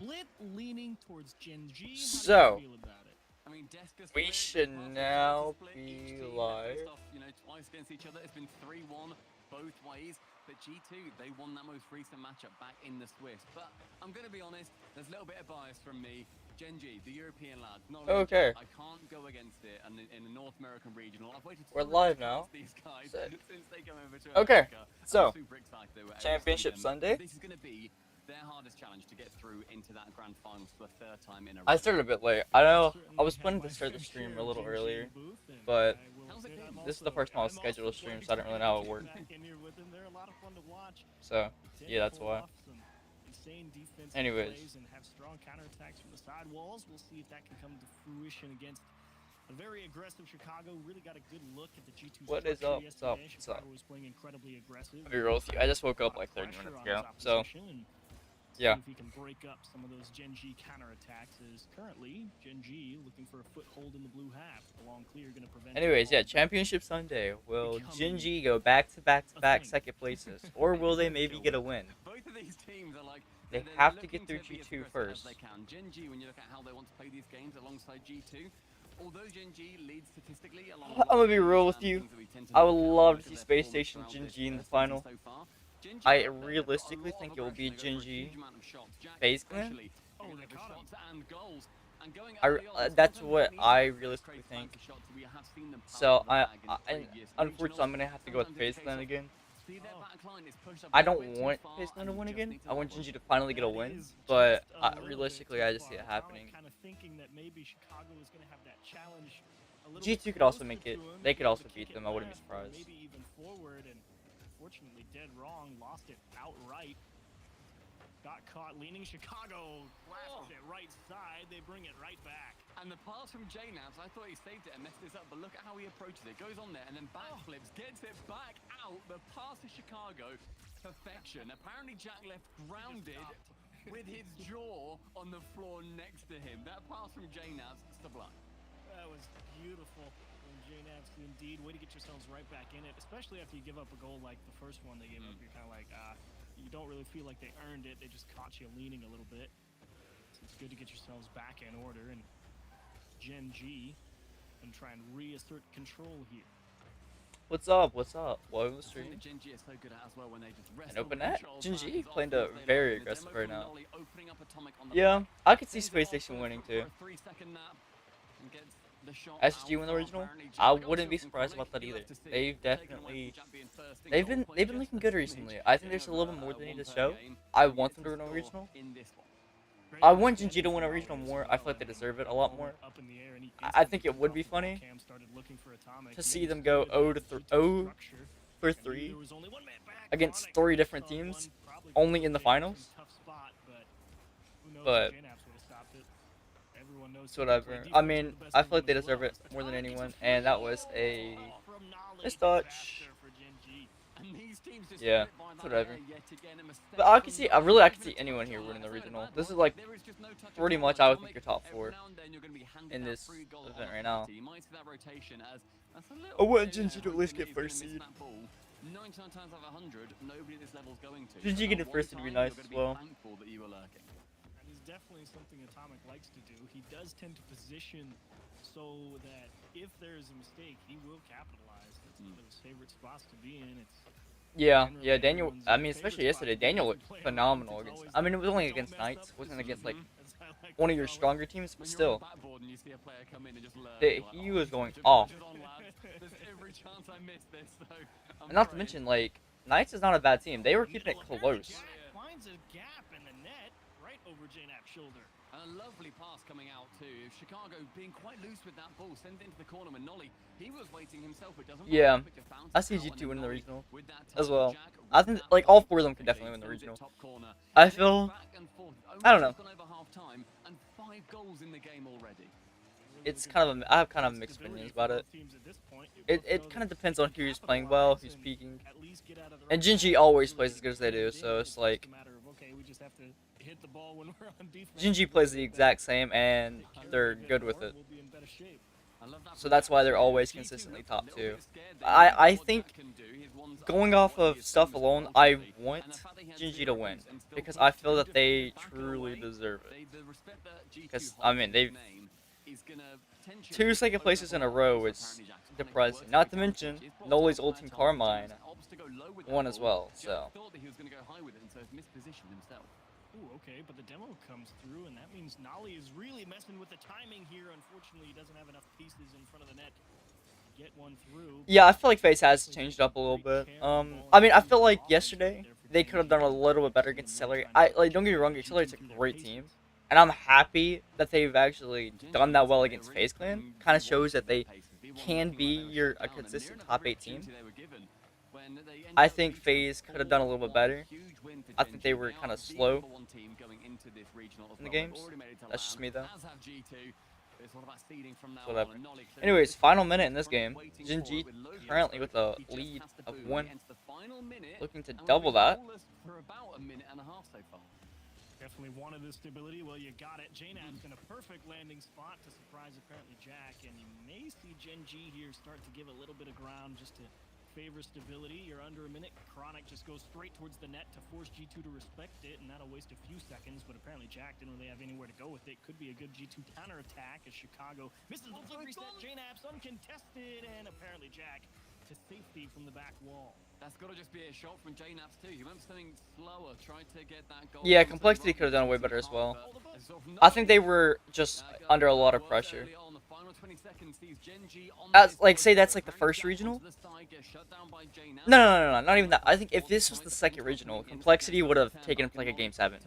split leaning towards Gen G. How do you So, feel about it? I mean, Deska we split, should Newcastle now split. Each be team have live. faced off, twice against each other. It's been 3-1 both ways. But G2, they won that most recent matchup back in the Swiss. But I'm going to be honest, there's a little bit of bias from me. Gen G, the European lads, not Okay. I can't go against it. And in the North American regional, I've waited We're 3 live months now. these guys Sick. since they come over to Okay, America. so, I'm super excited they were able to Championship see them. Sunday. This is going to be their hardest challenge to get through into that grand finals for the 3rd time in a row. I started a bit late. I know I was planning to start the stream a little earlier, but this is the first time I was scheduled to stream, so I didn't really know how it worked. So, yeah, that's why. Anyways. And have strong counterattacks from the side walls. We'll see if that can come to fruition against a very aggressive Chicago. Really got a good look at the G2 What is up? What's up? What's up? Chicago was playing incredibly aggressive. I'll be real with you. I just woke up like 30 minutes ago, so yeah. See if he can break up some of those Gen G counterattacks. Is currently Gen G looking for a foothold in the blue half. The long clear going to prevent. Anyways, yeah, Championship Sunday. Will Gen G go back to second places, or will they maybe get a win? Both of these teams are like they have to get through G2 first. They can. Gen G, when you look at how they want to play these games alongside G2, although Gen G leads statistically along. I'm gonna be real with you. I would love to see Space Station Gen G in the final. I realistically think it will be Gen G FaZe Clan. That's what I realistically think. So unfortunately, I'm gonna have to go with FaZe Clan again. I don't want FaZe Clan to win again. I want Gen G to finally get a win, but realistically, I just see it happening. G2 could also make it. They could also beat them. I wouldn't be surprised. Unfortunately, dead wrong, lost it outright. Got caught leaning. Chicago flashes it right side. They bring it right back. And the pass from JNabs, I thought he saved it and messed this up, but look at how he approaches it. Goes on there and then backflips, gets it back out. The pass to Chicago, perfection. Apparently Jack left grounded with his jaw on the floor next to him. That pass from JNabs, sublime. That was beautiful. JNabs, indeed, way to get yourselves right back in it, especially after you give up a goal like the first one they gave up. You're kind of like, you don't really feel like they earned it. They just caught you leaning a little bit. So it's good to get yourselves back in order and Gen G and try and reassert control here. What's up? What's up? Welcome to the stream. Gen G is so good at as well when they just rest and open on that. control. Gen G playing very aggressive right now. On Yeah, I could see Space Station winning too. For a 3-second nap and gets the shot SG out. win the original. I wouldn't be surprised about that either. They've definitely been looking good recently. I think there's a little bit more they need to show. I want them to win a regional. I want Gen G to win a regional more. I feel like they deserve it a lot more. I think it would be funny to see them go 0 for 3 against 3 different teams, only in the finals. But it's whatever. I mean, I feel like they deserve it more than anyone, and that was a mistouch. Yeah, whatever. But I can see anyone here winning the regional. This is like pretty much I would think your top 4 in this event right now. I want Gen G to at least get first seed. 99 times out of 100, nobody at this level is going to. Gen G getting first seed would be nice as well. Definitely something Atomic likes to do. He does tend to position so that if there is a mistake, he will capitalize. That's one of his favorite spots to be in. Yeah, Daniel. I mean, especially yesterday, Daniel looked phenomenal against. I mean, it was only against Knights. It wasn't against like one of your stronger teams, but still, he was going off. And not to mention, like, Knights is not a bad team. They were keeping it close. Over JNab's shoulder. And a lovely pass coming out too. Chicago being quite loose with that ball, sent it into the corner when Nolly, he was waiting himself, but doesn't. Yeah, I see G2 winning the regional as well. I think like all 4 of them could definitely win the regional. I feel, I don't know. It's kind of I have kind of mixed opinions about it. It kind of depends on who's playing well, who's peaking. And Gen G always plays as good as they do, so it's like Gen G plays the exact same, and they're good with it. So that's why they're always consistently top 2. I think, going off of stuff alone, I want Gen.G to win. Because I feel that they truly deserve it. Because, I mean, they've 2 second places in a row is depressing. Not to mention, Noli's old team Carmine won as well, so. Ooh, okay, but the demo comes through, and that means Nolly is really messing with the timing here. Unfortunately, he doesn't have enough pieces in front of the net to get one through. Yeah, I feel like FaZe has changed up a little bit. I mean, I feel like yesterday they could have done a little bit better against Accelerate. Don't get me wrong, Accelerate's a great team, and I'm happy that they've actually done that well against FaZe Clan. Kind of shows that they can be a consistent top 8 team. I think FaZe could have done a little bit better. I think they were kind of slow in the games. That's just me, though. Whatever. Anyways, final minute in this game. Gen.G currently with a lead of 1. Looking to double that. Definitely wanted the stability. Well, you got it. JNAB's in a perfect landing spot to surprise apparently Jack, and you may see Gen.G here start to give a little bit of ground just to favor stability. You're under a minute. Chronic just goes straight towards the net to force G2 to respect it, and that'll waste a few seconds, but apparently Jack didn't really have anywhere to go with it. Could be a good G2 counterattack as Chicago misses the flip reset. JNAB's uncontested, and apparently Jack to safety from the back wall. That's got to just be a shot from JNAB's too. He went something slower, tried to get that goal. Yeah, Complexity could have done way better as well. I think they were just under a lot of pressure. Say that's like the first regional? No, not even that. I think if this was the second regional, Complexity would have taken it like a Game 7.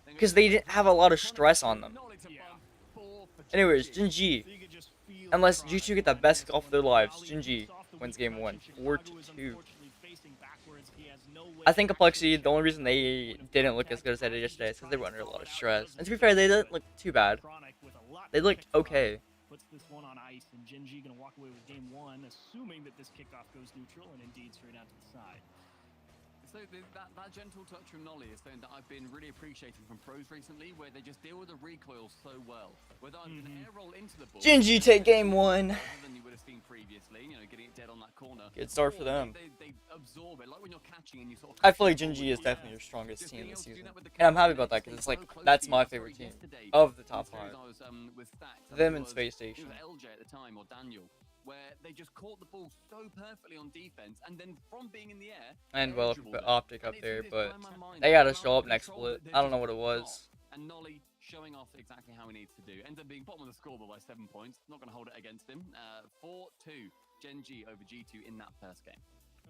Because they didn't have a lot of stress on them. Anyways, Gen.G. Unless G2 get the best golf of their lives, Gen.G wins Game 1, 4-2. I think Complexity, the only reason they didn't look as good as they did yesterday is because they were under a lot of stress. And to be fair, they didn't look too bad. They looked okay. Puts this one on ice, and Gen.G gonna walk away with Game 1, assuming that this kickoff goes neutral, and indeed straight out to the side. So that gentle touch from Nolly is something that I've been really appreciating from pros recently, where they just deal with the recoil so well. Whether I'm an air roll into the ball, Gen.G take Game 1. Than you would have seen previously, you know, getting it dead on that corner. Good start for them. They absorb it, like when you're catching and you sort of. I feel like Gen.G is definitely your strongest team this season, and I'm happy about that because it's like that's my favorite team of the top 5. Them and Space Station. LJ at the time or Daniel, where they just caught the ball so perfectly on defense, and then from being in the air. And well, Optic up there, but they gotta show up next split. I don't know what it was. And Nolly showing off exactly how he needs to do. Ends up being bottom of the scoreboard by 7 points. Not going to hold it against him. 4-2 Gen.G over G2 in that first game.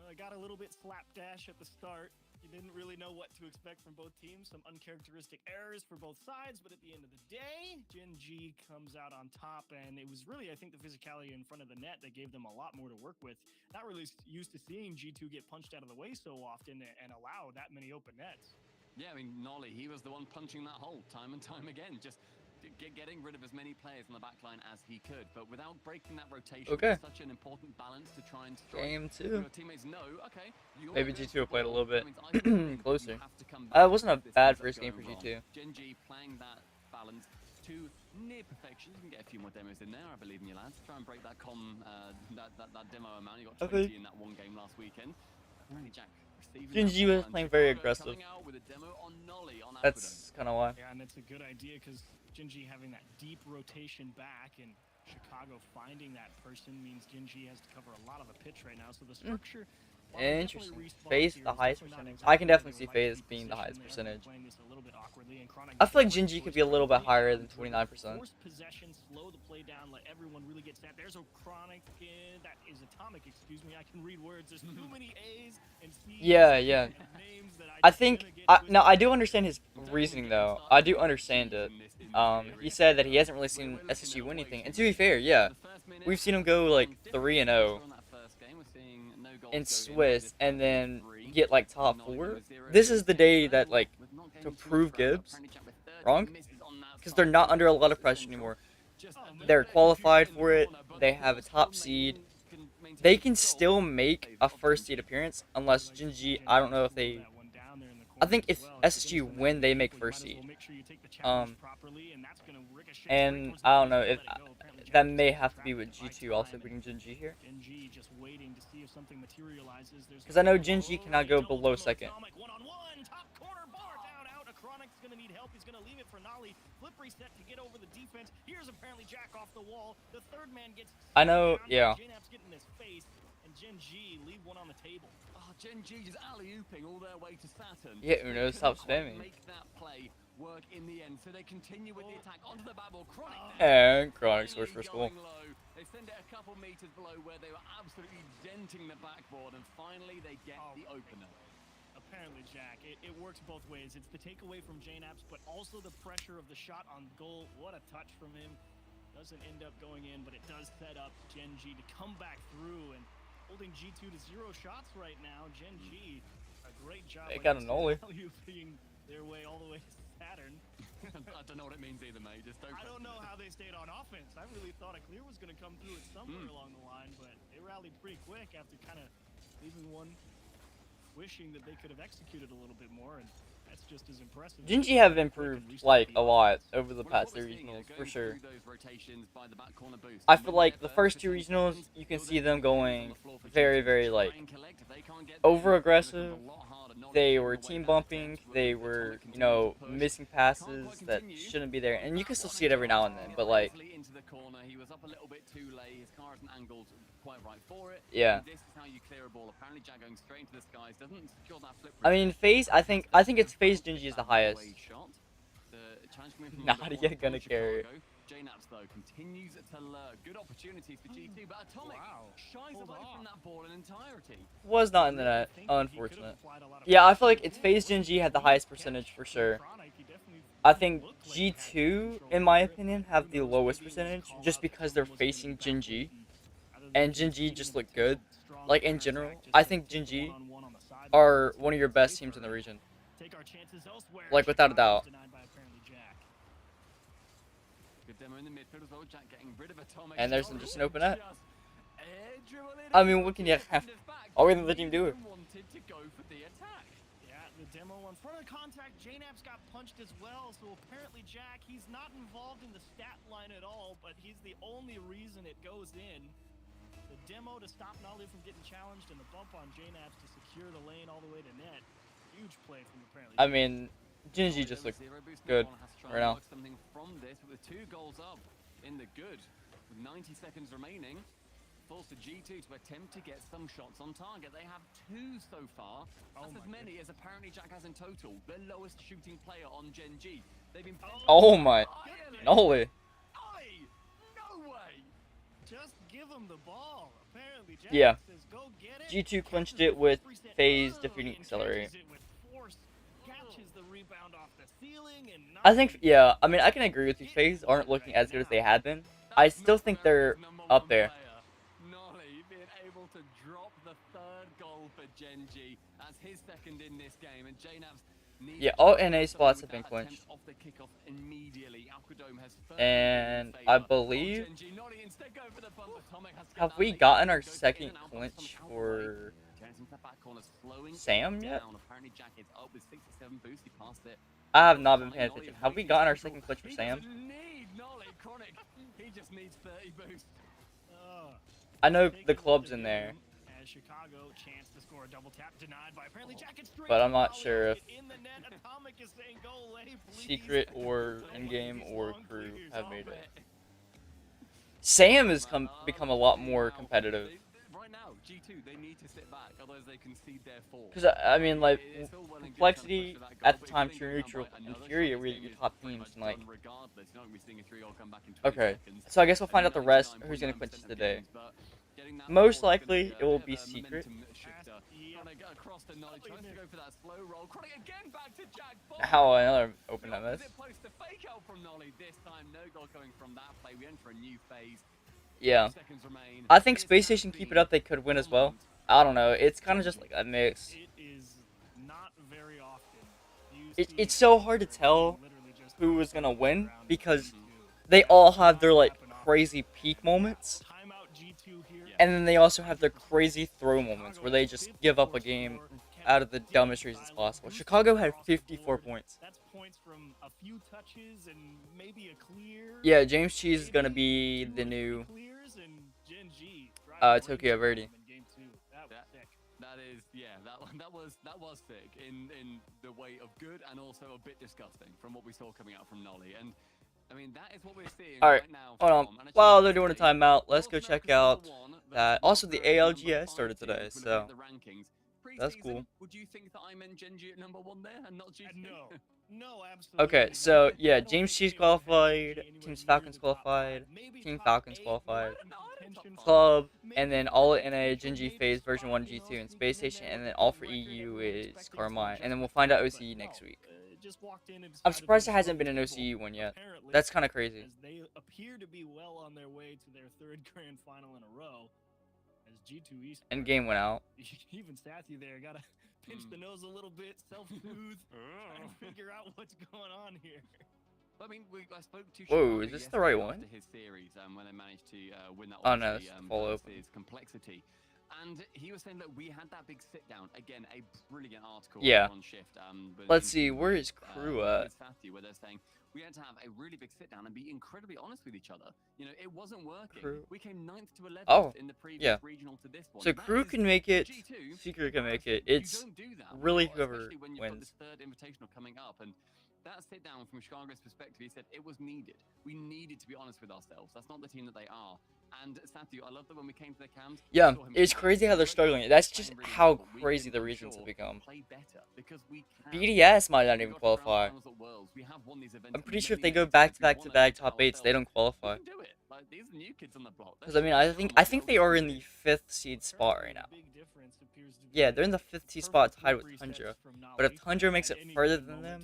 I got a little bit slapdash at the start. You didn't really know what to expect from both teams. Some uncharacteristic errors for both sides, but at the end of the day, Gen.G comes out on top, and it was really, I think, the physicality in front of the net that gave them a lot more to work with. Not really used to seeing G2 get punched out of the way so often and allow that many open nets. Yeah, I mean, Nolly, he was the one punching that hole time and time again, just getting rid of as many players on the back line as he could, but without breaking that rotation. Okay. It's such an important balance to try and strike. Game 2. Your teammates know, okay, maybe G2 played a little bit closer. It wasn't a bad first game for G2. Gen.G playing that balance to near perfection. You can get a few more demos in there, I believe in you, lads. Try and break that that demo amount. You got 20 in that one game last weekend. Jack Gen.G was playing very aggressive. That's kind of why. Yeah, and it's a good idea because Gen.G having that deep rotation back and Chicago finding that person means Gen.G has to cover a lot of the pitch right now. So the structure. Interesting. FaZe the highest percentage. I can definitely see FaZe being the highest percentage. I feel like Gen.G could be a little bit higher than 29%. Possession, slow the play down, let everyone really get snapped. There's a Chronic, that is Atomic, excuse me. I can read words. There's too many A's and C's. Yeah. I think now I do understand his reasoning though. I do understand it. He said that he hasn't really seen SSG win anything, and to be fair, yeah, we've seen him go like 3-0 in Swiss and then get like top 4. This is the day that like to prove Gibbs wrong, because they're not under a lot of pressure anymore. They're qualified for it. They have a top seed. They can still make a first seed appearance unless Gen.G, I don't know if they I think if SSG win, they make first seed. And I don't know if that may have to be with G2 also beating Gen G here. Because I know Gen G cannot go below second. Gonna need help. He's gonna leave it for Nolly. Flip reset to get over the defense. Here's apparently Jack off the wall. The third man gets. I know, yeah. JNAP's getting his face, and Gen G leave one on the table. Oh, Gen G just alley-ooping all their way to Saturn. Yeah, Uno, stop spamming. Make that play work in the end, so they continue with the attack onto the Babel. Chronic and Chronic scores for school. They send it a couple meters below where they were absolutely denting the backboard, and finally they get the opener. Apparently, Jack, it works both ways. It's the takeaway from JNAPs, but also the pressure of the shot on goal. What a touch from him. Doesn't end up going in, but it does set up Gen G to come back through and holding G2 to 0 shots right now. Gen G, a great job. They got an Oli. Being their way all the way to Saturn. I don't know what it means either, mate. I don't know how they stayed on offense. I really thought a clear was going to come through it somewhere along the line, but they rallied pretty quick after kind of leaving one wishing that they could have executed a little bit more, and that's just as impressive. Gen G have improved like a lot over the past 3 regionals for sure. I feel like the first 2 regionals you can see them going very like over aggressive. They were team bumping, they were, you know, missing passes that shouldn't be there, and you can still see it every now and then, but like yeah. I mean, FaZe, I think it's FaZe Gen G is the highest. Nadia gonna carry it. JNAPs though continues to lure good opportunities for G2, but Atomic shies away from that ball in entirety. Was not in the net, unfortunate. Yeah, I feel like it's FaZe Gen G had the highest percentage for sure. I think G2, in my opinion, have the lowest percentage just because they're facing Gen G, and Gen G just look good. Like in general, I think Gen G are one of your best teams in the region. Like without a doubt. And there's just an open net. I mean, what can you have? All we let the team do it. Yeah, the demo on front of contact. JNAP's got punched as well, so apparently Jack, he's not involved in the stat line at all, but he's the only reason it goes in. The demo to stop Nolly from getting challenged, and the bump on JNAP's to secure the lane all the way to net. Huge play from apparently. I mean, Gen G just looks good right now. Something from this with 2 goals up in the good, with 90 seconds remaining, falls to G2 to attempt to get some shots on target. They have 2 so far. That's as many as apparently Jack has in total. The lowest shooting player on Gen G. They've been. Oh my! No way! No way! Just give him the ball. Apparently, Jack yeah. says, go get it. G2 clinched it with FaZe defeating Accelerate. I think, yeah, I mean, I can agree with you. FaZe aren't looking as good as they had been. I still think they're up there. Nolly being able to drop the 3rd goal for Gen G as his 2nd in this game, and JNAP's yeah, all NA spots have been clinched. And I believe, have we gotten our 2nd clinch for Sam yet? I have not been paying attention. Have we gotten our 2nd clinch for Sam? I know the club's in there, but I'm not sure if Secret or in-game or crew have made it. Sam has become a lot more competitive. Right now, G2, they need to sit back, otherwise they concede their fall. Because, I mean, like, Complexity, at the time, True Neutral, and Fury were your top teams, and, like... Okay, so I guess we'll find out the rest, who's going to clinch today. Most likely, it will be Secret. How another open that miss. Yeah. I think Space Station keep it up, they could win as well. I don't know. It's kind of just like a mix. It's so hard to tell who is going to win because they all have their like crazy peak moments. And then they also have their crazy throw moments where they just give up a game out of the dumbest reasons possible. Chicago had 54 points. That's points from a few touches and maybe a clear. Yeah, James Cheese is gonna be the new Tokyo Verde. That is, yeah, that was sick in the way of good and also a bit disgusting from what we saw coming out from Nolly. And I mean, that is what we're seeing right now. Hold on. While they're doing a timeout, let's go check out that. Also, the ALGS started today, so that's cool. Would you think that I meant Genji at number 1 there and not G2? No, absolutely. Okay, so yeah, James Cheese qualified, Team Falcons qualified, Team Falcons qualified, Club, and then all in a Genji phase version 1 G2 and Space Station, and then all for EU is Carmine, and then we'll find out OCE next week. I'm surprised there hasn't been an OCE one yet. That's kind of crazy. They appear to be well on their way to their 3rd grand final in a row. As G2 East and game went out. Even Stathy there gotta pinch the nose a little bit, self-soothe, trying to figure out what's going on here. I mean, I spoke to Whoa, is this the right one? His series, when they managed to win that. Oh no, it's full open. Complexity. And he was saying that we had that big sit down. Again, a brilliant article on Shift. Let's see, where is Crew at? Where they're saying we had to have a really big sit down and be incredibly honest with each other. You know, it wasn't working. Crew. We came 9th to 11th in the previous regional to this one. So Crew can make it, Secret can make it. It's really whoever especially when you've got this 3rd invitational coming up. And that sit down from Chicago's perspective, he said it was needed. We needed to be honest with ourselves. That's not the team that they are. And Sathu, I love that when we came to the cams. Yeah, it's crazy how they're struggling. That's just how crazy the regions have become. BDS might not even qualify. I'm pretty sure if they go back to back top 8s, they don't qualify. Because I mean, I think they are in the 5th seed spot right now. Yeah, they're in the 5th seed spot tied with Tundra. But if Tundra makes it further than them,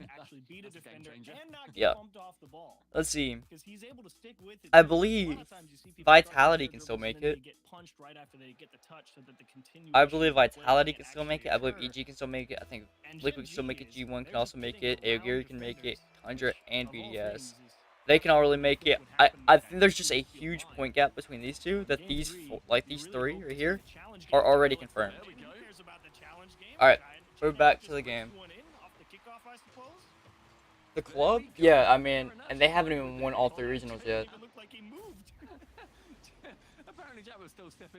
yeah. Let's see. I believe Vitality can still make it. I believe Vitality can still make it. I believe EG can still make it. I think Liquid can still make it. G1 can also make it. Aogiri can make it. Tundra and BDS. They can all really make it. I think there's just a huge point gap between these two. That these 3 right here are already confirmed. Alright, we're back to the game. The club? Yeah, I mean, and they haven't even won all 3 regionals yet.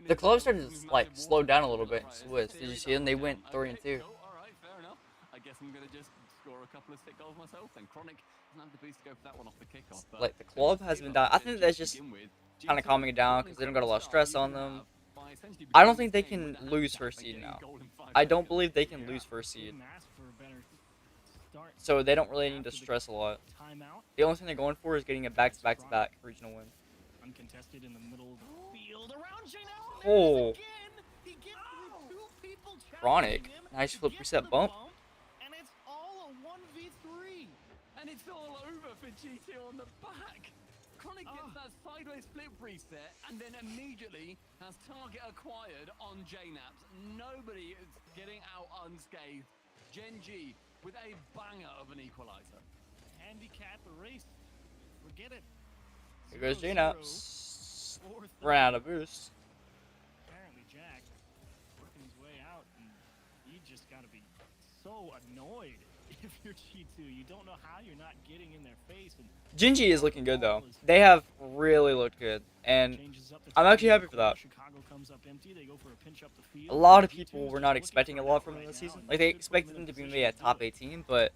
The club started to like slow down a little bit in Swiss. Did you see them? They went 3-2. Alright, fair enough. I guess I'm gonna just score a couple of sick goals myself. Then Chronic doesn't have the boost to go for that one off the kickoff. Like the club has been down. I think that's just kind of calming it down because they don't got a lot of stress on them. I don't think they can lose 1st seed now. I don't believe they can lose 1st seed. So they don't really need to stress a lot. The only thing they're going for is getting a back-to-back regional win. Uncontested in the middle of the field around oh. Chronic. Nice flip reset bump. And it's all a 1v3. And it's all over for G2 on the back. Chronic gets that sideways flip reset and then immediately has target acquired on JNaps. Nobody is getting out unscathed. Genji with a banger of an equalizer. Handicap erased. Forget it. Here goes JNaps. Ran out of boost. Apparently Jack working his way out, and you just gotta be so annoyed if you're G2. You don't know how you're not getting in their face. And Genji is looking good though. They have really looked good, and I'm actually happy for that. A lot of people were not expecting a lot from them this season. Like they expected them to be maybe a top 8 team, but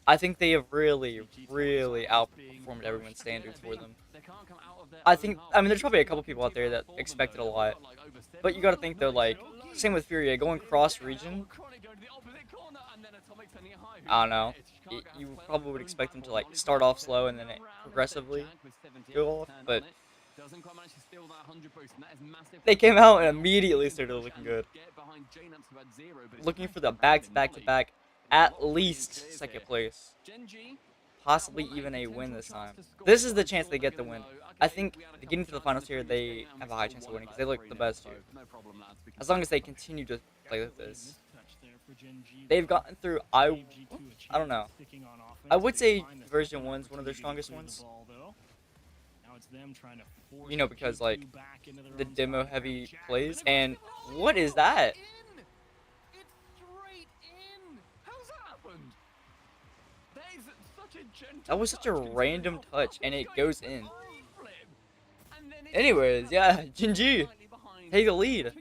I think they have really outperformed everyone's standards for them. I mean, there's probably a couple people out there that expected a lot, but you got to think though, like same with Furia going cross region. I don't know. You probably would expect them to like start off slow and then progressively go off, but they came out and immediately started looking good. Looking for the back-to-back, at least 2nd place. Possibly even a win this time. This is the chance they get the win. I think getting to the finals here, they have a high chance of winning because they look the best here. As long as they continue to play with this. They've gotten through, I don't know. I would say version 1's one of their strongest ones. You know, because like the demo heavy plays. And what is that? That was such a random touch, and it goes in. Anyways, yeah, Jinji, take the lead.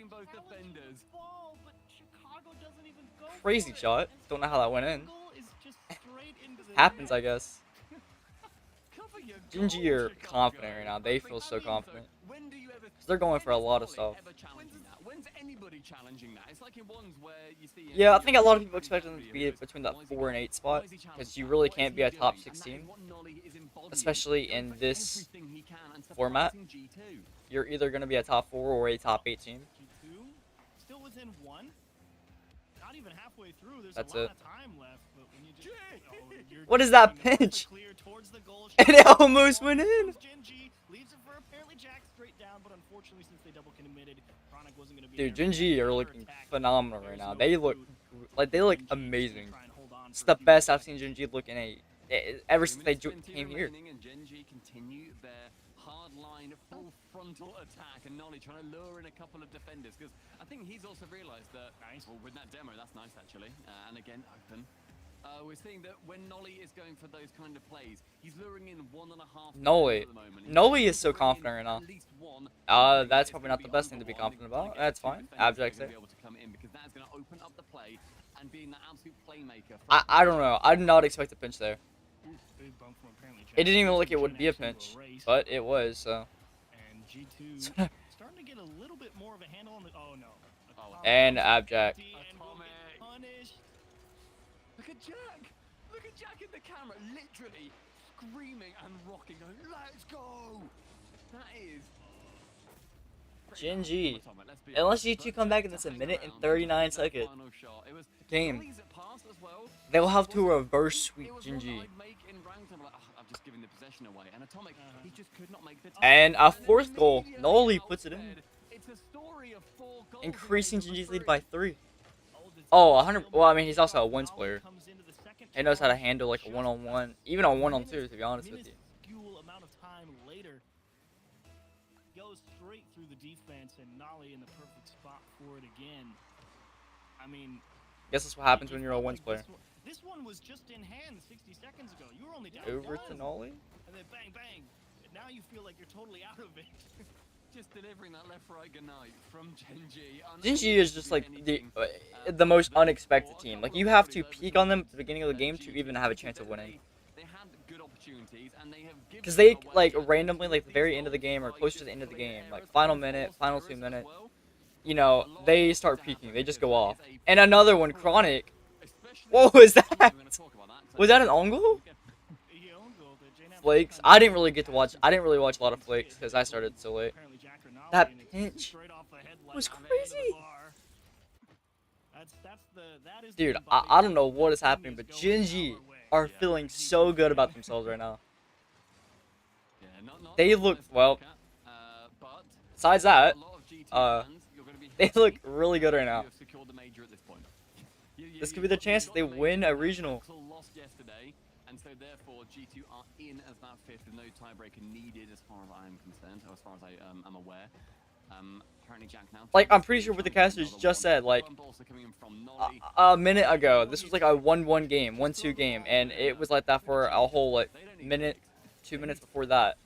Crazy shot. Don't know how that went in. Happens, I guess. Jinji are confident right now. They feel so confident. Because they're going for a lot of stuff. Yeah, I think a lot of people expect them to be between that 4 and 8 spot. Because you really can't be a top 16. Especially in this format. You're either going to be a top 4 or a top 8 team. Still within 1. Not even halfway through. There's That's a lot it. of time left, but when you just, What is that pinch? And it almost went in. Dude, Jinji are looking phenomenal right now. They look amazing. It's the best I've seen Jinji look in ever since they came here. Hardline, full frontal attack, and Nolly trying to lure in a couple of defenders because I think he's also realised that. Well, with that demo, that's nice actually, and again open. We're seeing that when Nolly is going for those kind of plays, he's luring in 1.5. Nolly is so confident right now. That's probably not the best thing to be confident about. That's fine. Abject there. I don't know. I did not expect a pinch there. It didn't even look like it would be a pinch, but it was, so. And G2 starting to get a little bit more of a handle on the. Oh no. And Abject. Look at Jack! Look at Jack in the camera, literally screaming and rocking, going, let's go! That is. Jinji. Unless you two come back in this a minute and 39 seconds game, they will have to reverse sweep Jinji. And a 4th goal. Nolly puts it in. Increasing Jinji's lead by 3. Oh, 100. Well, I mean, he's also a wins player. He knows how to handle like a 1-on-1, even a 1-on-2, to be honest with you. Goes straight through the defense, and Nolly in the perfect spot for it again. I mean, guess that's what happens when you're a wins player. This one was just in hand 60 seconds ago. You were only down over to Nolly, and then bang bang. And now you feel like you're totally out of it. Just delivering that left-right goodnight from Jinji. Jinji is just like the most unexpected team. Like you have to peak on them at the beginning of the game to even have a chance of winning. Because they like randomly, like the very end of the game or close to the end of the game, like final minute, final 2 minute, you know, they start peaking. They just go off. And another one, Chronic. What was that? Was that an own goal? Flakes. I didn't really watch a lot of Flakes because I started so late. That pinch was crazy. Dude, I don't know what is happening, but Jinji are feeling so good about themselves right now. They look, well, besides that, they look really good right now. This could be the chance that they win a regional. And so therefore G2 are in as that 5th with no tiebreaker needed as far as I am concerned, or as far as I am aware. Apparently Jack now. Like, I'm pretty sure what the casters just said, like, a minute ago, this was like a 1-1 game, 1-2 game, and it was like that for a whole, like, minute, 2 minutes before that.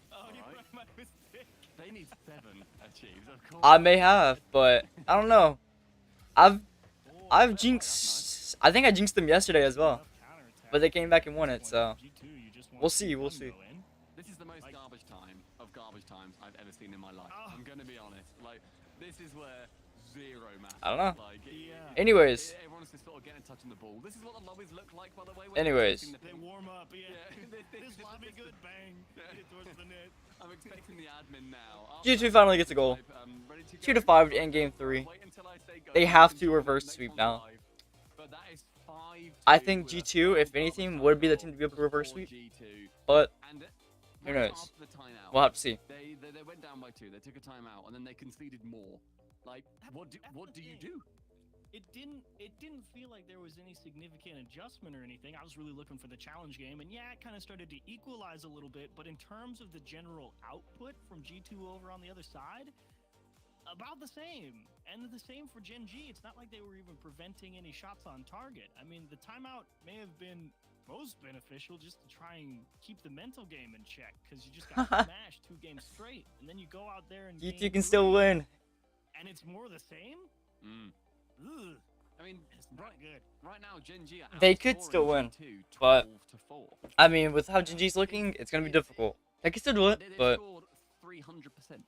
They need 7 achieved, of course. I may have, but I don't know. I've jinxed, I think I jinxed them yesterday as well. But they came back and won it, so we'll see. This is the most garbage time of garbage times I've ever seen in my life. I'm gonna be honest. Like, this is where zero matters. I don't know. Like, anyways. Everyone's just sort of getting touching the ball. This is what the lobbies look like, by the way. Anyways. They warm up, This lobby good, bang. Get towards the net. I'm expecting the admin now. G2 finally gets a goal. 2-5 in game 3. They have to reverse sweep now. I think G2, if anything, would be the team to be able to reverse sweep. But who knows? We'll have to see. They went down by 2. They took a timeout and then they conceded more. Like, what do you do? It didn't feel like there was any significant adjustment or anything. I was really looking for the challenge game, and yeah, it kind of started to equalize a little bit. But in terms of the general output from G2 over on the other side, about the same. And the same for Gen G. It's not like they were even preventing any shots on target. I mean, the timeout may have been most beneficial just to try and keep the mental game in check, because you just got smashed 2 games straight, and then you go out there and G2 can still win. and it's more the same. Ugh. I mean, It's not good. right now, Gen G are They could outscoring still win, G2 but 12-4. I mean, with how Gen G's looking, it's gonna be difficult. They can still do it, They but scored 300%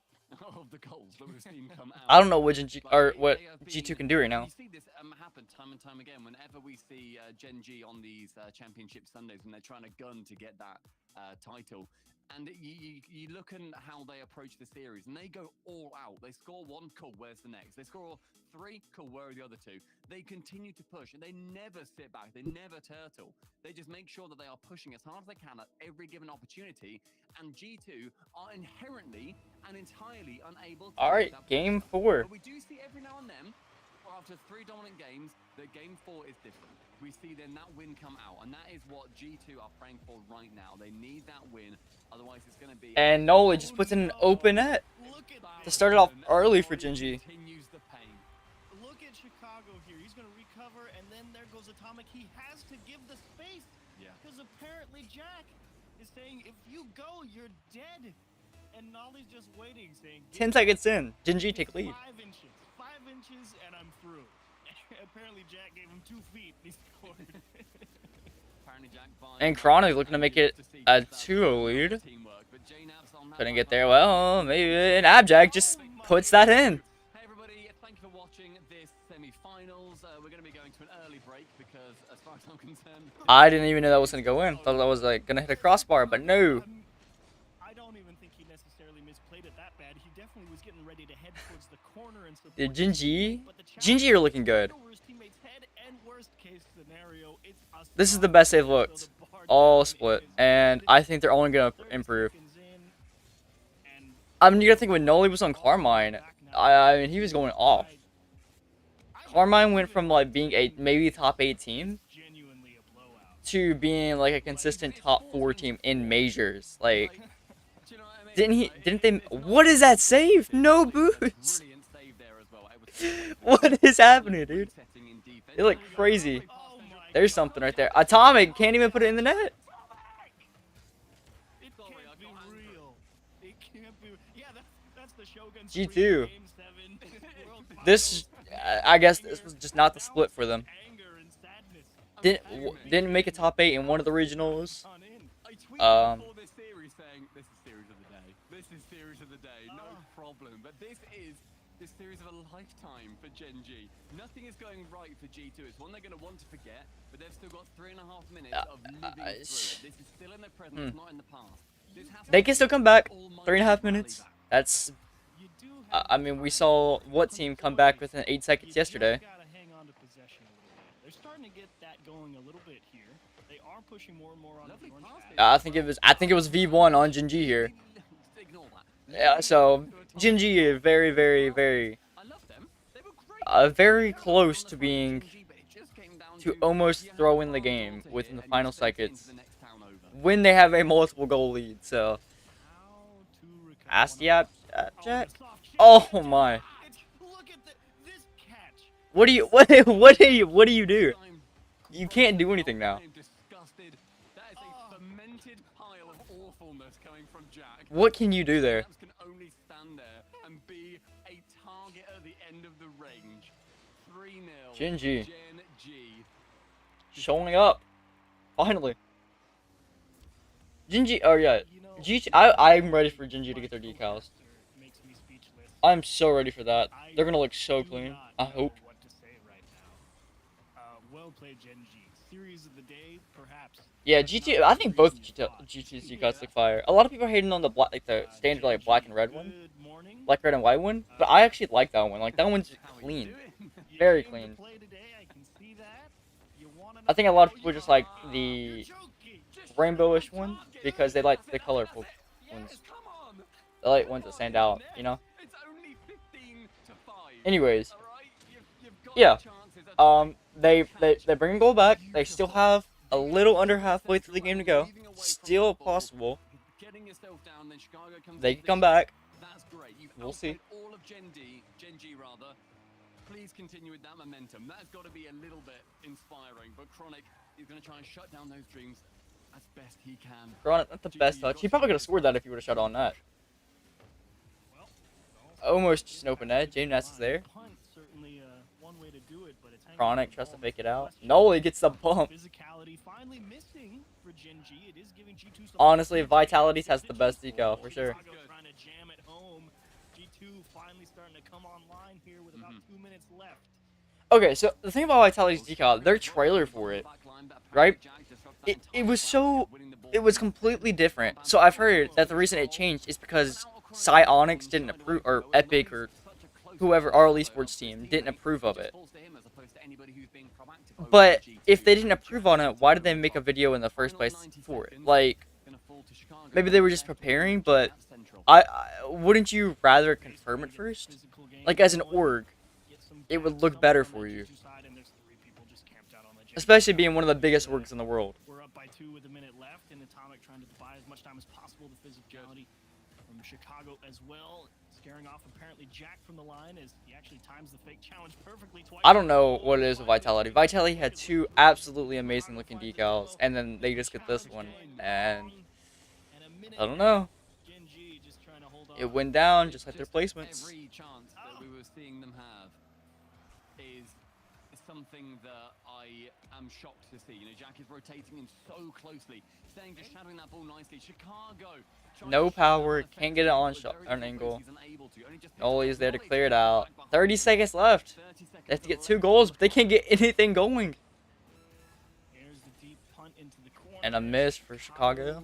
of the goals that we've seen come out. I don't know what Gen G But or what they have G2 been- can do right now. You see this happen time and time again whenever we see Gen G on these championship Sundays when they're trying to gun to get that title. And you look at how they approach the series, and they go all out. They score 1, cool, where's the next? They score 3, cool, where are the other 2? They continue to push, and they never sit back. They never turtle. They just make sure that they are pushing as hard as they can at every given opportunity. And G2 are inherently and entirely unable to. All right, that game pressure. 4. But we do see every now and then, after 3 dominant games, that game 4 is different. We see then that win come out, and that is what G2 are praying for right now. They need that win, otherwise it's going to be. And Nola just puts in an open net Look at to this. start it off early for Gen G. Continues the pain. Look at Chicago here. He's going to recover, and then there goes Atomic. He has to give the space. Yeah. Because apparently Jack is saying, if you go, you're dead. And Nolly's just waiting, saying, 10 seconds in, Gen G take lead. 5 inches. 5 inches, and I'm through. Apparently Jack gave him 2 feet, and he scored. Apparently Jack And Chronic looking to make it a 2-0 lead. Couldn't get there. Well, maybe an Abjack just puts that in. Hey everybody, thank you for watching this semi-finals. We're going to be going to an early break because, as far as I'm concerned, I didn't even know that was gonna go in. Thought that was like gonna hit a crossbar, but no. I don't even think he necessarily misplayed it that bad. He definitely was getting ready to head towards the corner and support. Did Gen G? But the Gen G are looking good. over his teammate's head, and worst case scenario, it's a This is the stop. best they've So looked. the bar All definitely split, is and lifted. I think they're only gonna 30 improve. seconds in, and I mean, you gotta think when Noli was on Carmine, I mean, he was going off. Carmine went from like being a maybe top 8 team genuinely a blowout. to being like a consistent top 4 team in majors. Like, do you know what I mean? didn't he? Like, Didn't they? it's not What is that save? No boost. brilliant save there as well. It was What is happening, dude? setting in defense. They look crazy. Oh my There's something right there. Atomic can't even put it in the net. It Sorry, can't I be got angry. real. It can't be. Yeah, that's the Shogun. G2. Game 7. World This, Finals. I guess, this was just not the split for them. Anger and sadness. Didn't make a top 8 in one of the regionals. On in. I tweeted Um, before this series saying, this is series of the day. This is series of the day, no problem. But this is the series of a lifetime for Gen G. Nothing is going right for G2. It's one they're going to want to forget, but they've still got 3.5 minutes of living through it. This is still in their present, it's not in the past. This has to They can be still come back. almighty 3.5 rally minutes. back. That's. You do have I mean, we saw what team come back within 8 seconds yesterday. You gotta hang on to possession a little bit. They're starting to get that going a little bit here. They are pushing more and more on Lovely the orange pass pad. there. I think it was V1 on Gen G here. Ignore that. Yeah, so Gen G is very, very, very, I love them. They were great. very close to being But it just came down to almost you have throw in the one goal game to within hit the and final you send it into seconds the next town over. when they have a multiple goal lead. So How to recover ask one the of Abjack. those. Oh, the soft shit. Oh my! It's- Look at this catch. What do you do? I'm You can't do anything now. I'm disgusted. That is a fermented pile of awfulness coming from Jack. What can you do there? Labs can only stand there and be a target at the end of the range. 3-0. Gen G. Gen G. Showing up, finally. Gen G. Oh yeah, I'm ready for Gen G to get their decals. Makes me speechless. I'm so ready for that. I They're gonna look so do clean. not I know hope. what to say right now. Well played, Gen G. Series of the day, perhaps. Yeah, GT. I think both GT's decals look fire. A lot of people are hating on the black, like the standard like black and red one, Good morning. black, red, and white one. But I actually like that one. Like that one's How are you clean. doing? You very came to clean. play today, I can see that. You wanna I think a know lot of how people you just like are. the You're joking. Just rainbowish shut up, one target. because they like That's the it, colorful that's it. ones. Yes, come on. They like ones that stand out, you know. It's only 15 to 5. Anyways, All right, you've got yeah. chances. They bring goal back. They still have a little under halfway through the game to go. Still possible. Getting yourself down, then Chicago comes They in can come this- back. That's great. You've We'll see. outplayed all of Gen G rather. Please continue with that momentum. That's got to be a little bit inspiring. But Chronic, He's going to try and shut down those dreams as best he can. Chronic, not the best touch. He probably could have scored that if he would have shot on that. Almost just an open edge. JNats is there. Chronic tries to fake it out. No, he gets the bump. Honestly, Vitality's has the best decal for sure. Okay, so the thing about Vitality's decal, their trailer for it, right? It was completely different. So I've heard that the reason it changed is because Psyonix didn't approve, or Epic, or whoever, RL Esports team, didn't approve of it. But if they didn't approve on it, why did they make a video in the first place for it? Like, maybe they were just preparing, but wouldn't you rather confirm it first? Like, as an org, it would look better for you. Especially being one of the biggest orgs in the world. We're up by 2 with a minute left, and Atomic trying to buy as much time as possible. The physicality from Chicago as well. Scaring off apparently Jack from the line as he actually times the fake challenge perfectly twice. I don't know what it is with Vitality. Vitality had 2 absolutely amazing looking decals, and then they just get this one, and I don't know. It went down just like their placements. Every chance that we were seeing them have is something that I am shocked to see. You know, Jack is rotating in so closely, staying just shadowing that ball nicely. Chicago. No power, can't get it on shot, an angle. Noli's there to clear it out. 30 seconds left. They have to get 2 goals, but they can't get anything going. And a miss for Chicago.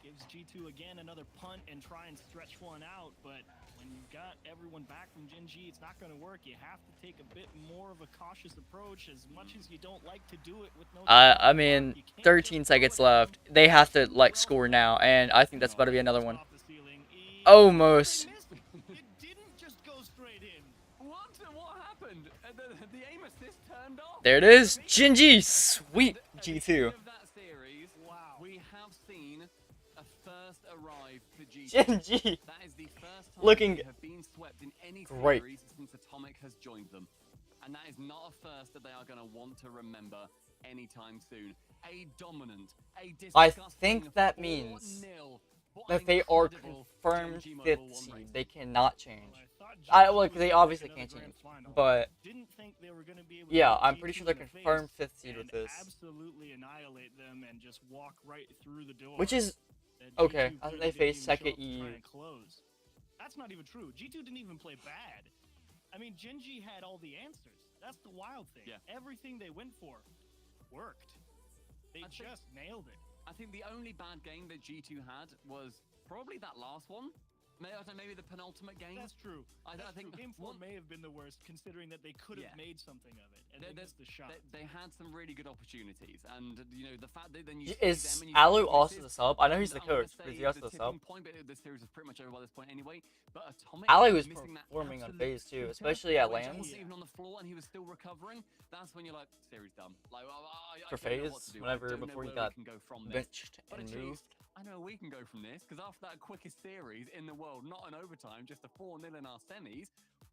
Gives G2 again another punt and try and stretch one out, but when you've got everyone back from Gen G, it's not going to work. You have to take a bit more of a cautious approach, as much as you don't like to do it with no. I mean, 13 seconds left. They have to like score now, and I think that's about to be another one. Almost. It didn't just go straight in. What happened? The aim assist turned off. There it is. Gen G, sweet G2. Gen G looking great. Since Atomic has joined them, and that is not a first that they are going to want to remember anytime soon. A dominant, I think that means that they are confirmed 5th seed. They cannot change. They obviously can't change, but yeah, I'm pretty sure they're confirmed 5th seed with this. Absolutely annihilate them and just walk right through the door. Which is okay. I think they face second EU. That's not even true. G2 didn't even play bad. I mean, Gen G had all the answers. That's the wild thing. Yeah. Everything they went for worked. They just nailed it. I think the only bad game that G2 had was probably that last one. Maybe the penultimate game. That's true. I think Game 4 may have been the worst, considering that they could have made something of it, and they missed the shot. They had some really good opportunities, and you know the fact that then you is Alu also the sub? I know he's the coach, but is he also the sub? The series was pretty much over by this point anyway. But Atomic Alu was performing on phase 2, especially at lands. Even on the floor, and he was still recovering. That's when you're like, series done. Like for phase, whenever before he got benched and moved. I know we can go from this, because after that quickest series in the world, not an overtime, just a 4-0 in our semis,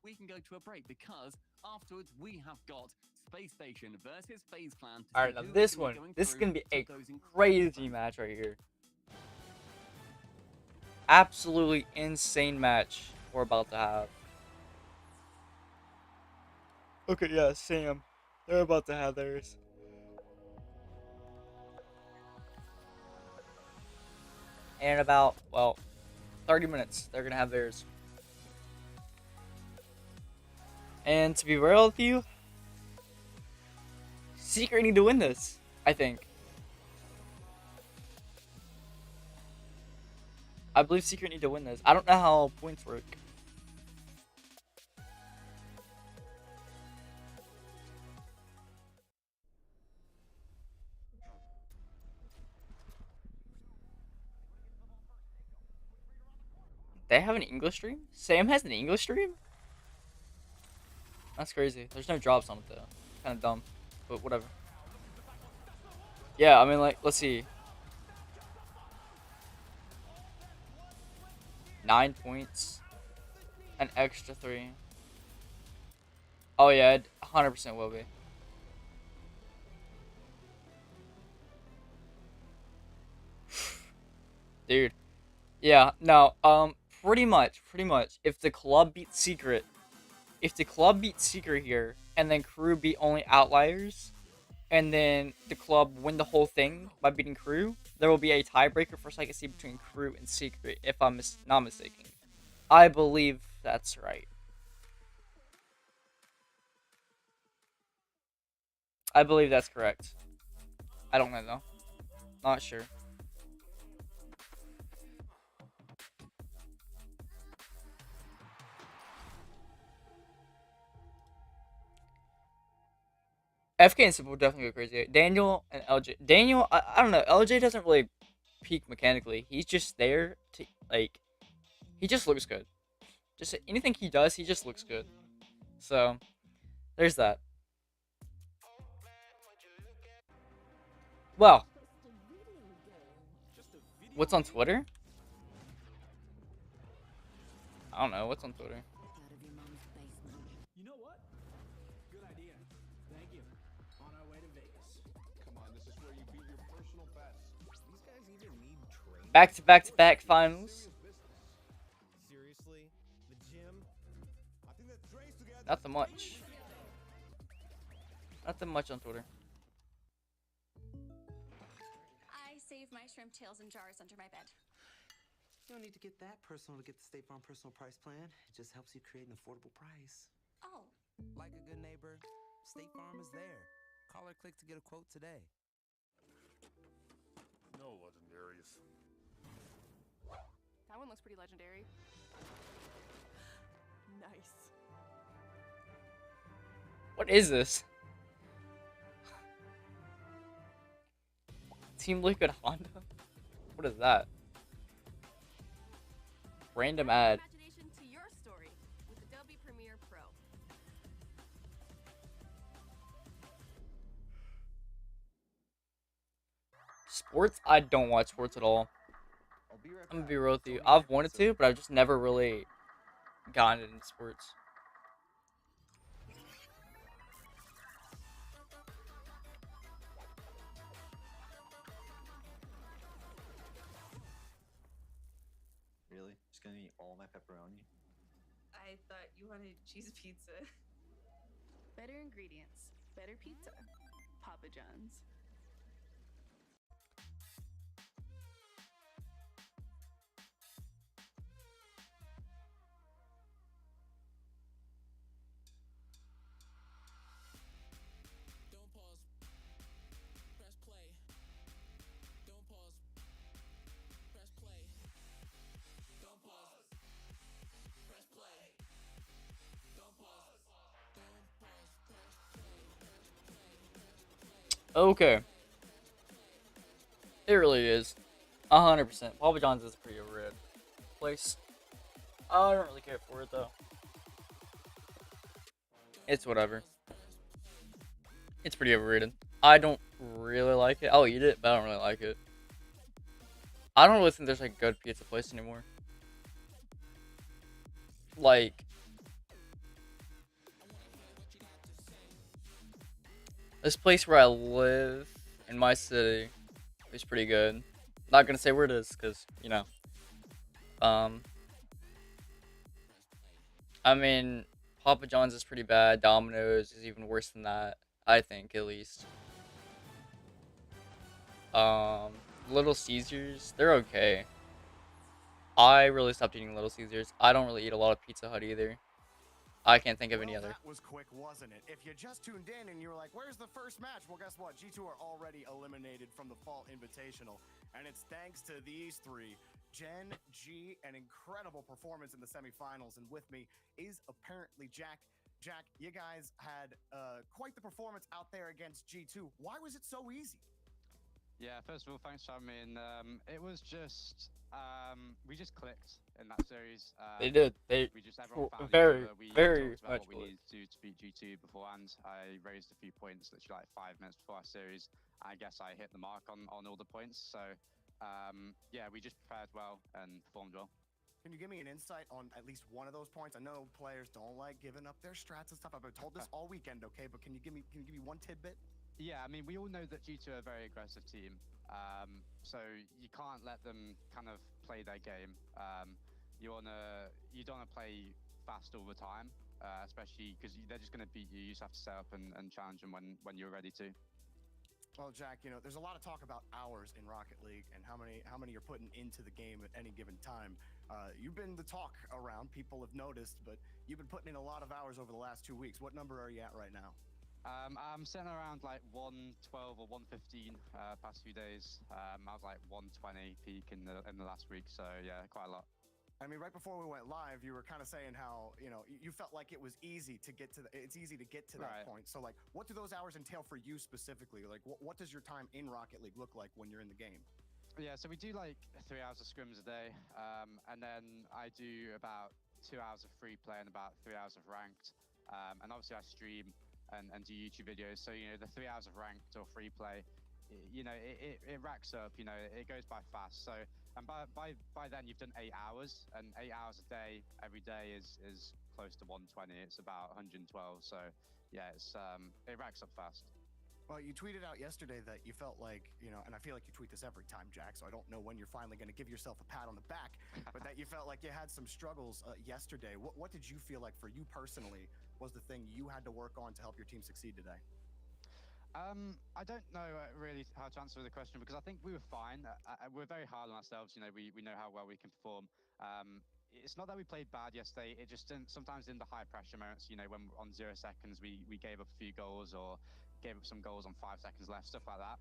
we can go to a break, because afterwards we have got Space Station versus FaZe Clan. Alright, now this one, this is going to be a crazy match right here. Absolutely insane match we're about to have. Okay, yeah, Sam. They're about to have theirs. And in about, well, 30 minutes, they're going to have theirs. And to be real with you, Secret need to win this, I think. I believe Secret need to win this. I don't know how points work. They have an English stream? Sam has an English stream? That's crazy. There's no drops on it though. Kind of dumb, but whatever. Yeah, I mean, like, let's see. 9 points. An extra 3. Oh yeah, it 100% will be. Dude. Yeah, no, pretty much. If the club beats Secret, here, and then Crew beat only Outliers, and then the club win the whole thing by beating Crew, there will be a tiebreaker for second seed between Crew and Secret, if I'm not mistaken. I believe that's right. I believe that's correct. I don't know though. Not sure. FK and Simple definitely go crazy. Daniel and LJ. Daniel, I don't know. LJ doesn't really peak mechanically. He's just there to, like, he just looks good. Just anything he does, he just looks good. So, there's that. Well, what's on Twitter? I don't know. What's on Twitter? You know what? Good idea. Thank you. On our way to Vegas. Come on, this is where you beat your personal best. These guys even need training. Back-to-back-to-back finals. Seriously? The gym? I think that trace together. Nothing much. Nothing much on Twitter. I save my shrimp tails in jars under my bed. You don't need to get that personal to get the State Farm personal price plan. It just helps you create an affordable price. Oh. Like a good neighbor, State Farm is there. Call or click to get a quote today. No legendaries. That one looks pretty legendary. Nice. What is this? Team Liquid Honda? What is that? Random ad. Imagination to your story with Adobe Premiere Pro. Sports? I don't watch sports at all. I'm gonna be real with you. I've wanted to, but I've just never really gotten into sports. Really? Just gonna eat all my pepperoni? I thought you wanted cheese pizza. Better ingredients, better pizza. Papa John's. Don't pause. Press play. Don't pause. Press play. Don't pause. Press play. Don't pause. Don't pause. Press play. Okay. It really is. 100%. Papa John's is a pretty overrated place. I don't really care for it though. It's whatever. It's pretty overrated. I don't really like it. I'll eat it, but I don't really like it. I don't really think there's like a good pizza place anymore. Like, this place where I live in my city is pretty good. Not gonna say where it is, cause you know. I mean, Papa John's is pretty bad. Domino's is even worse than that. I think, at least. Little Caesars, they're okay. I really stopped eating Little Caesars. I don't really eat a lot of Pizza Hut either. I can't think of any other. That was quick, wasn't it? If you just tuned in and you were like, where's the first match? Well, guess what? G2 are already eliminated from the Fall Invitational. And it's thanks to these three. Jen, G, an incredible performance in the semifinals. And with me is apparently Jack. Jack, you guys had quite the performance out there against G2. Why was it so easy? Yeah, first of all, thanks for having me. And it was just, we just clicked in that series. They did. We just everyone found very talked about much what we needed to do to beat G2 beforehand. I raised a few points, literally like 5 minutes before our series. I guess I hit the mark on all the points. So, yeah, we just prepared well and performed well. Can you give me an insight on at least one of those points? I know players don't like giving up their strats and stuff. I've been told this all weekend, okay? But can you give me one tidbit? Yeah, I mean, we all know that G2 are a very aggressive team. So you can't let them kind of play their game. You don't wanna play fast all the time, especially because they're just gonna beat you. You just have to set up and challenge them when you're ready to. Well, Jack, there's a lot of talk about hours in Rocket League and how many you're putting into the game at any given time. You've been the talk around. People have noticed, but you've been putting in a lot of hours over the last 2 weeks. What number are you at right now? I'm sitting around like 112 or 115 past few days. I was like 120 peak in the last week, so yeah, quite a lot. I mean, right before we went live, you were kind of saying how you felt like it was easy to get to. It's easy to get to that point. So, like, what do those hours entail for you specifically? Like, what does your time in Rocket League look like when you're in the game? Yeah, so we do like 3 hours of scrims a day, and then I do about 2 hours of free play and about 3 hours of ranked, and obviously I stream and do YouTube videos. So the 3 hours of ranked or free play, it racks up. It goes by fast. So. And by then you've done 8 hours, and 8 hours a day every day is close to 120. It's about 112. So yeah, it racks up fast. Well, you tweeted out yesterday that you felt like, and I feel like you tweet this every time, Jack, so I don't know when you're finally going to give yourself a pat on the back, but that you felt like you had some struggles yesterday. What did you feel like for you personally was the thing you had to work on to help your team succeed today? I don't know really how to answer the question, because I think we were fine. We're very hard on ourselves. We know how well we can perform. It's not that we played bad yesterday. It just didn't, sometimes in the high pressure moments, when on 0 seconds we gave up a few goals or gave up some goals on 5 seconds left, stuff like that.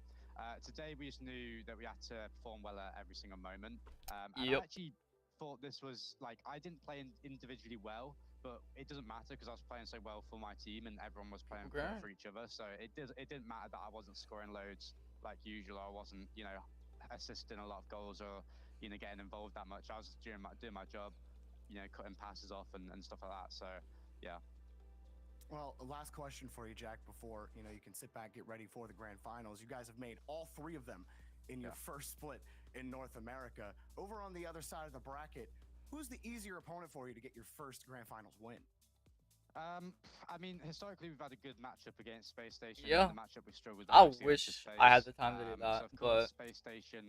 Today we just knew that we had to perform well at every single moment. And I actually thought this was like, I didn't play individually well, but it doesn't matter because I was playing so well for my team and everyone was playing for each other. So it didn't matter that I wasn't scoring loads like usual. I wasn't, assisting a lot of goals or, getting involved that much. I was just doing my job, cutting passes off and stuff like that. So, yeah. Well, last question for you, Jack, before, you can sit back, get ready for the grand finals. You guys have made all 3 of them in your first split in North America. Over on the other side of the bracket, who's the easier opponent for you to get your first grand finals win? I mean, historically, we've had a good matchup against Space Station. Yeah. The matchup we struggled with. I wish I had the time to do that, so of course, but Space Station,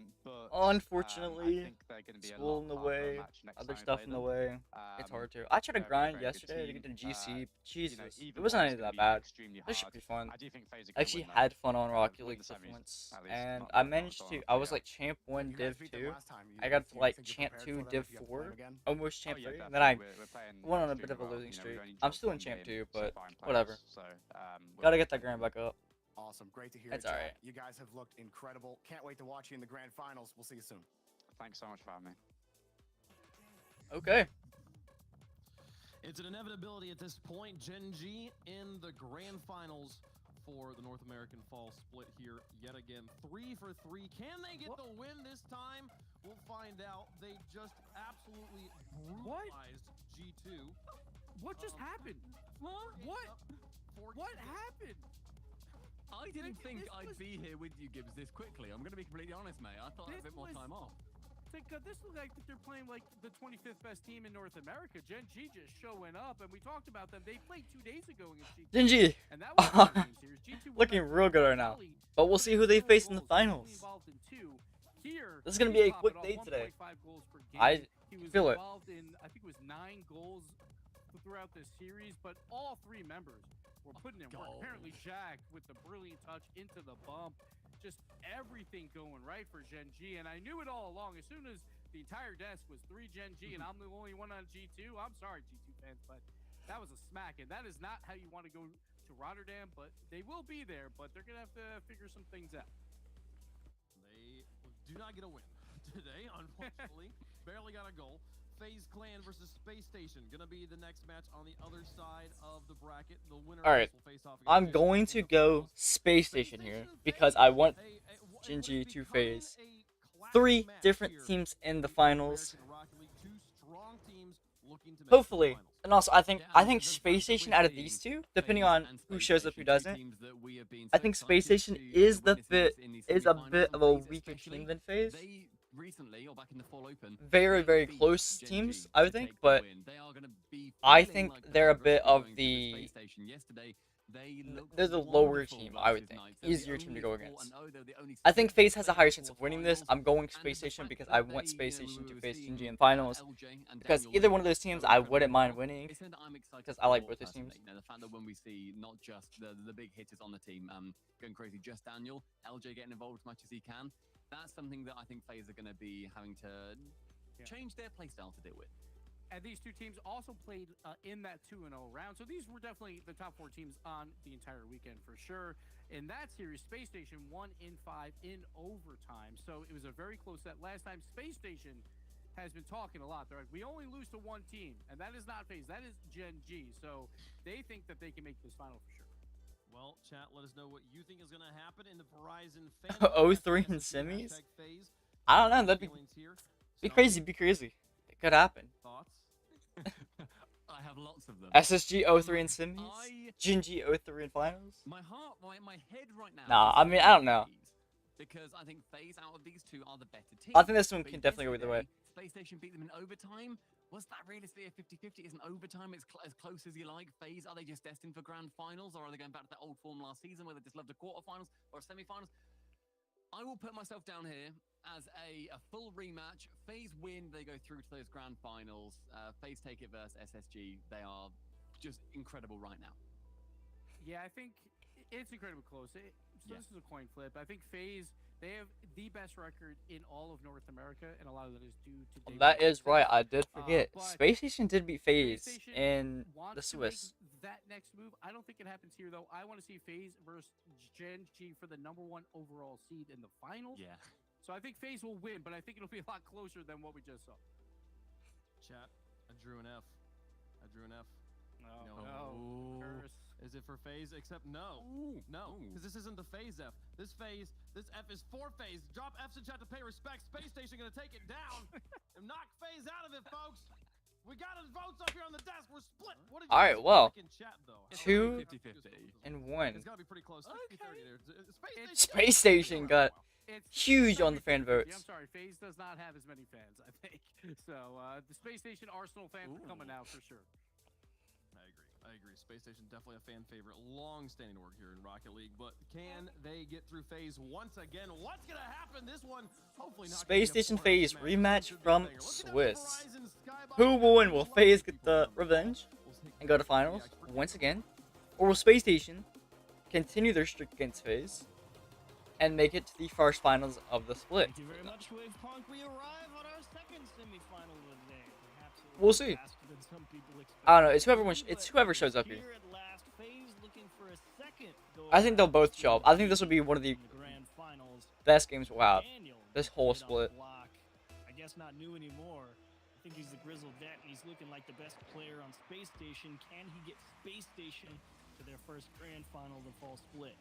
unfortunately, I think they're going to be school in the way, other stuff in the way. It's hard to. I tried to grind yesterday to get to GC. Jesus, it wasn't anything that bad. This should be fun. I actually had fun on Rocket League once, and I managed to. I was like Champ 1, Div 2. I got to like Champ 2, Div 4, almost Champ 3, and then I went on a bit of a losing streak. I'm still in Champ 2, but whatever. Gotta get that grand back up. Awesome. Great to hear. It's Jack. alright. You guys have looked incredible. Can't wait to watch you in the grand finals. We'll see you soon. Thanks so much for having me. Okay. It's an inevitability at this point. Gen G in the grand finals for the North American Fall split here yet again. 3 for 3. Can they get the win this time? We'll find out. They just absolutely brutalized G2. What just happened? What? What happened? I didn't think I'd be here with you, Gibbs, this quickly. I'm going to be completely honest, mate. I thought I had a bit more time off. This looked like they're playing like the 25th best team in North America. Gen G just showing up, and we talked about them. They played 2 days ago against G2. Gen G. And that was G2 looking real good right now. But we'll see who they face in the finals. This is going to be a quick day today. I feel it. I think it was 9 goals throughout this series, but all 3 members were putting in work. Apparently Jack with the brilliant touch into the bump, just everything going right for Gen G, and I knew it all along. As soon as the entire desk was 3 Gen G and I'm the only one on G2, I'm sorry G2 fans, but that was a smack, and that is not how you want to go to Rotterdam, but they will be there, but they're gonna have to figure some things out. They do not get a win today, unfortunately. Barely got a goal. FaZe Clan versus Space Station gonna be the next match on the other side of the bracket. The winner will face off. I'm going to go Space Station here because I want Gen G to face 3 different teams in the finals. Hopefully, and also I think Space Station out of these 2, depending on who shows up, who doesn't, I think Space Station is a bit of a weaker team than FaZe. Recently, or back in the Fall Open, very, very close teams, I would think, but I think they're a bit of the There's a lower team, I would think. Easier team to go against. I think FaZe has a higher chance of winning this. I'm going Space Station because I want Space Station to face Gen.G in finals. Because either one of those teams, I wouldn't mind winning. Because I like both those teams. You know, the fact that when we see not just the big hitters on the team going crazy, just Daniel, LJ getting involved as much as he can, that's something that I think FaZe are going to be having to change their playstyle to deal with. And these two teams also played in that 2-0 round. So these were definitely the top 4 teams on the entire weekend for sure. In that series, Space Station won in 5 in overtime. So it was a very close set. Last time, Space Station has been talking a lot. They're like, we only lose to one team, and that is not FaZe. That is Gen.G. So they think that they can make this final for sure. Well, chat, let us know what you think is going to happen in the Verizon fan. 0-3 in semis? I don't know. That'd be crazy. Be crazy. It could happen. Thoughts? I have lots of them. SSG 0-3 in semis? Gen.G 0-3 in finals? My head right now. Nah, I mean, I don't know. Because I think FaZe out of these two are the better team. I think this one can definitely go either way. Space Station beat them in overtime. Was that realistically a 50-50? Isn't overtime as close as you like? FaZe, are they just destined for grand finals, or are they going back to that old form last season where they just loved the quarterfinals or semi-finals? I will put myself down here as a full rematch. FaZe win, they go through to those grand finals. FaZe take it versus SSG. They are just incredible right now. Yeah, I think it's incredibly close. This is a coin flip. I think FaZe, they have the best record in all of North America, and a lot of that is due to that is right. I did forget. Space Station did beat FaZe in the Swiss. That next move, I don't think it happens here, though. I want to see FaZe versus Gen.G for the #1 overall seed in the finals. Yeah. So I think FaZe will win, but I think it'll be a lot closer than what we just saw. Chat, I drew an F. No. Curse. Is it for FaZe? Except no. No, because this isn't the FaZe F. This F is for FaZe. Drop F's in chat to pay respect. Space Station gonna take it down and knock FaZe out of it, folks. We got his votes up here on the desk. We're split. What did you Alright, well, in chat, though? 2 and 1. It's gotta be pretty close. 60-30 there. Space Station got huge on the fan votes. I'm sorry, FaZe does not have as many fans, I think. So the Space Station Arsenal fans are coming out for sure. I agree. Space Station definitely a fan favorite. Long-standing org here in Rocket League, but can they get through FaZe once again? What's gonna happen? This one, hopefully not. Space Station FaZe rematch from Swiss. Who will win? Will FaZe get the revenge and go to finals once again, or will Space Station continue their streak against FaZe and make it to the first finals of the split? Thank you very much, Wave Punk. We arrive on our second semifinal of the day. Perhaps we'll see. I don't know. It's whoever shows up here. I think they'll both show up. I think this will be one of the best games we'll have. This whole split. I guess not new anymore. I think he's the grizzled vet, and he's looking like the best player on Space Station. Can he get Space Station to their first grand final of the fall split?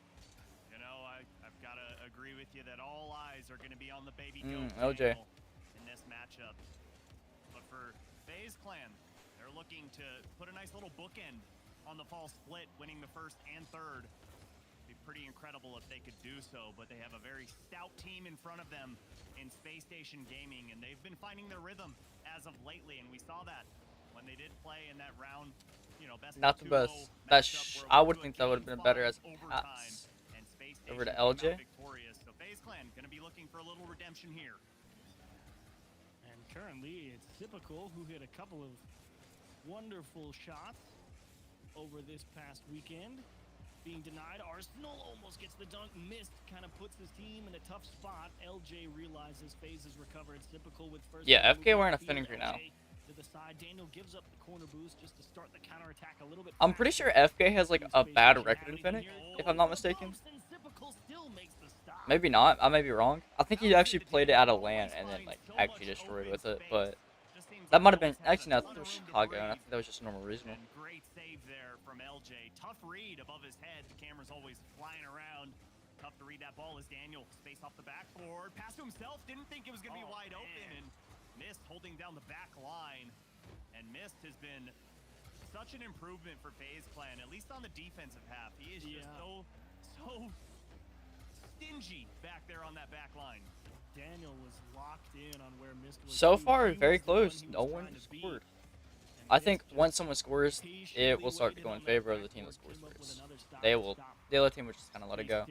You know, I've got to agree with you that all eyes are going to be on the baby LJ in this matchup. But for FaZe Clan, they're looking to put a nice little bookend on the fall split, winning the first and third. Be pretty incredible if they could do so, but they have a very stout team in front of them in Space Station Gaming, and they've been finding their rhythm as of lately, and we saw that when they did play in that round, you know, best not the best. I would think that would have been better as pass over to LJ. So FaZe Clan gonna be looking for a little redemption here. And currently it's Typical, who hit a couple of wonderful shots over this past weekend. Being denied, Arsenal almost gets the dunk, missed, kind of puts his team in a tough spot. LJ realizes FaZe has recovered. Typical with first. Yeah, FK wearing a finicky now. To the side, Daniel gives up the corner boost just to start the counterattack a little bit. I'm pretty sure FK has like a bad record in Fennec, if I'm not mistaken. Maybe not. I may be wrong. I think he actually played it out of LAN and then like actually destroyed with it, but that might have been actually no, I think it was Chicago, and I think that was just a normal regional. Great save there from LJ. Tough read above his head. The camera's always flying around. Tough to read that ball as Daniel space off the backboard. Pass to himself. Didn't think it was gonna be wide open, and Mist holding down the back line. And Mist has been such an improvement for FaZe Clan, at least on the defensive half. He is just so stingy back there on that back line. Daniel was locked in on where Mist was. So far, very close. No one scored. And I think once someone scores, it will start to go in favor of the team that scores first. The other team will just kind of let it go.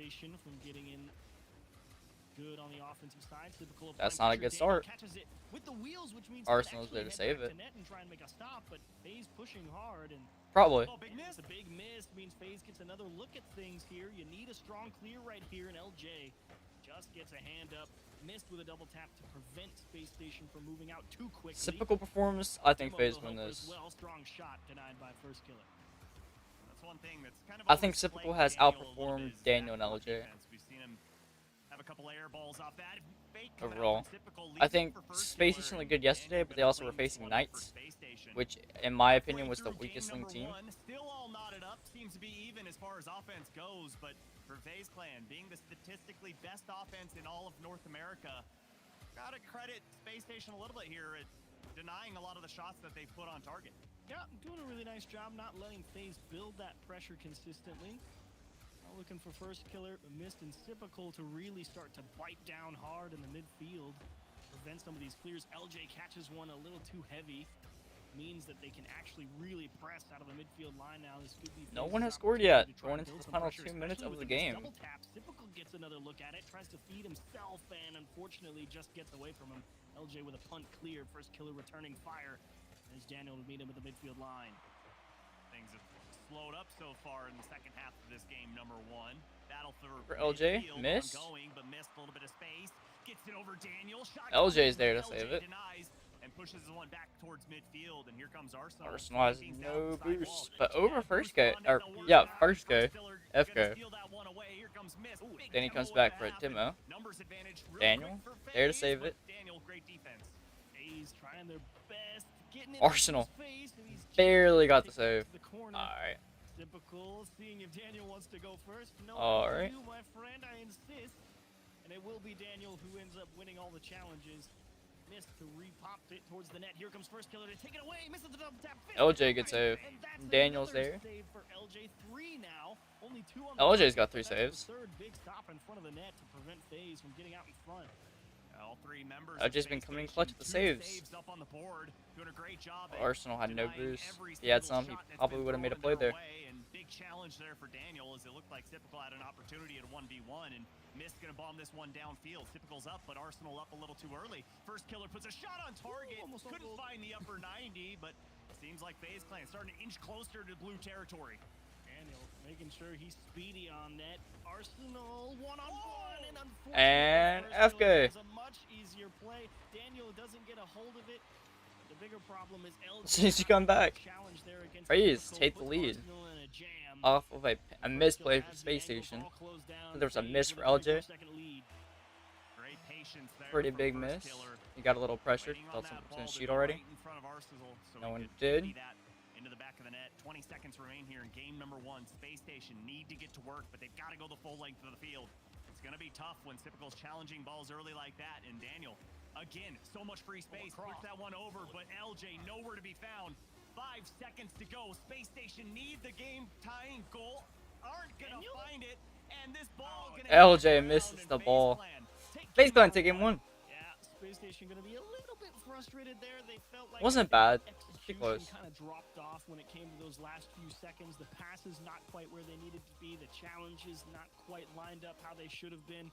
Good on the offensive side. That's not a good start. With the wheels, which means Arsenal's there to save it. and try and make a stop, but FaZe pushing hard and probably. It's a big miss means FaZe gets another look at things here. You need a strong clear right here, and LJ just gets a hand up, missed with a double tap to prevent Space Station from moving out too quickly. Typical performance. I think FaZe win this. Well, strong shot denied by first killer. That's one thing that's kind of I think Typical has outperformed Daniel and LJ. We've seen him have a couple air balls off that. Overall, I think Space Station looked good yesterday, but they also were facing Knights, which, in my opinion, was the weakest link team. Still all knotted up, seems to be even as far as offense goes, but for FaZe Clan, being the statistically best offense in all of North America, gotta credit Space Station a little bit here at denying a lot of the shots that they put on target. Yeah, doing a really nice job not letting FaZe build that pressure consistently. Looking for first killer, missed and Typical to really start to bite down hard in the midfield. Prevent some of these clears. LJ catches one a little too heavy. Means that they can actually really press out of the midfield line now. This could be no one has scored yet. Going into the final 2 minutes of the game. Typical gets another look at it, tries to feed himself, and unfortunately just gets away from him. LJ with a punt clear. First killer returning fire. As Daniel would meet him at the midfield line. Things have slowed up so far in the second half of this game, number one. Battle for LJ, missed. Ongoing, but missed a little bit of space. Gets it over Daniel. LJ's there to save it. And pushes the one back towards midfield, and here comes Arsenal. Arsenal has no boost, but over first go, or yeah, first go, F go. Then he comes back for a Timo. Daniel, there to save it. Daniel, great defense. He's trying their best. Arsenal barely got the save. Alright. Typical, seeing if Daniel wants to go first. No, alright. My friend, I insist. And it will be Daniel who ends up winning all the challenges. Missed to re-popped it towards the net. Here comes first killer to take it away. Misses the double tap. LJ gets saved. Daniel's there. Save for LJ. 3 now. Only 2 on LJ's got 3 saves. Third big stop in front of the net to prevent FaZe from getting out in front. All 3 members LJ's been coming clutch with the saves. Up on the board, doing a great job. Arsenal had no boost. If he had some, he probably would have made a play there. And big challenge there for Daniel, as it looked like Typical had an opportunity at a 1v1, and Mist gonna bomb this one downfield. Typical's up, but Arsenal up a little too early. First killer puts a shot on target. Couldn't find the upper 90, but seems like FaZe Clan starting to inch closer to blue territory. Daniel making sure he's speedy on net. Arsenal one-on-one, and unfortunately, and FK. It's a much easier play. Daniel doesn't get a hold of it. The bigger problem is LJ. As soon as you come back, FaZe take the lead off of a misplay for Space Station. There was a miss for LJ. Pretty big miss. He got a little pressure. Felt someone was gonna shoot already. No one did. Into the back of the net. 20 seconds remain here in game number 1. Space Station need to get to work, but they've got to go the full length of the field. It's going to be tough when Typical's challenging balls early like that. And Daniel, again, so much free space. Push that one over, but LJ nowhere to be found. 5 seconds to go. Space Station need the game-tying goal. Aren't going to find it. And this ball going to LJ misses the ball. FaZe Clan take game 1. Space Station going to be a little bit frustrated there. They felt like wasn't bad. Pretty close. Kind of dropped off when it came to those last few seconds. The passes not quite where they needed to be. The challenges not quite lined up how they should have been.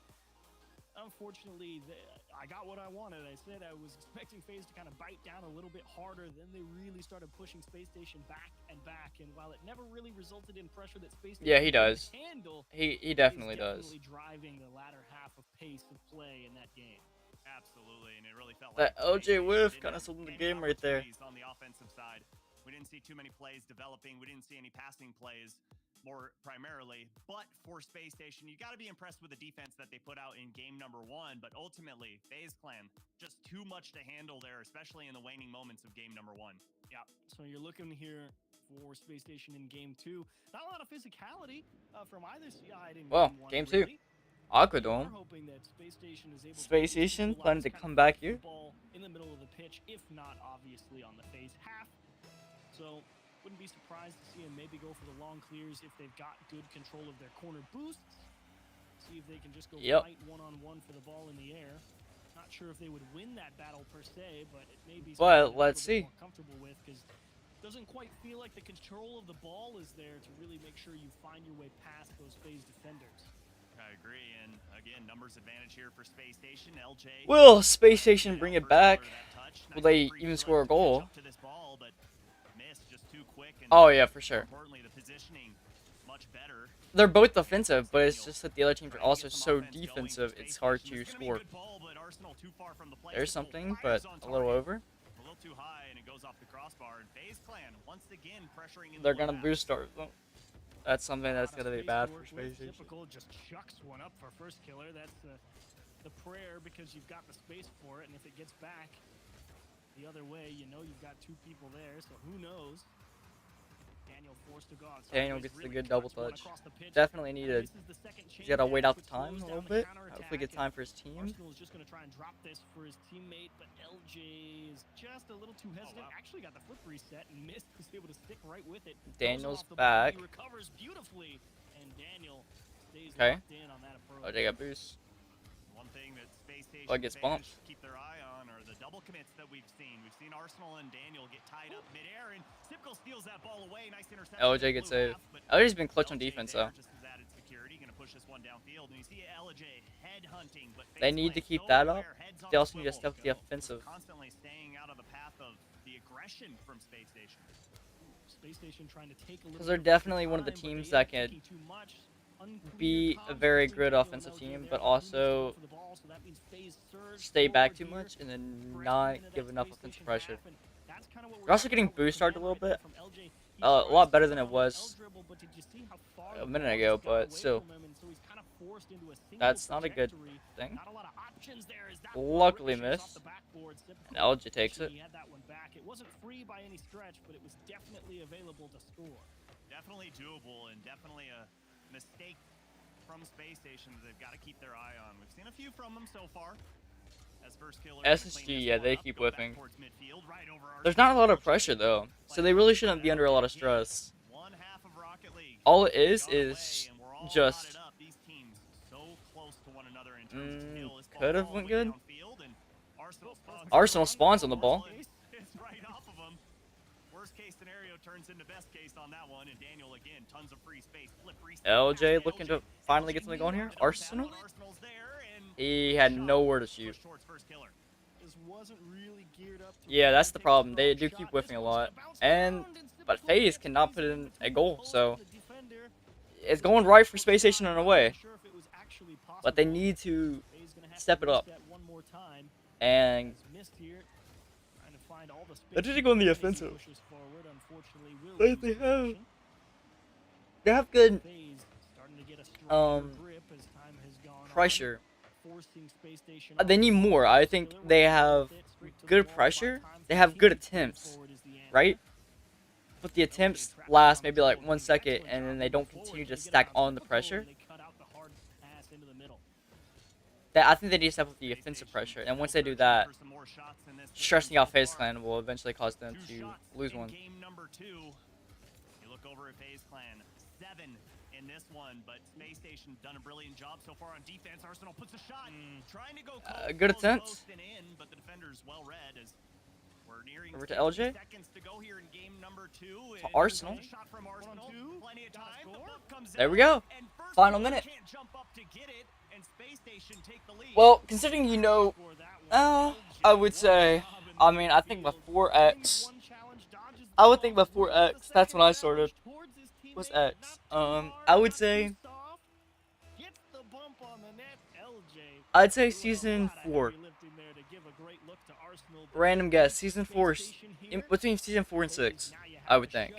Unfortunately, I got what I wanted. I said I was expecting FaZe to kind of bite down a little bit harder. Then they really started pushing Space Station back and back. And while it never really resulted in pressure that Space Station he does. Handle, he definitely does. Driving the latter half of pace of play in that game. Absolutely, and it really felt that like LJ whiff kind of sold the game right there. On the offensive side, we didn't see too many plays developing. We didn't see any passing plays, more primarily. But for Space Station, you got to be impressed with the defense that they put out in game number 1. But ultimately, FaZe Clan just too much to handle there, especially in the waning moments of game number 1. Yeah. So you're looking here for Space Station in game 2. Not a lot of physicality from either side in game 2. Really. Aquadome. Space Station planning to come back here. In the middle of the pitch, if not obviously on the FaZe half. So wouldn't be surprised to see him maybe go for the long clears if they've got good control of their corner boosts. See if they can just go fight one-on-one for the ball in the air. Not sure if they would win that battle per se, but it may be. But let's see. Comfortable with because doesn't quite feel like the control of the ball is there to really make sure you find your way past those FaZe defenders. I agree, and again, numbers advantage here for Space Station. LJ. Will Space Station bring it back? Will they even score a goal? Oh yeah, for sure. They're both defensive, but it's just that the other teams are also so defensive, it's hard to score. There's something, but a little over. They're gonna boost stars though. That's something that's gonna be bad for Space Station. Just chucks one up for first killer. That's the prayer, because you've got the space for it, and if it gets back the other way, you know you've got 2 people there, so who knows? Daniel forced to go outside. Daniel gets the good double touch. Definitely needed. He's got to wait out the time a little bit. Hopefully get time for his team. Arsenal's just going to try and drop this for his teammate, but LJ is just a little too hesitant. Actually got the flip reset and missed. Was able to stick right with it. Daniel's back. He recovers beautifully, and Daniel stays okay. locked in on that approach. Oh, they got boost. One thing that Space Station oh, gets bumped. Keep their eye on are the double commits that we've seen. We've seen Arsenal and Daniel get tied up midair, and Sipko steals that ball away. Nice interception. LJ gets saved. LJ's been clutch on defense though. They need to keep that up. They also need to step up the offensive. Constantly staying out of the path of the aggression from Space Station. Space Station trying to take a little. Because they're definitely one of the teams that can be a very good offensive team, but also stay back too much and then not give enough offensive pressure. They're also getting boost started a little bit. A lot better than it was a minute ago, but still. That's not a good thing. Luckily missed. And LJ takes it. It wasn't free by any stretch, but it was definitely available to score. Definitely doable, and definitely a mistake from Space Station that they've got to keep their eye on. We've seen a few from them so far. As first killer, SSG, yeah, they keep whiffing. There's not a lot of pressure though, so they really shouldn't be under a lot of stress. All it is just could have went good. Arsenal spawns on the ball. LJ looking to finally get something going here. Arsenal? He had nowhere to shoot. Yeah, that's the problem. They do keep whiffing a lot. But FaZe cannot put in a goal, so it's going right for Space Station in a way. But they need to step it up. And they need to go in the offensive. They have good pressure. They need more. I think they have good pressure. They have good attempts, right? But the attempts last maybe like 1 second, and then they don't continue to stack on the pressure. I think they need to step up the offensive pressure, and once they do that, stressing out FaZe Clan will eventually cause them to lose one. Game number 2. You look over at FaZe Clan, 7 in this one, but Space Station done a brilliant job so far on defense. Arsenal puts a shot, trying to go close, good attempt. Close and in, but the defender's well read as we're nearing over to LJ. Seconds to go here in game number 2. To Arsenal. Shot from Arsenal. Plenty of time. The ball comes There we go. Final minute. Can't jump up to get it, and Space Station take the lead. Well, considering you know, I would say, I mean, I think before X, I would think before X, that's when I started, was X. I would say, I'd say season 4. Random guess, season 4, between season 4 and 6, I would think.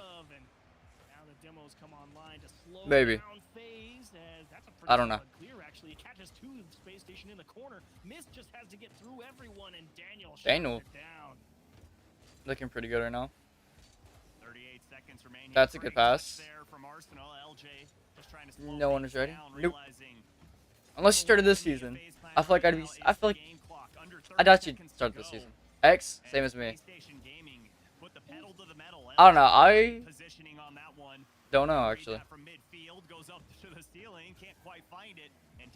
Maybe. I don't know. Daniel looking pretty good right now. That's a good pass. No one is ready. Nope. Unless you started this season. I feel like I doubt you'd start this season. X, same as me. I don't know. I don't know actually.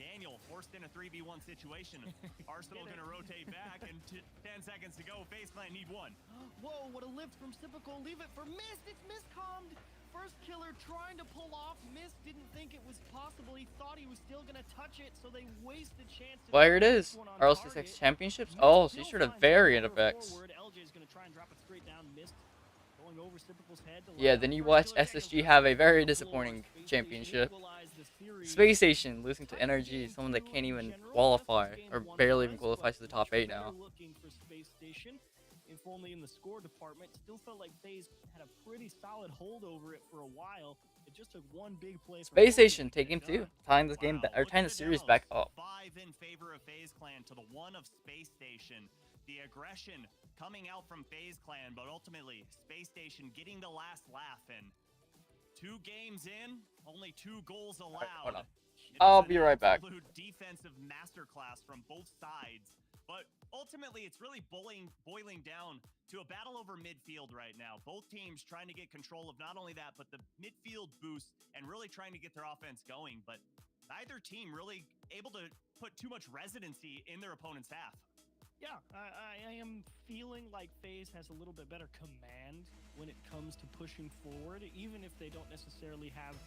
Daniel forced in a 3v1 situation. Arsenal gonna rotate back, and 10 seconds to go. FaZe Clan need one. Whoa, what a lift from Typical. Leave it for Mist. It's miscommed. First killer trying to pull off. Mist didn't think it was possible. He thought he was still going to touch it, so they wasted chance. Well, here it is. Rlcs Championships. Oh, so you sure to variant effects. LJ's going to try and drop it straight down. Mist going over Typical's head. Yeah, then you watch SSG have a very disappointing championship. Space Station losing to NRG, someone that can't even qualify, or barely even qualifies to the top 8 now. If only in the score department, still felt like FaZe had a pretty solid hold over it for a while. It just took one big play. Space Station taking 2, tying this game or tying the series back up. 5 in favor of FaZe Clan to the 1 of Space Station. The aggression coming out from FaZe Clan, but ultimately Space Station getting the last laugh. And 2 games in, only 2 goals allowed. I'll be right back. Defensive masterclass from both sides. But ultimately, it's really boiling down to a battle over midfield right now. Both teams trying to get control of not only that, but the midfield boost and really trying to get their offense going. But neither team really able to put too much residency in their opponent's half. Yeah, I am feeling like FaZe has a little bit better command when it comes to pushing forward, even if they don't necessarily have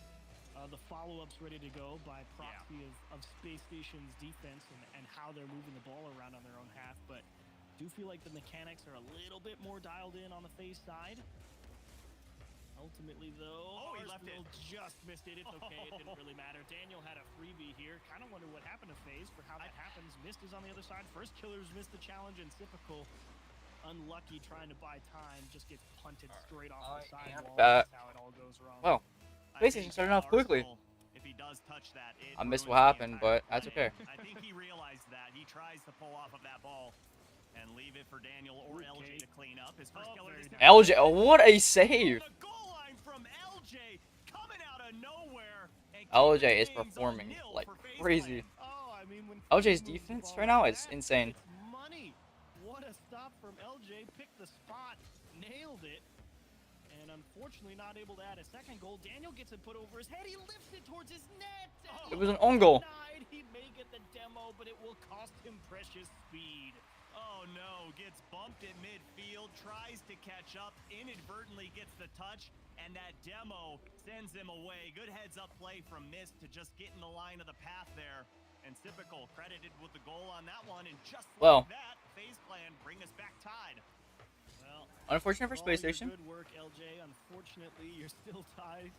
the follow-ups ready to go by proxy of Space Station's defense and how they're moving the ball around on their own half, but do feel like the mechanics are a little bit more dialed in on the FaZe side. Ultimately, though, he left it. Just missed it. It's okay. It didn't really matter. Daniel had a freebie here. Kind of wonder what happened to FaZe for how that happens. Mist is on the other side. First killers missed the challenge, and Typical, unlucky trying to buy time, just gets punted straight off the sidewall. That's how it all goes wrong. Well, Space Station starting off quickly. If he does touch that, I missed what happened, but that's okay. I think he realized that. He tries to pull off of that ball and leave it for Daniel or LJ to clean up. His first killer is LJ, oh, what a save! The goal line from LJ coming out of nowhere. LJ is performing like crazy. LJ's defense right now is insane. Money. What a stop from LJ. Picked the spot, nailed it. And unfortunately not able to add a second goal. Daniel gets it put over his head. He lifts it towards his net. It was an own goal. He may get the demo, but it will cost him precious speed. Oh no, gets bumped at midfield, tries to catch up, inadvertently gets the touch, and that demo sends him away. Good heads up play from Mist to just get in the line of the path there. And Typical credited with the goal on that one, and just like that, FaZe Clan bring us back tied. Well, unfortunate for Space Station. Good work, LJ. Unfortunately, you're still tied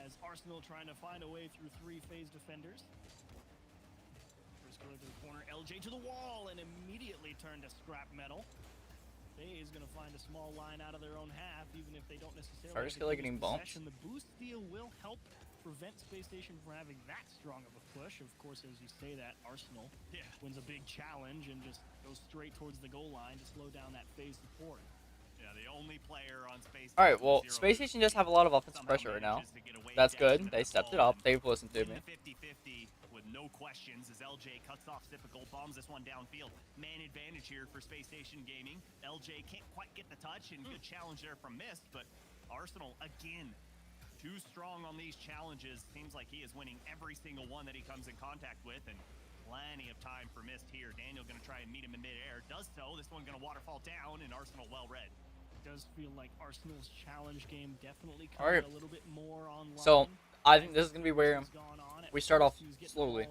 as Arsenal trying to find a way through 3 FaZe defenders. First killer to the corner, LJ to the wall, and immediately turned to scrap metal. FaZe is going to find a small line out of their own half, even if they don't necessarily. First killer getting bumped. The boost steal will help prevent Space Station from having that strong of a push. Of course, as you say that, Arsenal wins a big challenge and just goes straight towards the goal line to slow down that FaZe support. Yeah, the only player on Space Station. Alright, well, Space Station does have a lot of offensive pressure right now. That's good. They stepped it up. They've listened to me. 50-50 with no questions as LJ cuts off Typical, bombs this one downfield. Man advantage here for Space Station Gaming. LJ can't quite get the touch, and good challenge there from Mist, but Arsenal, again, too strong on these challenges. Seems like he is winning every single one that he comes in contact with, and plenty of time for Mist here. Daniel going to try and meet him in midair. Does so. This one going to waterfall down, and Arsenal well read. Does feel like Arsenal's challenge game definitely coming a little bit more online. So I think this is going to be where we start off slowly.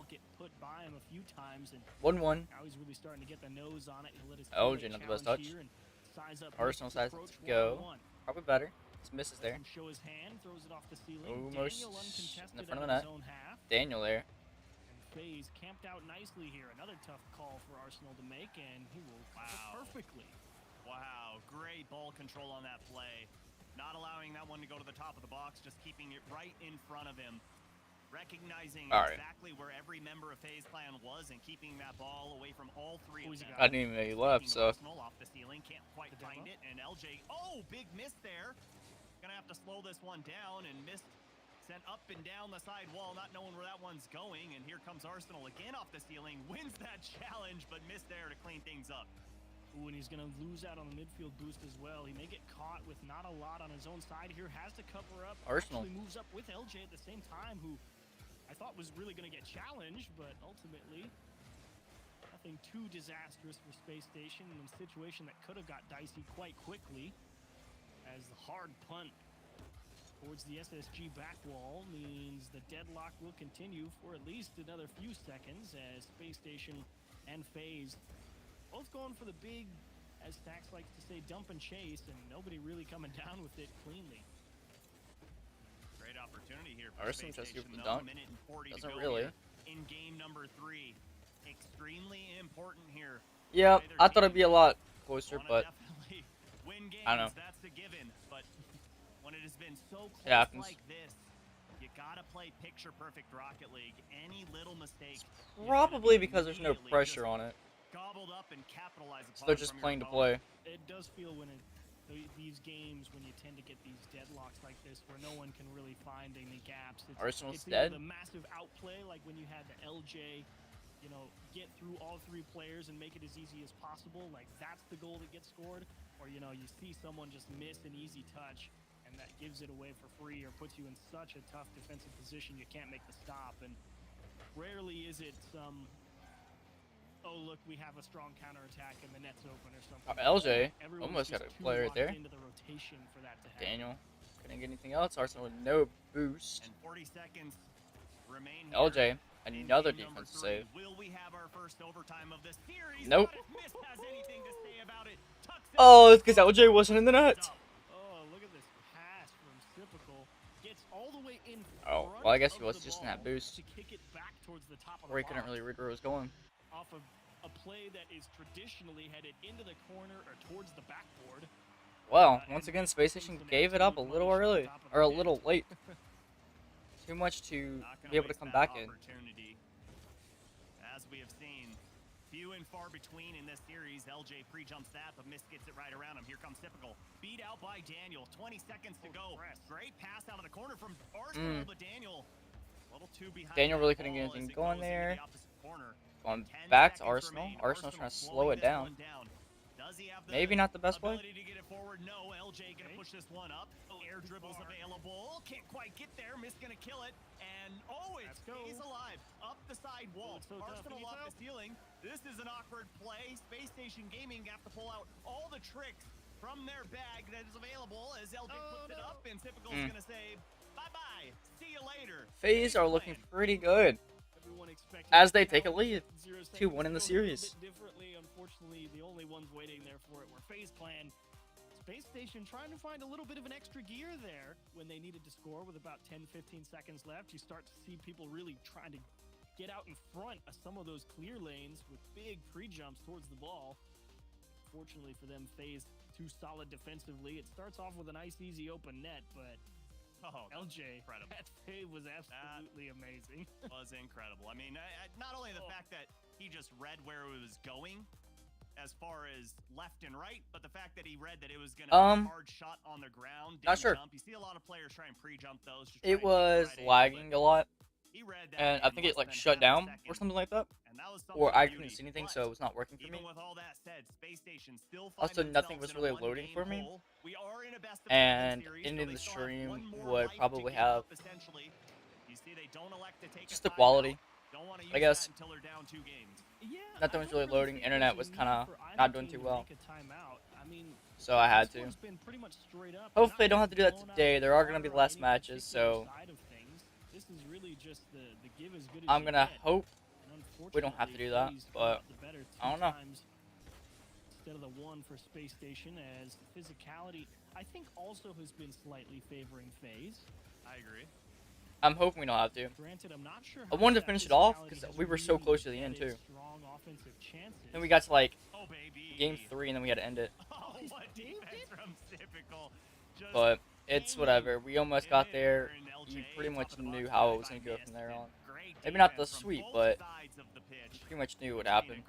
1-1. Now he's really starting to get the nose on it. LJ, not the best touch. Arsenal decides to go. Probably better. Misses there. Show his hand, throws it off the ceiling. Almost in the front of the net. Daniel there. FaZe camped out nicely here. Another tough call for Arsenal to make, and he will perfectly. Wow, great ball control on that play. Not allowing that one to go to the top of the box, just keeping it right in front of him. Recognizing exactly where every member of FaZe Clan was and keeping that ball away from all 3 of them. I didn't even know he left, so. Off the ceiling, can't quite find it, and LJ, big miss there. Gonna have to slow this one down, and Mist sent up and down the side wall, not knowing where that one's going, and here comes Arsenal again off the ceiling, wins that challenge, but missed there to clean things up. Ooh, and he's gonna lose out on the midfield boost as well. He may get caught with not a lot on his own side here, has to cover up. Arsenal actually moves up with LJ at the same time, who I I thought was really going to get challenged, but ultimately nothing too disastrous for Space Station in a situation that could have got dicey quite quickly, as the hard punt towards the SSG back wall means the deadlock will continue for at least another few seconds, as Space Station and FaZe both going for the big, as Stax likes to say, dump and chase, and nobody really coming down with it cleanly. Great opportunity here for Arsenal Space just here Station, for the though. dunk. Minute and 40 to Doesn't go really. here in game number 3. Extremely important here. Yeah, I thought it'd be a lot closer, but Definitely win games, I don't know. that's a given. But when it has been so It close happens. like this, you gotta play picture perfect Rocket League. Any little mistake, Probably because there's no pressure on it. gobbled up and capitalize upon. So they're just from your playing to opponent. play. It does feel when these games, when you tend to get these deadlocks like this, where no one can really find any gaps. Arsenal's it's either dead. the massive outplay, like when you had the LJ, you know, get through all 3 players and make it as easy as possible. Like that's the goal that gets scored. Or you know, you see someone just miss an easy touch, and that gives it away for free, or puts you in such a tough defensive position you can't make the stop. And rarely is it some, oh look, we have a strong counterattack and the net's open or something. LJ Everyone's almost just got a too play right locked there. into the rotation for that to happen. Daniel couldn't get anything else. Arsenal with no boost. And 40 seconds remain here. LJ, in another game number defensive 3. save. Will we have our first overtime of this series? Nope. But if Mist has anything to say about it, tucks it Oh, in. it's because LJ wasn't in the net. Oh, look at this pass from Typical. Gets all the way in Oh, front well, I guess he of was the just in that ball boost. to kick it back towards the top of Or he the couldn't box. really read where it was going. Off of a play that is traditionally headed into the corner or towards the backboard. Well, once again, Space Station gave it up a little early, or a little late. Too much to be able to come back in. As we have seen, few and far between in this series. LJ pre-jumps that, but Mist gets it right around him. Here comes Typical. Beat out by Daniel. 20 seconds to go. Great pass out of the corner from Arsenal, but Daniel a little too behind. Daniel really that couldn't get ball anything as it going goes into there. the opposite corner. Going 10 back to seconds Arsenal. remain. Arsenal's trying to slow slowing it this down. one Does he have the Maybe not the best way. ability to get it forward? No. LJ gonna push this one up. Air dribbles available. Can't quite get there. Mist gonna kill it. And it's FaZe alive. Up the side wall. Arsenal off the ceiling. This is an awkward play. Space Station Gaming have to pull out all the tricks from their bag that is available as LJ puts it up, and Typical's gonna say bye-bye. See you later. FaZe are looking pretty good Everyone expected as they take a lead. 0 2-1 in the seconds to go a little series. bit differently. Unfortunately, the only ones waiting there for it were FaZe Clan. Space Station trying to find a little bit of an extra gear there when they needed to score with about 10-15 seconds left. You start to see people really trying to get out in front of some of those clear lanes with big pre-jumps towards the ball. Fortunately for them, FaZe too solid defensively. It starts off with a nice, easy open net, but LJ, incredible. that fade was absolutely amazing. Was incredible. I mean, not only the fact that he just read where it was going as far as left and right, but the fact that he read that it was going to be a hard shot on the ground. Not sure. Jump. You see a lot of players try and pre-jump those. Just It was lagging a lot, he read that and I think it like shut down or something like that. And that was Or I couldn't see anything, so it was not working for me. Even with all that said, Space Station still Also, nothing was really loading for me, and ending the stream would probably have just the quality, I guess. Nothing was really loading. Internet was kind of not doing too well, so I had to. Hopefully, I don't have to do that today. There are going to be less matches, so I'm going to hope we don't have to do that, but I don't know. Instead of the one for Space Station, as physicality, I think, also has been slightly favoring FaZe. I agree. I'm hoping we don't have to. Granted, I'm not sure I wanted to finish it off because we were so close to the end too. Then we got to like game 3, and then we had to end it. Oh, what defense from Typical. But it's whatever. We almost got there. You pretty much knew how it was going to go from there on. Maybe not the sweep, but you pretty much knew what happened.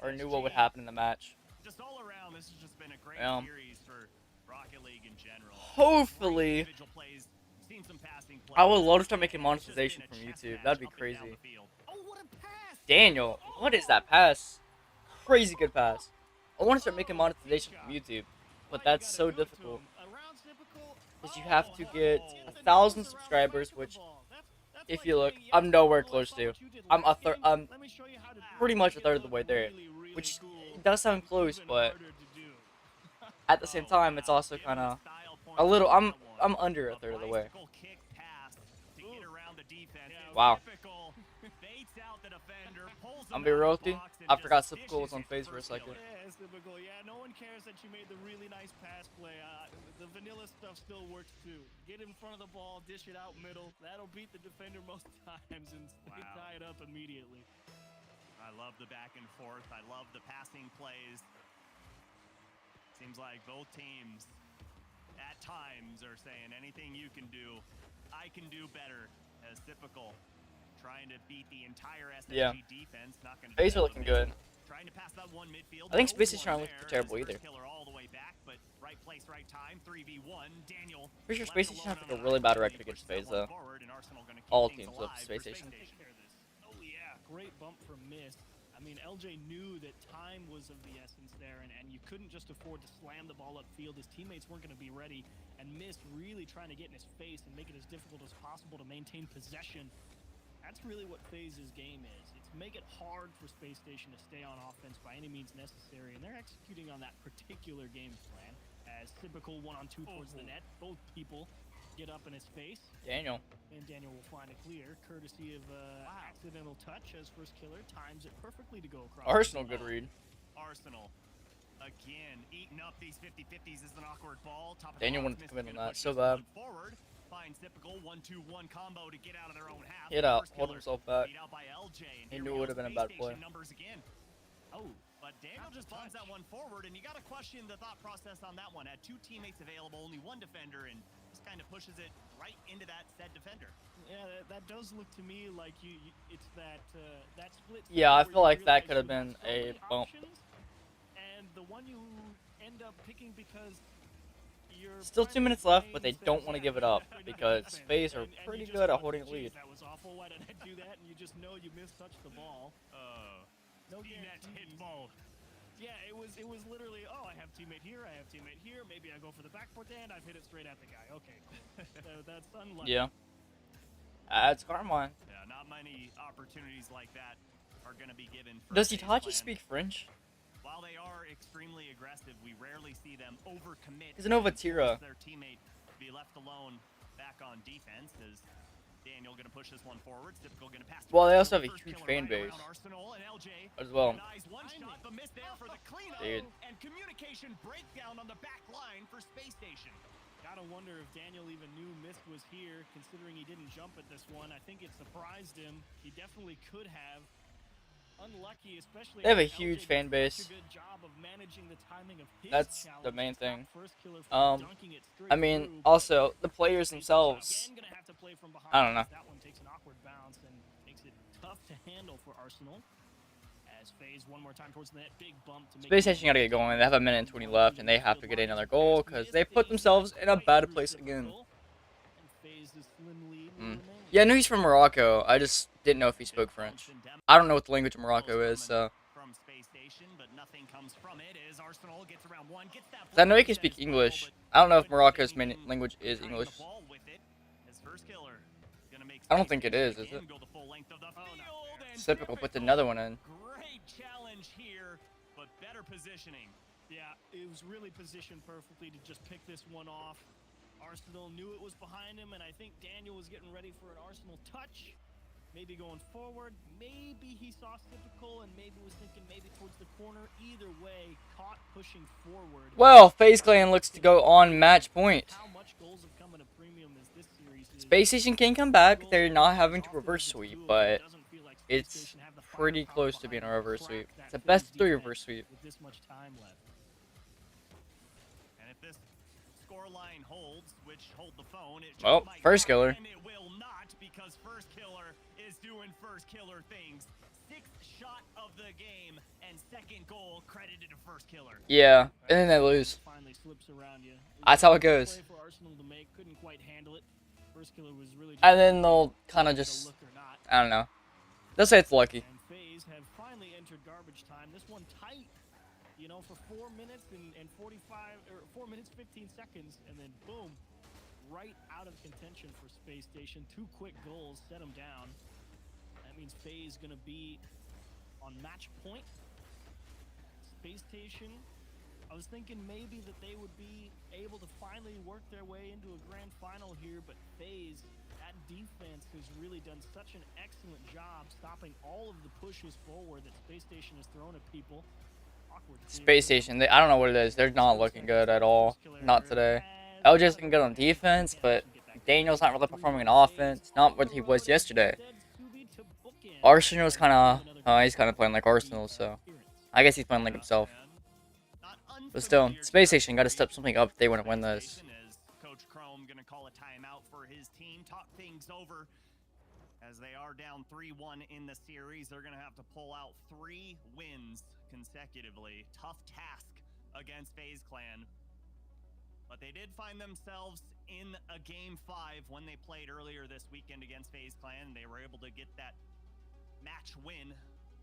Or knew what would happen in the match. Just all around, this has just been a great series for Rocket League in general. Hopefully, I would love to start making monetization from YouTube. That'd be crazy. Daniel, what is that pass? Crazy good pass. I want to start making monetization from YouTube, but that's so difficult. is you have to get 1,000 subscribers, which, if you look, I'm nowhere close to. I'm pretty much a third of the way there, which does sound close, but at the same time, it's also kind of a little. I'm under a third of the way. Wow. I'm be real with you. I forgot Typical was on phase for a second. Yeah, typical. Yeah, no one cares that you made the really nice pass play. The vanilla stuff still works too. Get in front of the ball, dish it out middle. That'll beat the defender most times and stay tied up immediately. I love the back and forth. I love the passing plays. Seems like both teams at times are saying anything you can do, I can do better. As Typical trying to beat the entire SMG defense. Not going to Phase are looking good. Trying to pass that one midfield. I think Space Station aren't looking terrible either. All the way back, but right place, right time. 3v1. Daniel. Pretty sure Space Station has like a really bad record against Phase though. All teams love Space Station. Oh yeah, great bump from Mist. I mean, LJ knew that time was of the essence there, and you couldn't just afford to slam the ball upfield. His teammates weren't going to be ready, and Mist really trying to get in his face and make it as difficult as possible to maintain possession. That's really what FaZe's game is. It's make it hard for Space Station to stay on offense by any means necessary, and they're executing on that particular game plan. As Typical 1-on-2 towards the net, both people get up in his face. Daniel. And Daniel will find it clear, courtesy of accidental touch as first killer times it perfectly to go across. Arsenal, good read. Arsenal. Again, eating up these 50-50s is an awkward ball. Daniel wanted to come in on that so bad. Forward. Finds Typical 1-2-1 combo to get out of their own half. Hit out, hold himself back. Out by LJ, and he knew it would have been a bad play. Numbers again. Oh, but Daniel just bombs that one forward, and you got to question the thought process on that one. Had two teammates available, only one defender, and just kind of pushes it right into that said defender. Yeah, that does look to me like it's that split. Yeah, I feel like that could have been a bump. And the one you end up picking because still 2 minutes left, but they don't want to give it up because FaZe are pretty good at holding a lead. That was awful. Why did I do that? And you just know you mistouched the ball. No net hit both. Yeah, it was literally, oh, I have teammate here, I have teammate here. Maybe I go for the backboard and I've hit it straight at the guy. Okay, cool. So that's unlucky. Yeah. That's Carmine. Yeah, not many opportunities like that are going to be given. Does Itachi speak French? While they are extremely aggressive, we rarely see them overcommit. He's an Ovatira. Their teammate be left alone back on defense as Daniel going to push this one forward. Typical going to pass. Well, they also have a huge fan base as well. Dude. And communication breakdown on the back line for Space Station. Gotta wonder if Daniel even knew Mist was here, considering he didn't jump at this one. I think it surprised him. He definitely could have. Unlucky, especially. They have a huge fan base. That's the main thing. I mean, also the players themselves. I don't know. That one takes an awkward bounce and makes it tough to handle for Arsenal. As FaZe one more time towards the net, big bump to make Space Station gotta get going. They have a minute and 20 left, and they have to get another goal because they put themselves in a bad place again. Yeah, I knew he's from Morocco. I just didn't know if he spoke French. I don't know what the language of Morocco is, so. I know he can speak English. I don't know if Morocco's main language is English. I don't think it is it? It's typical. Put another one in. Great challenge here, but better positioning. Yeah, it was really positioned perfectly to just pick this one off. Arsenal knew it was behind him, and I think Daniel was getting ready for an Arsenal touch. Maybe going forward. Maybe he saw Typical and maybe was thinking maybe towards the corner. Either way, caught pushing forward. Well, FaZe Clan looks to go on match point. How much goals have come in a premium as this series is. Space Station can come back. They're not having to reverse sweep, but it's pretty close to being a reverse sweep. It's a best 3 reverse sweep. With this much time left. And if this scoreline holds, which hold the phone, it well, first killer. And it will not, because first killer is doing first killer things. 6th shot of the game and 2nd goal credited to first killer. Yeah, and then they lose. Finally slips around you. That's how it goes. For Arsenal to make, couldn't quite handle it. First killer was really and then they'll kind of just, I don't know. They'll say it's lucky. And FaZe have finally entered garbage time. This one tight, for 4 minutes and 45 or 4 minutes 15 seconds, and then boom, right out of contention for Space Station. 2 quick goals set them down. That means FaZe gonna be on match point. Space Station, I was thinking maybe that they would be able to finally work their way into a grand final here, but FaZe, that defense has really done such an excellent job stopping all of the pushes forward that Space Station has thrown at people. Awkward Space Station, I don't know what it is. They're not looking good at all. Not today. LJ's looking good on defense, but Daniel's not really performing on offense. Not what he was yesterday. Arsenal's kind of, he's kind of playing like Arsenal, so I guess he's playing like himself. But still, Space Station got to step something up if they want to win this. Coach Chrome gonna call a timeout for his team, talk things over. As they are down 3-1 in the series, they're gonna have to pull out 3 wins consecutively. Tough task against FaZe Clan. But they did find themselves in a Game 5 when they played earlier this weekend against FaZe Clan. They were able to get that match win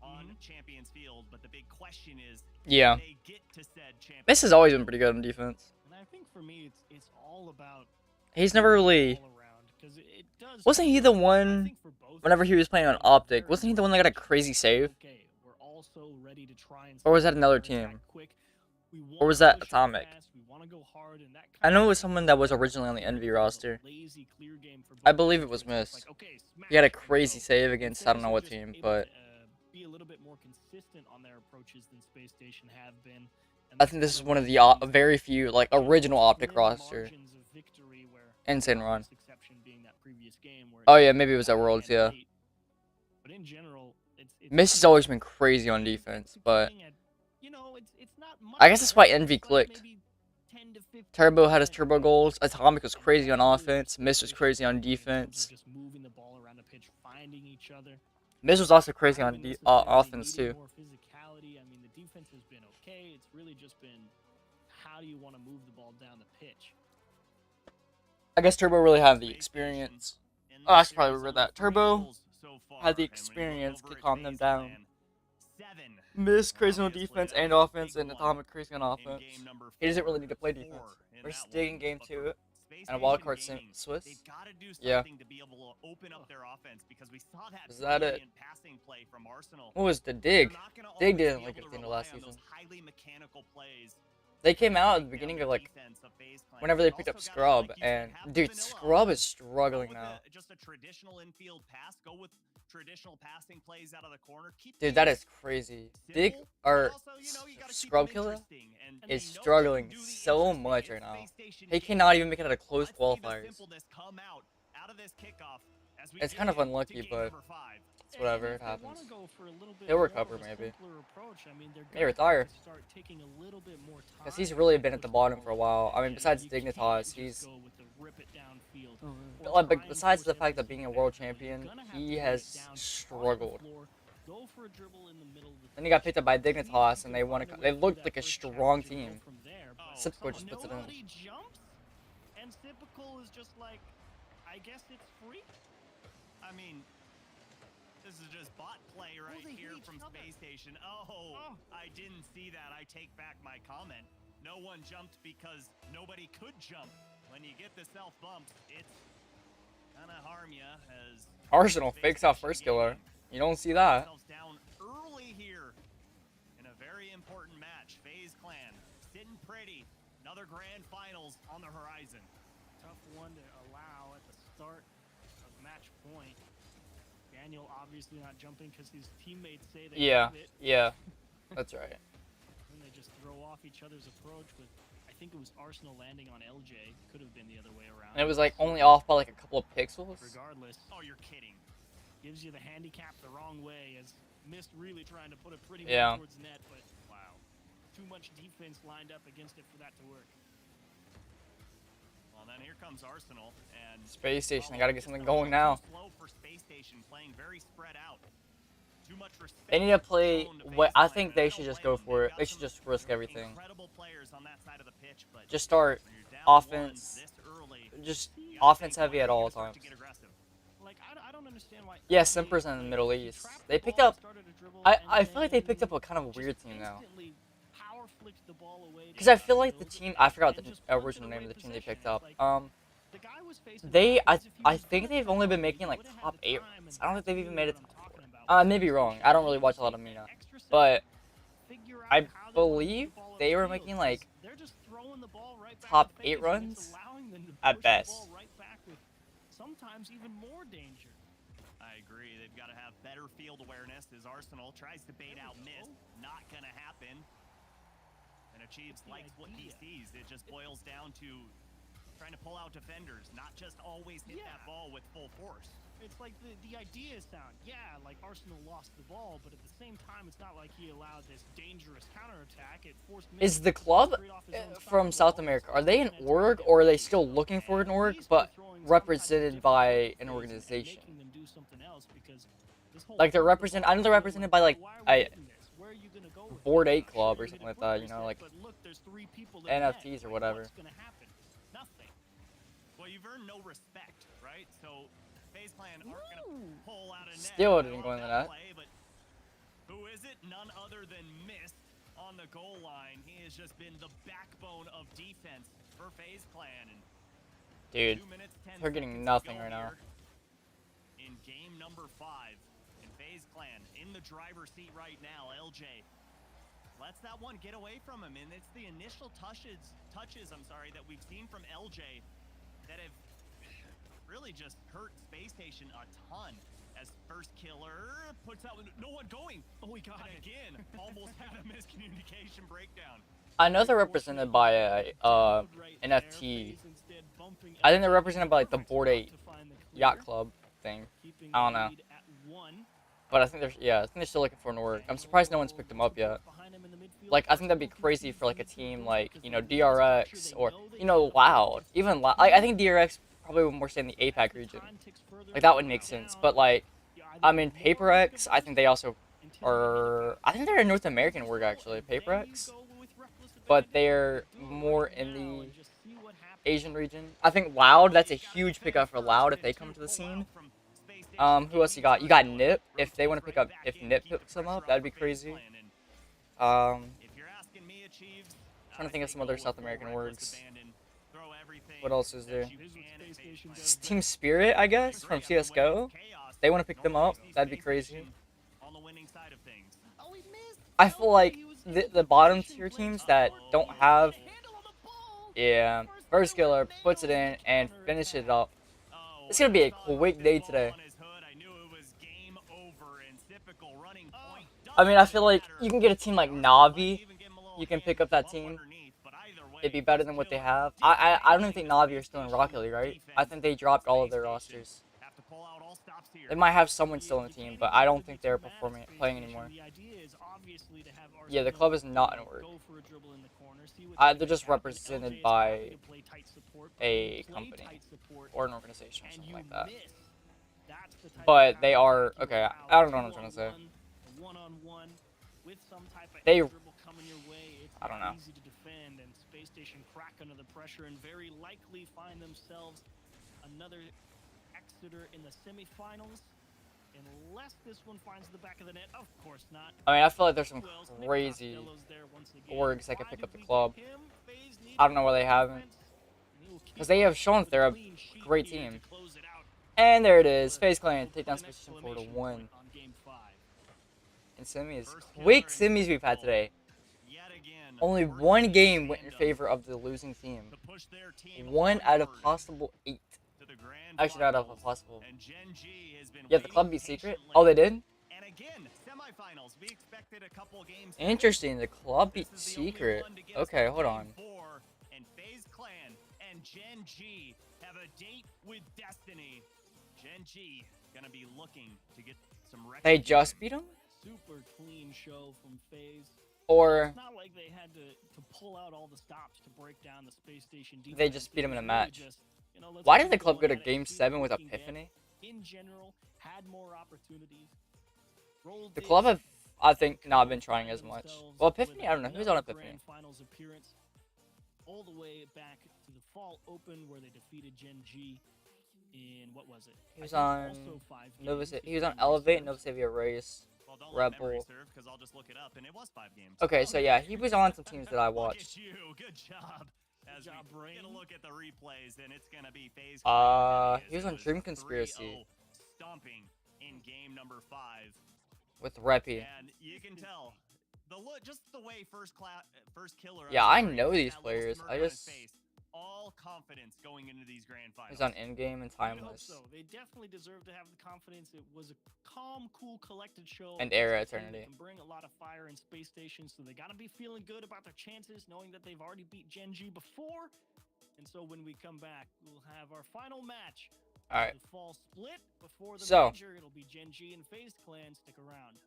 on Champions Field, but the big question is, yeah, they get to said Champions. Miss has always been pretty good on defense. And I think for me, it's all about. He's never really. Wasn't he the one? Whenever he was playing on Optic, wasn't he the one that got a crazy save? Or was that another team? Or was that Atomic? I know it was someone that was originally on the Envy roster. I believe it was Miss. He had a crazy save against I don't know what team, but be a little bit more consistent on their approaches than Space Station have been. I think this is one of the very few like original Optic roster. Insane run. Oh yeah, maybe it was at Worlds, yeah. But in general, Miss has always been crazy on defense, but I guess that's why Envy clicked. Turbo had his turbo goals. Atomic was crazy on offense. Miss was crazy on defense. Miss was also crazy on offense too. I mean, the defense has been okay. It's really just been how do you want to move the ball down the pitch. I guess Turbo really had the experience. Oh, I should probably read that. Turbo had the experience to calm them down. Miss crazy on defense and offense, and Atomic crazy on offense. He doesn't really need to play defense. We're staying in game 2. And a wildcard Swiss? Yeah. Is that it? What was the dig? Dig didn't like it at the end of last season. They came out at the beginning of like whenever they picked up Scrub, and dude, Scrub is struggling now. Just a traditional infield pass, go with traditional passing plays out of the corner. Dude, that is crazy. Dig or Scrub Killer is struggling so much right now. He cannot even make it out of close qualifiers. It's kind of unlucky, but it's whatever, it happens. He'll recover, maybe. May retire. Because he's really been at the bottom for a while. I mean, besides Dignitas, he's... But besides the fact that being a world champion, he has struggled. Then he got picked up by Dignitas, and they looked like a strong team. Sipco just puts it in. And Typical is just like, I guess it's free. I mean, this is just bot play right here from Space Station. Oh, I didn't see that. I take back my comment. No one jumped because nobody could jump. When you get the self bumps, it's gonna harm you. As Arsenal fakes out first killer. You don't see that. Down early here in a very important match. FaZe Clan sitting pretty. Another grand finals on the horizon. Tough one to allow at the start of match point. Daniel obviously not jumping because his teammates say they have it. Yeah, that's right. And they just throw off each other's approach with, I think it was Arsenal landing on LJ. Could have been the other way around. And it was like only off by like a couple of pixels. Regardless. Oh, you're kidding. Gives you the handicap the wrong way as Mist really trying to put it pretty much towards net, but wow. Too much defense lined up against it for that to work. Well, then here comes Arsenal and Space Station. I gotta get something going now. Slow for Space Station, playing very spread out. Too much respect. They need to play. What I think they should just go for it. They should just risk everything. Just start offense. Just offense heavy at all times. Yeah, Simper's in the Middle East. They picked up. I feel like they picked up a kind of weird team now. Because I feel like the team, I forgot the original name of the team they picked up. The guy was facing I think they've only been making like top 8 runs. I don't think they've even made it top 4. I may be wrong. I don't really watch a lot of Mina, but I believe they were making like top 8 runs at best. Sometimes even more danger. I agree. They've got to have better field awareness as Arsenal tries to bait out Mist. Not going to happen. And Achieves likes what he sees. It just boils down to trying to pull out defenders, not just always hit that ball with full force. It's like the idea is sound. Yeah, like Arsenal lost the ball, but at the same time, it's not like he allowed this dangerous counterattack. It forced. Is the club from South America, are they an org, or are they still looking for an org, but represented by an organization? Like they're represented, I know they're represented by like a Board 8 club or something like that, you know, like NFTs or whatever. Well, you've earned no respect, right? So FaZe Clan aren't going to pull out a net. Still didn't go into that. But who is it? None other than Mist on the goal line. He has just been the backbone of defense for FaZe Clan. And dude, they're getting nothing right now. In game number 5, and FaZe Clan in the driver's seat right now. LJ lets that one get away from him, and it's the initial touches, that we've seen from LJ that have really just hurt Space Station a ton. As first killer puts out no one going. Oh, we got it again. Almost had a miscommunication breakdown. I know they're represented by a NFT. I think they're represented by like the Board 8 Yacht Club thing. I don't know. But I think they're still looking for an org. I'm surprised no one's picked them up yet. Like, I think that'd be crazy for like a team like, you know, DRX or, you know, Loud. Even Loud. Like, I think DRX probably would more stay in the APAC region. Like, that would make sense. But like, I mean, PaperX, I think they also are. I think they're a North American org actually, PaperX. But they're more in the Asian region. I think Loud, that's a huge pickup for Loud if they come to the scene. Who else you got? You got Nip. If they want to pick up, if Nip picks them up, that'd be crazy. Trying to think of some other South American orgs. What else is there? Team Spirit, I guess, from CSGO. They want to pick them up. That'd be crazy. I feel like the bottom tier teams that don't have, first killer puts it in and finishes it up. It's gonna be a quick day today. I mean, I feel like you can get a team like Navi. You can pick up that team. It'd be better than what they have. I don't even think Navi are still in Rocket League, right? I think they dropped all of their rosters. They might have someone still in the team, but I don't think they're playing anymore. Yeah, the club is not an org. They're just represented by a company or an organization or something like that. But they are, okay, I don't know what I'm trying to say. They, I don't know. Easy to defend, and Space Station crack under the pressure and very likely find themselves another Exeter in the semifinals. Unless this one finds the back of the net, of course not. I mean, I feel like there's some crazy orgs that can pick up the club. I don't know why they haven't. Because they have shown they're a great team. And there it is. FaZe Clan take down Space Station 4-1. In semis. Quick semis we've had today. Only one game went in favor of the losing team. 1 out of possible 8. Actually, not out of a possible. Yeah, the club beat Secret. Oh, they did? Interesting. The club beat Secret. Okay, hold on. And FaZe Clan and Gen G have a date with destiny. Gen G gonna be looking to get some. They just beat him? Super clean show from FaZe. Or it's not like they had to pull out all the stops to break down the Space Station defense. They just beat him in a match. Why did the club go to Game 7 with Epiphany? In general, had more opportunities. The club have, I think, not been trying as much. Well, Epiphany, I don't know. Who's on Epiphany? Finals appearance all the way back to the Fall Open where they defeated Gen G in, what was it? He was on he was on Elevate, Nova Savior Race, Red Bull. I'll just look it up, and it was 5 games. Okay, so yeah, he was on some teams that I watched. Good job. As job, we Brain. get a look at the replays, then it's gonna be FaZe. He was on Dream Conspiracy. Stomping in game number 5. With Reppy. And you can tell the look, just the way first killer. Yeah, I know these players. I just all confidence going into these grand finals. He's on Endgame and Timeless. So they definitely deserve to have the confidence. It was a calm, cool, collected show. And Era Eternity. Can bring a lot of fire in Space Station, so they gotta be feeling good about their chances, knowing that they've already beat Gen G before. And so when we come back, we'll have our final match. All right. The fall split before the So major. It'll be Gen G and FaZe Clan. Stick around.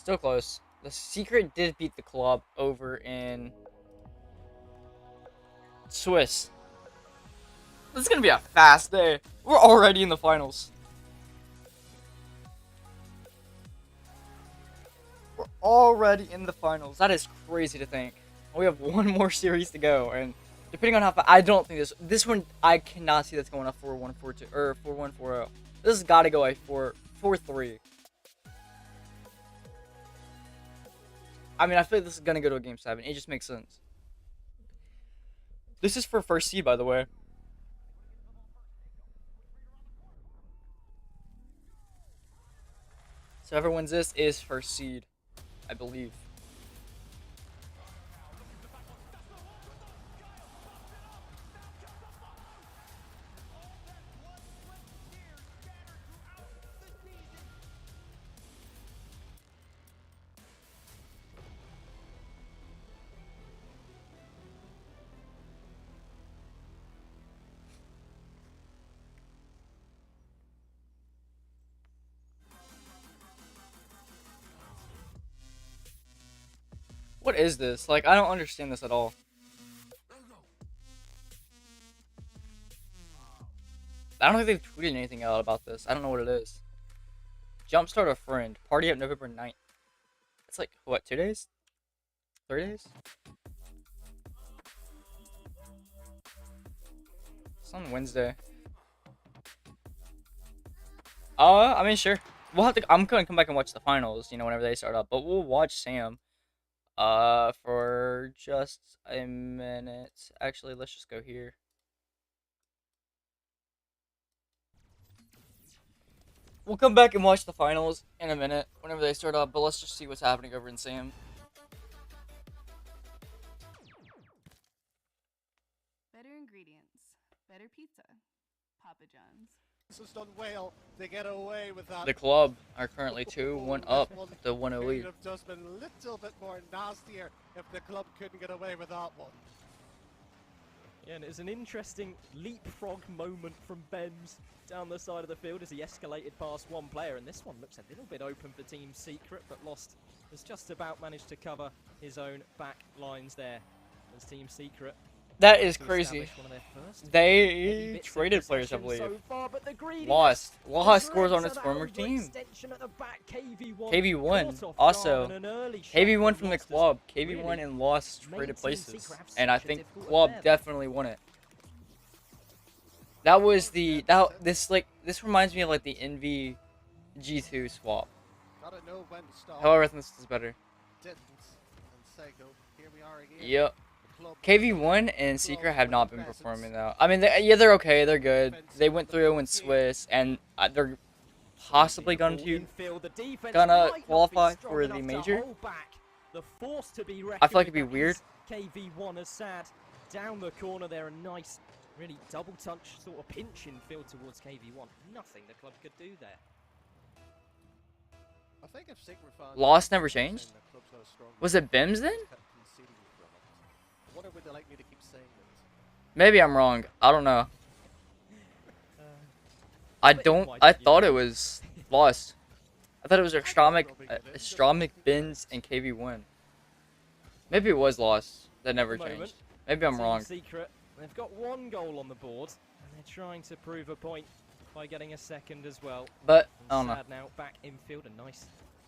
still close. The Secret did beat the club over in Swiss. This is gonna be a fast day. We're already in the finals. We're already in the finals. That is crazy to think. We have one more series to go, and depending on how fast, I don't think this one, I cannot see that's going up 4-1, 4-2, or 4-1, 4-0. This has got to go like 4-3. I mean, I feel like this is gonna go to a game 7. It just makes sense. This is for first seed, by the way. So whoever wins this is first seed, I believe. What is this? Like, I don't understand this at all. I don't think they've tweeted anything out about this. I don't know what it is. Jumpstart a friend. Party up November 9th. It's like, what, 2 days? 3 days? It's on Wednesday. I mean, sure. We'll have to, I'm gonna come back and watch the finals, you know, whenever they start up. But we'll watch Sam. For just a minute. Actually, let's just go here. We'll come back and watch the finals in a minute, whenever they start up, but let's just see what's happening over in Sam. Better ingredients, better pizza, Papa John's. This has done well to get away with that. The club are currently 2-1 up the 1-0 lead. It would have just been a little bit more nastier if the club couldn't get away with that one. Yeah, and it was an interesting leapfrog moment from Bems down the side of the field as he escalated past one player, and this one looks a little bit open for Team Secret, but Lost has just about managed to cover his own back lines there as Team Secret. That is crazy. They traded players, I believe. Lost scores on his former team. KV1 also. KV1 from the club. KV1 and Lost traded places, and I think club definitely won it. That was the this reminds me of like the Envy G2 swap. However, I think this is better. Yep. KV1 and Secret have not been performing though. I mean, they're okay, they're good. They went through in Swiss, and they're possibly gonna qualify for the major. I feel like it'd be weird. KV1 is sad down the corner there, a nice, really double touch sort of pinch infield towards KV1. Nothing the club could do there. I think if Secret fans Lost never changed. Was it Bims then? Would they like me to keep saying this? Maybe I'm wrong. I don't know. I thought it was Lost. I thought it was Astromic, Bins, and KV1. Maybe it was Lost. That never changed. Maybe I'm wrong. Secret, they've got one goal on the board, and they're trying to prove a point by getting a second as well. But I don't know. Sad now, back infield, a nice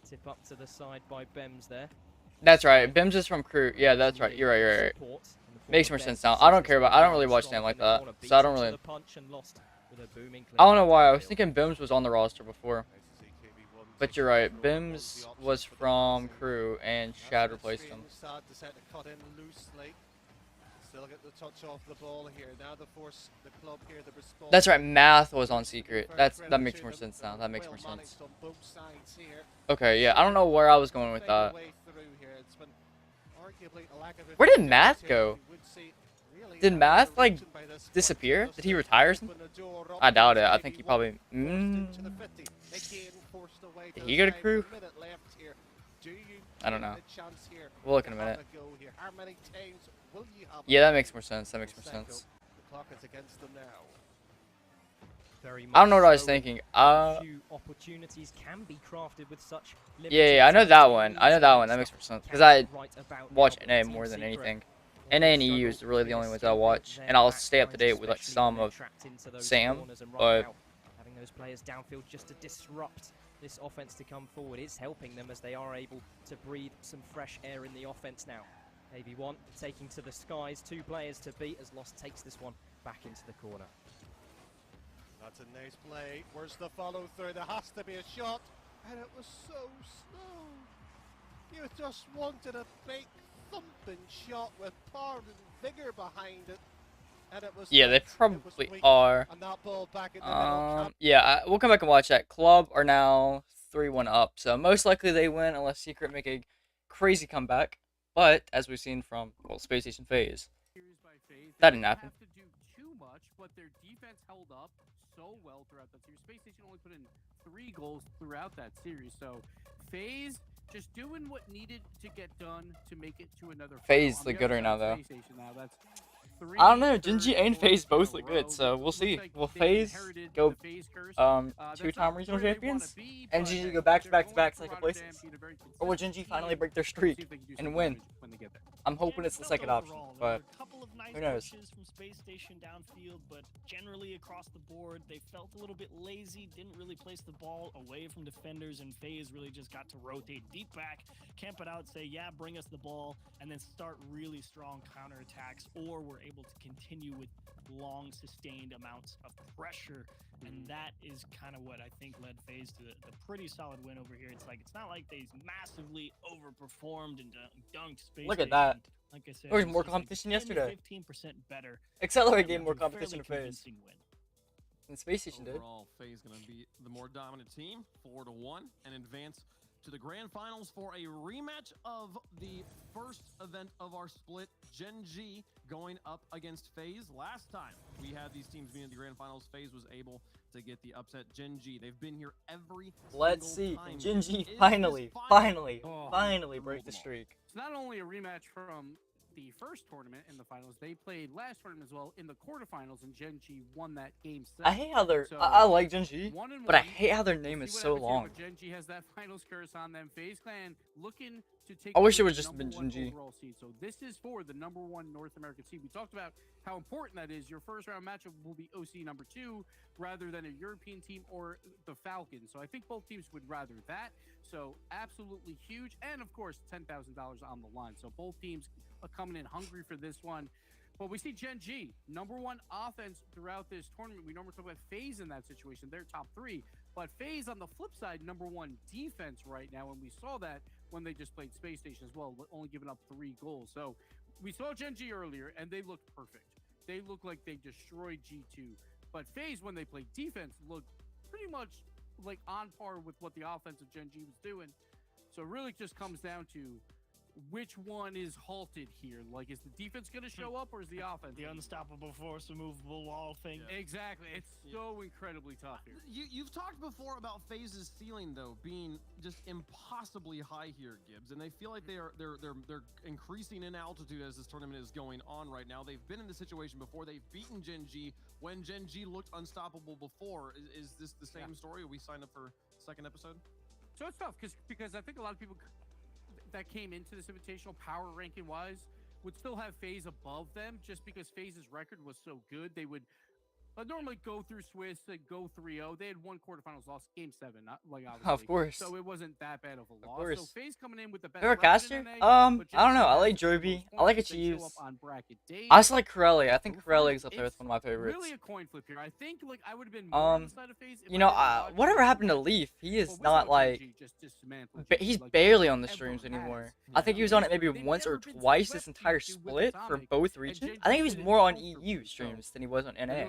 tip up to the side by Bems there. That's right. Bims is from Crew. Yeah, that's right. You're right. You're right. Makes more sense now. I don't care about. I don't really watch Sam like that, so I don't really. I don't know why. I was thinking Bims was on the roster before. But you're right. Bims was from crew, and Shad replaced him. Sad to set the cut in loosely. Still get the touch off the ball here. Now the force, the club here, the response. That's right. Math was on secret. That makes more sense now. That makes more sense. Okay, yeah. I don't know where I was going with that. Where did Math go? Did Math like disappear? Did he retire or something? I doubt it. I think he probably. Did he go to crew? I don't know. We'll look in a minute. Yeah, that makes more sense. That makes more sense. I don't know what I was thinking. Opportunities can be crafted with such Yeah, I know that one. I know that one. That makes more sense because I watch NA more than anything. NA and EU is really the only ones I watch, and I'll stay up to date with like some of Sam, but having those players downfield just to disrupt this offense to come forward is helping them as they are able to breathe some fresh air in the offense now. AV1 taking to the skies, 2 players to beat as Lost takes this one back into the corner. That's a nice play. Where's the follow through? There has to be a shot, and it was so slow. You just wanted a big thumping shot with power and vigor behind it. And it was yeah, they probably are. And that ball back in the middle. Yeah, we'll come back and watch that. Club are now 3-1 up, so most likely they win unless Secret make a crazy comeback. But as we've seen from Space Station FaZe, that didn't happen. Have to do too much, but their defense held up so well throughout that series. Space Station only put in 3 goals throughout that series, so FaZe just doing what needed to get done to make it to another. FaZe look good right now, though. I don't know. Genji and FaZe both look good, so we'll see. Will FaZe go 2-time regional champions, and Genji go back-to-back second places, or will Genji finally break their streak and win? I'm hoping it's the second option, but who knows? From Space Station downfield, but generally across the board, they felt a little bit lazy, didn't really place the ball away from defenders, and FaZe really just got to rotate deep back, camp it out, say, yeah, bring us the ball, and then start really strong counterattacks, or we're able to continue with long, sustained amounts of pressure, and that is kind of what I think led FaZe to the pretty solid win over here. It's like, it's not like they massively overperformed and dunked Space Look at Station. that. Like I said, there was more competition like 10 to yesterday. 15% better. Accelerate gave more competition to FaZe. And Space Station did. Overall, FaZe going to be the more dominant team, 4-1, and advance to the grand finals for a rematch of the first event of our split. Genji going up against FaZe. Last time we had these teams being in the grand finals, FaZe was able to get the upset. Genji, they've been here every Let's see. time. Genji finally break the streak. It's not only a rematch from the first tournament in the finals, they played last tournament as well in the quarterfinals, and Genji won that game 7. I hate how they're. I like Genji, but I hate how their name is so long. Genji has that finals curse on them. FaZe Clan looking to take. I wish it would just been Genji. So this is for the #1 North American seed. We talked about how important that is. Your first round matchup will be OC #2 rather than a European team or the Falcons. So I think both teams would rather that. So absolutely huge, and of course $10,000 on the line. So both teams are coming in hungry for this one. But we see Genji, #1 offense throughout this tournament. We normally talk about FaZe in that situation. They're top 3. But FaZe on the flip side, #1 defense right now. And we saw that when they just played Space Station as well, only giving up 3 goals. So we saw Genji earlier, and they looked perfect. They looked like they destroyed G2. But FaZe, when they played defense, looked pretty much like on par with what the offense of Genji was doing. So it really just comes down to which one is halted here. Like, is the defense going to show up, or is the offense? The unstoppable force, immovable wall thing. Yeah. Exactly. It's so incredibly tough here. You've talked before about FaZe's ceiling though being just impossibly high here, Gibbs, and they feel like they're increasing in altitude as this tournament is going on right now. They've been in this situation before. They've beaten Genji when Genji looked unstoppable before. Is this the same story? Are we signed up for second episode? So it's tough because I think a lot of people that came into this invitational power ranking wise would still have FaZe above them, just because FaZe's record was so good. They would But normally go through Swiss, go 3-0. They had one quarterfinals loss, game 7, not like obviously. Of course. So it wasn't that bad of a loss. course. So FaZe coming in with the best Favorite record caster? in NA, I but don't know. I like just had the Joby. most I like points. They show Achieves. up on bracket days. I also like Corelli. I think It's Corelli is up there with one of my favorites. really a coin flip here. I think like I would have been more on the side of FaZe. You know, whatever happened to Leaf? He is not like. He's barely on the streams anymore. I think he was on it maybe once or twice this entire split for both regions. I think he was more on EU streams than he was on NA.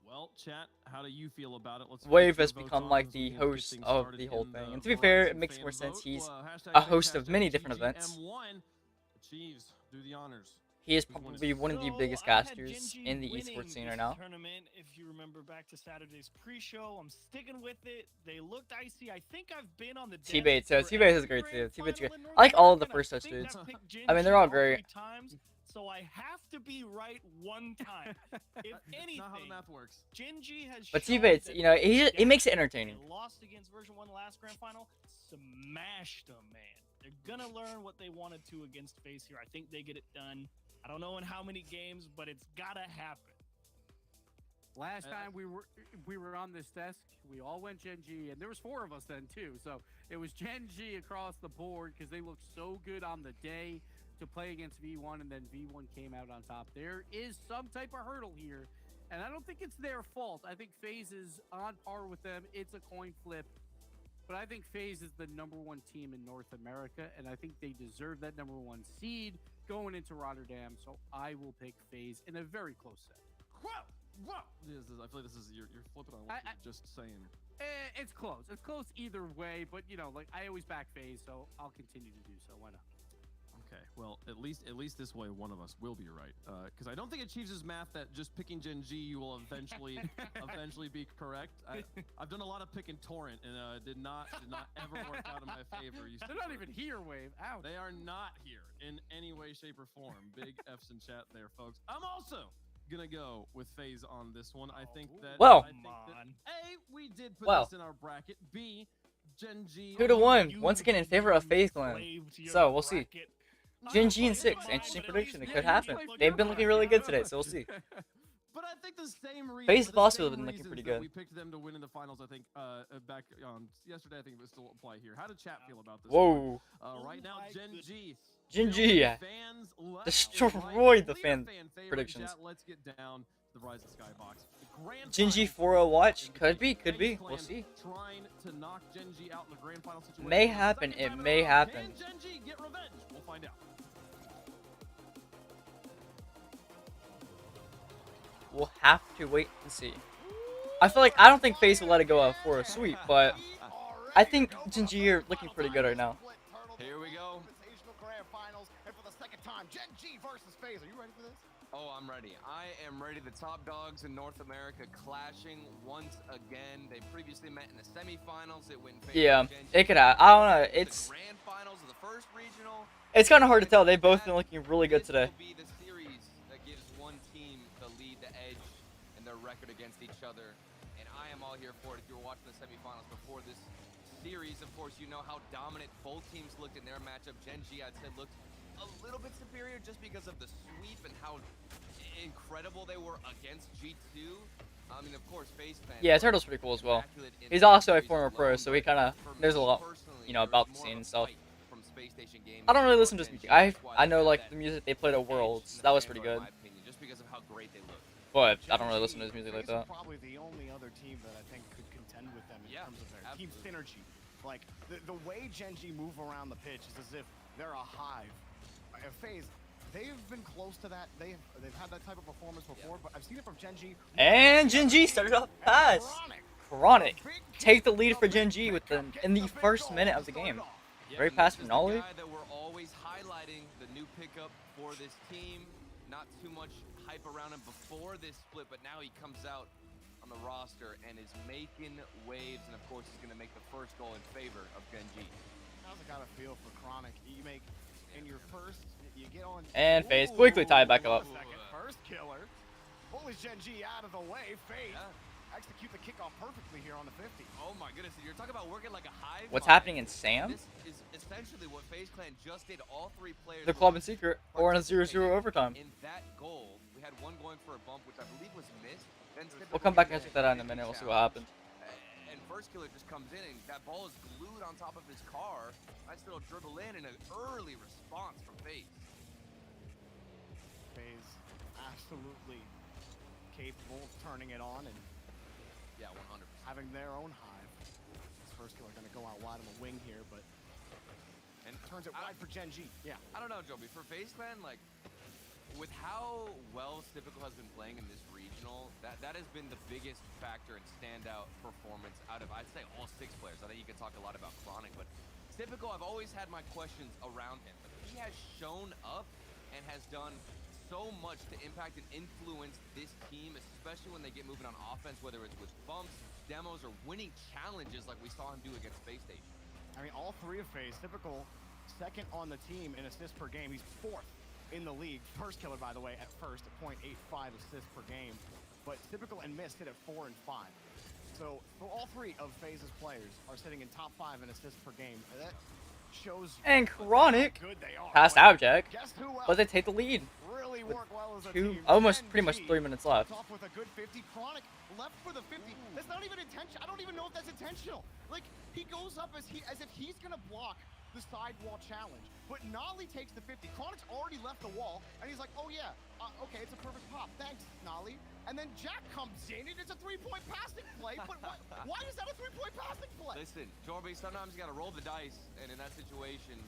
Well, chat, how do you feel about it? Let's Wave has become like the host of the whole thing. And to be fair, it makes more sense. He's a host of many different events. Achieves, do the honors. He is probably one of the biggest casters in the esports scene right now. Tournament, if you remember back to Saturday's pre-show, I'm sticking with it. They looked icy. I think I've been on the T-Bait, so T-Bait is great too. T-Bait's great. I like all of the first touch dudes. I mean, they're all great. So I have to be right one time. If anything, not how the math works. Genji has But T-Bait's, you know, he makes it entertaining. They lost against version 1 last grand final, smashed them, man. They're gonna learn what they wanted to against FaZe here. I think they get it done. I don't know in how many games, but it's gotta happen. Last time we were on this desk, we all went Gen G, and there was 4 of us then too. So it was Gen G across the board because they looked so good on the day to play against V1, and then V1 came out on top. There is some type of hurdle here, and I don't think it's their fault. I think FaZe is on par with them. It's a coin flip, but I think FaZe is the #1 team in North America, and I think they deserve that #1 seed going into Rotterdam. So I will pick FaZe in a very close set. Whoa! I feel like this is you're flipping on what you're just saying. It's close. It's close either way, but you know, like I always back FaZe, so I'll continue to do so. Why not? Okay, well, at least this way, one of us will be right. Because I don't think Achieves' math that just picking Gen G you will eventually be correct. I've done a lot of picking Torrent, and did not ever work out in my favor. They're not even here, Wave. Ouch. They are not here in any way, shape, or form. Big F's in chat there, folks. I'm also gonna go with FaZe on this one. I think that. Well. A, we did put this in our bracket. B, Gen G. 2-1 once again in favor of FaZe Clan. So we'll see. Gen G and 6, interesting prediction. It could happen. They've been looking really good today, so we'll see. But I think the same reason. FaZe have also been looking pretty good. We picked them to win in the finals. I think back on yesterday. I think it would still apply here. How did chat feel about this? Whoa! Right now, Gen G. Gen G destroyed the fan predictions. Let's get down to the Rise of Skybox. Gen G 4-0 watch could be. We'll see. Trying to knock Gen G out in the grand final situation. May happen. It may happen. Can Gen G get revenge? We'll find out. We'll have to wait and see. I don't think FaZe will let it go for a sweep, but I think Gen G are looking pretty good right now. Here we go. Grand finals, and for the second time, Gen G versus FaZe. Are you ready for this? Oh, I'm ready. I am ready. The top dogs in North America clashing once again. They previously met in the semifinals. It went. Yeah, it could have. I don't know. It's grand finals of the first regional. It's kind of hard to tell. They've both been looking really good today. This will be the series that gives one team the lead, the edge, and their record against each other. And I am all here for it. If you were watching the semifinals before this series, of course, you know how dominant both teams looked in their matchup. Gen G, I'd say, looked a little bit superior just because of the sweep and how incredible they were against G2. I mean, of course, FaZe fans. Yeah, Turtle's pretty cool as well. He's also a former pro, so he kind of knows a lot, you know, about the scene and stuff. I don't really listen to his music. I know like the music they played at Worlds. That was pretty good. Just because of how great they look. But I don't really listen to his music like that. Probably the only other team that I think could contend with them in terms of their team synergy. Like the way Gen G move around the pitch is as if they're a hive. FaZe, they've been close to that. They've had that type of performance before, but I've seen it from Gen G. And Gen G started off fast. Chronic take the lead for Gen G with them in the first minute of the game. Great pass from Nolly. That we're always highlighting, the new pickup for this team. Not too much hype around him before this split, but now he comes out on the roster and is making waves, and of course he's going to make the first goal in favor of Gen G. How's it got to feel for Chronic? You make in your first, you get on. And FaZe quickly tied back up. First killer. Pulls Gen G out of the way. FaZe execute the kickoff perfectly here on the 50. Oh my goodness, you're talking about working like a hive. What's happening in Sam? This is essentially what FaZe Clan just did. All three players. The club in secret or in a 0-0 overtime. In that goal, we had one going for a bump, which I believe was missed. then We'll come back and check that out in a minute. We'll see what happens. And First Killer just comes in, and that ball is glued on top of his car. Nice little dribble in, and an early response from FaZe. FaZe absolutely capable of turning it on and yeah, 100%. Having their own hive. This First Killer going to go out wide on the wing here, but and turns it wide for Gen G. Yeah. I don't know, Joby. For FaZe Clan, like, with how well Stipical has been playing in this regional, that has been the biggest factor and standout performance out of, I'd say, all 6 players. I think you can talk a lot about Chronic, but Stipical, I've always had my questions around him. But he has shown up and has done so much to impact and influence this team, especially when they get moving on offense, whether it's with bumps, demos, or winning challenges like we saw him do against Space Station. I mean, all 3 of FaZe. Typical second on the team in assists per game. He's 4th in the league. First Killer, by the way, at first at 0.85 assists per game. But Typical and Mist hit at 4 and 5. So for all 3 of FaZe's players are sitting in top 5 in assists per game. That shows and Chronic how good they are. Past Abject, Guess who else but they take the lead. Really work well as a 2, team. almost pretty much 3 minutes left. Off with a good 50. Chronic left for the 50. That's not even intentional. I don't even know if that's intentional. Like, he goes up as if he's gonna block the sidewall challenge. But Nolly takes the 50. Chronic's already left the wall, and he's like, oh yeah, okay, it's a perfect pop. Thanks, Nolly. And then Jack comes in, and it's a 3-point passing play. But why is that a 3-point passing play? Listen, Jorby, sometimes you gotta roll the dice, and in that situation,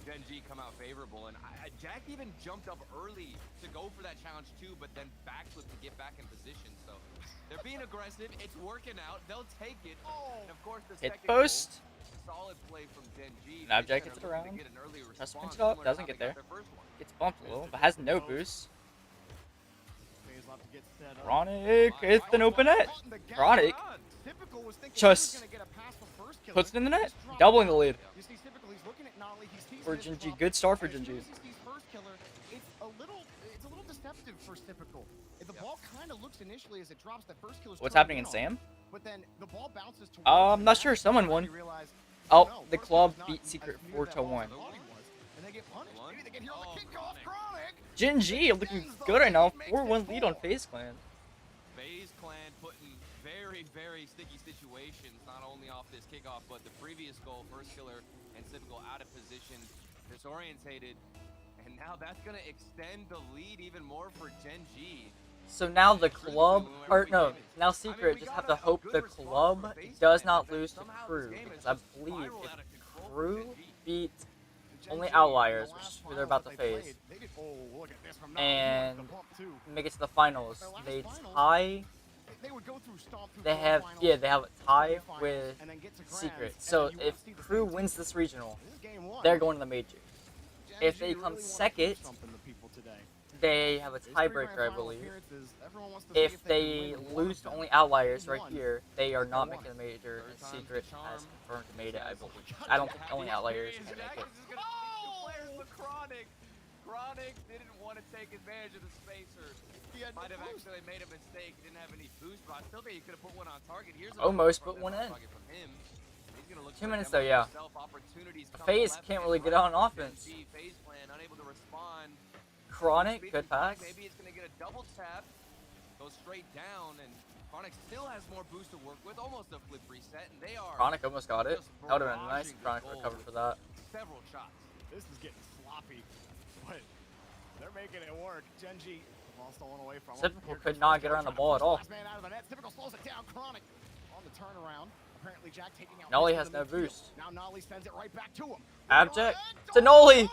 Gen G come out favorable. And Jack even jumped up early to go for that challenge too, but then backflip to get back in position. So they're being aggressive. It's working out. They'll take it. And of course, the Hit second post. goal, solid play from Gen G. An Abject gets it around. Tries to pinch it up. Doesn't get there. Gets bumped a little, but has no boost. Chronic hits an open net. Chronic just puts it in the net, doubling the lead. For Gen G, good start for Gen G. It's a little deceptive for Typical. The ball kind of looks initially as it drops. The first kill is What's happening in Sam? But then the ball bounces to I'm not sure. Someone won. Oh, the club beat Secret 4-1. Gen G looking good right now. 4-1 lead on FaZe Clan. FaZe Clan put in very, very sticky situations, not only off this kickoff, but the previous goal, First Killer and Typical out of position, disorientated, and now that's going to extend the lead even more for Gen G. So now the club, or no, now Secret just have to hope the club does not lose to Crew, because I believe if Crew beat only Outliers, which they're about to face, and make it to the finals, they tie. They have a tie with Secret. So if Crew wins this regional, they're going to the major. If they come second, they have a tiebreaker, I believe. If they lose to only Outliers right here, they are not making the major, and Secret has confirmed to made it, I believe. I don't think only Outliers can make it. Chronic didn't want to take advantage of the spacer. He might have actually made a mistake. He didn't have any boost, but I still think he could have put one on target. Here's almost put one in. 2 minutes though, yeah. FaZe can't really get on offense. FaZe Clan unable to respond. Chronic, good pass. Maybe it's going to get a double tap. Goes straight down, and Chronic still has more boost to work with. Almost a flip reset, and they are. Chronic almost got it. That would have been nice. Chronic recovered for that. Several shots. This is getting sloppy, but they're making it work. Gen G, ball stolen away from him. Typical could not get around the ball at all. Man out of the net. Typical slows it down. Chronic on the turnaround. Apparently Jack taking out Nolly has no boost. Now Nolly sends it right back to him. Abject to Nolly.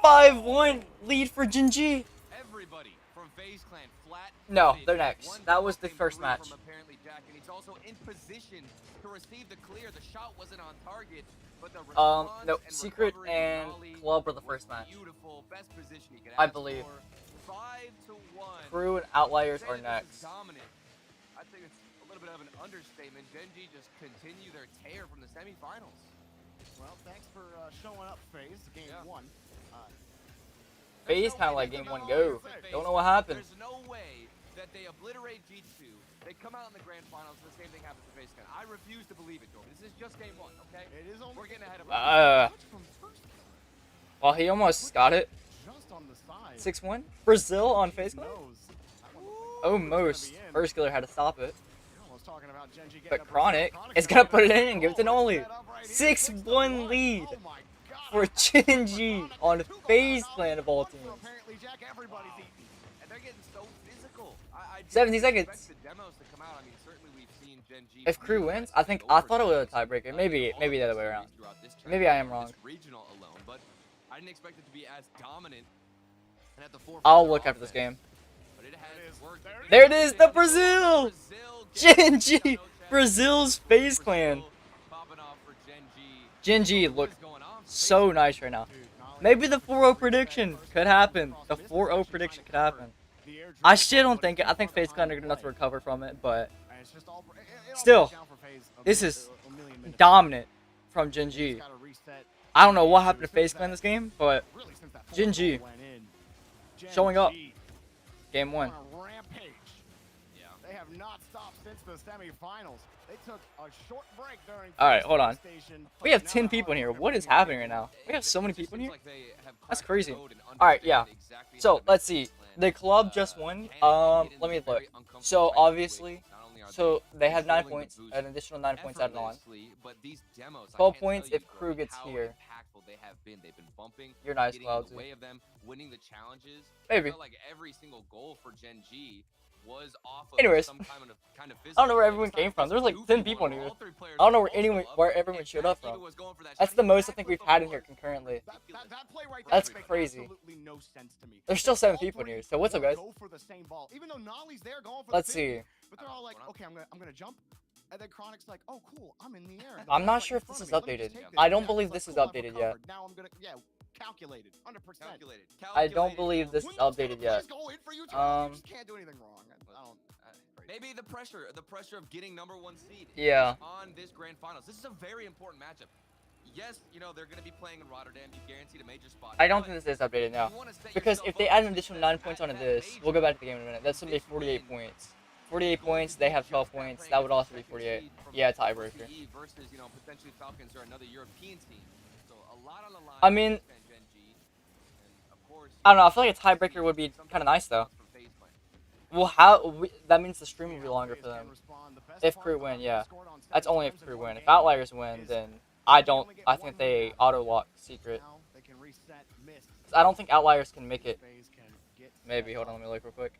5-1 lead for Gen G. Everybody from FaZe Clan flat. No, they're next. That was the first match. Apparently Jack, and he's also in position to receive the clear. The shot wasn't on target, but the no, Secret and Club were the first match. Beautiful, best position he could I believe. 5-1. Crew and Outliers are next. Dominant. I think it's a little bit of an understatement. Gen G just continue their tear from the semifinals. Well, thanks for showing up, FaZe. Game 1. FaZe kind of like game 1 go. Don't know what happened. There's no way that they obliterate G2. They come out in the grand finals, and the same thing happens to FaZe Clan. I refuse to believe it, Jordan. This is just game 1, okay? It is only. We're getting ahead of Well, he almost got it. Just on the side. 6-1. Brazil on FaZe Clan. Almost. First killer had to stop it. But Chronic is going to put it in and give it to Noli. 6-1 lead for Gen G on FaZe Clan of all teams. 17 seconds. If Crew wins, I thought it was a tiebreaker. Maybe the other way around. Maybe I am wrong. I didn't expect it to be as dominant. I'll look after this game. There it is, the Brazil! Gen G! Brazil's FaZe Clan. Gen G look so nice right now. Maybe the 4-0 prediction could happen. The 4-0 prediction could happen. I still don't think it. I think FaZe Clan are good enough to recover from it, but still, this is dominant from Gen G. I don't know what happened to FaZe Clan this game, but Gen G showing up. Game 1. They have not stopped since the semifinals. They took a short break during. All right, hold on. We have 10 people in here. What is happening right now? We have so many people in here. That's crazy. All right, yeah. So let's see. The club just won. Let me look. So obviously, they have 9 points, an additional 9 points added on. 12 points if Crew gets here. You're nice, Cloud. Maybe. Anyways, I don't know where everyone came from. There's like 10 people in here. I don't know where everyone showed up from. That's the most I think we've had in here concurrently. That's crazy. There's still 7 people in here. So what's up, guys? Let's see. But they're all like, okay, I'm gonna jump. And then Chronic's like, oh cool, I'm in the air. I'm not sure if this is updated. I don't believe this is updated yet. Now I'm gonna, calculated, 100%. I don't believe this is updated yet. Can't do anything wrong. Maybe the pressure of getting #1 seed. Yeah. On this grand finals, this is a very important matchup. Yes, they're going to be playing in Rotterdam. You guaranteed a major spot. I don't think this is updated now, because if they add an additional 9 points onto this, we'll go back to the game in a minute. That's gonna be 48 points. 48 points. They have 12 points. That would also be 48. Yeah, tiebreaker. Versus, potentially Falcons or another European team. So a lot on the line. I mean, I don't know. I feel like a tiebreaker would be kind of nice though. Well, that means the stream will be longer for them. If Crew win, yeah. That's only if Crew win. If Outliers win, then I think they auto-lock Secret. I don't think Outliers can make it. Maybe. Hold on, let me look real quick.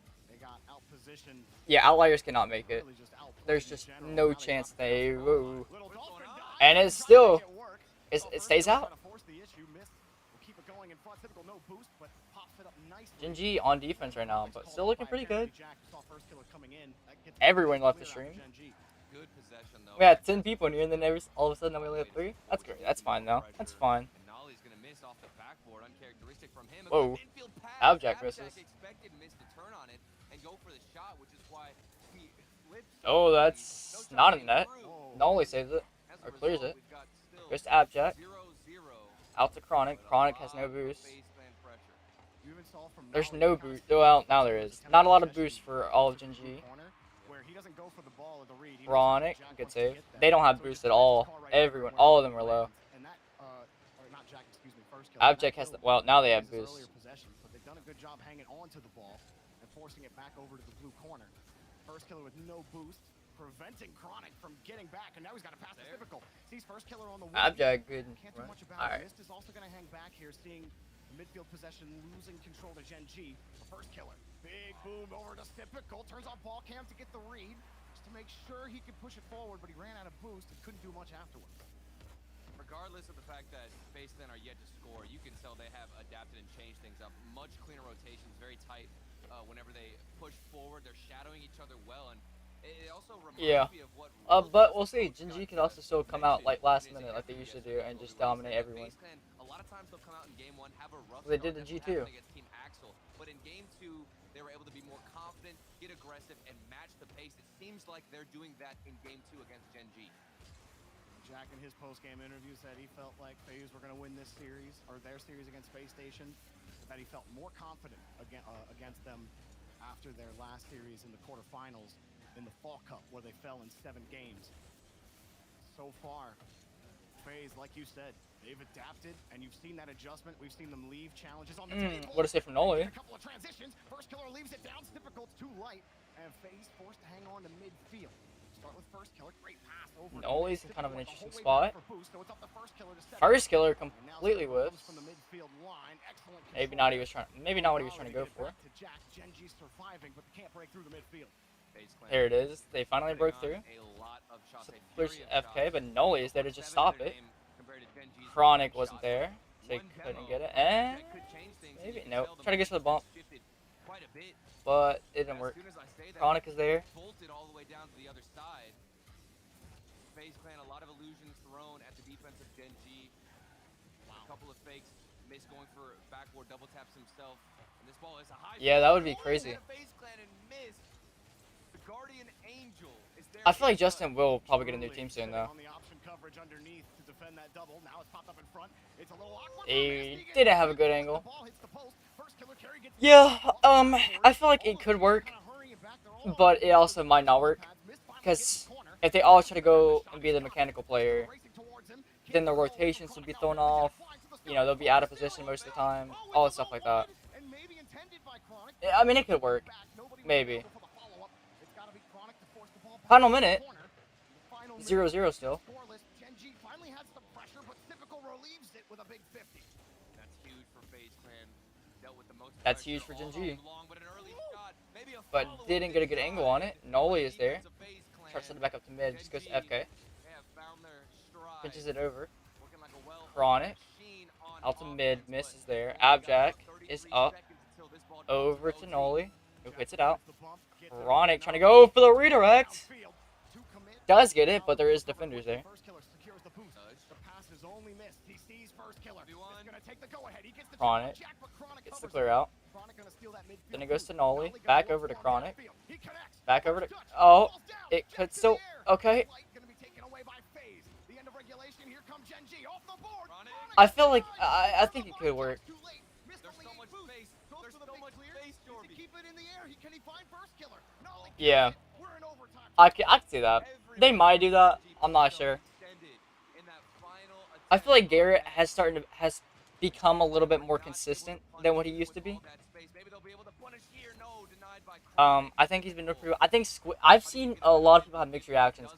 Yeah, Outliers cannot make it. There's just no chance they... Whoa. And it still... It stays out. Gen G on defense right now, but still looking pretty good. Everyone left the stream. We had 10 people in here, and then all of a sudden we only have 3. That's great. That's fine though. That's fine. Whoa. Abjack misses. Oh, that's not in net. Noli saves it. Or clears it. Goes to Abjack. Out to Chronic. Chronic has no boost. There's no boost. Well, now there is. Not a lot of boost for all of Gen G. Chronic, good save. They don't have boost at all. Everyone, all of them are low. Abjack has the, well, now they have boost. They've done a good job hanging on to the ball and forcing it back over to the blue corner. First killer with no boost, preventing Chronic from getting back, and now he's got to pass the typical. Sees first killer on the wing. Abjack good. Can't do much about it. Mist is also going to hang back here, seeing the midfield possession, losing control to Gen G. The first killer, big boom over to typical, turns on ball cam to get the read, just to make sure he could push it forward, but he ran out of boost and couldn't do much afterwards. Regardless of the fact that FaZe Clan are yet to score, you can tell they have adapted and changed things up. Much cleaner rotations, very tight. Whenever they push forward, they're shadowing each other well, and it also reminds me of what. But we'll see. Gen G can also still come out like last minute, like they usually do, and just dominate everyone. A lot of times they'll come out in game 1, have a rough. They did the G2. Team Axel, but in game 2, they were able to be more confident, get aggressive, and match the pace. It seems like they're doing that in game 2 against Gen G. Jack in his post-game interview said he felt like FaZe were going to win this series, or their series against Space Station, that he felt more confident against them after their last series in the quarterfinals in the Fall Cup, where they fell in 7 games. So far, FaZe, like you said, they've adapted, and you've seen that adjustment. We've seen them leave challenges on the table. What a save from Noli. A couple of transitions. First killer leaves it down. Typical, it's too light. and FaZe forced to hang on to midfield. Start with first killer, great pass over. Noli's in kind of an interesting spot. So it's up to first killer to set First killer up. completely whiffs. From the midfield line. Excellent Maybe control. not he was trying. Maybe not what he was trying to go for. To Jack, Gen.G surviving, but they can't break through the midfield. There it is. They finally broke through. So there's FK, but Noli is there to just stop it. Chronic wasn't there, so he couldn't get it. And maybe no. Try to get to the bump, but it didn't work. Chronic is there. Bolted all the way down to the other side. FaZe Clan, a lot of illusions thrown at the defense of Gen.G. A couple of fakes. Miss going for backboard double taps himself. And this ball is a high. Yeah, that would be crazy. FaZe Clan and Miss. The Guardian Angel is there. I feel like Justin will probably get a new team soon, though. On the option coverage underneath to defend that double. Now it's popped up in front. It's a little awkward. He didn't have a good angle. Yeah, I feel like it could work, but it also might not work. Because if they all try to go and be the mechanical player, then the rotations would be thrown off. You know, they'll be out of position most of the time. All that stuff like that. I mean, it could work. Maybe. Final minute. 0-0 still. Gen.G finally has some pressure, but Typical relieves it with a big 50. That's huge for FaZe Clan. Dealt with the most. That's huge for Gen.G. But didn't get a good angle on it. Noli is there. Tries to send it back up to mid. Just goes to FK. Pinches it over. Chronic. Out to mid. Misses there. Abjack is up. Over to Noli, who hits it out. Chronic trying to go for the redirect. Does get it, but there is defenders there. Chronic gets the clear out. Then it goes to Noli. Back over to Chronic. Back over to... Oh, it could still... Okay. I feel like... I think it could work. Yeah. I can see that. They might do that. I'm not sure. I feel like Garrett has become a little bit more consistent than what he used to be. I think he's been improved. I think I've seen a lot of people have mixed reactions.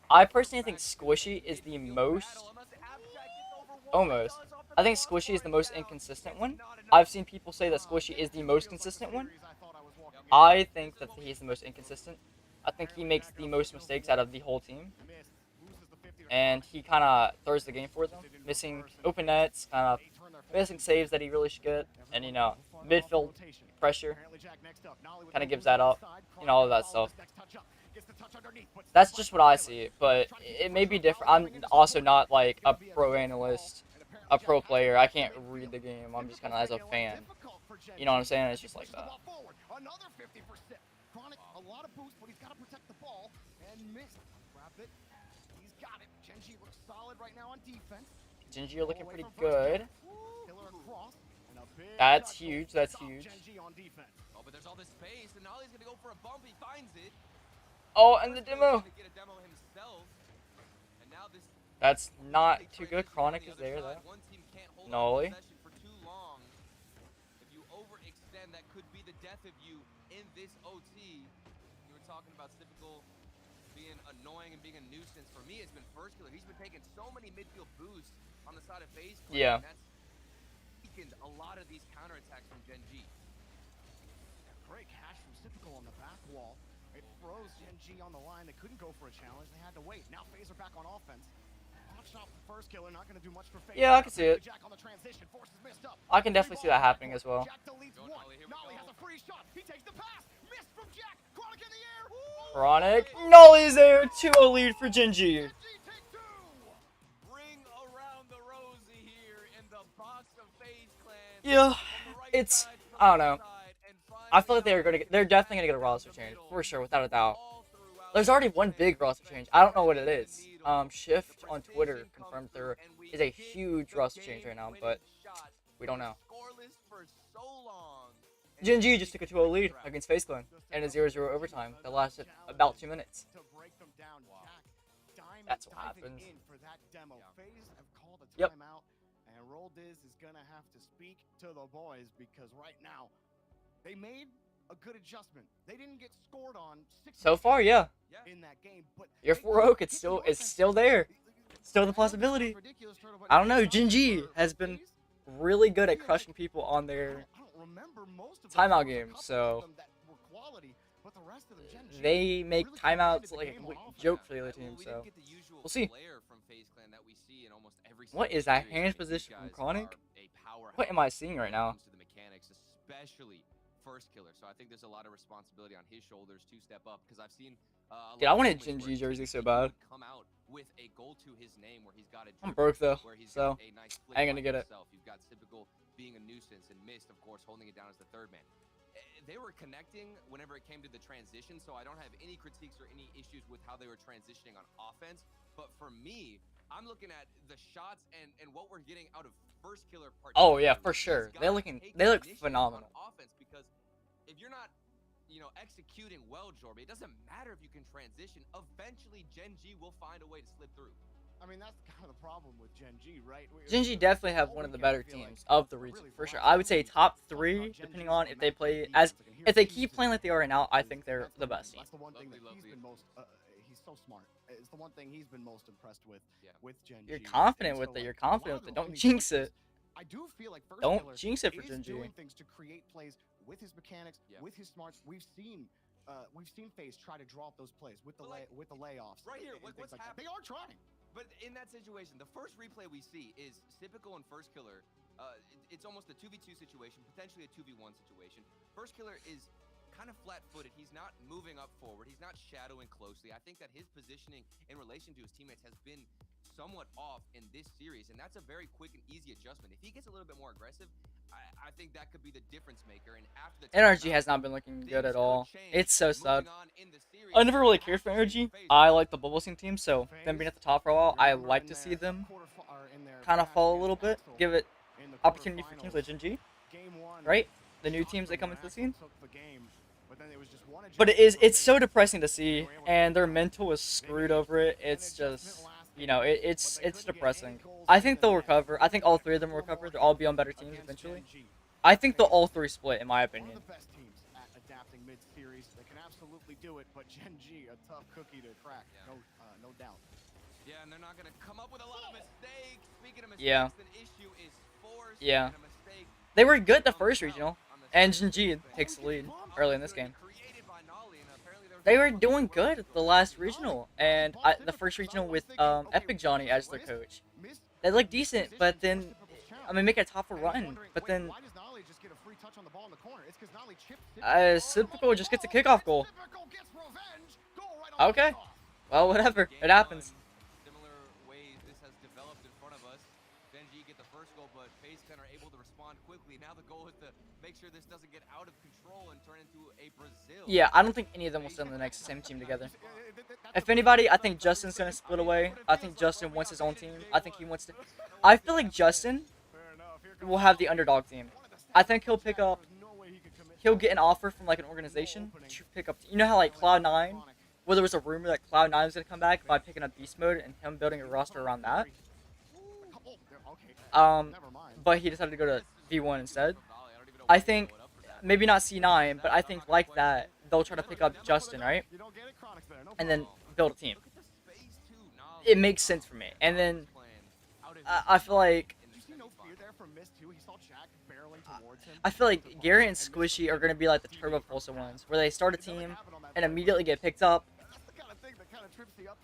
I personally think Squishy is the most... Almost. I think Squishy is the most inconsistent one. I've seen people say that Squishy is the most consistent one. I think that he's the most inconsistent. I think he makes the most mistakes out of the whole team. And he kind of throws the game for them. Missing open nets, kind of missing saves that he really should get. And, you know, midfield pressure kind of gives that up. You know, all of that stuff. That's just what I see. But it may be different. I'm also not, like, a pro analyst, a pro player. I can't read the game. I'm just kind of as a fan. You know what I'm saying? It's just like that. Another 50%. Chronic, a lot of boost, but he's got to protect the ball. And missed. Grab it. He's got it. Gen.G looks solid right now on defense. Gen.G are looking pretty good. That's huge. That's huge. Oh, but there's all this space, and Nolly's gonna go for a bump. He finds it. Oh, and the demo. That's not too good. Chronic is there, though. Nolly. That could be the death of you in this OT. You were talking about Typical being annoying and being a nuisance. For me, it's been first killer. He's been taking so many midfield boosts on the side of FaZe Clan. Yeah. That's weakened a lot of these counterattacks from Gen.G. Great cash from Typical on the back wall. It froze Gen.G on the line. They couldn't go for a challenge. They had to wait. Now FaZe are back on offense. Shot for first killer, not going to do much for FaZe. Yeah, I can see it. I can definitely see that happening as well. Chronic. Nolly's there. 2-0 lead for Gen.G. Yeah, it's... I don't know. I feel like they're definitely going to get a roster change. For sure, without a doubt. There's already one big roster change. I don't know what it is. Shift on Twitter confirmed there is a huge roster change right now, but we don't know. Gen.G just took a 2-0 lead against FaZe Clan and a 0-0 overtime that lasted about 2 minutes. That's what happens. Yep. And Roldiz is gonna have to speak to the boys because right now they made a good adjustment. They didn't get scored on 60 So far, yeah. in that game, but Your 4-0, it's still there. Still the possibility. I don't know. Jinji has been really good at crushing people on their timeout games, so they make timeouts like a joke for the other team. So we'll see. What is that hand position from Chronic? What am I seeing right now? Especially first killer. So I think there's a lot of responsibility on his shoulders to step up because I've seen Dude, I wanted Jinji jersey so bad. Come out with a goal to his name where he's got a I'm broke though, a so nice I ain't gonna get it. You've got Typical being a nuisance and Mist, of course, holding it down as the third man. They were connecting whenever it came to the transition, so I don't have any critiques or any issues with how they were transitioning on offense. But for me, I'm looking at the shots and what we're getting out of first killer. Oh yeah, for sure. They look phenomenal. On offense, because if you're not, executing well, Jorby, it doesn't matter if you can transition. Eventually, Gen G will find a way to slip through. I mean, that's kind of the problem with Gen G, right? Gen G definitely have one of the better teams of the region, for sure. I would say top 3, depending on if they play if they keep playing like they are right now. I think they're the best team. That's the one thing that he's been most. He's so smart. It's the one thing he's been most impressed with Gen G. You're confident with it. You're confident with it. Don't jinx it. I do feel like Don't jinx it for Gen G. Doing things to create plays with his mechanics, with his smarts. We've seen FaZe try to draw up those plays with the layoffs. Right here, what's happening? They are trying. But in that situation, the first replay we see is Typical and first killer. It's almost a 2v2 situation, potentially a 2v1 situation. First killer is kind of flat-footed. He's not moving up forward. He's not shadowing closely. I think that his positioning in relation to his teammates has been somewhat off in this series, and that's a very quick and easy adjustment. If he gets a little bit more aggressive, I think that could be the difference maker. And after the NRG has not been looking good at all. It's so sad. I never really cared for NRG. I like the bubble scene team, so them being at the top for a while, I like to see them kind of fall a little bit, give it opportunity for teams like Gen G, right? The new teams that come into the scene. But it's so depressing to see, and their mental is screwed over it. It's just, it's depressing. I think they'll recover. I think all 3 of them will recover. They'll all be on better teams eventually. I think they'll all 3 split, in my opinion. One of the best teams at adapting mid-series. They can absolutely do it, but Gen G, a tough cookie to crack, no doubt. Yeah, and they're not going to come up with a lot of mistakes. Speaking of mistakes, yeah. the issue is force. Yeah. They were good the first regional, and Gen G takes the lead early in this game. They were doing good the last regional, and the first regional with Epic Johnny as their coach. They looked decent, but then, make a top 4 run, but then Typical just gets a kickoff goal. Okay, well, whatever, it happens. Similar ways this has developed in front of us. Gen G get the first goal, but FaZe are able to respond quickly. Now the goal is to make sure this doesn't get out of control and turn into a Brazil. Yeah, I don't think any of them will sit on the next same team together. If anybody, I think Justin's gonna split away. I think Justin wants his own team. I think he wants to. I feel like Justin will have the underdog team. I think he'll pick up. He'll get an offer from like an organization to pick up. You know how like Cloud9, where there was a rumor that Cloud9 was gonna come back by picking up Beast Mode and him building a roster around that. But he decided to go to V1 instead. I think maybe not C9, but I think like that they'll try to pick up Justin, right? And then build a team. It makes sense for me. And then I feel like Gary and Squishy are going to be like the Turbo Pulsar ones, where they start a team and immediately get picked up.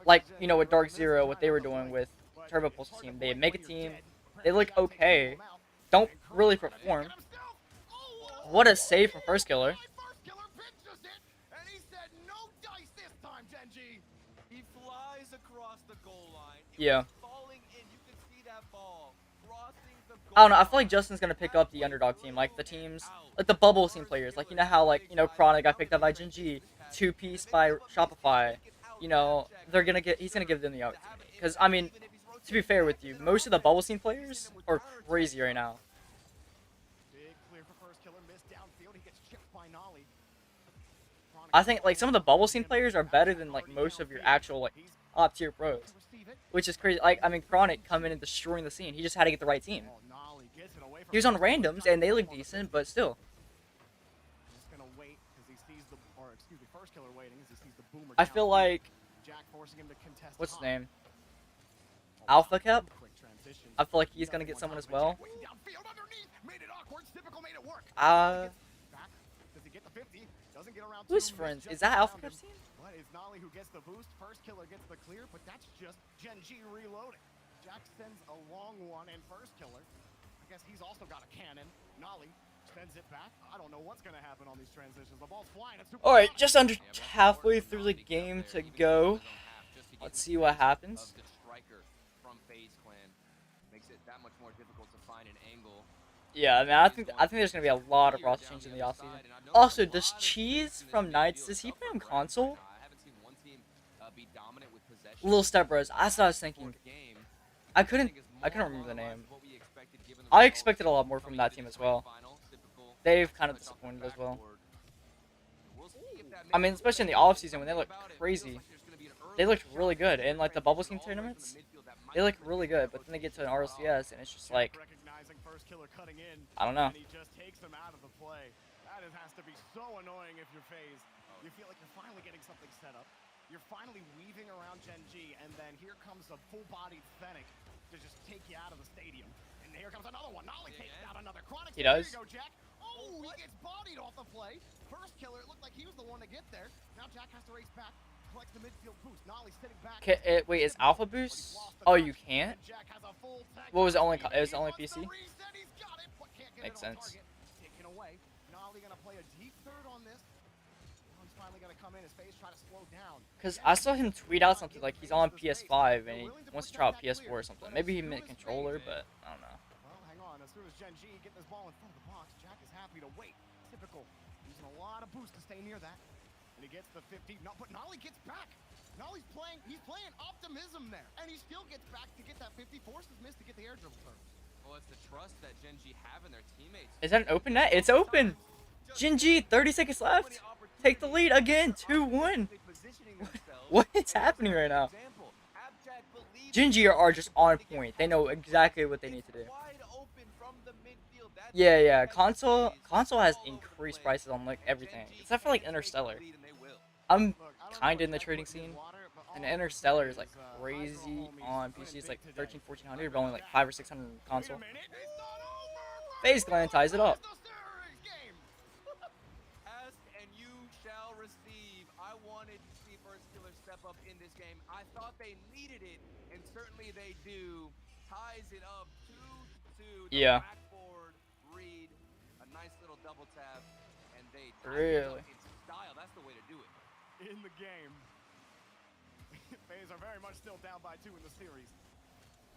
Like, with Dark Zero, what they were doing with Turbo Pulsar team. They make a team, they look okay, don't really perform. What a save from first killer. Yeah. I don't know, I feel like Justin's gonna pick up the underdog team, like the teams, like the bubble scene players, like how Chronic got picked up by Gen G, 2-piece by Shopify, he's gonna give them the opportunity. Because, to be fair with you, most of the bubble scene players are crazy right now. I think like some of the bubble scene players are better than like most of your actual top tier pros, which is crazy. Chronic coming and destroying the scene. He just had to get the right team. He was on randoms and they look decent, but still. boomer I down feel the like field. Jack forcing him to contest what's his high. name? Alpha Cup. Quick transition. I feel like he's gonna get someone as well. Way downfield underneath, made it awkward. Typical made it work. Uh, Back. Does he get the 50? Doesn't get around who's two, friends? just Is that Alpha around him. Cup's team? But it's Nolly who gets the boost. First killer gets the clear, but that's just Gen G reloading. Jack sends a long one, and first killer, I guess he's also got a cannon. Nolly sends it back. I don't know what's going to happen on these transitions. The ball's flying. All right, just under halfway through the game to go. Let's see what happens. Yeah, I mean, I think there's gonna be a lot of roster changes in the offseason. Also, does Cheese from Knights, does he play on console? Little Step Bros. That's what I was thinking. I couldn't remember the name. I expected a lot more from that team as well. They've kind of disappointed as well. I mean, especially in the offseason when they look crazy. They looked really good in like the bubble team tournaments. They look really good, but then they get to an RLCS and it's just like, I don't know. And he just takes him out of the play. That has to be so annoying if you're FaZe. You feel like you're finally getting something set up. You're finally weaving around Gen G, and then here comes a full-bodied Fennec to just take you out of the stadium. And here comes another one. Nolly takes out another Chronic. He does. There you go, Jack. Oh, he gets bodied off the play. First killer, it looked like he was the one to get there. Now Jack has to race back. Collects the midfield boost. Nolly's sitting back. Wait, is Alpha Boost? Oh, you can't? What was it only? It was only PC? Makes sense. Taken away. Nolly gonna play a deep third on this. One's finally gonna come in. His face try to slow down. Because I saw him tweet out something like he's on PS5 and he wants to try out PS4 or something. Maybe he meant controller, but I don't know. Well, hang on. As soon as Gen G get this ball in front of the box, Jack is happy to wait. Typical. Using a lot of boost to stay near that. And he gets the 50. No, but Nolly gets back. Nolly's playing. He's playing optimism there, and he still gets back to get that 50. Forces miss to get the air dribble turn. Well, it's the trust that Gen G have in their teammates. Is that an open net? It's open. Gen G, 30 seconds left. Take the lead again, 2-1. What is happening right now? Gen G are just on point. They know exactly what they need to do. Yeah. Console has increased prices on like everything, except for like Interstellar. I'm kind of in the trading scene, and Interstellar is like crazy on PC. It's like 1400, but only like 500 or 600 on console. FaZe Clan ties it up. Ask and you shall receive. I wanted to see First Killer step up in this game. I thought they needed it, and certainly they do. Ties it up 2-2. Yeah. Backboard read, a nice little double tap, and they Really? in style. That's the way to do it. In the game. FaZe are very much still down by 2 in the series.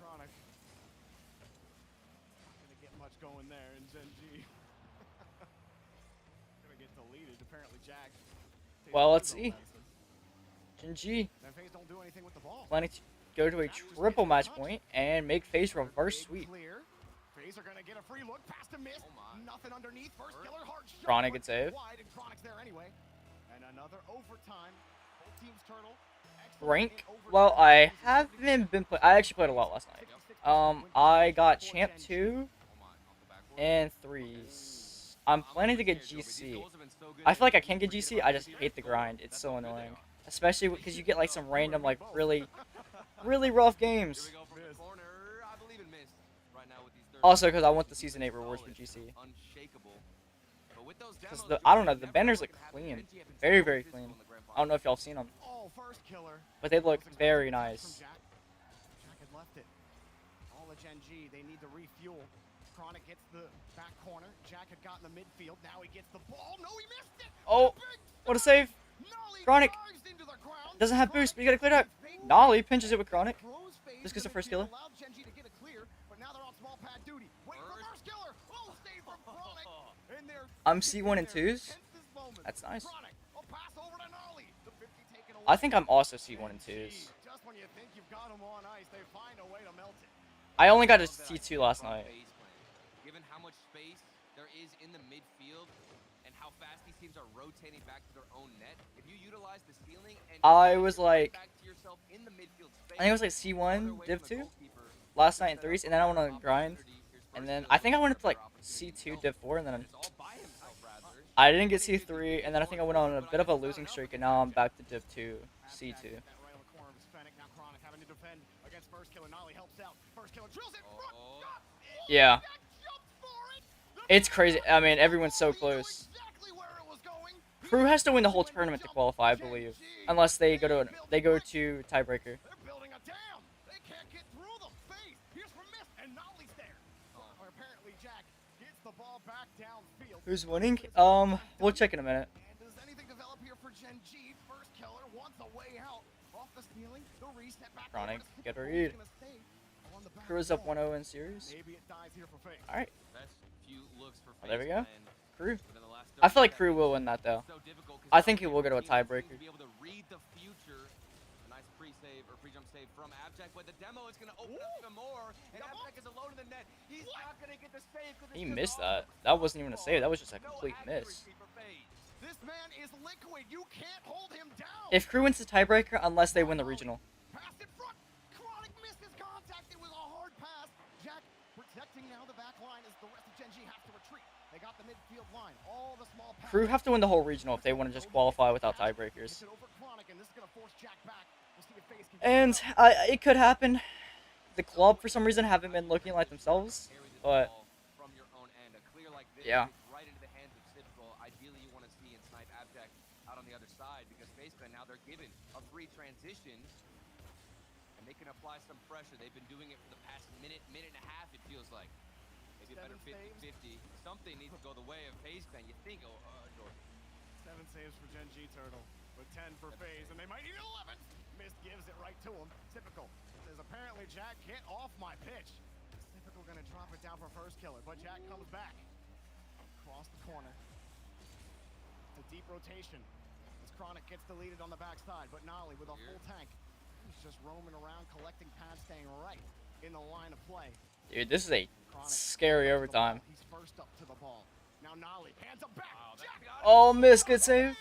Chronic. Not gonna get much going there in Gen G. Gonna get deleted. Apparently Jack. Well, let's see. Gen G And FaZe don't do anything with the ball. planning to go to a triple match point and make FaZe reverse sweep. Clear. FaZe are gonna get a free look. Past a miss. Nothing underneath. First killer hard shot. Chronic gets saved. Wide, and Chronic's there anyway. And another overtime. Both teams turtle. Rank? Well, I haven't been I actually played a lot last night. I got Champ 2 and 3s. I'm planning to get GC. I feel like I can get GC, I just hate the grind. It's so annoying. Especially because you get like some random, like really rough games. Also because I want the Season 8 rewards for GC. Because I don't know, the banners look clean. Very clean. I don't know if y'all seen them. But they look very nice. Jack had left it. All of Gen G, they need to refuel. Chronic gets the back corner. Jack had gotten the midfield. Now he gets the ball. No, he missed it. Oh, what a save. Chronic doesn't have boost, but you gotta clear it out. Nolly pinches it with Chronic. Just gets the first killer. I'm C1 and 2s. That's nice. I think I'm also C1 and 2s. I only got a C2 last night. Given how much space there is in the midfield and how fast these teams are rotating back to their own net, if you utilize the ceiling and I was like, back to yourself in the midfield space, I think it was like C1, Div 2 last night in 3s, and then I went on a grind. And then I think I went up to like C2, Div 4, and then I didn't get C3, and then I think I went on a bit of a losing streak, and now I'm back to Div 2, C2. Yeah. It's crazy. I mean, everyone's so close. Crew has to win the whole tournament to qualify, I believe, unless they go to tiebreaker. Who's winning? We'll check in a minute. Chronic, get a read. Crew is up 1-0 in series. Alright. Oh, there we go. Crew. I feel like Crew will win that, though. I think he will go to a tiebreaker. From Abjack, but the demo is going to open up even more, and Abjack is alone in the net. He's not going to get the save. He missed that. That wasn't even a save. That was just a complete miss. This man is liquid. You can't hold him down. If Crew wins the tiebreaker, unless they win the regional. Pass in front. Chronic missed his contact. It was a hard pass. Jack protecting now the back line as the rest of Gen G have to retreat. They got the midfield line. All the small passes. Crew have to win the whole regional if they want to just qualify without tiebreakers. And it could happen. The club, for some reason, haven't been looking like themselves. But yeah. Right into the hands of Citadel. Ideally, you want to see and snipe Abjack out on the other side because FaceClan now they're given a free transition and they can apply some pressure. They've been doing it for the past minute and a half. It feels like maybe a better 50-50. Something needs to go the way of FaceClan. You think, Jordan? 7 saves for Gen G Turtle, with 10 for FaZe, and they might need 11. Mist gives it right to him. Typical says apparently Jack get off my pitch. Typical gonna drop it down for first killer, but Jack comes back. Across the corner. It's a deep rotation. As Chronic gets deleted on the backside, but Nolly with a full tank. He's just roaming around, collecting pads, staying right in the line of play. Dude, this is a scary overtime. He's first up to the ball. Now Nolly hands him back. Oh, miss, good save.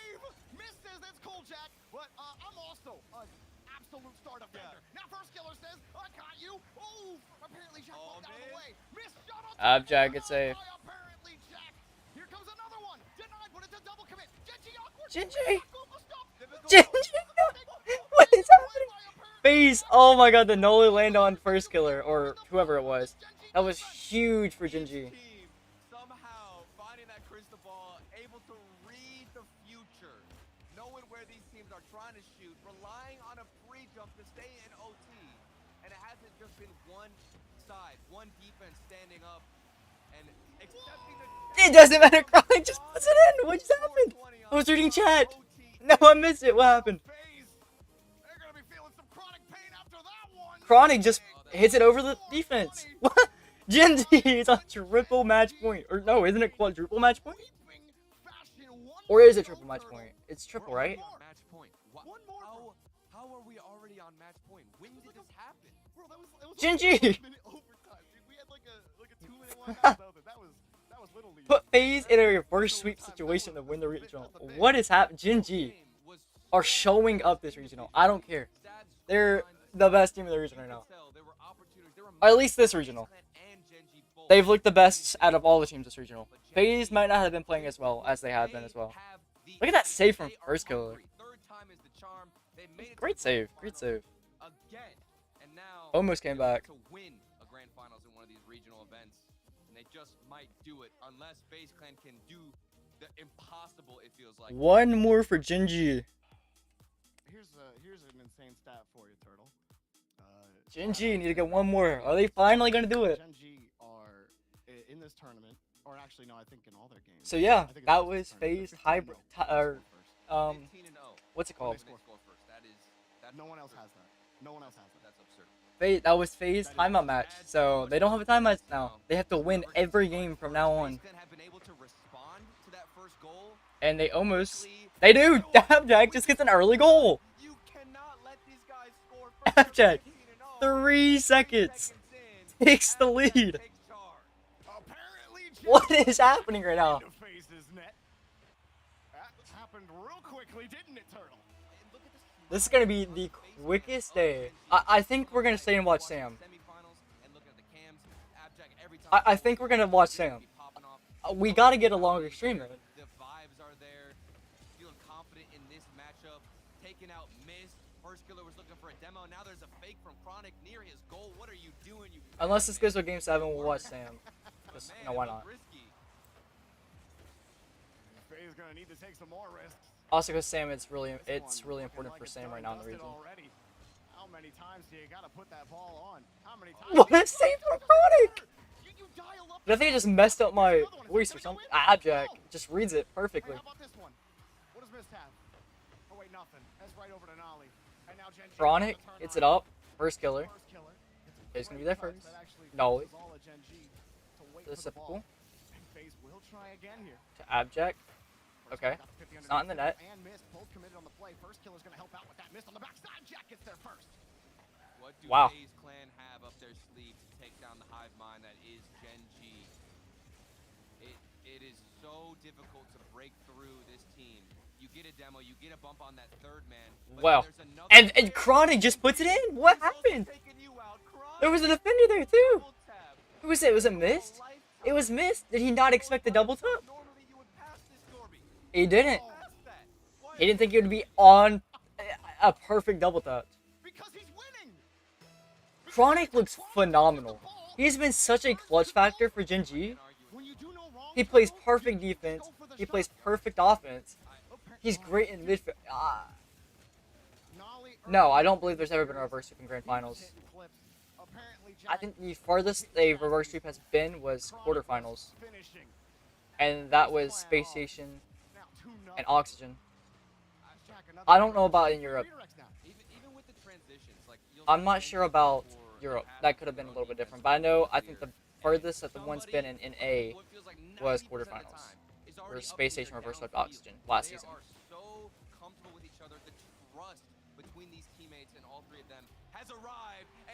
Miss says that's cool, Jack, but I'm also an absolute star defender. Now first killer says, I got you. Oh, apparently Jack walked out of the way. Miss shot on Abjack, good save. apparently Jack. Here comes another one. Denied, but it's a double commit. Genji awkward. Genji. What is happening? FaZe. Oh my god, the Noli land on first killer, or whoever it was. That was huge for Genji. Somehow finding that crystal ball, able to read the future, knowing where these teams are trying to shoot, relying on a free jump to stay in OT. And it hasn't just been one side, one defense standing up and accepting the... It doesn't matter, Chronic just puts it in. What just happened? I was reading chat. No, I missed it. What happened? Chronic just hits it over the defense. What? Gen Z is on triple match point. Or no, isn't it quadruple match point? Or is it triple match point? It's triple, right? Match point. How are we already on match point? When did this happen? Bro, that was Gen G! We had like a 2-minute one. That was literally... Put FaZe in a reverse sweep situation to win the regional. What is happening? Gen G are showing up this regional. I don't care. They're the best team in the region right now. Or at least this regional. They've looked the best out of all the teams this regional. FaZe might not have been playing as well as they have been as well. Look at that save from first killer. Great save. Great save. Almost came back. To win a grand finals in one of these regional events, and they just might do it unless FaZe Clan can do the impossible. It feels like one more for Genji. Here's an insane stat for you, Turtle. Genji need to get one more. Are they finally gonna do it? Genji are in this tournament, or actually no, I think in all their games. So yeah, that was FaZe hybrid. What's it called? No one else has that. No one else has that. That's absurd. FaZe, that was FaZe timeout match. So they don't have a timeout now. They have to win every game from now on. And they almost. They do. Abjack just gets an early goal. Abjack, 3 seconds, takes the lead. What is happening right now? This is gonna be the quickest day. I think we're gonna stay and watch Sam. I think we're gonna watch Sam. We gotta get a longer stream then. taken out, missed. First killer was looking for a demo. Now there's a fake from Chronic near his goal. What are you doing? You Unless this goes to Game 7, we'll watch Sam. Just, no, why not? Faye's gonna need to take some more risks. Also, because Sam, it's really important for Sam right now in the region. How many times do you gotta put that ball on? How many times? What a save from Chronic! I think I just messed up my voice or something. Abjack just reads it perfectly. How about this one? What does Mist have? Oh wait, nothing. That's right over to Nolly. And now Gen G Chronic hits it up. First killer. He's gonna be there first. No. Reciprocal. Will try again here. To Abjack. Okay. It's not in the net. And Mist both committed on the play. First killer's gonna help out with that. Mist on the backside. Jack gets there first. What do wow. FaZe Clan have up their sleeve to take down the hive mind that is Gen G? It is so difficult to break through this team. You get a demo, you get a bump on that third man. Well, and Chronic just puts it in. What happened? There was a defender there too. Who was it? Was it Mist? It was Mist. Did he not expect the double tap? He didn't. He didn't think it would be on a perfect double tap. Chronic looks phenomenal. He's been such a clutch factor for Gen G. He plays perfect defense. He plays perfect offense. He's great in midfield. No, I don't believe there's ever been a reverse sweep in Grand Finals. I think the farthest a reverse sweep has been was quarterfinals. And that was Space Station and Oxygen. I don't know about in Europe. I'm not sure about Europe. That could have been a little bit different. But I think the furthest that the one's been in A was quarterfinals. Or Space Station reverse swept Oxygen last season.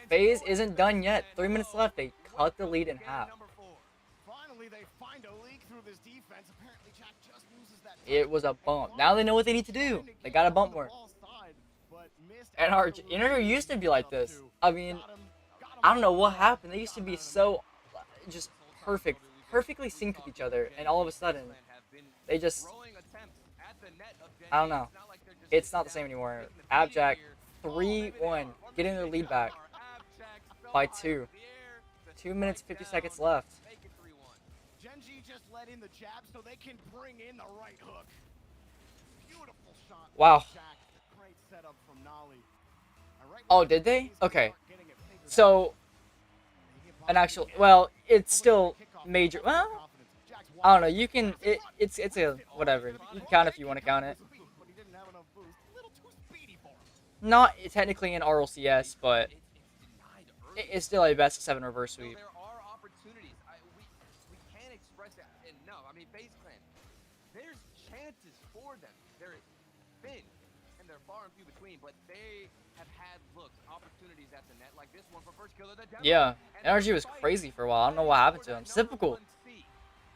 FaZe isn't done yet. 3 minutes left. They cut the lead in half. Finally, they find a leak through this defense. Apparently, Jack just loses that. It was a bump. Now they know what they need to do. They got to bump more. And our NRG used to be like this. I mean, I don't know what happened. They used to be so just perfectly synced with each other, and all of a sudden, they just, I don't know. It's not the same anymore. Abjack, 3-1, getting their lead back by 2. 2 minutes, 50 seconds left. Gen G just let in the jab so they can bring in the right hook. Beautiful shot. Wow. Great setup from Nolly. Oh, did they? Okay. So, an actual, well, it's still major. Well, I don't know. You can, it's a, whatever. You can count if you want to count it. Not technically in Rlcs, but it's still a best of 7 reverse sweep. There are opportunities. We can't express that enough. I mean, FaZe Clan, there's chances for them. There has been, and they're far and few between, but they have had looks, opportunities at the net, like this one for first killer. Yeah, NRG was crazy for a while. I don't know what happened to him. Typical.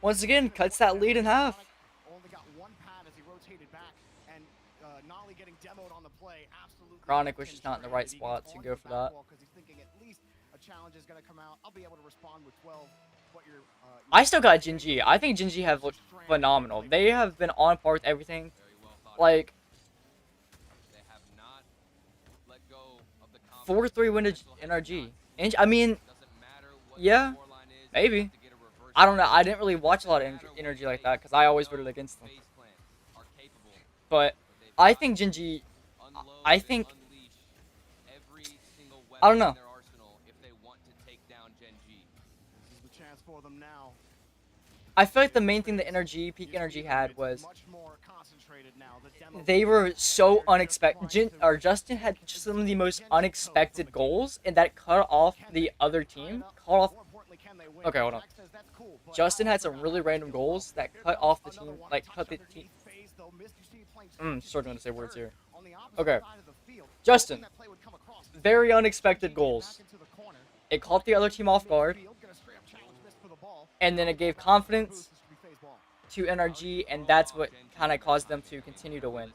Once again, cuts that lead in half. Only got one pad as he rotated back, and Nolly getting demoed on the play. Absolutely. Chronic was just not in the right spot to go for that. Because he's thinking at least a challenge is going to come out. I'll be able to respond with 12. I still got Gen G. I think Gen G have looked phenomenal. They have been on par with everything. Like, 4-3 win to NRG. And, I mean, yeah, maybe. I don't know. I didn't really watch a lot of energy like that because I always voted against them. But I think Gen G, I don't know. I feel like the main thing that Peak Energy had was they were so unexpected. Justin had just some of the most unexpected goals, and that cut off the other team. Okay, hold on. Justin had some really random goals that cut off the team, like cut the team. Struggling to say words here. Okay, Justin. Very unexpected goals. It caught the other team off guard, and then it gave confidence to NRG, and that's what kind of caused them to continue to win.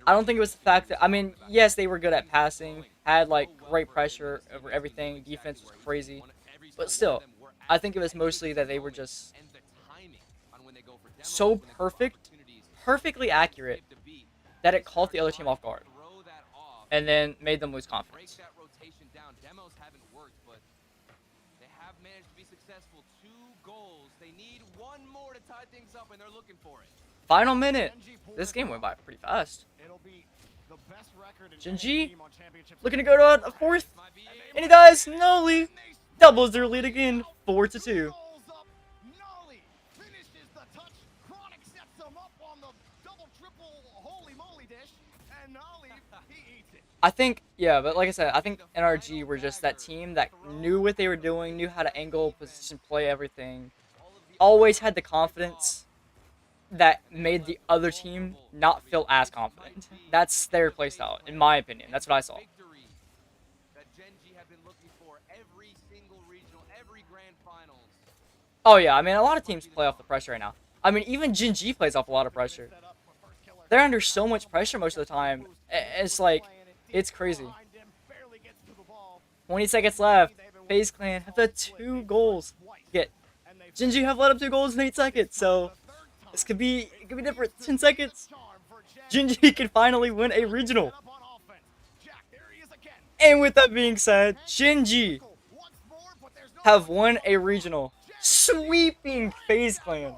I don't think it was the fact that, I mean, yes, they were good at passing, had like great pressure over everything, defense was crazy, but still, I think it was mostly that they were just so perfectly accurate that it caught the other team off guard, and then made them lose confidence. Break that rotation down. Demos haven't worked, but they have managed to be successful. 2 goals. They need 1 more to tie things up, and they're looking for it. Final minute. This game went by pretty fast. Genji looking to go to a 4th, and he does. Noli doubles their lead again, 4-2. I think, yeah, but like I said, I think NRG were just that team that knew what they were doing, knew how to angle, position, play everything. Always had the confidence that made the other team not feel as confident. That's their playstyle, in my opinion. That's what I saw. Oh yeah, I mean, a lot of teams play off the pressure right now. I mean, even Genji plays off a lot of pressure. They're under so much pressure most of the time. It's like, it's crazy. 20 seconds left. FaZe Clan have the 2 goals. Genji have let up 2 goals in 8 seconds, so it could be different. 10 seconds. Genji can finally win a regional. And with that being said, Genji have won a regional, sweeping FaZe Clan.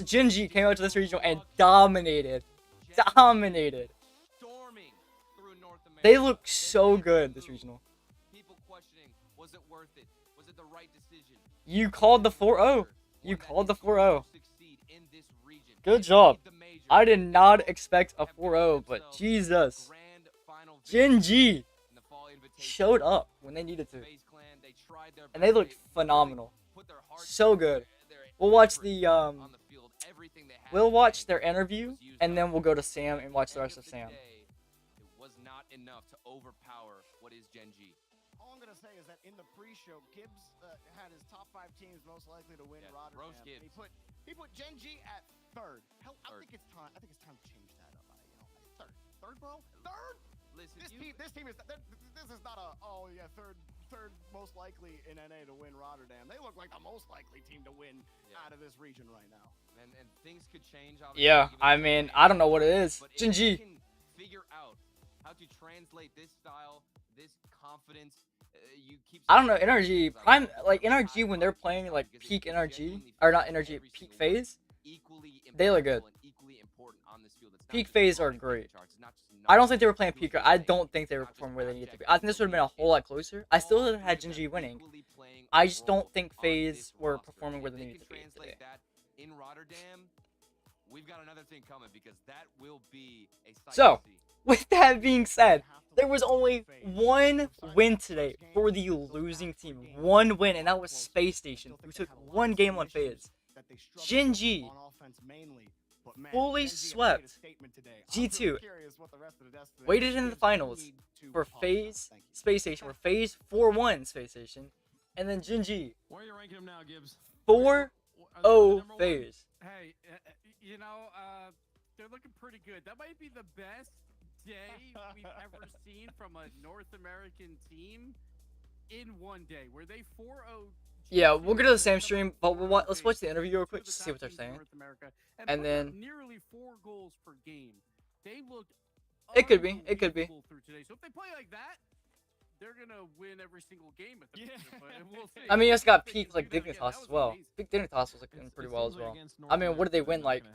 Genji came out to this regional and dominated. They look so good this regional. You called the 4-0. You called the 4-0. Good job. I did not expect a 4-0, but Jesus. Genji showed up when they needed to. And they looked phenomenal. So good. We'll watch we'll watch their interview, and then we'll go to Sam and watch the rest of Sam. It was not enough to overpower what is Genji. All I'm gonna say is that in the pre-show, Gibbs had his top 5 teams most likely to win Rotterdam. He put Genji at 3rd. Hell, I think it's time to change that up. Third, bro. Third. Listen, this team is not a third most likely in NA to win Rotterdam. They look like the most likely team to win out of this region right now. And things could change. Obviously, yeah, I mean, I don't know what it is. Genji. Figure out how to translate this style, this confidence. I don't know, NRG prime, like NRG when they're playing like peak NRG, or not NRG, peak phase, they look good. Peak phase are great. I don't think they were playing peak. I don't think they were performing where they needed to be. I think this would have been a whole lot closer. I still would have had Genji winning. I just don't think FaZe were performing where they needed to be today. In Rotterdam, we've got another thing coming because that will be a So, with that being said, there was only 1 win today for the losing team. 1 win, and that was Space Station, who took 1 game on FaZe. Genji fully swept G2, waited in the finals for FaZe Space Station, where FaZe 4-1 Space Station, and then Genji 4-0 FaZe. Hey, you know, they're looking pretty good. That might be the best day we've ever seen from a North American team in one day, where they 4-0. Yeah, we'll get to the same stream, but let's watch the interview real quick just to see what they're saying. And then nearly 4 goals per game. They look. It could be. It could be. Today. So if they play like that, they're gonna win every single game. But we'll see. I mean, you just got peak like Dignitas as well. Peak Dignitas was looking pretty well as well. I mean, what did they win like?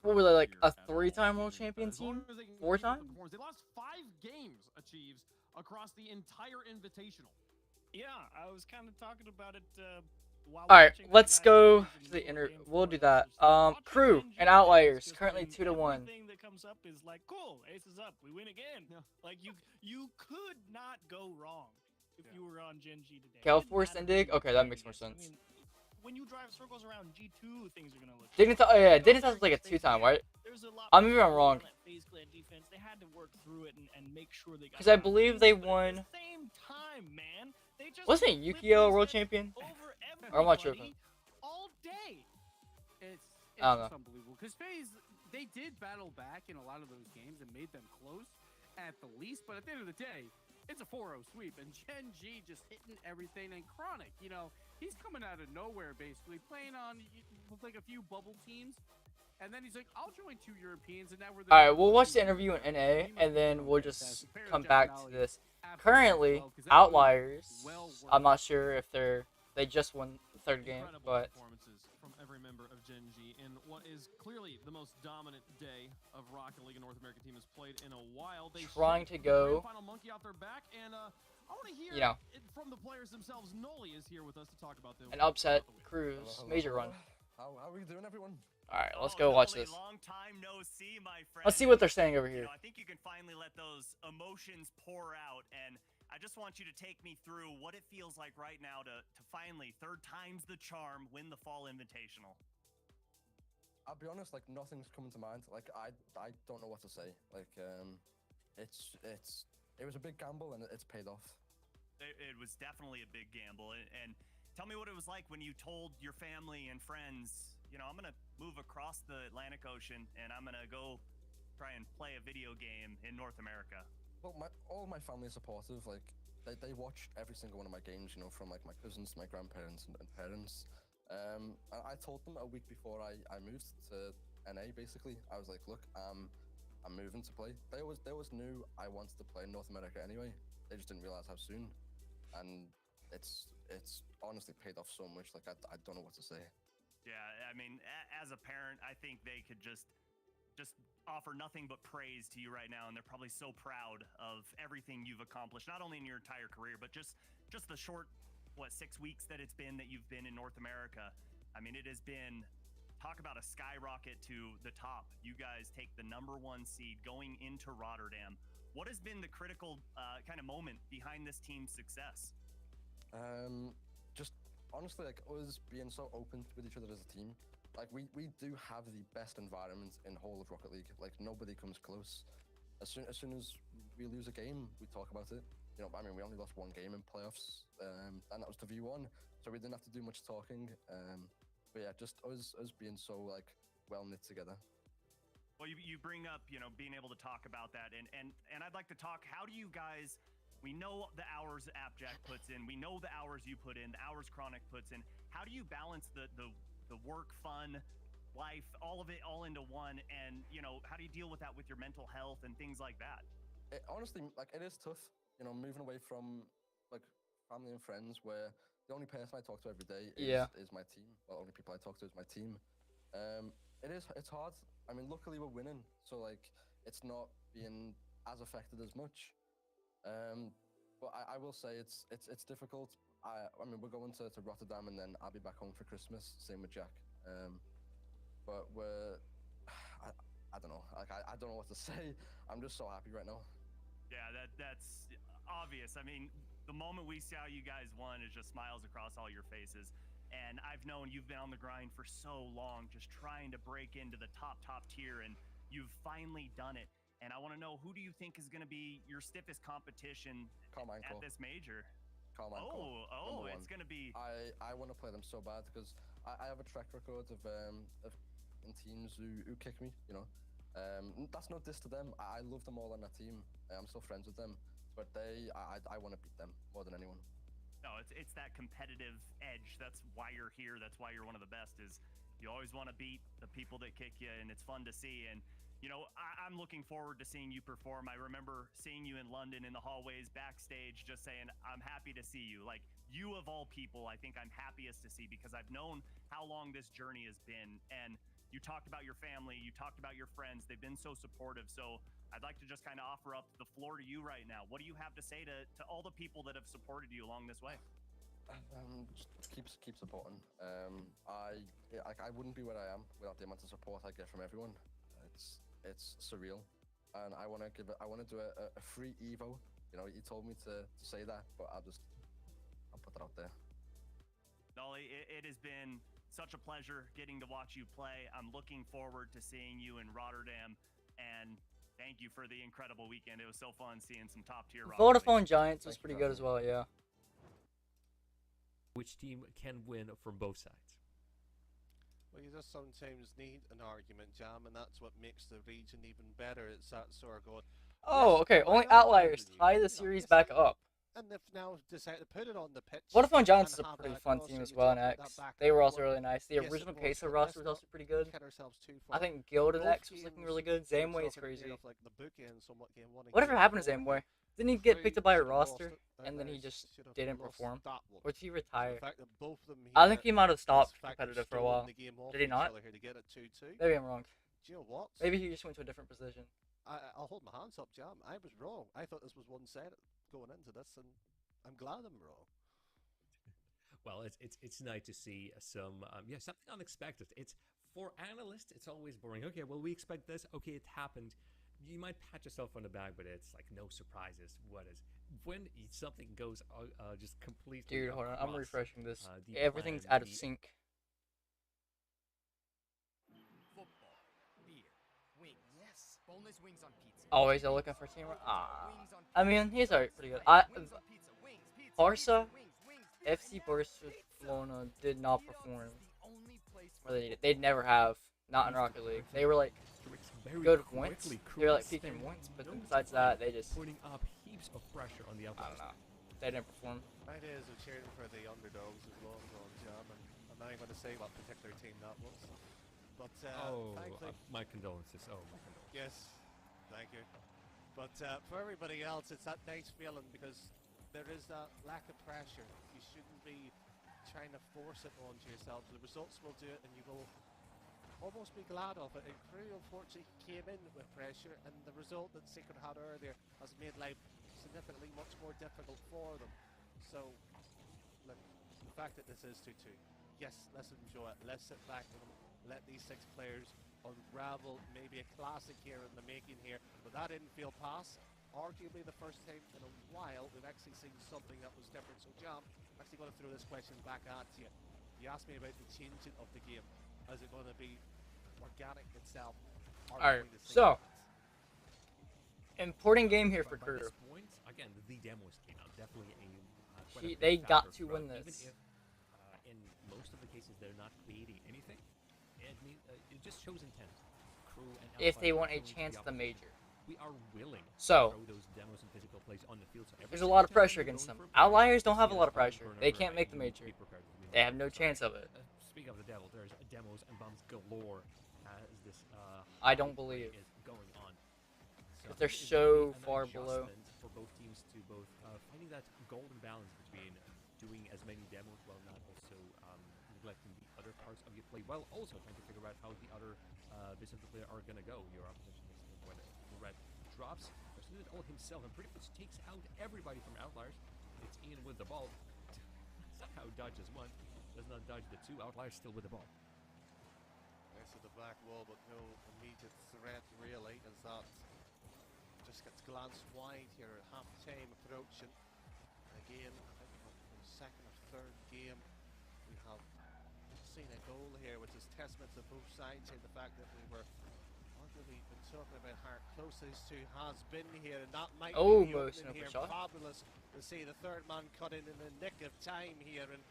What were they, like a 3-time world champion team? 4 times? They lost 5 games achieves across the entire Invitational. Yeah, I was kind of talking about it while Alright, let's go to the we'll do that. Crew and Outliers, currently 2-1. Everything that comes up is like, cool, ace is up, we win again. Yeah. Like, you could not go wrong if you were on Genji today. Calforce and Dig? Okay, that makes more sense. I mean, when you drive circles around G2, things are gonna look. Dignitas, oh yeah, Dignitas was like a 2-time, right? Maybe I'm wrong. FaZe Clan defense, they had to work through it and make sure they got. Because I believe they won. At the same time, man. Wasn't Yukio a world champion? Or am I tripping? All day. It's I don't know. Unbelievable. Because FaZe, they did battle back in a lot of those games and made them close at the least. But at the end of the day, it's a 4-0 sweep. And Genji just hitting everything. And Chronic, you know, He's coming out of nowhere, basically, playing on with like a few bubble teams. And then he's like, I'll join 2 Europeans, and now we're the All right, we'll watch the interview in NA, and then we'll just come back to this. Currently, Outliers, I'm not sure if they just won the 3rd game, but performances from every member of Gen G in what is clearly the most dominant day of Rocket League a North American team has played in a while. They trying to go, final monkey out their back, and I want to hear it from the players themselves. Noli is here with us to talk about them. An upset cruise major run. How are you doing, everyone? All right, let's go watch this. Long time no see, my friend. Let's see what they're saying over here. I think you can finally let those emotions pour out, and I just want you to take me through what it feels like right now to finally, 3rd time's the charm, win the Fall Invitational. I'll be honest, like nothing's coming to mind. Like I don't know what to say. Like it was a big gamble and it's paid off. It was definitely a big gamble, and tell me what it was like when you told your family and friends, I'm gonna move across the Atlantic Ocean and I'm gonna go try and play a video game in North America. Well, all my family are supportive. Like they watched every single one of my games, from like my cousins to my grandparents and parents. And I told them a week before I moved to NA. Basically, I was like, look, I'm moving to play. They always knew I wanted to play in North America anyway. They just didn't realize how soon, and it's honestly paid off so much. Like I don't know what to say. Yeah, I mean, as a parent, I think they could just offer nothing but praise to you right now, and they're probably so proud of everything you've accomplished, not only in your entire career, but just the short, 6 weeks that it's been that you've been in North America. I mean, it has been, talk about a skyrocket to the top. You guys take the #1 seed going into Rotterdam. What has been the critical kind of moment behind this team's success? Just honestly, like us being so open with each other as a team. Like we do have the best environment in whole of Rocket League. Like nobody comes close. As soon as we lose a game, we talk about it. I mean, we only lost 1 game in playoffs, and that was to V1, so we didn't have to do much talking. But yeah, just us being so like well knit together. Well, you bring up being able to talk about that, and I'd like to talk. How do you guys? We know the hours Appjack puts in. We know the hours you put in. The hours Chronic puts in. How do you balance the work, fun, life, all of it all into one? And how do you deal with that with your mental health and things like that? Honestly, like it is tough. Moving away from like family and friends, where the only person I talk to every day is my team. Well, only people I talk to is my team. It's hard. I mean, luckily we're winning, so like it's not being as affected as much. But I will say it's difficult. I mean, we're going to Rotterdam, and then I'll be back home for Christmas. Same with Jack. But I don't know. Like I don't know what to say. I'm just so happy right now. Yeah, that's obvious. I mean, the moment we see how you guys won is just smiles across all your faces. And I've known you've been on the grind for so long, just trying to break into the top tier, and you've finally done it. And I want to know, who do you think is going to be your stiffest competition at this major? Oh, it's going to be... I want to play them so bad, because I have a track record of in teams who kick me, That's no diss to them. I love them all on that team. I'm still friends with them. But I want to beat them more than anyone. No, it's that competitive edge. That's why you're here. That's why you're one of the best, is you always want to beat the people that kick you, and it's fun to see. And I'm looking forward to seeing you perform. I remember seeing you in London in the hallways, backstage, just saying, I'm happy to see you. Like, you of all people, I think I'm happiest to see, because I've known how long this journey has been. And you talked about your family, you talked about your friends. They've been so supportive. So I'd like to just kind of offer up the floor to you right now. What do you have to say to all the people that have supported you along this way? Just keep supporting. I wouldn't be where I am without the amount of support I get from everyone. It's surreal, and I want to do a free Evo. You told me to say that, but I'll put that out there. Nolly, it has been such a pleasure getting to watch you play. I'm looking forward to seeing you in Rotterdam, and thank you for the incredible weekend. It was so fun seeing some top tier. Vodafone Giants was pretty good as well, yeah. Which team can win from both sides? Well, you just sometimes need an argument, Jam, and that's what makes the region even better. It's that sort of going. Oh, okay. Only Outliers tie the series back up. and they've now decided to put it on the pitch. Vodafone Giants is and a have pretty that fun crosser. team as You well in talk about X. that back They and were also forth. really nice. The Yes, of original course, Queso but roster let's was also not pretty good. kid ourselves too I far. think Guild in Both X was looking games, really good. we were Zamway's talking crazy. of, like, the bookends on what game one and Whatever game happened to four. Zamway? Didn't he get picked up by a Should have lost roster it. and then he Outliers just should have didn't lost perform? that one. Or did he So retire? the fact that both of them I think here he might have is stopped the fact competitive for a stolen while. the game off Did he each not? other here to get it 2-2. Maybe I'm wrong. Do you know what? Maybe he just went to a different position. I'll hold my hands up, Jam. I was wrong. I thought this was one-sided going into this, and I'm glad I'm wrong. Well, it's nice to see some something unexpected. It's for analysts, it's always boring. Okay, well we expect this. Okay, it happened. You might pat yourself on the back, but it's like no surprises. What is when something goes just completely? Dude, hold on. I'm refreshing this. The Everything's plan, out of the- sync. Football, beer, wings. Yes, boneless wings on pizza. Always looking for team. Wings on I mean, he's alright, pretty good. Wings on pizza. Wings, pizza. Barca, Wings, wings. FC Barcelona did not perform. Only place Or they'd never have. Not in Rocket League. They were like very good quickly once. They were cruise like peaking once, but then besides that, they just putting up heaps of pressure on the I outliers. don't know. They didn't perform. My days of cheering for the underdogs is long gone, Jam, and I'm not even going to say what particular team that was. But thankfully, my condolences. Oh, my condolences. yes, thank you. But for everybody else, it's that nice feeling because there is that lack of pressure. You shouldn't be trying to force it onto yourself. The results will do it, and you will almost be glad of it. And Crew unfortunately came in with pressure, and the result that Secret had earlier has made life significantly much more difficult for them. So, look, the fact that this is 2-2, yes, let's enjoy it. Let's sit back and let these 6 players unravel maybe a classic here in the making here. But that infield pass, arguably the first time in a while we've actually seen something that was different. So, Jam, I'm actually going to throw this question back at you. You asked me about the changing of the game. Is it going to be organic itself? Alright, so important game here for By Crew. this point, again, the demos came out. Definitely quite a big They got factor to win throughout. this. Even if in most of the cases they're not creating anything, it just shows intent. Crew and If they Outliers want a showing to chance the at the opposition, major. we are willing So, to throw those demos and physical plays on the field. So every there's a single lot of time pressure we're against going them. for a play, Outliers don't have a see lot us of pressure. turn They over can't and make the we need to major. be prepared to win They the have no game. So, chance of it. Speaking of the devil, there's demos and bombs galore as this I don't believe. is going on. So They're it's so gonna be an far below. adjustment for both teams to both finding that golden balance between doing as many demos while not also neglecting the other parts of your play, while also trying to figure out how the other bits of the play are going to go. Your opposition is when Red drops, pursues it all himself and pretty much takes out everybody from Outliers. It's Ian with the ball. Somehow dodges one, does not dodge the 2. Outliers still with the ball. Nice at the back wall, but no immediate threat really, as that just gets glanced wide here at half-time approaching. Again, I think from the second or third game, we have seen a goal here, which is testament to both sides here. The fact that we were arguably been talking about how close these two has been here, and that might be the Almost opening an here. open shot. Fabulous to see the third man cut in the nick of time here, and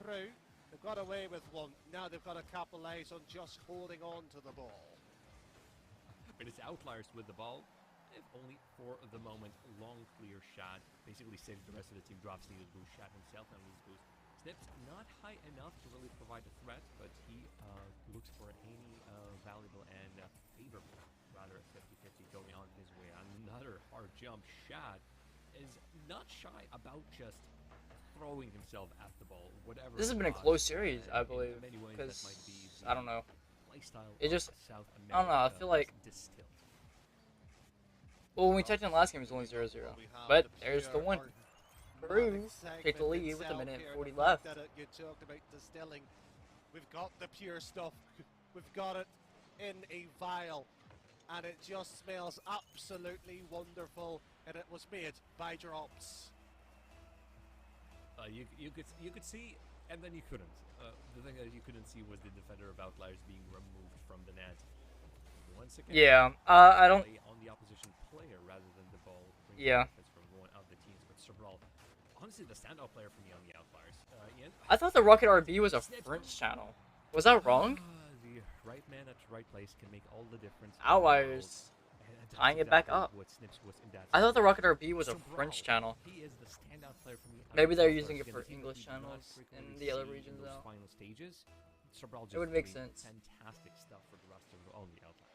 Crew, they've got away with one. Now they've got to capitalise on just holding on to the ball. But it's Outliers with the ball. If only for the moment, long clear shot. Basically saves the rest of the team, drops needed boost shot himself and loses boost. Snips not high enough to really provide a threat, but he looks for any valuable and favorable, rather 50-50 going on his way. Another hard jump shot is not shy about just throwing himself at the ball, whatever. This has been a close series, I believe, because I don't know. It just I don't know. I feel like well, when we checked in last game, it was only 0-0, but there's the one. Crew take the lead with a minute and 40 left. You talked about distilling. We've got the pure stuff. We've got it in a vial, and it just smells absolutely wonderful. And it was made by Drops. You could see, and then you couldn't. The thing that you couldn't see was the defender of Outliers being removed from the net. Once again, Yeah, I don't. On the opposition player rather than the ball. Yeah. From one of the teams, but Sobral, honestly, the standout player for me on the Outliers. Ian? I thought the Rocket RB was a French channel. Was that wrong? The right man at the right place can make all the difference. Outliers. tying it back up. What Snips was in that I thought the Rocket RB was a Sobral, French channel. He is the standout player from the Maybe they're Outlaws. using it Again, for the team that English we do not channels frequently in the other see regions in those though. final stages. Sobral It would just make doing sense. fantastic stuff for the roster on the Outliers.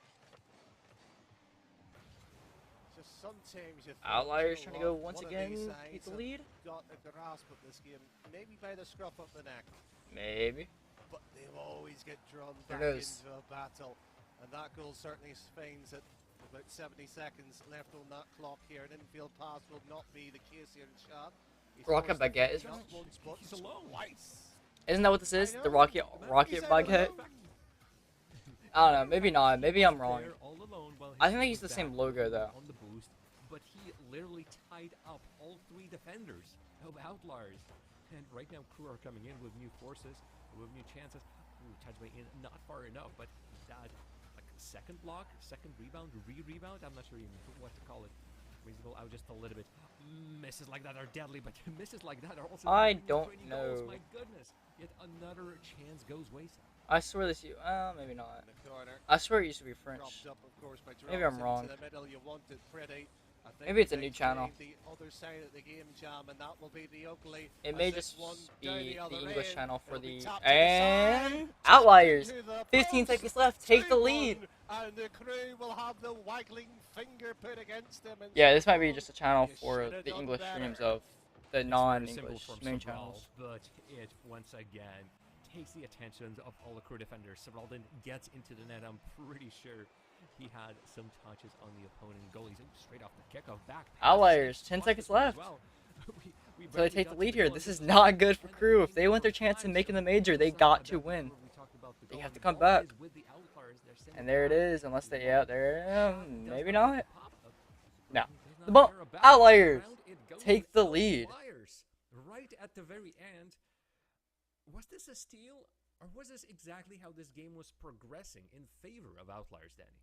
Just sometimes you think, Outliers you trying to know go what, once one of again, these keep sides the have lead. Got a grasp of this game, maybe by the scruff of the neck, Maybe. but they always get drawn Who back knows? into a battle, and that goal certainly finds it. About 70 seconds left on that clock here. An infield pass will not be the case here in shot. Rocket Baguette is not French? once, but He's alone. twice. Isn't that what this is? I The know. Rocket Baguette? I don't know. Maybe not. Maybe I'm wrong. There all alone while I he think they was use the same back logo though. on the boost, but he literally tied up all 3 defenders of Outliers. And right now, Crew are coming in with new forces, with new chances. Ooh, Tajway in not far enough, but that like second block, second rebound, rebound. I'm not sure even what to call it. Reasonable out just a little bit. Misses like that are deadly, but misses like that are also. I don't goals. know. My goodness, yet another chance goes wayside. I swear this. Maybe not. In the corner. I swear it used to be French. Dropped up, of course, by Maybe I'm drops wrong. into the middle. You want it pretty. I think Maybe it's a they new channel. played the other side of the game, Jam, and that will be the ugly. It may as this just one be down the other English end. channel for It'll be the tapped to the and side, Outliers. into the 15 post. seconds left. Take the 2-1, lead. And the Crew will have the waggling finger put against them. And Yeah, this might be just a channel you for should've the done English better. streams of the It's very non-English simple from main Sobral, channels. but it once again takes the attention of all the Crew defenders. Sobral then gets into the net. I'm pretty sure he had some touches on the opponent goalies. Straight off the kickoff back. Outliers, 10 seconds left. Well. we So they take the lead here. This is not good for Crew. If they want their chance in making the major, they got to win. They have to come back. And there it is. Unless they, maybe not. No. The ball, Outliers take the lead. Right at the very end. Was this a steal, or was this exactly how this game was progressing in favor of Outliers, Danny?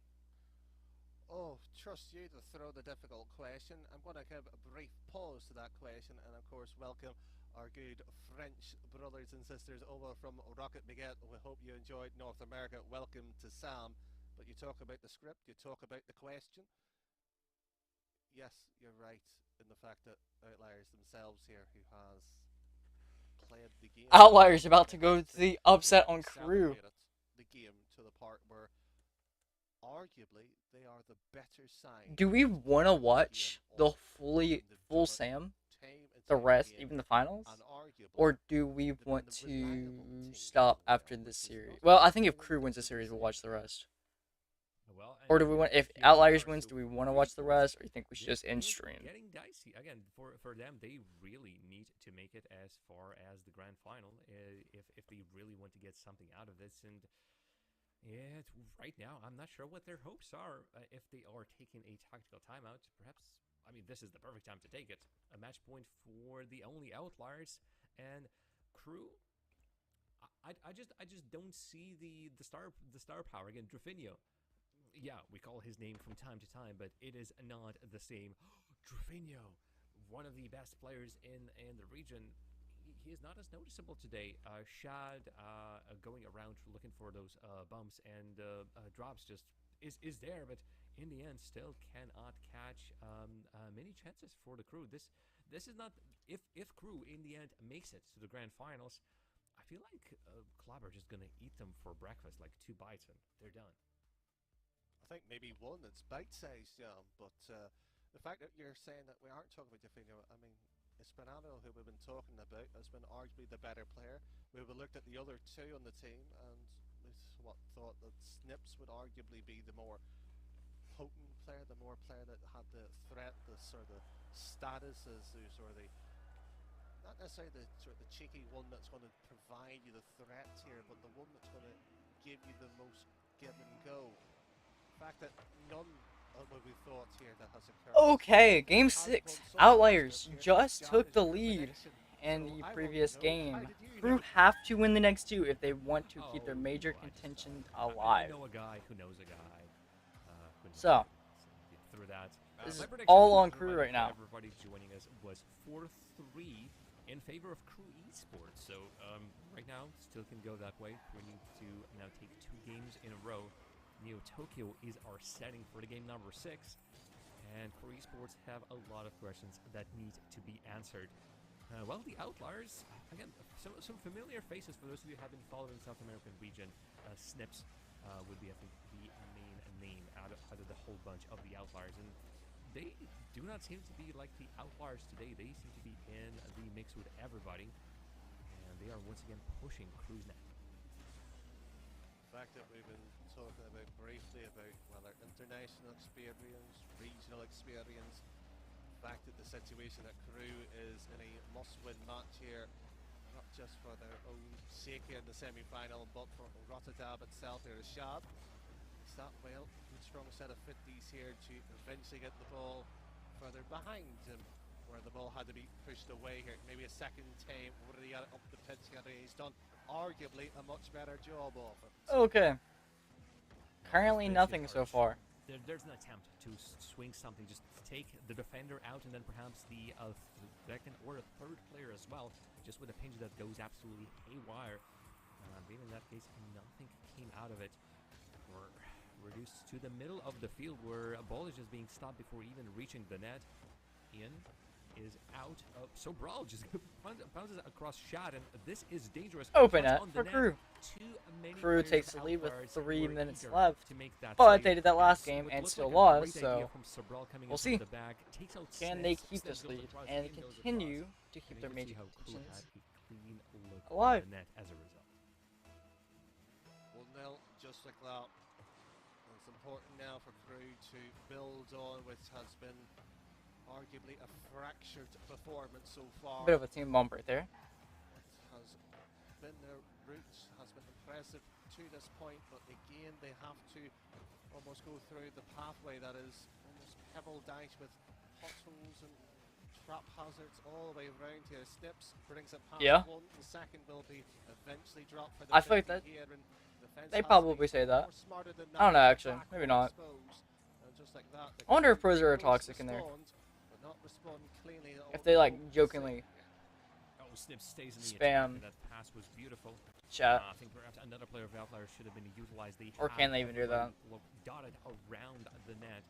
Oh, trust you to throw the difficult question. I'm going to give a brief pause to that question and, of course, welcome our good French brothers and sisters over from Rocket Baguette. We hope you enjoyed North America. Welcome to Sam. But you talk about the script, you talk about the question. Yes, you're right in the fact that Outliers themselves here, who has played the game. Outliers about to go to the upset on Crew. The game to the part where arguably they are the better side. Do we want to watch the full Sam? The rest, even the finals? Or do we want to stop after this series? Well, I think if Crew wins the series, we'll watch the rest. Well, Or do we want, if Outliers wins, do we want to watch the rest, or you think we should just end stream? Getting dicey again for them. They really need to make it as far as the grand final if they really want to get something out of this. And yeah, right now I'm not sure what their hopes are. If they are taking a tactical timeout, perhaps. I mean, this is the perfect time to take it. A match point for the only Outliers and Crew. I just don't see the star power again. Drafinho. Yeah, we call his name from time to time, but it is not the same. Drafinho, one of the best players in the region. He is not as noticeable today. Shad going around looking for those bumps and drops just is there, but in the end still cannot catch many chances for the Crew. This is not if Crew in the end makes it to the grand finals. I feel like Club are just gonna eat them for breakfast, like 2 bites and they're done. I think maybe one that's bite-sized, but the fact that you're saying that we aren't talking about Drafinho, I mean, Espinado, who we've been talking about, has been arguably the better player. We looked at the other 2 on the team, and we thought that Snips would arguably be the more potent player, the more player that had the threat, the sort of status as the sort of the, not necessarily the sort of the cheeky one that's going to provide you the threat here, but the one that's going to give you the most give and go. The fact that none of what we thought here that has occurred. Okay, game 6. Outliers just took the lead in the previous game. Crew have to win the next 2 if they want to keep their major contention alive. I know a guy who knows a guy. So, through that, this my is prediction all on for Crew right now. Everybody joining us was 4-3 in favor of Crew Esports. So right now, still can go that way. We need to now take 2 games in a row Neo Tokyo is our setting for the game number 6. And for esports have a lot of questions that need to be answered. Well, the Outliers, again, some familiar faces for those of you who have been following the South American region. Snips would be, I think, the main name out of the whole bunch of the Outliers. And they do not seem to be like the Outliers today. They seem to be in the mix with everybody. And they are once again pushing CrewsNet. The fact that we've been talking about briefly about, well, our international experience, regional experience, the fact that the situation at Crew is in a must-win match here, not just for their own sake here in the semi-final, but for Rotterdam itself here. Shad, it's that, well, good strong set of 50s here to eventually get the ball further behind him, where the ball had to be pushed away here. Maybe a second time already up the pitch here. He's done arguably a much better job of it. Okay. Currently nothing so far. There's an attempt to swing something, just take the defender out and then perhaps the second or a third player as well, just with a pinch that goes absolutely haywire. Maybe in that case, nothing came out of it. We're reduced to the middle of the field where a ball is just being stopped before even reaching the net. Ian is out. So Brawl just bounces across Shad, and this is dangerous. Open it for Crew. Crew takes the lead with 3 minutes left, but they did that last game and still lost, so we'll see. Can they keep this lead and continue to keep their major competitions alive? 1-0, just like that. It's important now for Crew to build on, which has been arguably a fractured performance so far. Bit of a team bump right there. It has been their roots, has been impressive to this point, but again they have to almost go through the pathway that is almost pebble dash with potholes and trap hazards all the way around here. Snips brings it past one. The second will be eventually dropped for the I feel like that they probably say that. I don't know, actually, maybe not. I wonder if pros are toxic in there. If they like jokingly spam that pass was beautiful. Chat. I think perhaps another player of Outliers should have been utilized. Or can they even do that? Dotted around the net,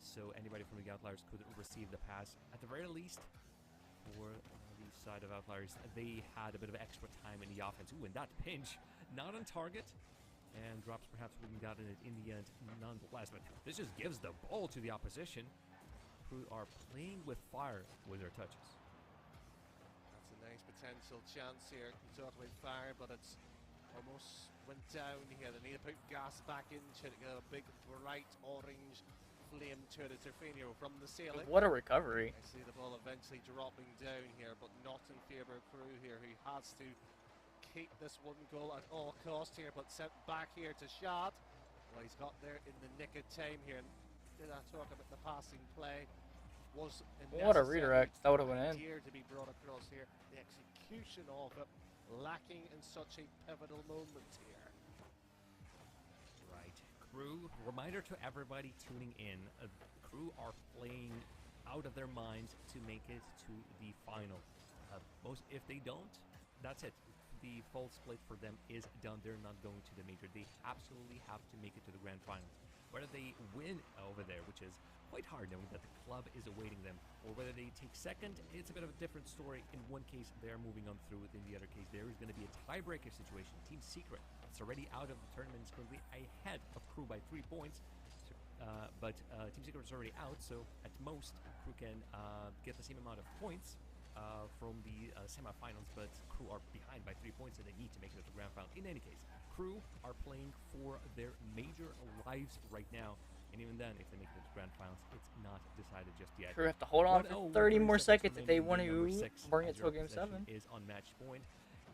so anybody from the Outliers could receive the pass. At the very least, for the side of Outliers, they had a bit of extra time in the offense. Ooh, and that pinch, not on target, and drops perhaps wouldn't got in it in the end nonetheless. But this just gives the ball to the opposition, who are playing with fire with their touches. That's a nice potential chance here. You talk about fire, but it's almost went down here. They need to put gas back into it to get a big bright orange flame to it. It's Terfinio from the ceiling. What a recovery. I see the ball eventually dropping down here, but not in favour of Crew here, who has to keep this one goal at all costs here, but sent back here to Shad. Well, he's got there in the nick of time here. Did I talk about the passing play? Was what a redirect. That would have went in. To be brought across here. The execution of it lacking in such a pivotal moment here. Right. Crew, reminder to everybody tuning in. Crew are playing out of their minds to make it to the final. If they don't, that's it. The full split for them is done. They're not going to the major. They absolutely have to make it to the grand finals. Whether they win over there, which is quite hard knowing that the club is awaiting them, or whether they take second, it's a bit of a different story. In one case, they're moving on through. In the other case, there is going to be a tiebreaker situation. Team Secret, it's already out of the tournament, is currently ahead of Crew by 3 points. But Team Secret is already out, so at most, Crew can get the same amount of points from the semifinals, but Crew are behind by 3 points, and they need to make it to the grand final. In any case, Crew are playing for their major lives right now, and even then, if they make it to the grand finals, it's not decided just yet. Crew have to hold on for 30 more seconds if they want to bring it to a game 7. Is on match point,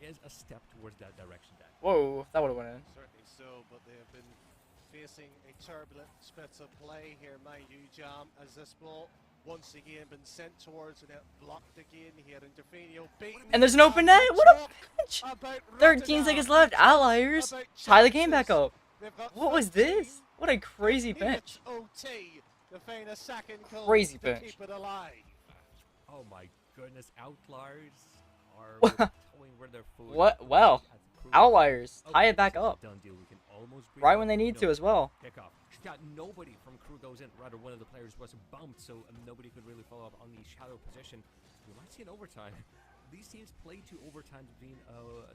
is a step towards that direction. Then. Whoa, that would have went in. Certainly so, but they have been facing a turbulent spits of play here, mind you, Jam, as this ball once again been sent towards and blocked again here. Interfinio and there's an open net. What a pinch! 13 seconds left. Outliers tie the game back up. What was this? What a crazy pinch! Crazy pinch. Oh my goodness, Outliers are towing where their foot. What? Well, Outliers tie it back up. Right when they need to as well. Kickoff. Yeah, nobody from Crew goes in. Rather, one of the players was bumped, so nobody could really follow up on the shadow position. We might see an overtime. These teams play to overtime between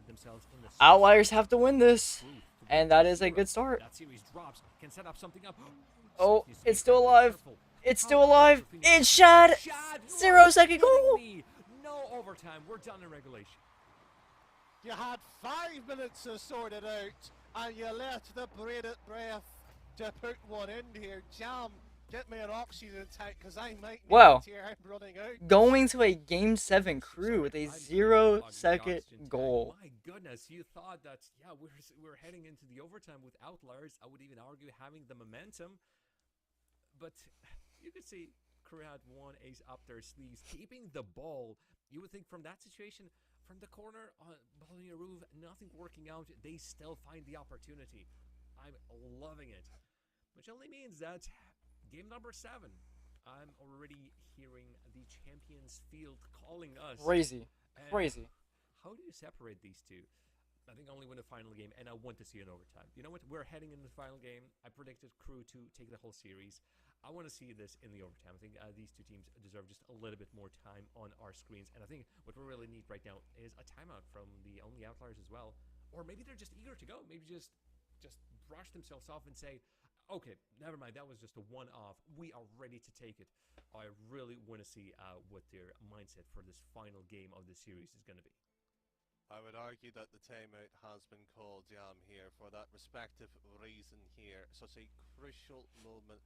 themselves in the Outliers have to win this, and that is a good start. That series drops. Can set up something up. Oh, it's still alive. It's still alive. It's Shad. 0-second goal. No overtime. We're done in regulation. You had 5 minutes to sort it out, and you left the braided breath to put one in here. Jam, get me an oxygen tank, because I might need Wow. it here. I'm running out. Going to a Game 7 Crew with a 0-second goal. My goodness, you thought that, yeah, we're heading into the overtime with Outliers. I would even argue having the momentum. But you could see Crew had one ace up their sleeves, keeping the ball. You would think from that situation, from the corner, ball in your roof, nothing working out, they still find the opportunity. I'm loving it. Which only means that game number 7, I'm already hearing the Champions Field calling us. Crazy. And Crazy. How do you separate these two? I think only win the final game, and I want to see an overtime. You know what? We're heading into the final game. I predicted Crew to take the whole series. I want to see this in the overtime. I think these two teams deserve just a little bit more time on our screens. And I think what we really need right now is a timeout from the Outliers as well. Or maybe they're just eager to go. Maybe just brush themselves off and say, okay, never mind. That was just a one-off. We are ready to take it. I really want to see what their mindset for this final game of the series is going to be. I would argue that the timeout has been called, Jam, here for that respective reason here. Such a crucial moment.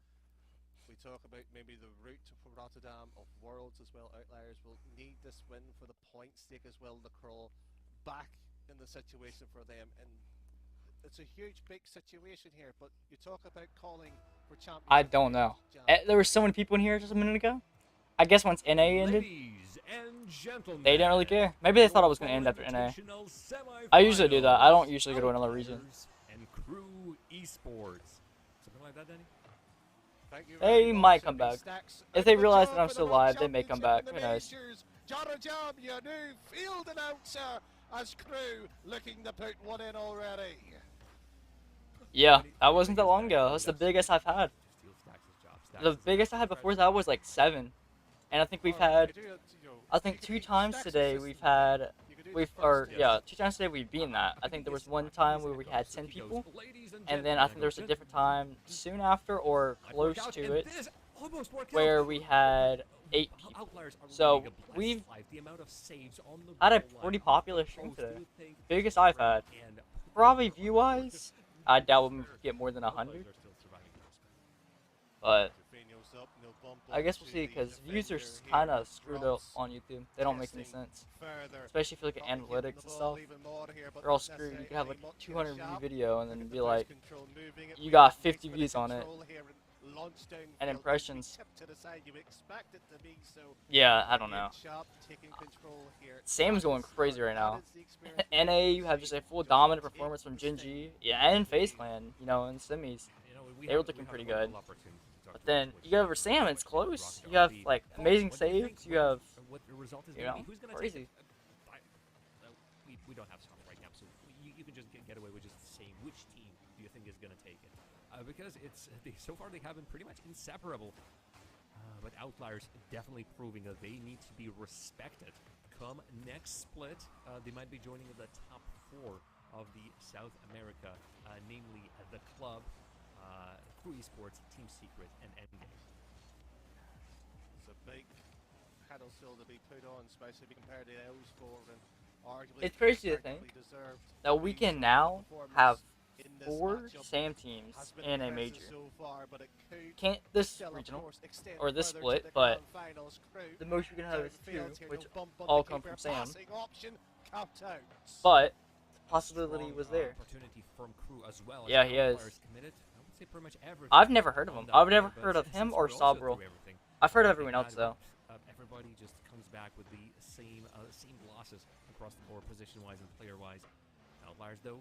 We talk about maybe the route to Rotterdam of Worlds as well. Outliers will need this win for the point stake as well to crawl back in the situation for them. And it's a huge, big situation here. But you talk about calling for champions. I don't know. There were so many people in here just a minute ago. I guess once NA ended, they didn't really care. Maybe they thought I was going to end after NA. I usually do that. I don't usually go to another region. And Crew Esports. Something like that, Danny? They might come back. If they realize that I'm still alive, they may come back. Who knows? Jam, your new field announcer, as Crew looking to put one in already. Yeah, that wasn't that long ago. That's the biggest I've had. The biggest I had before that was like 7. And I think we've had, I think 2 times today we've had, 2 times today we've beaten that. I think there was one time where we had 10 people, and then I think there was a different time soon after or close to it where we had 8 people. So we've had a pretty popular stream today. Biggest I've had. Probably view-wise, I doubt we'll get more than 100. But I guess we'll see, because views are kind of screwed up on YouTube. They don't make any sense. Especially if you look at analytics and stuff. They're all screwed. You can have like a 200 view video and then be like, you got 50 views on it. And impressions. Yeah, I don't know. Sam's going crazy right now. NA, you have just a full dominant performance from Gen G. Yeah, and FaZe Clan, you know, in semis. They were looking pretty good. But then you go over Sam, it's close. You have like amazing saves. You have, you know, crazy. We don't have stuff right now, so you can just get away with just saying which team do you think is going to take it, because so far they have been pretty much inseparable. But Outliers definitely proving that they need to be respected. Come next split, they might be joining the top 4 of the South America, namely the club. Crew Esports, Team Secret, and Endgame. It's a big pedestal to be put on, especially compared to L4 and arguably. It's crazy to think that we can now have 4 SAM teams in a major. Can't this regional or this split, but the most we can have is 2, which all come from SAM. But the possibility was there. Yeah, he is. I've never heard of him. I've never heard of him or Sabril. I've heard of everyone else though. Everybody just comes back with the same losses across the board, position-wise and player-wise. Outliers though,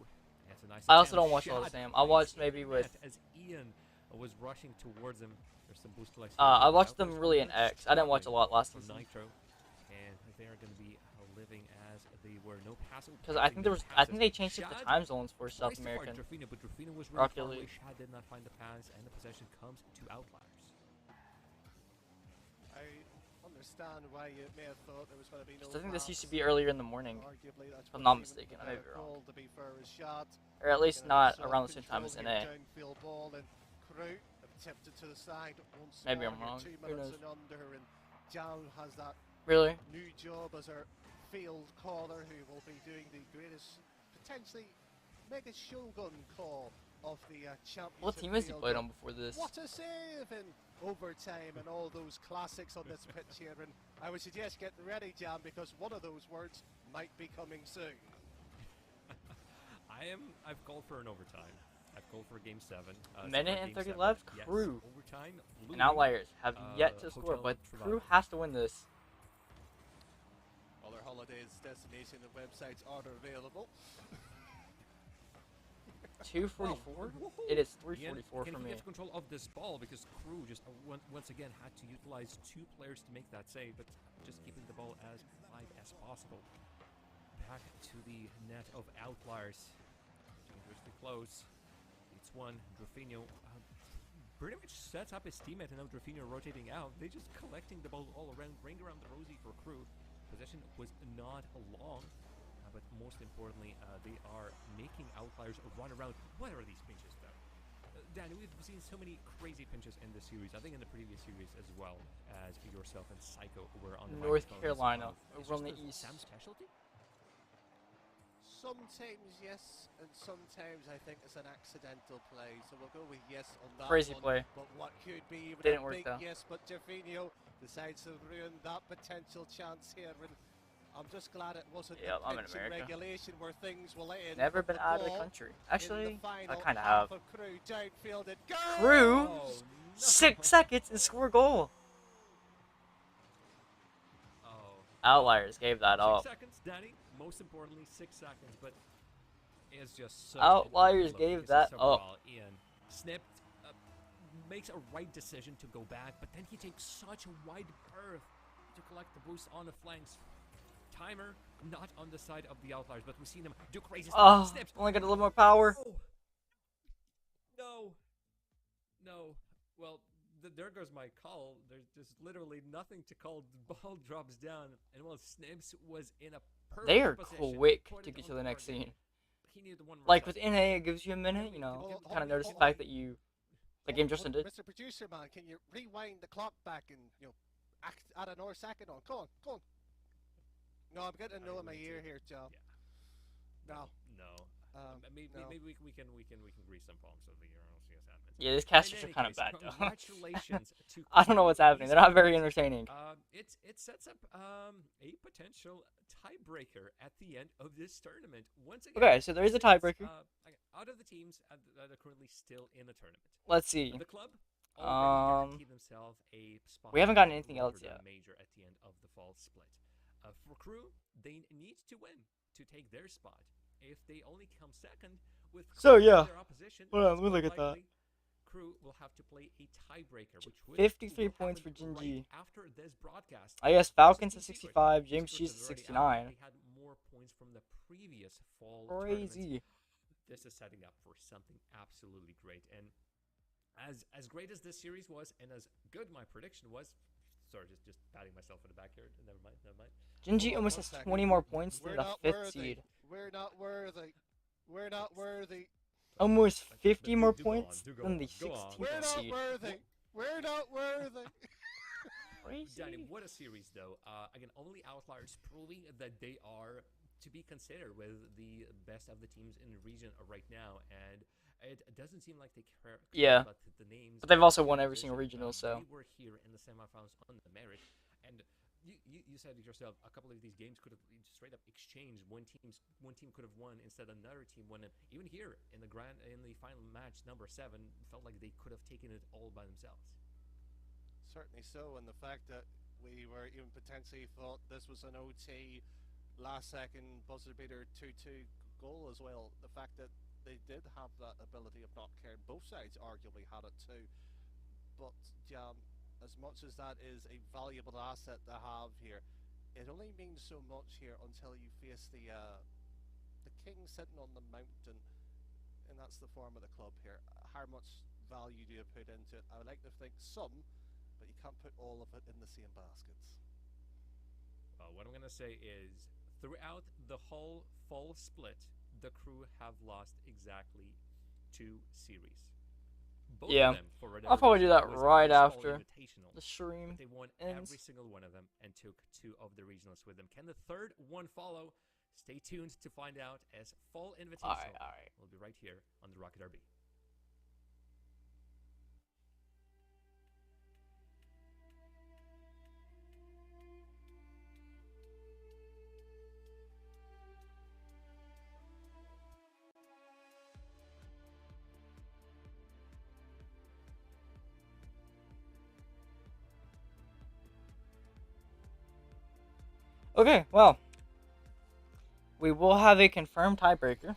that's a nice. I also don't watch all the Sam. I watched maybe with. As Ian was rushing towards him, there's some boost collection. I watched them really in X. I didn't watch a lot last season. Nitro, and they are going to be living as where no passer. Because I think they changed up the time zones for South American. But Drafina was really far away. League. Shad did not find the pass, and the possession comes to Outliers. I understand why you may have thought there was going to be no. I think this used to be earlier in the morning. Arguably, that's if I'm not mistaken, I may be wrong. To be fair, Shad, or at least not around the same time as NA. Downfield ball and Crew attempted to the side once Maybe more. I'm wrong. 2 minutes and under, and Jal has that new job as our field caller, who will be doing the greatest, potentially mega shogun call of the championship. What team has he played on before this? What a save in overtime and all those classics on this pitch here. And I would suggest getting ready, Jam, because one of those words might be coming soon. I've called for an overtime. I've called for game 7. Minute and 30 left. Yes, Crew overtime, and Outliers have yet to score, but Crew has to win this. All our holidays, destination, and websites are available. 2:44. It is 3:44 for Can me. he get control of this ball because Crew just once again had to utilize 2 players to make that save, but just keeping the ball as live as possible. Back to the net of Outliers. Dangerously close. It's one. Drafino pretty much sets up his teammate, and now Drafino rotating out. They just collecting the ball all around, ring around the rosy for Crew. Possession was not long. But most importantly, they are making Outliers run around. What are these pinches, though? Danny, we've seen so many crazy pinches in this series. I think in the previous series as well as yourself and Psycho were on the North Carolina, over on the east. Sam's specialty? Sometimes yes, and sometimes I think it's an accidental play. So we'll go with yes on that Crazy one. play. But what could be even Didn't a work big though. yes, but Gervinho decides to ruin that potential chance here. And I'm just glad it wasn't Yeah, I'm in the America. regulation where things will end. Never been out of the ball country. in Actually, the I final kind of half have. of Crew downfield and go! Crew, Oh, 6 seconds and score a goal. Oh. Outliers gave that 6 up. seconds, Danny. Most importantly, 6 seconds, but it's just such Outliers an gave because that it's up. overall. Ian snipped, makes a right decision to go back, but then he takes such a wide berth to collect the boost on the flanks. Timer not on the side of the Outliers, but we've seen him do crazy Oh, snips. only got a little more power. No. Well, there goes my call. There's literally nothing to call. The ball drops down, and while Snips was in a perfect They are position, quick put to it get on to the next target. scene. He needed one more Like touch. with NA, it gives you a minute, you know, kind of notice the fact that you, like Game Justin did. Mr. Producer Man, can you rewind the clock back and add another second on? Go on. No, I'm getting a no in my ear here, Joe. Yeah. No. Maybe no. we can grease some palms of the year and see what's happening. Yeah, these casters In are any kind of case, bad though. Congratulations to I don't know what's happening. They're not very entertaining. It sets up a potential tiebreaker at the end of this tournament. Once again. Okay, so there is a tiebreaker. Out of the teams that are currently still in the tournament. Let's see. The club already guaranteed themselves a spot. We haven't gotten anything else for the yet. Major at the end of the fall split. For Crew, they need to win to take their spot. If they only come second with So, Crew yeah. their opposition, Hold on, it's let me more look at that. likely Crew will have to play a tiebreaker, which 53 will points for happen Jinji. right after this broadcast. I guess Falcons at This is 65, secret. James Secret Cheese is at already out. 69. They had more points from the previous fall Crazy. tournaments. This is setting up for something absolutely great. And as great as this series was, and as good my prediction was, sorry, just patting myself in the back here. Never mind. Jinji almost has 20 more points than the 5th seed. We're not worthy. Almost 50 more do go on, points do go than on, the go on. 16th We're not seed. worthy. We're not worthy. Crazy. Danny, what a series, though. Again, only Outliers proving that they are to be considered with the best of the teams in the region right now, and it doesn't seem like they care Yeah. about the names. But they've also won of the every single division. regional, so. They were here in the semifinals on the merit, and you said it yourself. A couple of these games could have straight up exchanged. One team could have won instead another team won. And even here in the final match, number 7, felt like they could have taken it all by themselves. Certainly so, and the fact that we were even potentially thought this was an OT last second buzzer beater 2-2 goal as well. The fact that they did have that ability of not caring. Both sides arguably had it too. But as much as that is a valuable asset to have here, it only means so much here until you face the king sitting on the mountain, and that's the form of the club here. How much value do you put into it? I would like to think some, but you can't put all of it in the same baskets. Well, what I'm going to say is, throughout the whole fall split, the crew have lost exactly 2 series. Both Yeah, of them, for whatever I'll probably do reason, that was right Fall after Invitational, the stream but they won ends. every single one of them and took 2 of the regionals with them. Can the third one follow? Stay tuned to find out, as Fall Invitational will be right here on the Rocket RB. Okay, well, we will have a confirmed tiebreaker.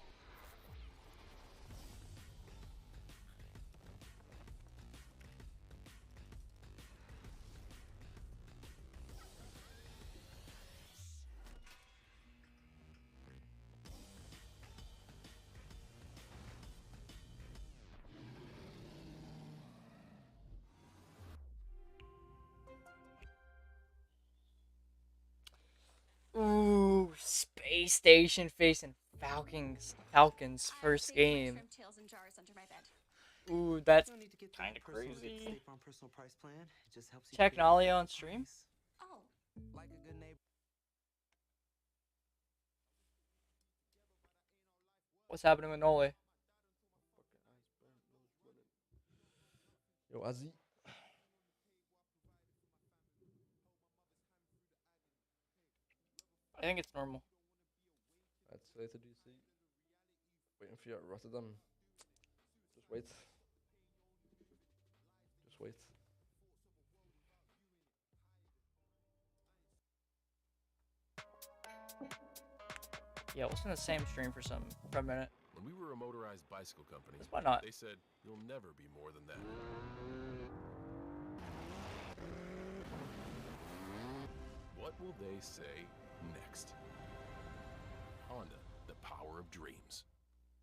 Ooh, Space Station facing Falcons first game. Tails and jars under my bed. Ooh, that's You don't need to get kind that of personal to get the crazy. State Farm personal price plan. It just helps you Check create Nolly an on affordable stream. price. Oh. Like a good neighbor. What's happening with Nolly? Yo, Azzy. I think it's normal. That's later DC. Waiting for you at Rotterdam. Just wait. Just wait. Yeah, we'll send the same stream for a minute. When we were a motorized bicycle company, why not? they said, you'll never be more than that. What will they say next? Honda, the power of dreams.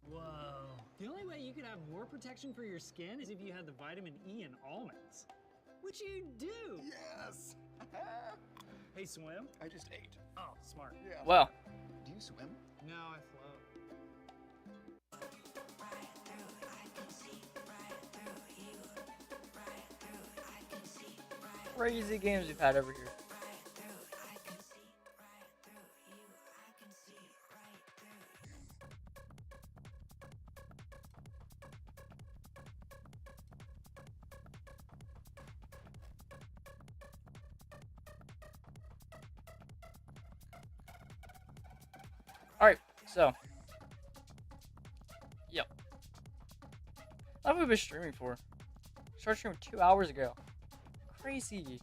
Whoa. The only way you could have more protection for your skin is if you had the vitamin E in almonds. Which you do. Yes. Hey, swim? I just ate. Oh, smart. Yeah. Well, Do you swim? No, I float. Crazy games we've had over here. Alright, so. Yep. How long have we been streaming for? Started streaming 2 hours ago. Crazy.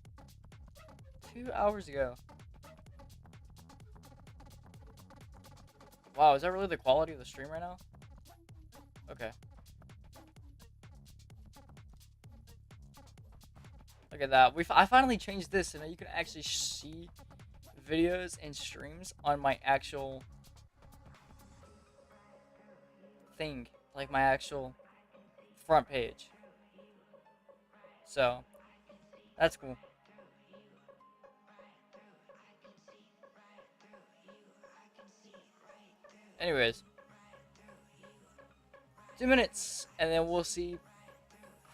2 hours ago. Wow, is that really the quality of the stream right now? Okay. Look at that. I finally changed this, and now you can actually see videos and streams on my actual thing, like my actual front page. So that's cool. Anyways, 2 minutes, and then we'll see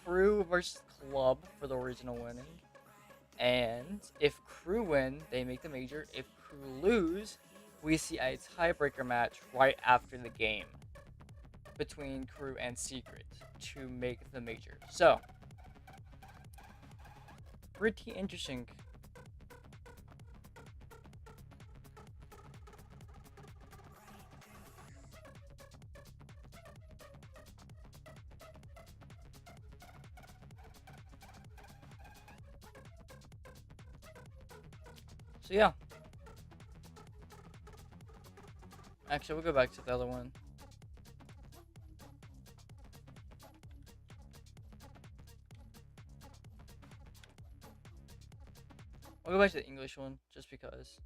Crew versus Club for the original winning. And if Crew win, they make the major. If Crew lose, we see a tiebreaker match right after the game between Crew and Secret to make the major. So, pretty interesting. So yeah. Actually, we'll go back to the other one. I'll go back to the English one, just because.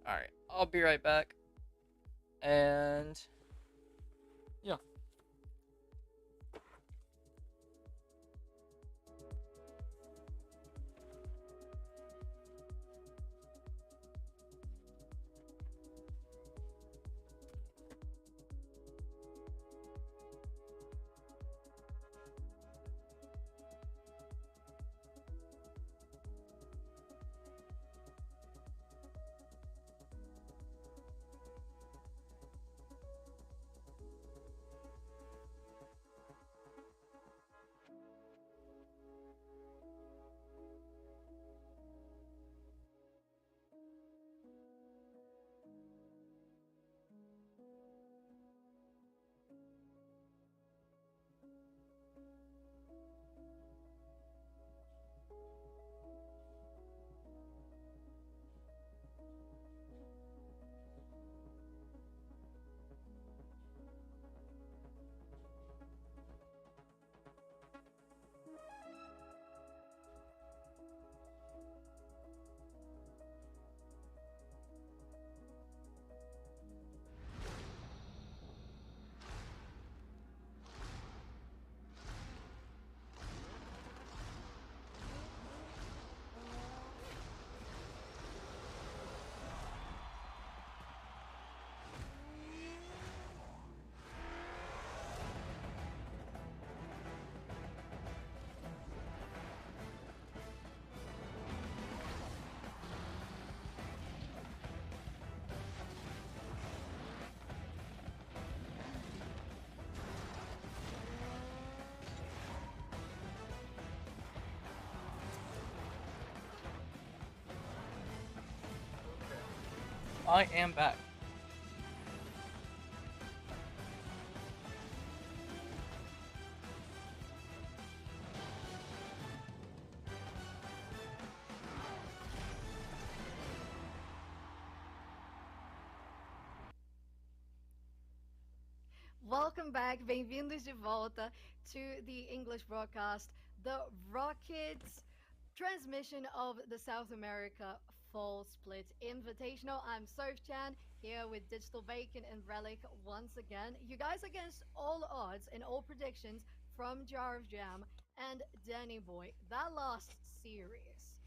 Alright, I'll be right back. And yeah. I am back. Welcome back, bem-vindos de volta to the English broadcast, the Rockets transmission of the South America Fall Split Invitational. I'm Soph-chan here with Digital Bacon and Relic once again. You guys against all odds and all predictions from Jar of Jam and Danny Boy. That last series,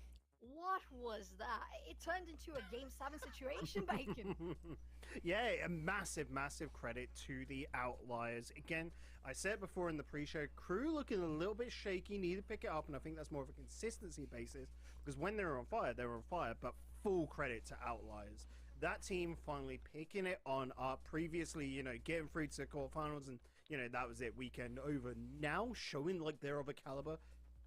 what was that? It turned into a Game 7 situation, Bacon. Yeah, a massive, massive credit to the Outliers. Again, I said before in the pre-show, crew looking a little bit shaky, need to pick it up, and I think that's more of a consistency basis, because when they're on fire, but full credit to Outliers. That team finally picking it on up, previously, you know, getting through to the quarterfinals, and, you know, that was it, weekend over. Now showing like they're of a caliber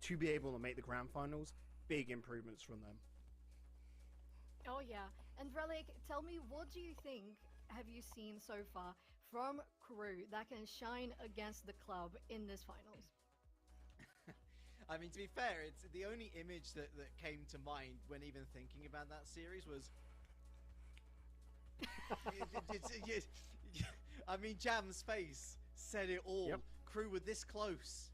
to be able to make the grand finals, big improvements from them. Oh yeah, and Relic, tell me, what do you think have you seen so far from crew that can shine against the club in this finals? I mean, to be fair, it's the only image that came to mind when even thinking about that series was... I mean, Jam's face said it all. Yep. Crew were this close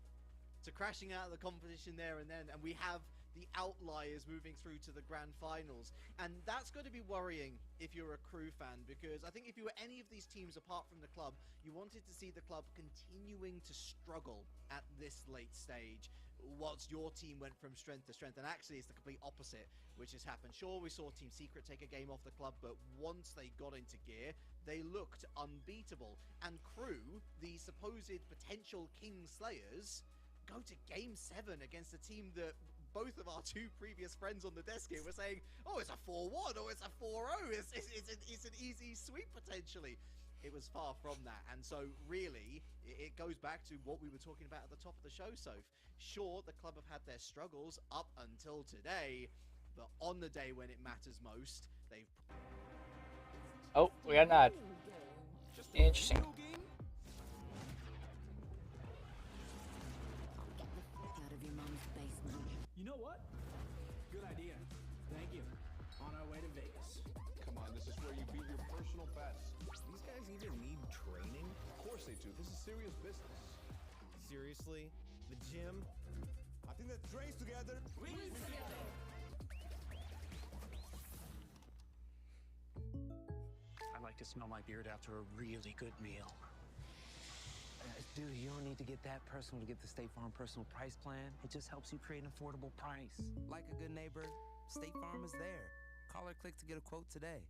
to crashing out of the competition there and then, and we have the Outliers moving through to the grand finals, and that's going to be worrying if you're a crew fan, because I think if you were any of these teams apart from the club, you wanted to see the club continuing to struggle at this late stage. Whilst your team went from strength to strength, and actually it's the complete opposite which has happened. Sure, we saw Team Secret take a game off the club, but once they got into gear, they looked unbeatable. And crew, the supposed potential King Slayers, go to Game 7 against a team that both of our two previous friends on the desk here were saying, oh, it's a 4-1 or it's a 4-0, it's an easy sweep potentially. It was far from that, and so really it goes back to what we were talking about at the top of the show, Soph. Sure, the club have had their struggles up until today, but on the day when it matters most, they've... Oh, we got an ad. Interesting. You know what? Good idea. Thank you. On our way to Vegas. Come on, this is where you beat your personal best. These guys even need training? Of course they do. This is serious business. Seriously? The gym? I think that trains together. Wins together. like to smell my beard after a really good meal. Dude, you don't need to get that personal to get the State Farm personal price plan. It just helps you create an affordable price. Like a good neighbor, State Farm is there. Call or click to get a quote today.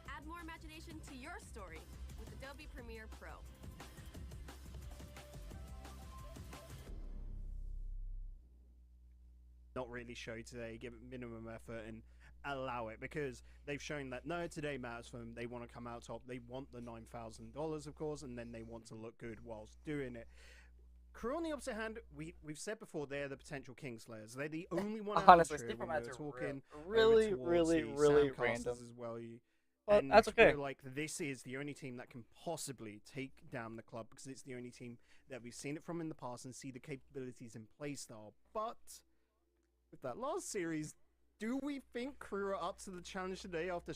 Add more imagination to your story with Adobe Premiere Pro. Not really show today, give it minimum effort and allow it, because they've shown that no, today matters for them. They want to come out top, they want the $9,000 of course, and then they want to look good whilst doing it. Crew on the opposite hand, we've said before, they're the potential Kingslayers. They're the only one out Honestly, of the trio Steve when we were are talking really Samcasters random. as well. But And that's okay. we're like, this is the only team that can possibly take down the club, because it's the only team that we've seen it from in the past and see the capabilities in playstyle. But with that last series, do we think Crew are up to the challenge today after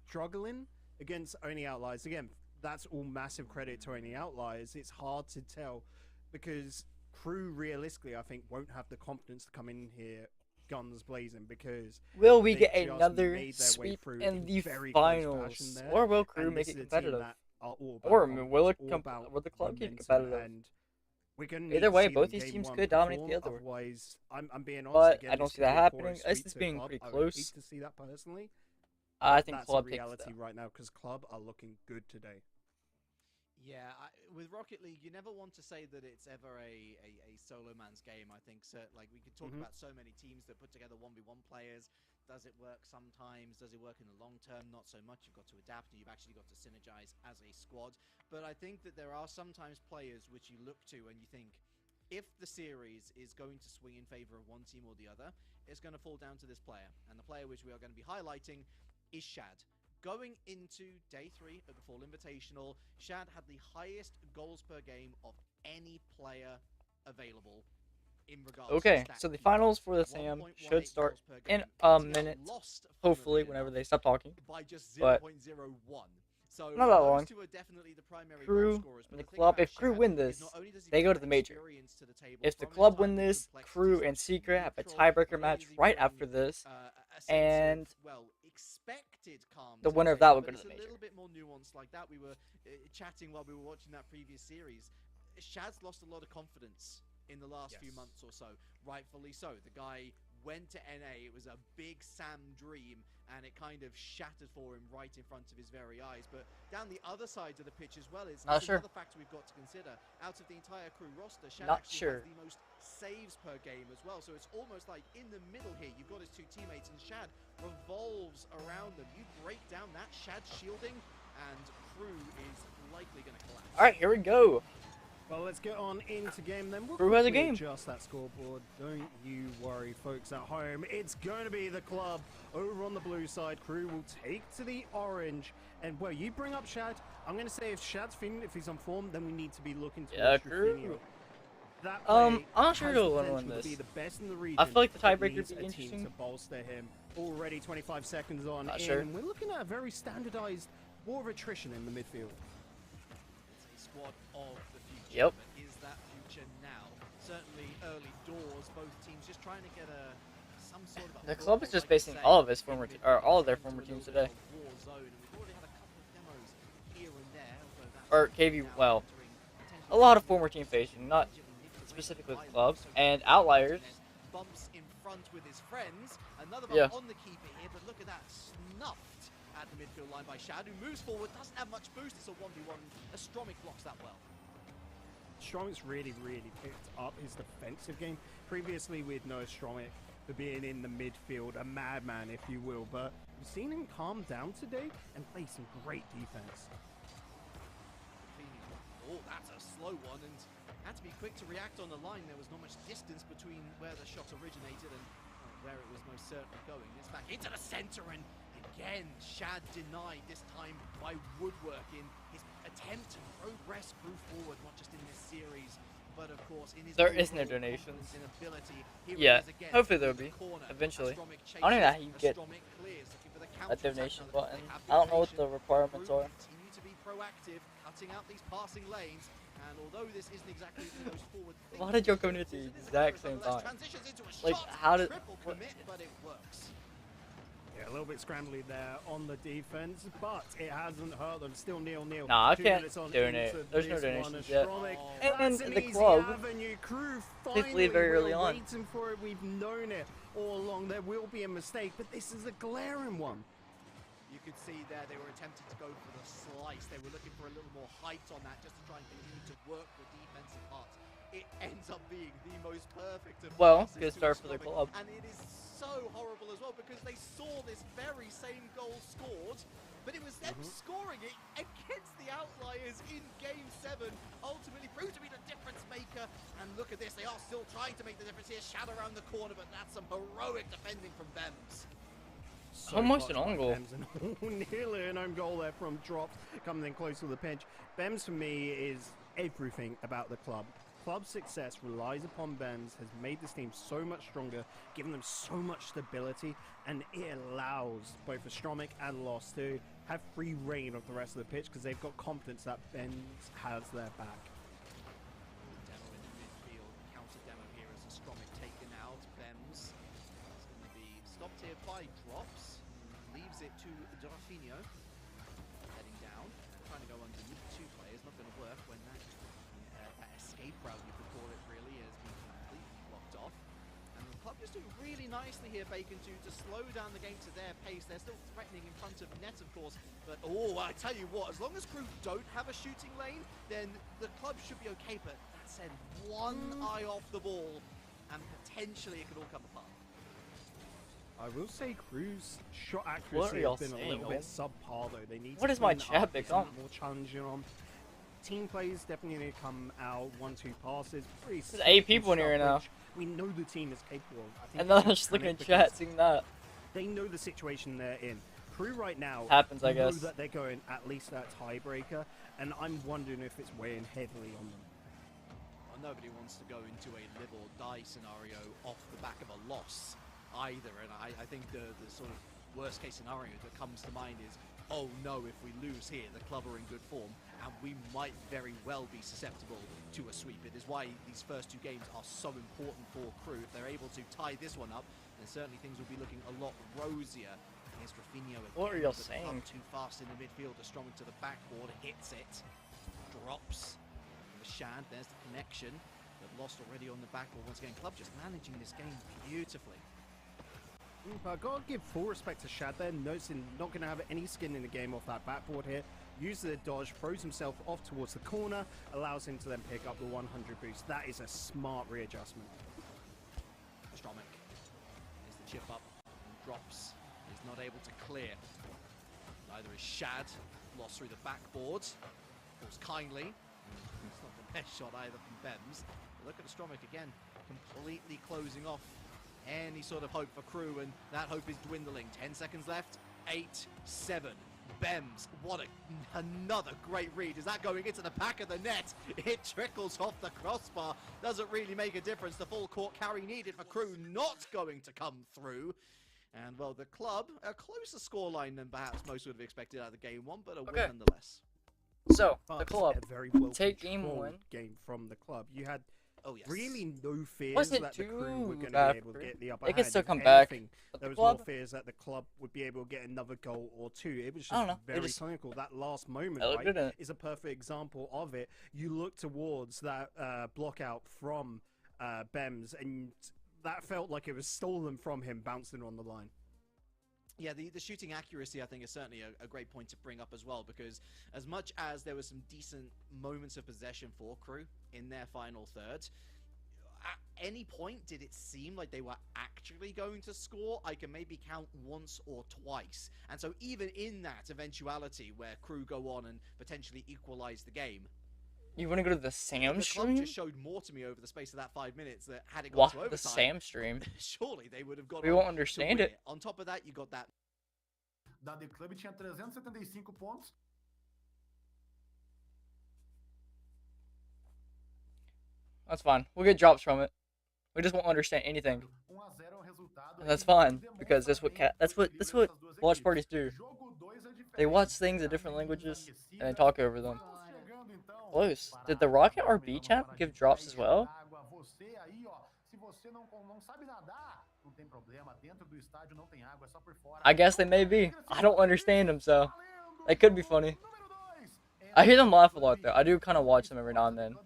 struggling against Only Outliers? Again, that's all massive credit to Only Outliers. It's hard to tell, because Crew realistically, I think, won't have the confidence to come in here guns blazing, because will we get just another made their way sweep through in the very close fashion finals, there, or will Crew and make this it is a team competitive, that are all about or confidence, will the club keep momentum, competitive? and we're gonna Either need way, to see both them these game teams one could dominate perform, the other. otherwise, I'm being honest, But again, I don't this see could that be a happening. glorious This sweep is to being Club. pretty I would close. hate to see that personally. I think That's Club a takes reality that. right now, because Club are looking good today. Yeah, with Rocket League, you never want to say that it's ever a solo man's game. I think, like, we could talk about so many teams that put together 1v1 players. Does it work sometimes? Does it work in the long term? Not so much. You've got to adapt, and you've actually got to synergize as a squad. But I think that there are sometimes players which you look to and you think, if the series is going to swing in favor of one team or the other, it's going to fall down to this player. And the player which we are going to be highlighting is Shad. Going into day 3 of the Fall Invitational, Shad had the highest goals per game of any player available in regards Okay, to so the finals for the SAM should start in a minute, hopefully, whenever they stop talking. By just But 0.01. So not that those long. two are definitely the primary Crew goal scorers, but and the the thing club. about If Crew Shad win is this, not only does he they go bring to the major. experience to the table If the from his club time win in this, complexities Crew of and Secret have a neutral, tiebreaker match lazy right running, after this, a sense and of, well, expected calm the to winner of take, that will but go to it's the a major. little bit more nuanced like that. We were chatting while we were watching that previous series. Shad's lost a lot of confidence in the last few months or so, rightfully so. The guy went to NA, it was a big Sam dream, and it kind of shattered for him right in front of his very eyes. But down the other side of the pitch as well is another factor we've got to consider. Out of the entire Crew roster, Shad actually has the most saves per game as well, so it's almost like in the middle here, you've got his two teammates, and Shad revolves around them. You break down that Shad shielding, and Crew is likely going to collapse. Alright, here we go. Well, let's get on into game then. We'll Crew has a quickly game. adjust that scoreboard. Don't you worry, folks at home. It's going to be the club over on the blue side. Crew will take to the orange. And, well, you bring up Shad. I'm going to say if Shad's feeling, if he's on form, then we need to be looking towards Crew. That I'm not sure has who'll the win potential this. to be the best in the region, I feel like the but tiebreaker needs would be a team interesting. to bolster him. Already 25 seconds on Not in, sure. and we're looking at a very standardized war of attrition in the midfield. It's a squad of the future. Yep. But is that future now? Certainly early doors, both teams just trying to get some sort of The club is just basing all of his former all of their former teams today. war zone, and we've already had a couple of demos here and there, although that's Or KV, well, a lot of former team facing, not specifically with clubs and outliers. Bumps in front with his friends. Another Yeah. bump on the keeper here, but look at that, snuffed at the midfield line by Shad, who moves forward, doesn't have much boost. It's a 1v1. Astromic blocks that well. Stromic's really picked up his defensive game. Previously, we'd know Stromic for being in the midfield, a madman, if you will, but we've seen him calm down today and play some great defense. Oh, that's a slow one, and had to be quick to react on the line. There was not much distance between where the shot originated and where it was most certainly going. It's back into the center, and again, Shad denied, this time by Woodwork in his attempt to progress Crew forward, not just in this series, but of course in his There is no overall donations. confidence and ability. Here Yeah, it is again, hopefully in there'll the be corner. eventually. Astromic I don't know how chases, you get Astromic clears, looking for the a counter-attack. donation Now that button. they have I don't know what been the requirements Crew are. continue to be proactive. proactive, cutting out these passing lanes. And although this isn't exactly the most forward A lot of Joe coming at the exact same time. Like, how did... commit, but it works. Yeah, a little bit scrambly there on the defense, but it hasn't hurt them. Still 0-0. Nah, I can't donate. There's no donations yet. And the club, particularly very early on. Waiting for it. We've known it all along. There will be a mistake, but this is a glaring one. You could see there they were attempting to go for the slice. They were looking for a little more height on that just to try and continue to work the defensive part. It ends up being the most perfect of passes good start for the club. And it is so horrible as well because they saw this very same goal scored, but it was them scoring it against the Outliers in Game 7, ultimately proved to be the difference maker. And look at this, they are still trying to make the difference here. Shadow around the corner, but that's some heroic defending from Bems. So almost an own goal. Nearly an own goal there from Drops, coming in close to the pinch. Bems for me is everything about the club. Club's success relies upon Bems, has made this team so much stronger, given them so much stability, and it allows both Astromic and Lost to have free reign of the rest of the pitch because they've got confidence that Bems has their back. Demo in the midfield, counter demo here as Astromic taken out. Bems is going to be stopped here by Drops, leaves it to Dorfinho, heading down, trying to go underneath two players, not going to work when that escape route, you could call it, really has been completely blocked off. And the club just doing really nicely here, Bacon, to slow down the game to their pace. They're still threatening in front of net, of course, but I tell you what, as long as Crew don't have a shooting lane, then the club should be okay. But that said, one eye off the ball, and potentially it could all come apart. I will say Crew's shot accuracy has been a little bit subpar though. They need what to is my clean chat up, become? More challenging on. Team plays definitely need to come out 1-2 passes. There's 8 people in here now. We know the team is capable of. I think and then I'm just looking at chat, seeing that. They know the situation they're in. Crew right now happens, I guess. Know that they're going at least that tiebreaker, and I'm wondering if it's weighing heavily on them. Well, nobody wants to go into a live or die scenario off the back of a loss either, and I think the sort of worst case scenario that comes to mind is, oh no, if we lose here, the club are in good form, and we might very well be susceptible to a sweep. It is why these first 2 games are so important for Crew. If they're able to tie this one up, then certainly things will be looking a lot rosier. Here's Rafinha again. What are you saying? Too fast in the midfield, Strong to the backboard, hits it, drops. Rashad, there's the connection, but lost already on the backboard. Once again, club just managing this game beautifully. But I've got to give full respect to Shad there, noticing not going to have any skin in the game off that backboard here. Uses the dodge, throws himself off towards the corner, allows him to then pick up the 100 boost. That is a smart readjustment. Stromic is the chip up and drops. He's not able to clear. Neither is Shad, lost through the backboard. Falls kindly. It's not the best shot either from Bems. But look at Stromic again, completely closing off any sort of hope for Crew, and that hope is dwindling. 10 seconds left. 8, 7. Bems, what another great read. Is that going into the back of the net? It trickles off the crossbar. Doesn't really make a difference. The full court carry needed for Crew not going to come through. And, well, the club, a closer scoreline than perhaps most would have expected out of the game 1, but a win nonetheless. So, the club, very well take game 1. Game from the club. You had yes. really no fears Wasn't that the Crew were going to be able to get the upper They hand. can still come If back. anything, But there the was more club, fears that the club would be able to get another goal or 2. It was I don't just know. They very just- clinical. That last moment, They looked good in right, it. is a perfect example of it. You look towards that block out from Bems, and that felt like it was stolen from him, bouncing on the line. Yeah, the shooting accuracy, I think, is certainly a great point to bring up as well, because as much as there were some decent moments of possession for Crew in their final third, at any point did it seem like they were actually going to score? I can maybe count once or twice. And so even in that eventuality where Crew go on and potentially equalize the game, You want to go to the Sam the club stream? just showed more to me over the space of that 5 minutes that had it gone to What? overtime, The Sam stream? surely they would have got We on won't to understand win it. On top of that, you got that Da The Club tinha 375 pontos. That's fine. We'll get drops from it. We just won't understand anything. 1-0 resultado. And that's fine because that's what Watch Parties do. Jogo 2 a They watch things in different languages and then talk over them. Close. Did the Rocket RB chat give drops as well? I guess they may be. I don't understand them, so it could be funny. I hear them laugh a lot, though. I do kind of watch them every now and then.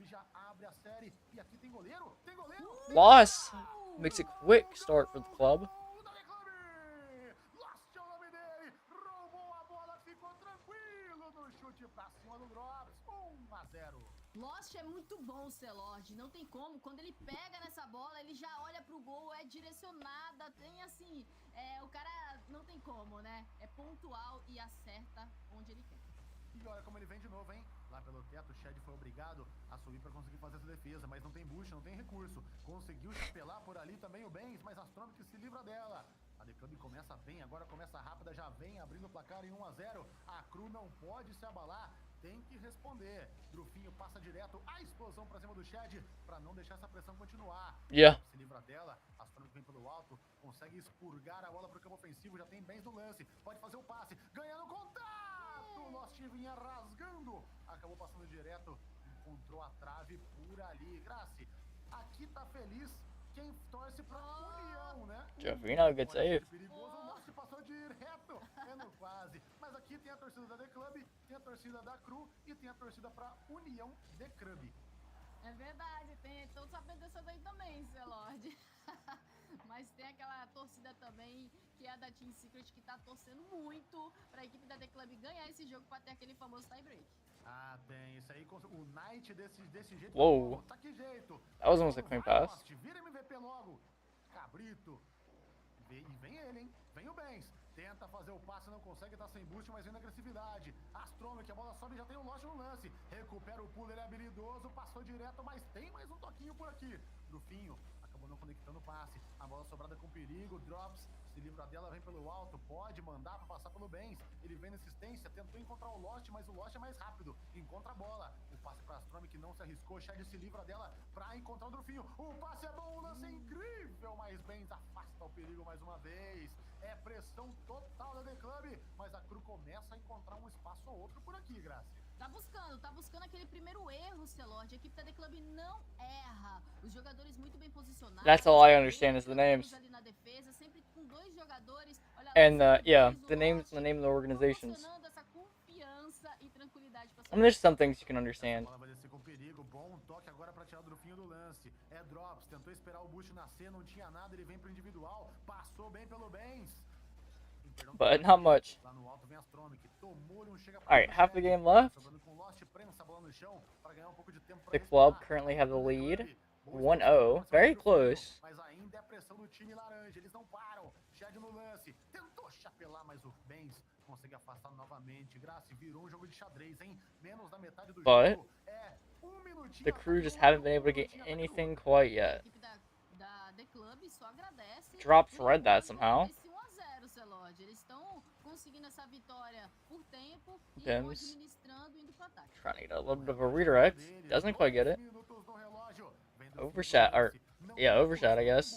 Loss makes a quick start for the club. Lost é muito bom, Celord. Não tem como. Quando ele pega nessa bola, ele já olha pro gol, é direcionada, tem assim, o cara não tem como, né? É pontual e acerta onde ele quer. E olha como ele vem de novo, hein? Lá pelo teto, o Shed foi obrigado a subir para conseguir fazer essa defesa, mas não tem bucha, não tem recurso. Conseguiu chapelar por ali também o Benz, mas Astrômico se livra dela. A The Club começa bem, agora começa rápida, já vem abrindo o placar em 1-0. A Cru não pode se abalar, tem que responder. Drufinho passa direto a explosão pra cima do Shed pra não deixar essa pressão continuar. Se livra dela, Astrômico vem pelo alto, consegue expurgar a bola pro campo ofensivo, já tem Benz no lance, pode fazer o passe, ganhando contato! O Lost vinha rasgando, acabou passando direto, encontrou a trave por ali. Grace, aqui tá feliz quem torce pra União, né? Jovino, good save. Perigoso, o Lost passou direto, é no quase. Mas aqui tem a torcida da The Club, tem a torcida da Cru e tem a torcida pra União The Club. É verdade, tô sabendo dessa daí também, Celord. Mas tem aquela torcida também, que é a da Team Secret, que tá torcendo muito pra equipe da The Club ganhar esse jogo pra ter aquele famoso tie-break. Ah, tem. Isso aí, o Knight desse jeito. Whoa. Tá que jeito. That was almost a clean pass. Vira MVP logo. Cabrito. E vem ele, hein? Vem o Benz. Tenta fazer o passe, não consegue, tá sem boost, mas vem na agressividade. Astrômico, a bola sobe, já tem o Lost no lance. Recupera o pulo, ele é habilidoso, passou direto, mas tem mais um toquinho por aqui. Drufinho acabou não conectando o passe. A bola sobrada com perigo, drops, se livra dela, vem pelo alto, pode mandar pra passar pelo Benz. Ele vem na assistência, tentou encontrar o Lost, mas o Lost é mais rápido. Encontra a bola. O passe pra Astrômico, que não se arriscou. Shed se livra dela pra encontrar o Drufinho. O passe é bom, o lance é incrível, mas Benz afasta o perigo mais uma vez. É pressão total da The Club, mas a Cru começa a encontrar um espaço ou outro por aqui, Grace. Tá buscando aquele primeiro erro, Celord. A equipe da The Club não erra. Os jogadores muito bem posicionados. That's all I understand is the names. Ali na defesa, sempre com dois jogadores. Olha And the name of the organizations. Essa confiança e tranquilidade pra I mean, there's some things you can understand. A bola vai descer com perigo, bom toque agora pra tirar o Drufinho do lance. É drops, tentou esperar o Bush nascer, não tinha nada, ele vem pro individual, passou bem pelo Benz. But not much. Alright, half the game left. The club currently have the lead. 1-0. Very close. Mas ainda é pressão do time laranja, eles não param. Shed no lance, tentou chapelar, mas o Benz consegue afastar novamente. Grace virou um jogo de xadrez, hein? Menos da metade do jogo. É minutinho. The crew just haven't been able to get anything quite yet. Drops read that somehow. Bims trying to get a little bit of a redirect. Doesn't quite get it. Overshot, or yeah, overshot, I guess.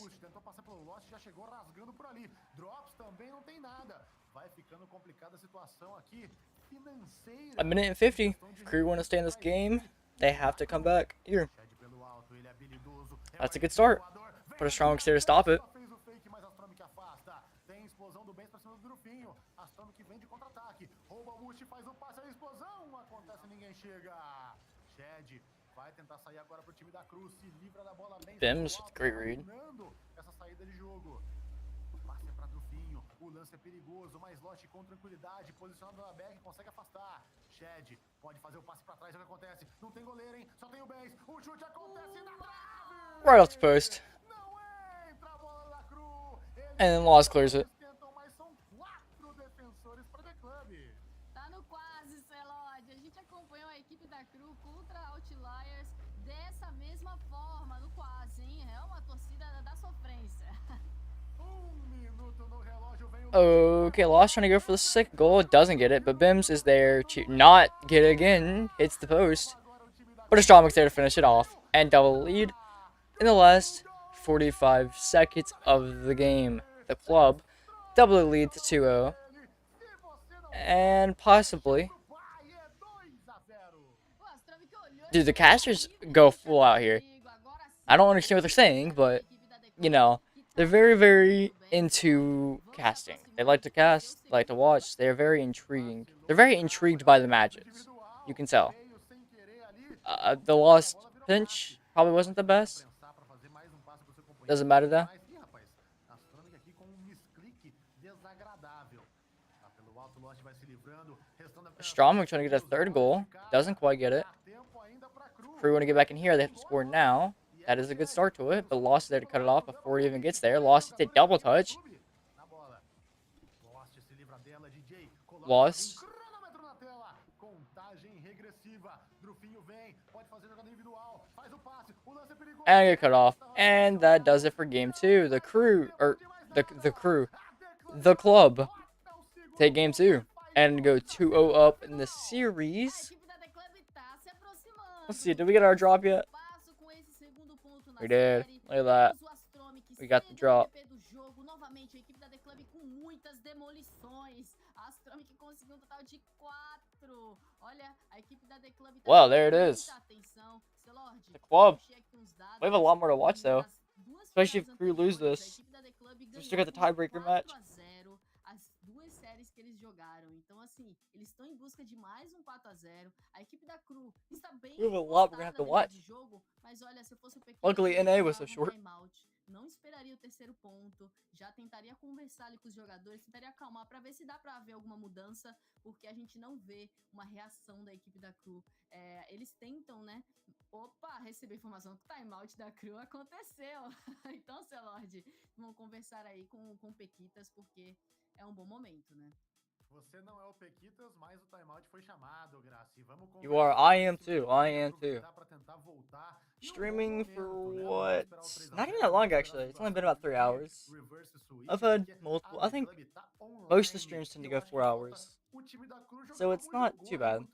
A minute and 50. If Crew want to stay in this game, they have to come back here. That's a good start. Put a strong exterior to stop it. Bims with great read. O lance é perigoso, mas Lost com tranquilidade, posicionado na back, consegue afastar. Shed pode fazer o passe pra trás, é o que acontece. Não tem goleiro, hein? Só tem o Benz. O chute acontece na trave! Right off the post. Não entra a bola da Cru. And then Lost clears it. Mas são 4 defensores para The Club. Tá no quase, Celod. A gente acompanhou a equipe da Cru contra Outliers dessa mesma forma, no quase, hein? É uma torcida da sofrência. Okay, Lost trying to go for the second goal. Doesn't get it, but Bims is there to not get it again. Hits the post. But Astromic's there to finish it off. And double lead in the last 45 seconds of the game. The club double lead to 2-0. And possibly. Dude, the casters go full out here. I don't understand what they're saying, but, you know, they're very, very into casting. They like to cast, like to watch. They're very intriguing. They're very intrigued by the matches. You can tell. The lost pinch probably wasn't the best. Doesn't matter though. Stroming trying to get a third goal. Doesn't quite get it. Crew want to get back in here. They have to score now. That is a good start to it. But Lost is there to cut it off before he even gets there. Lost hits a double touch. Lost. And get cut off. And that does it for game 2. The crew, or the club take game 2 and go 2-0 up in the series. Let's see, did we get our drop yet? We did. Look at that. We got the drop. Well, there it is. The club. We have a lot more to watch though. Especially if Crew lose this. We still got the tiebreaker match. Que eles jogaram. Então, assim, eles estão em busca de mais 4-0. A equipe da Cru está bem we have a lot we're gonna have to watch. De jogo, mas olha, se eu fosse o Pequeno, luckily, NA was so short. Não esperaria o terceiro ponto, já tentaria conversar ali com os jogadores, tentaria acalmar para ver se dá para ver alguma mudança, porque a gente não vê uma reação da equipe da Cru. Eles tentam, né? Opa, recebi informação que o timeout da Cru aconteceu. Então, seu Lorde, vamos conversar aí com o Pequitas, porque é um bom momento, né? Você não é o Pequitas, mas o timeout foi chamado, Graci. Vamos You are. I am too. I am too. Streaming for what? Not even that long, actually. It's only been about 3 hours. I've had multiple. I think most of the streams tend to go 4 hours. So it's not too bad.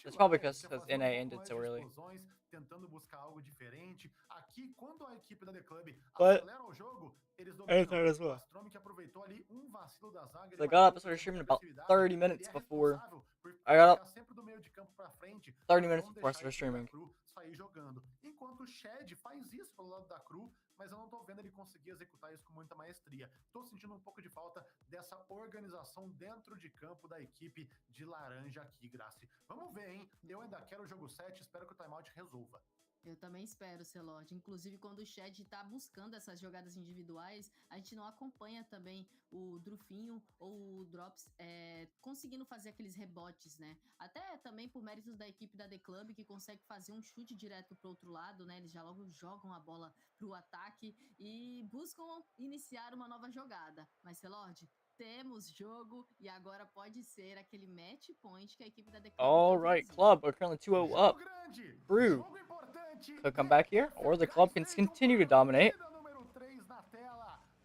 It's probably because NA ended so early. But I thought as well. So I got up and started streaming about 30 minutes before. I got up 30 minutes before I started streaming. Sair jogando. Enquanto o Shed faz isso pelo lado da Cru, mas eu não tô vendo ele conseguir executar isso com muita maestria. Tô sentindo um pouco de falta dessa organização dentro de campo da equipe de laranja aqui, Graci. Vamos ver, hein? Eu ainda quero o jogo 7, espero que o timeout resolva. Eu também espero, Celord. Inclusive, quando o Shed tá buscando essas jogadas individuais, a gente não acompanha também o Drufinho ou o Drops conseguindo fazer aqueles rebotes, né? Até também por méritos da equipe da The Club, que consegue fazer um chute direto pro outro lado, né? Eles já logo jogam a bola pro ataque e buscam iniciar uma nova jogada. Mas, Celord, temos jogo e agora pode ser aquele match point que a equipe da The Club... Alright, Club, we're currently 2-0 up. Crew could come back here, or the club can continue to dominate.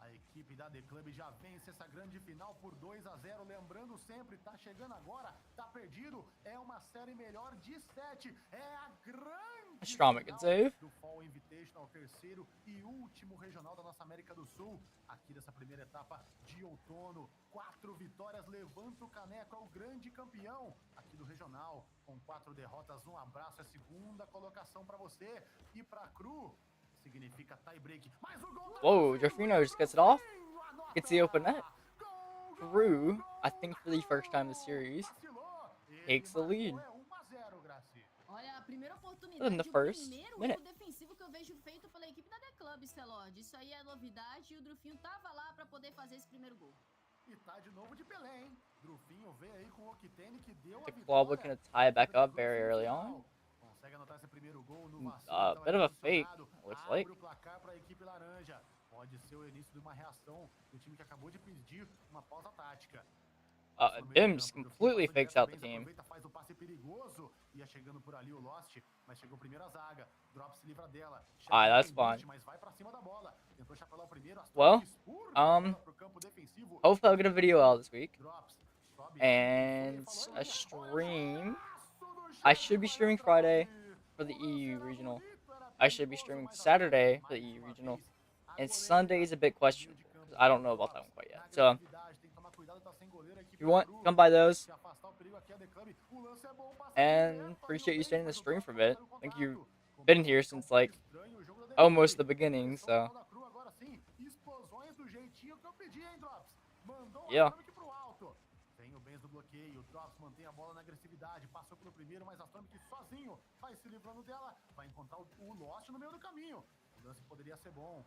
A equipe da The Club já vence essa grande final por 2-0. Lembrando sempre, tá chegando agora, tá perdido. É uma série melhor de 7. É a grande Stroming can save. do Fall Invitational, terceiro e último regional da nossa América do Sul. Aqui dessa primeira etapa de outono. 4 vitórias, levanta o caneco, é o grande campeão aqui do regional. Com 4 derrotas, um abraço, é a segunda colocação para você. E pra Cru, significa tie break. Mais um gol. Whoa, Jeffrino just gets it off. Gets the open net. Crew, I think for the first time in the series, takes the lead. Olha, a primeira oportunidade, in the first minute. defensivo que eu vejo feito pela equipe da The Club, Celord. Isso aí é novidade e o Drufinho tava lá para poder fazer esse primeiro gol. E tá de novo de Pelé, hein? Drufinho veio aí com o Octane que deu The club looking to tie it back up very early on. Consegue anotar esse primeiro gol no Bit of a fake, looks like. O placar para a equipe laranja. Pode ser o início de uma reação do time que acabou de pedir uma pausa tática. Bims completely fakes out the team. Faz o passe perigoso. Ia chegando por ali o Lost, mas chegou primeiro a zaga. Drop se livra dela. Alright, that's fine. Mas vai para cima da bola. Tentou chapelar o primeiro. Well, hopefully I'll get a video out this week. And a stream. I should be streaming Friday for the EU regional. I should be streaming Saturday for the EU regional. And Sunday is a bit questionable, because I don't know about that one quite yet. So, If you want, come by those. And appreciate you staying in the stream for a bit. I think you've been here since like almost the beginning, so yeah. Vem o Benz do bloqueio, o Drops mantém a bola na agressividade, passou pelo primeiro, mas a Atomic sozinho vai se livrando dela, vai encontrar o Lost no meio do caminho. O lance poderia ser bom.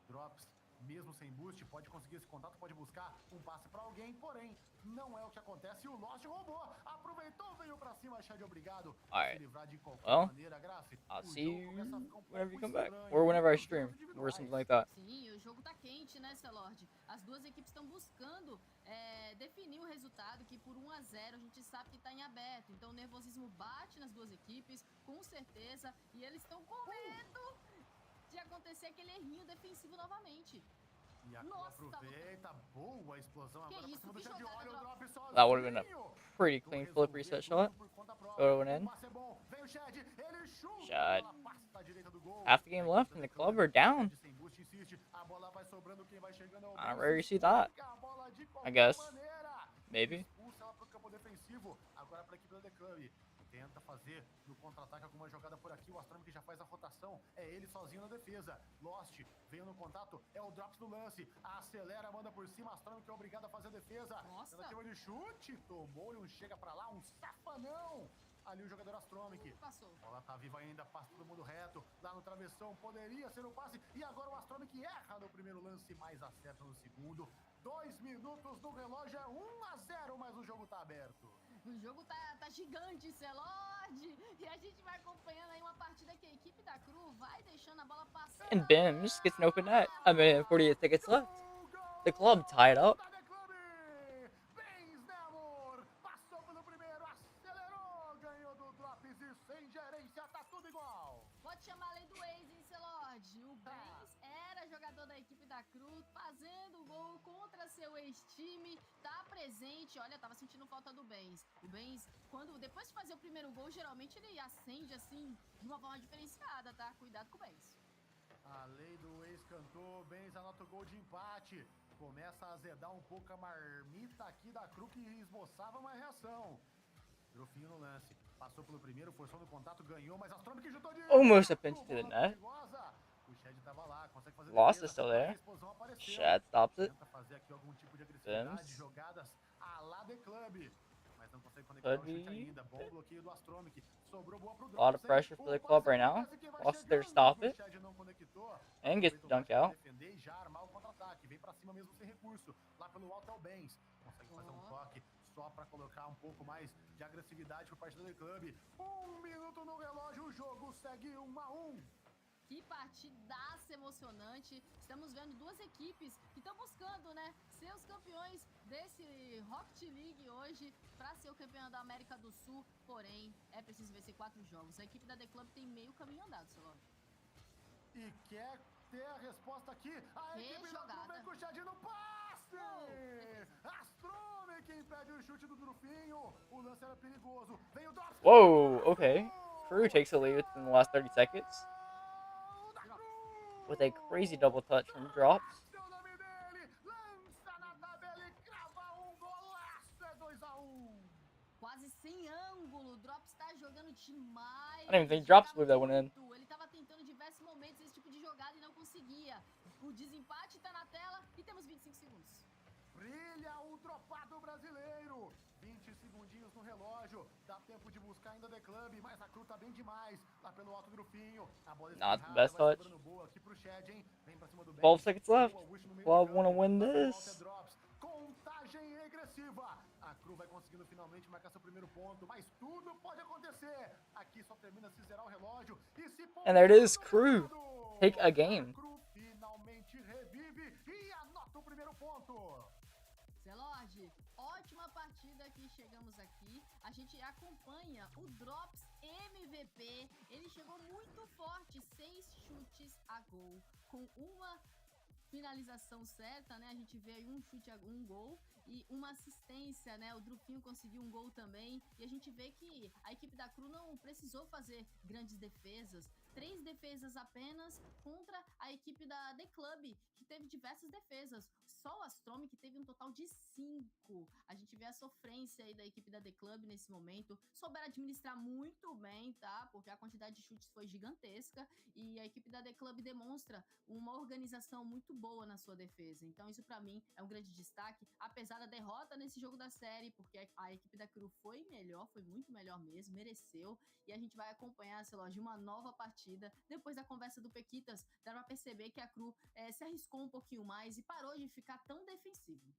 Drops, mesmo sem boost, pode conseguir esse contato, pode buscar um passe pra alguém, porém, não é o que acontece e o Lost roubou, aproveitou, veio pra cima, Shed obrigado. Alright, Se livrar de qualquer well, maneira, Grace, I'll o see jogo you começa a ficar whenever you come back, estranho, or whenever I com stream, erros or something individuais. like that. Sim, o jogo tá quente, né, Celord? As duas equipes estão buscando definir o resultado, que por 1 a 0 a gente sabe que tá em aberto. Então o nervosismo bate nas duas equipes, com certeza, e eles estão com medo de acontecer aquele errinho defensivo novamente. E a Nossa, aproveita, boa explosão agora pra cima do Shed, olha o drop sozinho. That would have been a pretty clean flip reset shot. Go in. Vem o Shed, ele chuta, Shot. a bola passa à direita do gol. Half the game left and the club are down. Sem boost insiste, a bola vai sobrando, quem vai chegando é o I Benz, rarely see that. pega a bola de I qualquer guess. maneira. Maybe. Expulsa ela pro campo defensivo, agora pra equipe da The Club. Tenta fazer no contra-ataque alguma jogada por aqui, o Astronomic já faz a rotação, é ele sozinho na defesa. Lost veio no contato, é o Drops no lance, acelera, manda por cima, Astronomic é obrigado a fazer a defesa. Nossa. Tentativa de chute, tomou-lhe um chega pra lá, um safanão. Ali o jogador Astronomic. Passou. A bola tá viva ainda, passa todo mundo reto, lá no travessão, poderia ser o passe, e agora o Astronomic erra no primeiro lance, mas acerta no segundo. 2 minutos no relógio, é 1 a 0, mas o jogo tá aberto. O jogo tá gigante, Celord. E a gente vai acompanhando aí uma partida que a equipe da Cru vai deixando a bola passar. And Bims gets an open net. I mean, 48 tickets left. The club tied up. Benz, né, amor? Passou pelo primeiro, acelerou, ganhou do Drops e sem gerência, tá tudo igual. Pode chamar a lei do ex, hein, Celord? O Benz era jogador da equipe da Cru, fazendo gol contra seu ex-time, tá presente. Olha, tava sentindo falta do Benz. O Benz, depois de fazer o primeiro gol, geralmente ele acende assim, de uma forma diferenciada, tá? Cuidado com o Benz. A lei do ex cantou, Benz anota o gol de empate. Começa a azedar um pouco a marmita aqui da Cru, que esboçava uma reação. Grofinho no lance. Passou pelo primeiro, forçou no contato, ganhou, mas Astronomic chutou de... Almost up into the net. O Shed tava lá, consegue fazer Lost defesa, is still there. a explosão apareceu. Shed stops it. Tenta fazer aqui algum tipo de agressividade, Bims. jogadas a la The Club. Mas não consegue conectar o Could chute be. ainda. Bom bloqueio do Astronomic. Sobrou boa pro A lot of Drops, pressure hein? for the O club passe right now. quase que vai Lost there to chegando, stop o it. Shed não conectou. And gets the dunk Aproveita o out. defender e já armar o contra-ataque. Vem pra cima mesmo sem recurso. Lá pelo alto é o Benz. Consegue fazer um toque só pra colocar um pouco mais de agressividade por parte do The Club. 1 minuto no relógio, o jogo segue 1 a 1. Que partidaça emocionante. Estamos vendo duas equipes que estão buscando, né, ser os campeões desse Rocket League hoje para ser o campeão da América do Sul. Porém, é preciso vencer 4 jogos. A equipe da The Club tem meio caminho andado, Celor. E quer ter a resposta aqui. A equipe da Cru vem com o Shed no passe. Astronomic impede o chute do Drufinho. O lance era perigoso. Vem o Drops. Whoa, okay. Crew takes a lead in the last 30 seconds. With a crazy double touch from Drops. Seu nome dele. Lança na tabela e crava um golaço. É 2 a 1. Quase sem ângulo. O Drops tá jogando demais. I don't even think Drops blew that one in. Ele tava tentando em diversos momentos esse tipo de jogada e não conseguia. O desempate tá na tela e temos 25 segundos. Brilha o dropado brasileiro. 20 segundinhos no relógio. Dá tempo de buscar ainda The Club, mas a Cru tá bem demais. Lá pelo alto do Grufinho. A bola Not the espirrada, best vai touch. sobrando boa aqui pro Shed, hein? Vem pra cima do 12 Benz. seconds left. Boa, Wish no meio Club do campo. wanna win Lá pelo alto é this. Drops. Contagem regressiva. A Cru vai conseguindo finalmente marcar seu primeiro ponto, mas tudo pode acontecer. Aqui só termina se zerar o relógio e se And there it is, Crew. Take a game. Cru finalmente revive e anota o primeiro ponto. Celord, ótima partida que chegamos aqui. A gente acompanha o Drops MVP. Ele chegou muito forte, 6 chutes a gol, com uma finalização certa, né? A gente vê aí um chute, um gol. e uma assistência, né? O Drufinho conseguiu um gol também. E a gente vê que a equipe da Cru não precisou fazer grandes defesas. 3 defesas apenas contra a equipe da The Club, que teve diversas defesas. Só o Astrome que teve um total de 5. A gente vê a sofrência aí da equipe da The Club nesse momento. Souberam administrar muito bem, tá? Porque a quantidade de chutes foi gigantesca e a equipe da The Club demonstra uma organização muito boa na sua defesa. Então isso pra mim é um grande destaque, apesar da derrota nesse jogo da série, porque a equipe da Cru foi melhor, foi muito melhor mesmo, mereceu. E a gente vai acompanhar, sei lá, de uma nova partida. Depois da conversa do Pequitas, dá pra perceber que a Cru se arriscou um pouquinho mais e parou de ficar tão defensivo.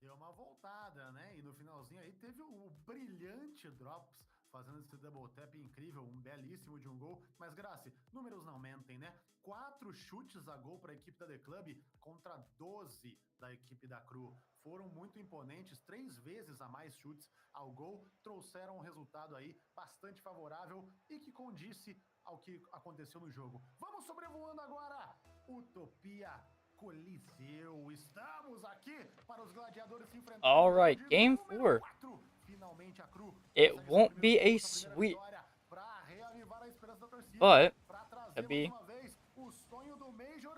Deu uma voltada, né? E no finalzinho aí teve o brilhante Drops fazendo esse double tap incrível, um belíssimo de um gol. Mas, Grace, números não mentem, né? 4 chutes a gol para a equipe da The Club contra 12 da equipe da Cru. Foram muito imponentes, 3 vezes a mais chutes ao gol, trouxeram um resultado aí bastante favorável e que condisse ao que aconteceu no jogo. Vamos sobrevoando agora! Utopia Coliseu. Estamos aqui para os gladiadores se enfrentarem. All right, game 4. Finalmente a Cru. It won't be a sweep, but it'll be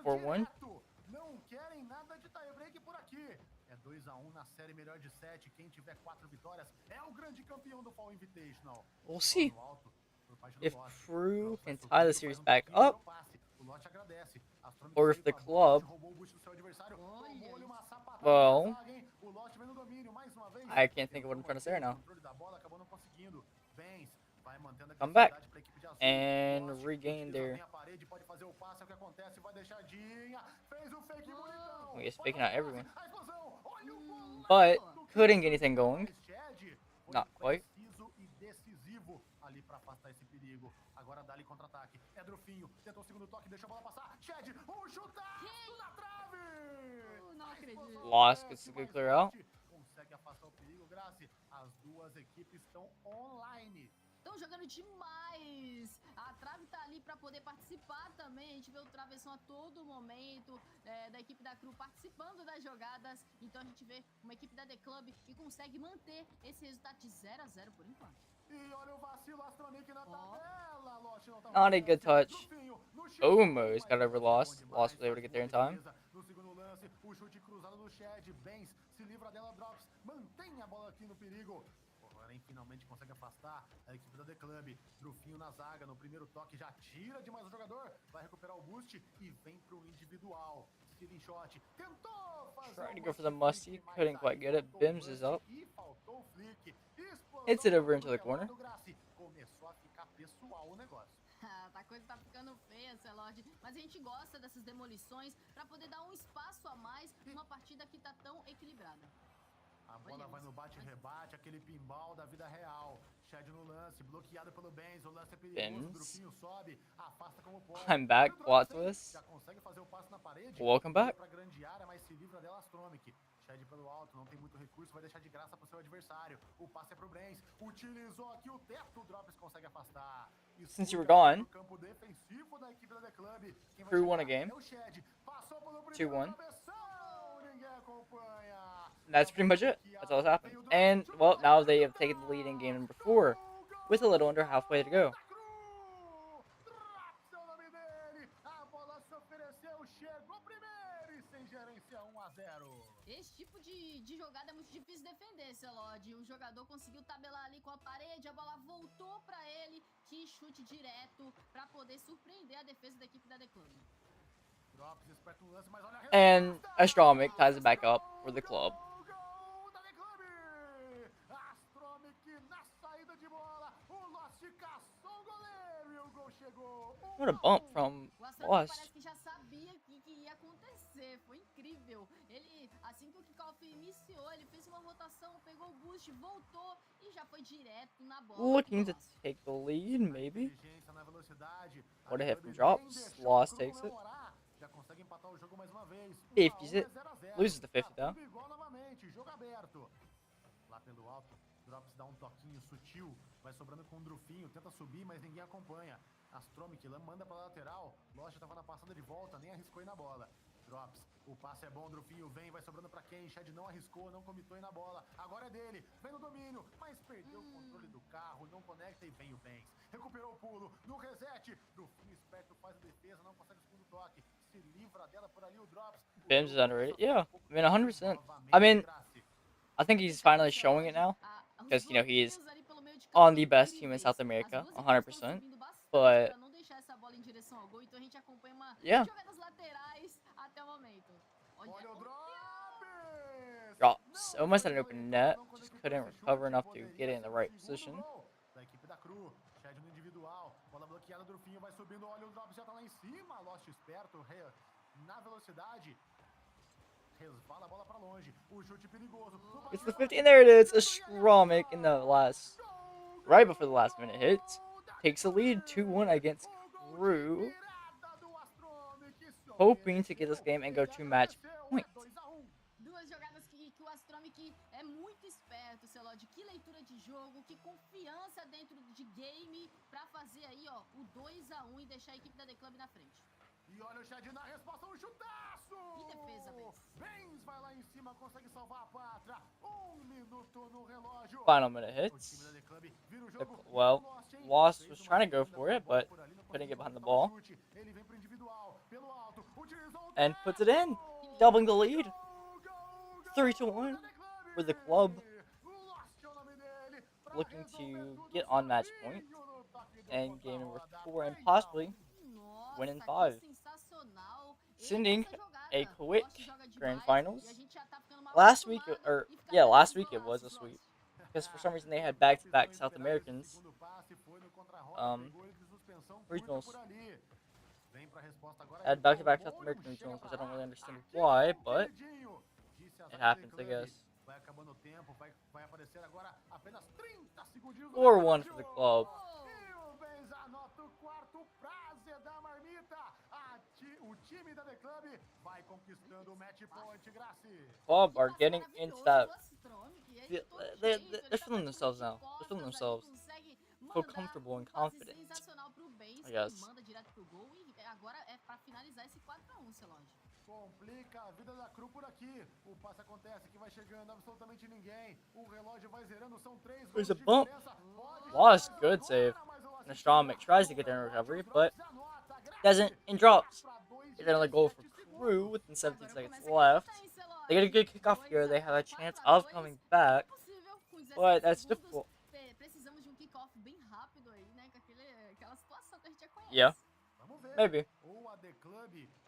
4-1. Não querem nada de tie-break por aqui. É 2-1 na série melhor de 7. Quem tiver 4 vitórias é o grande campeão do Fall Invitational. We'll see if Crew can tie the series back up, or if the club, well, I can't think of what I'm trying to say right now. Come back and regain their. I guess faking out everyone, but couldn't get anything going. Not quite. Ali para afastar esse perigo. Agora dá-lhe contra-ataque. É Drufinho. Tentou o segundo toque, deixou a bola passar. Shed, chutaço na trave! Não acredito. Lost, gets a good clear out. Consegue afastar o perigo, Grace. As duas equipes estão online. Estão jogando demais. A trave tá ali para poder participar também. A gente vê o travessão a todo momento da equipe da Cru participando das jogadas. Então a gente vê uma equipe da The Club que consegue manter esse resultado de 0-0 por enquanto. E olha o vacilo Astronic na tabela. Lost não tá Not a good touch. Almost got over Lost. Lost was able to get there in time. No segundo lance, o chute cruzado do Shed. Benz se livra dela, Drops. Mantém a bola aqui no perigo. Porém, finalmente consegue afastar a equipe da The Club. Drufinho na zaga, no primeiro toque já tira de mais um jogador. Vai recuperar o boost e vem pro individual. Stealing shot. Tentou fazer. Trying to go for the musty, couldn't quite get it. Bims is up. Hits it over into the corner. Começou a ficar pessoal o negócio. A coisa tá ficando feia, Celord. Mas a gente gosta dessas demolições pra poder dar um espaço a mais numa partida que tá tão equilibrada. A bola vai no bate-rebate, aquele pinball da vida real. Shed no lance, bloqueado pelo Benz. O lance é perigoso, o Drufinho sobe, afasta como pode. I'm back, plot twist. Já consegue fazer o passe na parede. Welcome back. Pra grande área, mas se livra dela Astromic. Shed pelo alto, não tem muito recurso, vai deixar de graça pro seu adversário. O passe é pro Benz. Utilizou aqui o teto, o Drops consegue afastar. Since you were gone, campo defensivo da equipe da The Club. Crew won a game. É o Shed. Passou pelo 2-1. Ninguém acompanha. That's pretty much it. That's all that's happened. And, well, now they have taken the lead in game number 4 with a little under halfway to go. Esse tipo de jogada é muito difícil defender, Celod. O jogador conseguiu tabelar ali com a parede, a bola voltou pra ele, que chute direto pra poder surpreender a defesa da equipe da The Club. And Astromic ties it back up for the club. What a bump from Lost. Parece que já sabia o que ia acontecer. Foi incrível. Ele, assim que o kickoff iniciou, ele fez uma rotação, pegou o boost, voltou e já foi direto na bola. Looking to take the lead, maybe. What a hit from Drops. Lost takes it. 50s it. Loses the 50 though. Lá pelo alto, Drops dá um toquinho sutil, vai sobrando com o Drufinho, tenta subir, mas ninguém acompanha. Astromic manda pra lateral, Lost tava na passada de volta, nem arriscou ir na bola. Drops. O passe é bom, Drufinho vem, vai sobrando pra quem? Shed não arriscou, não comitou na bola. Agora é dele, vem no domínio, mas perdeu o controle do carro, não conecta e vem o Benz. Recuperou o pulo, no reset. Drufinho esperto faz a defesa, não consegue o segundo toque. Se livra dela por ali o Drops. Bams is underrated. Yeah, I mean 100%. I mean, I think he's finally showing it now because you know he is on the best team in South America, 100%. But yeah, drops almost had an open net, just couldn't recover enough to get it in the right position. Da equipe da Cru, Shed no individual, bola bloqueada, Drufinho vai subindo, olha o Drops já tá lá em cima, Lost esperto, na velocidade. Resvala a bola pra longe. O chute perigoso. It's the 50, and there it is. A Stromic in the last, right before the last minute hits, takes the lead 2-1 against Crew, hoping to get this game and go to match point. Duas jogadas que o Astromic é muito esperto, Celode. Que leitura de jogo, que confiança dentro de game pra fazer aí, ó, o 2-1 e deixar a equipe da The Club na frente. E olha o Shed na resposta, um chutaço! Que defesa, Benz. Benz vai lá em cima, consegue salvar a pátria. 1 minuto no relógio. Final minute hits. Well, Lost was trying to go for it, but couldn't get behind the ball. And puts it in, doubling the lead. 3-1 for the club. Looking to get on match point and game number 4 and possibly win in 5. Sending a quick grand finals. Last week it was a sweep because for some reason they had back-to-back South Americans regionals. Had back-to-back South American regionals, which I don't really understand why, but it happens, I guess. 4-1 for the club. Club are getting into that. They're feeling themselves now. They're feeling themselves. Feel comfortable and confident, I guess. Complica a vida da Cru por aqui. O passe acontece que vai chegando absolutamente ninguém. O relógio vai zerando, são 3 gols. There's a bump. Lost, good save. Nostromic tries to get in recovery, but doesn't and drops. Get another goal for Crew within 17 seconds left. They get a good kickoff here. They have a chance of coming back, but that's difficult. Yeah, maybe.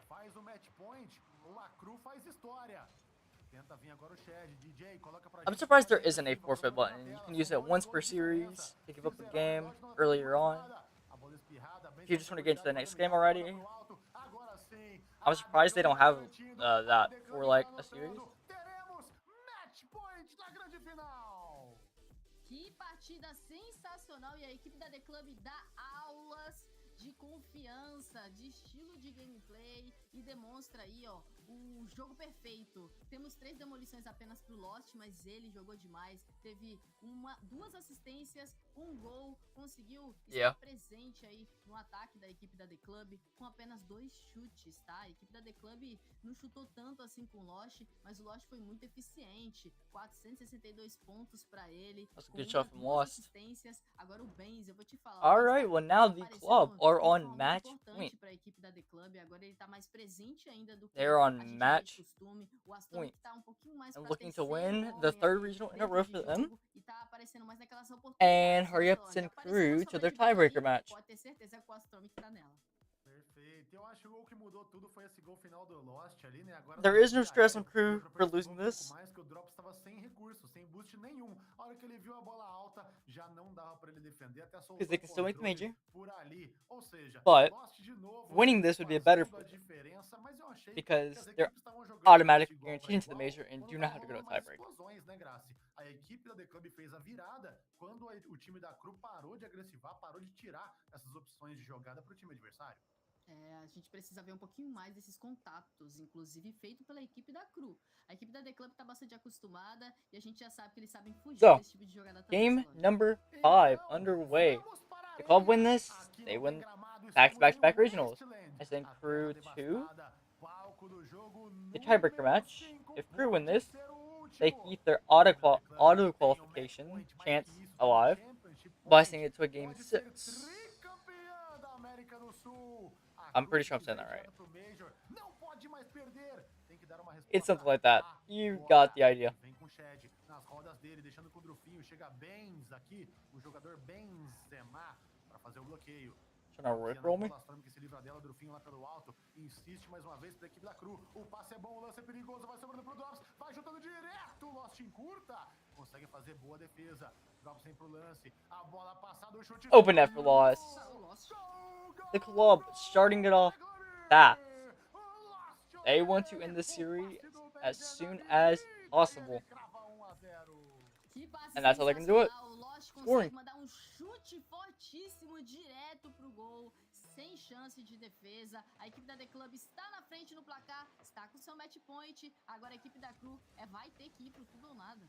Faz o match point, ou a Cru faz história. Tenta vir agora o Shed, DJ coloca pra I'm surprised there isn't a forfeit button. You can use it once per series to give up a game earlier on. If you just want to get into the next game already. I'm surprised they don't have that for like a series. Que partida sensacional, e a equipe da The Club dá aulas de confiança, de estilo de gameplay e demonstra aí, ó, o jogo perfeito. Temos 3 demolições apenas pro Lost, mas ele jogou demais. Teve 2 assistências, 1 gol, conseguiu estar presente aí no ataque da equipe da The Club com apenas 2 chutes, tá? A equipe da The Club não chutou tanto assim com o Lost, mas o Lost foi muito eficiente. 462 pontos pra ele. That's a good shot from Lost. Assistências. Agora o Benz, eu vou te falar. All right, well now the club are on match point. Pra equipe da The Club, agora ele tá mais presente ainda do que they're on match o point tá um pouquinho mais and looking to win the 3rd regional in a row for them. E tá aparecendo mais naquelas and hurry up to send Crew to their tiebreaker match. Pode ter certeza que o Astromic tá nela. Perfeito. Eu acho que o gol que mudou tudo foi esse gol final do Lost ali, né? Agora there is no stress on Crew for losing this. Mais que o Drops estava sem recurso, sem boost nenhum. A hora que ele viu a bola alta, já não dava para ele defender até soltar. Because they can still make the major. Por ali. Ou seja, but Lost de novo, winning this would be a better for them because they're automatically guaranteed into the major and do not have to go to a tiebreaker. A equipe da The Club fez a virada quando o time da Cru parou de agressivar, parou de tirar essas opções de jogada para o time adversário. A gente precisa ver um pouquinho mais desses contatos, inclusive feito pela equipe da Cru. A equipe da The Club tá bastante acostumada e a gente já sabe que eles sabem fugir desse tipo de jogada também. Game number 5 underway. The club win this, they win back-to-back regionals. I think Crew 2 The tiebreaker match. If Crew win this, they keep their auto qualification chance alive by sending it to a game 6. I'm pretty sure I'm saying that right. It's something like that. You got the idea. Nas rodas dele, deixando com o Drufinho, chega Benz aqui, o jogador Benzema para fazer o bloqueio. Trying to rickroll me? Que se livra dela, Drufinho lá pelo alto, insiste mais uma vez para a equipe da Cru. O passe é bom, o lance é perigoso, vai sobrando pro Drops, vai juntando direto, Lost encurta, consegue fazer boa defesa. Drops vem pro lance, a bola passada, o chute. Open net for loss. The club starting it off fast. They want to end the series as soon as possible. And that's how they can do it. Scoring. Chute fortíssimo direto pro gol, sem chance de defesa. A equipe da The Club está na frente no placar, está com seu match point. Agora a equipe da Cru vai ter que ir pro tudo ou nada.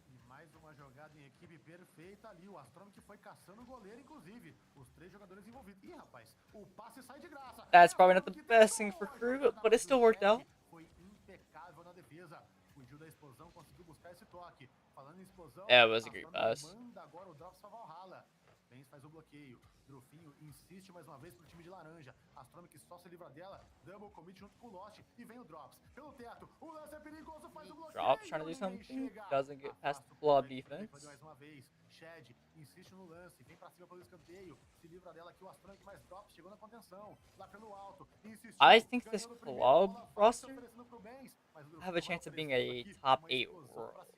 E mais uma jogada em equipe perfeita ali. O Astronomic foi caçando o goleiro, inclusive. Os 3 jogadores envolvidos. Ih, rapaz, o passe sai de graça. That's probably not the best thing for Crew, but it still worked out. Foi impecável na defesa. Fugiu da explosão, conseguiu buscar esse toque. Falando em explosão, yeah, it was a great pass. Manda agora o Drops pra Valhalla. Benz faz o bloqueio. Drufinho insiste mais uma vez pro time de laranja. Astronomic só se livra dela. Double commit junto com o Lost. E vem o Drops. Pelo teto. O lance é perigoso. Faz o bloqueio. Drops trying to do something. Doesn't get past the club defense. Mais uma vez. Shed insiste no lance. Vem pra cima pelo escanteio. Se livra dela aqui o Astronomic, mais Drops. Chegou na contenção. Lá pelo alto. Insistiu. I think this club roster have a chance of being a top 8 Worlds.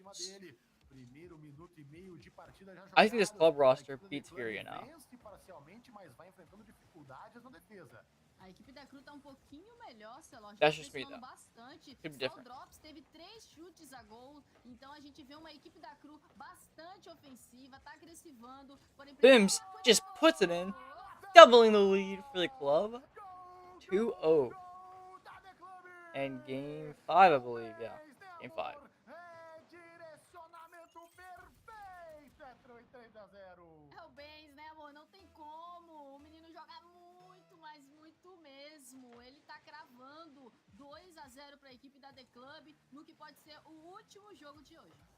I think this club roster beats Furia now. A equipe da Cru tá um pouquinho melhor, Celote. That's just me, though. Bastante. Could be Só o different. Drops teve 3 chutes a gol. Então a gente vê uma equipe da Cru bastante ofensiva, tá agressivando. Bims just puts it in, doubling the lead for the club. 2-0. And game 5, I believe. Yeah, game 5. É o Benz, né, amor? Não tem como. O menino joga muito, mas muito mesmo. Ele tá cravando 2-0 pra equipe da The Club no que pode ser o último jogo de hoje.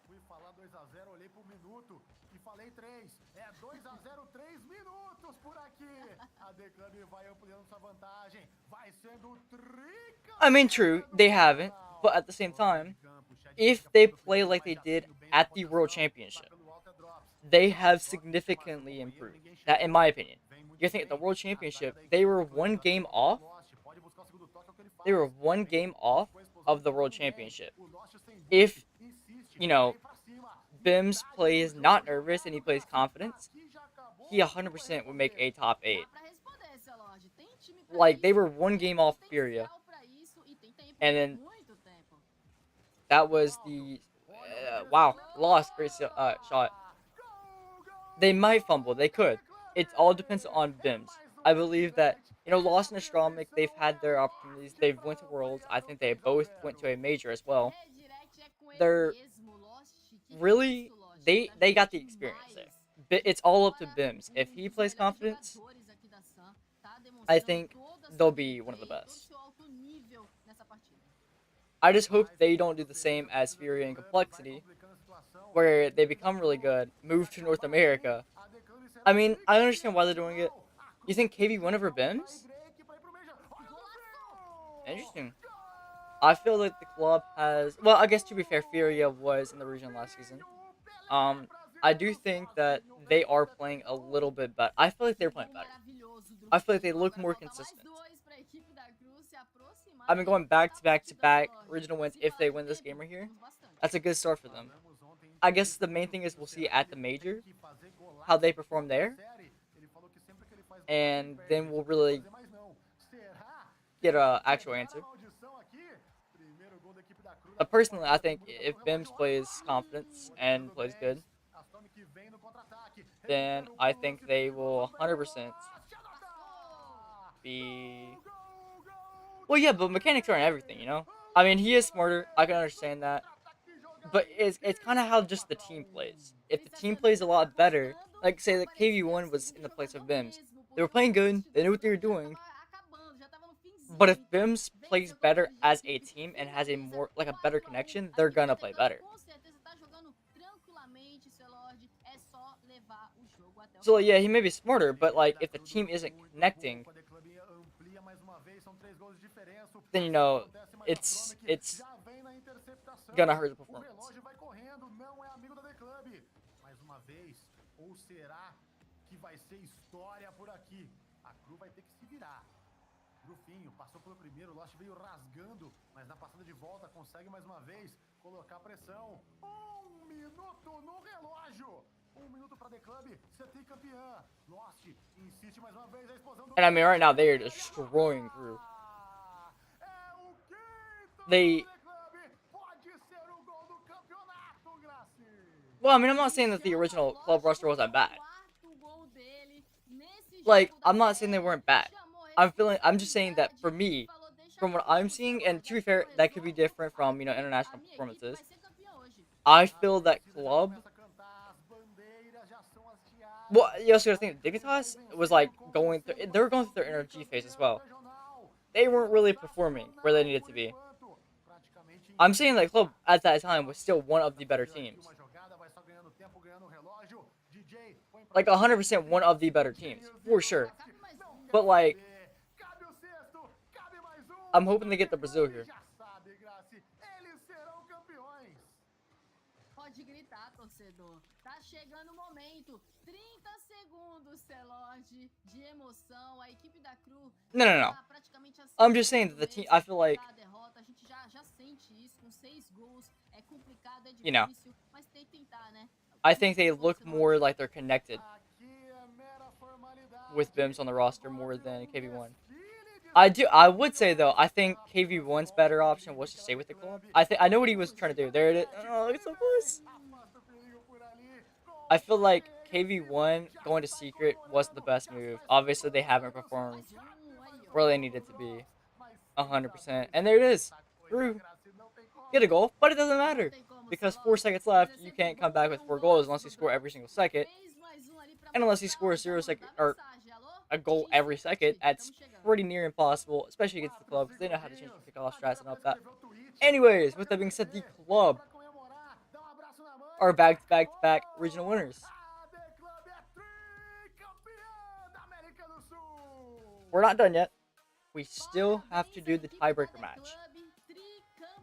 Fui falar 2-0, olhei pro minuto e falei 3. É 2-0, 3 minutos por aqui. A The Club vai ampliando sua vantagem. Vai sendo trica. I mean, true, they haven't, but at the same time, if they play like they did at the World Championship, they have significantly improved. That, in my opinion. You think at the World Championship, they were one game off. They were one game off of the World Championship. If, you know, Bims plays not nervous and he plays confidence, he 100% would make a top 8. Like, they were one game off Furia. And then that was the wow, lost, great shot. They might fumble, they could. It all depends on Bims. I believe that, you know, Lost and Astronomic, they've had their opportunities. They've went to Worlds. I think they both went to a major as well. They're really, they got the experience there. It's all up to Bims. If he plays confidence, I think they'll be one of the best. I just hope they don't do the same as Fury and Complexity, where they become really good, move to North America. I mean, I understand why they're doing it. You think KV won over Bims? Interesting. I feel like the club has... Well, I guess to be fair, Furia was in the region last season. I do think that they are playing a little bit better. I feel like they're playing better. I feel like they look more consistent. I've been going back to back to back original wins if they win this game right here. That's a good start for them. I guess the main thing is we'll see at the major how they perform there. And then we'll really get an actual answer. But personally, I think if Bims plays confidence and plays good, then I think they will 100% be... Well, yeah, but mechanics aren't everything, you know? I mean, he is smarter, I can understand that. But it's kind of how just the team plays. If the team plays a lot better, like say that KV1 was in the place of Bims. They were playing good, they knew what they were doing. But if Bims plays better as a team and has a more like a better connection, they're gonna play better. So yeah, he may be smarter, but like if the team isn't connecting, then you know it's gonna hurt the performance. Mais uma vez, ou será que vai ser história por aqui? A Cru vai ter que se virar. Grufinho passou pelo primeiro, o Lost veio rasgando, mas na passada de volta consegue mais uma vez colocar pressão. 1 minuto no relógio. 1 minuto para The Club, CT campeã. Lost insiste mais uma vez a explosão do... And I mean, right now they are destroying Crew. Well, I mean, I'm not saying that the original club roster wasn't bad. Like, I'm not saying they weren't bad. I'm just saying that for me, from what I'm seeing, and to be fair, that could be different from, you know, international performances. I feel that club. Well, you also gotta think, Dignitas was like going through. They were going through their energy phase as well. They weren't really performing where they needed to be. I'm saying that club at that time was still one of the better teams. Like 100% one of the better teams, for sure. But like, I'm hoping they get the Brazil here. Pode gritar, torcedor. Tá chegando o momento. 30 segundos, Celord, de emoção. A equipe da Cru. No. I'm just saying that the team. I feel like. A gente já sente isso com 6 gols. É complicado, é you know, difícil, mas tem que tentar, né? I think they look more like they're connected with Bims on the roster more than KV1. I would say though, I think KV1's better option was to stay with the club. I know what he was trying to do. There it is. Oh, it's so close. I feel like KV1 going to Secret was the best move. Obviously, they haven't performed where they needed to be 100%. And there it is. Through. Get a goal, but it doesn't matter. Because 4 seconds left, you can't come back with 4 goals unless you score every single second. And unless you score 0 second or a goal every second, that's pretty near impossible, especially against the club, because they know how to change the kickoff strats and all that. Anyways, with that being said, the club are back-to-back regional winners. We're not done yet. We still have to do the tiebreaker match.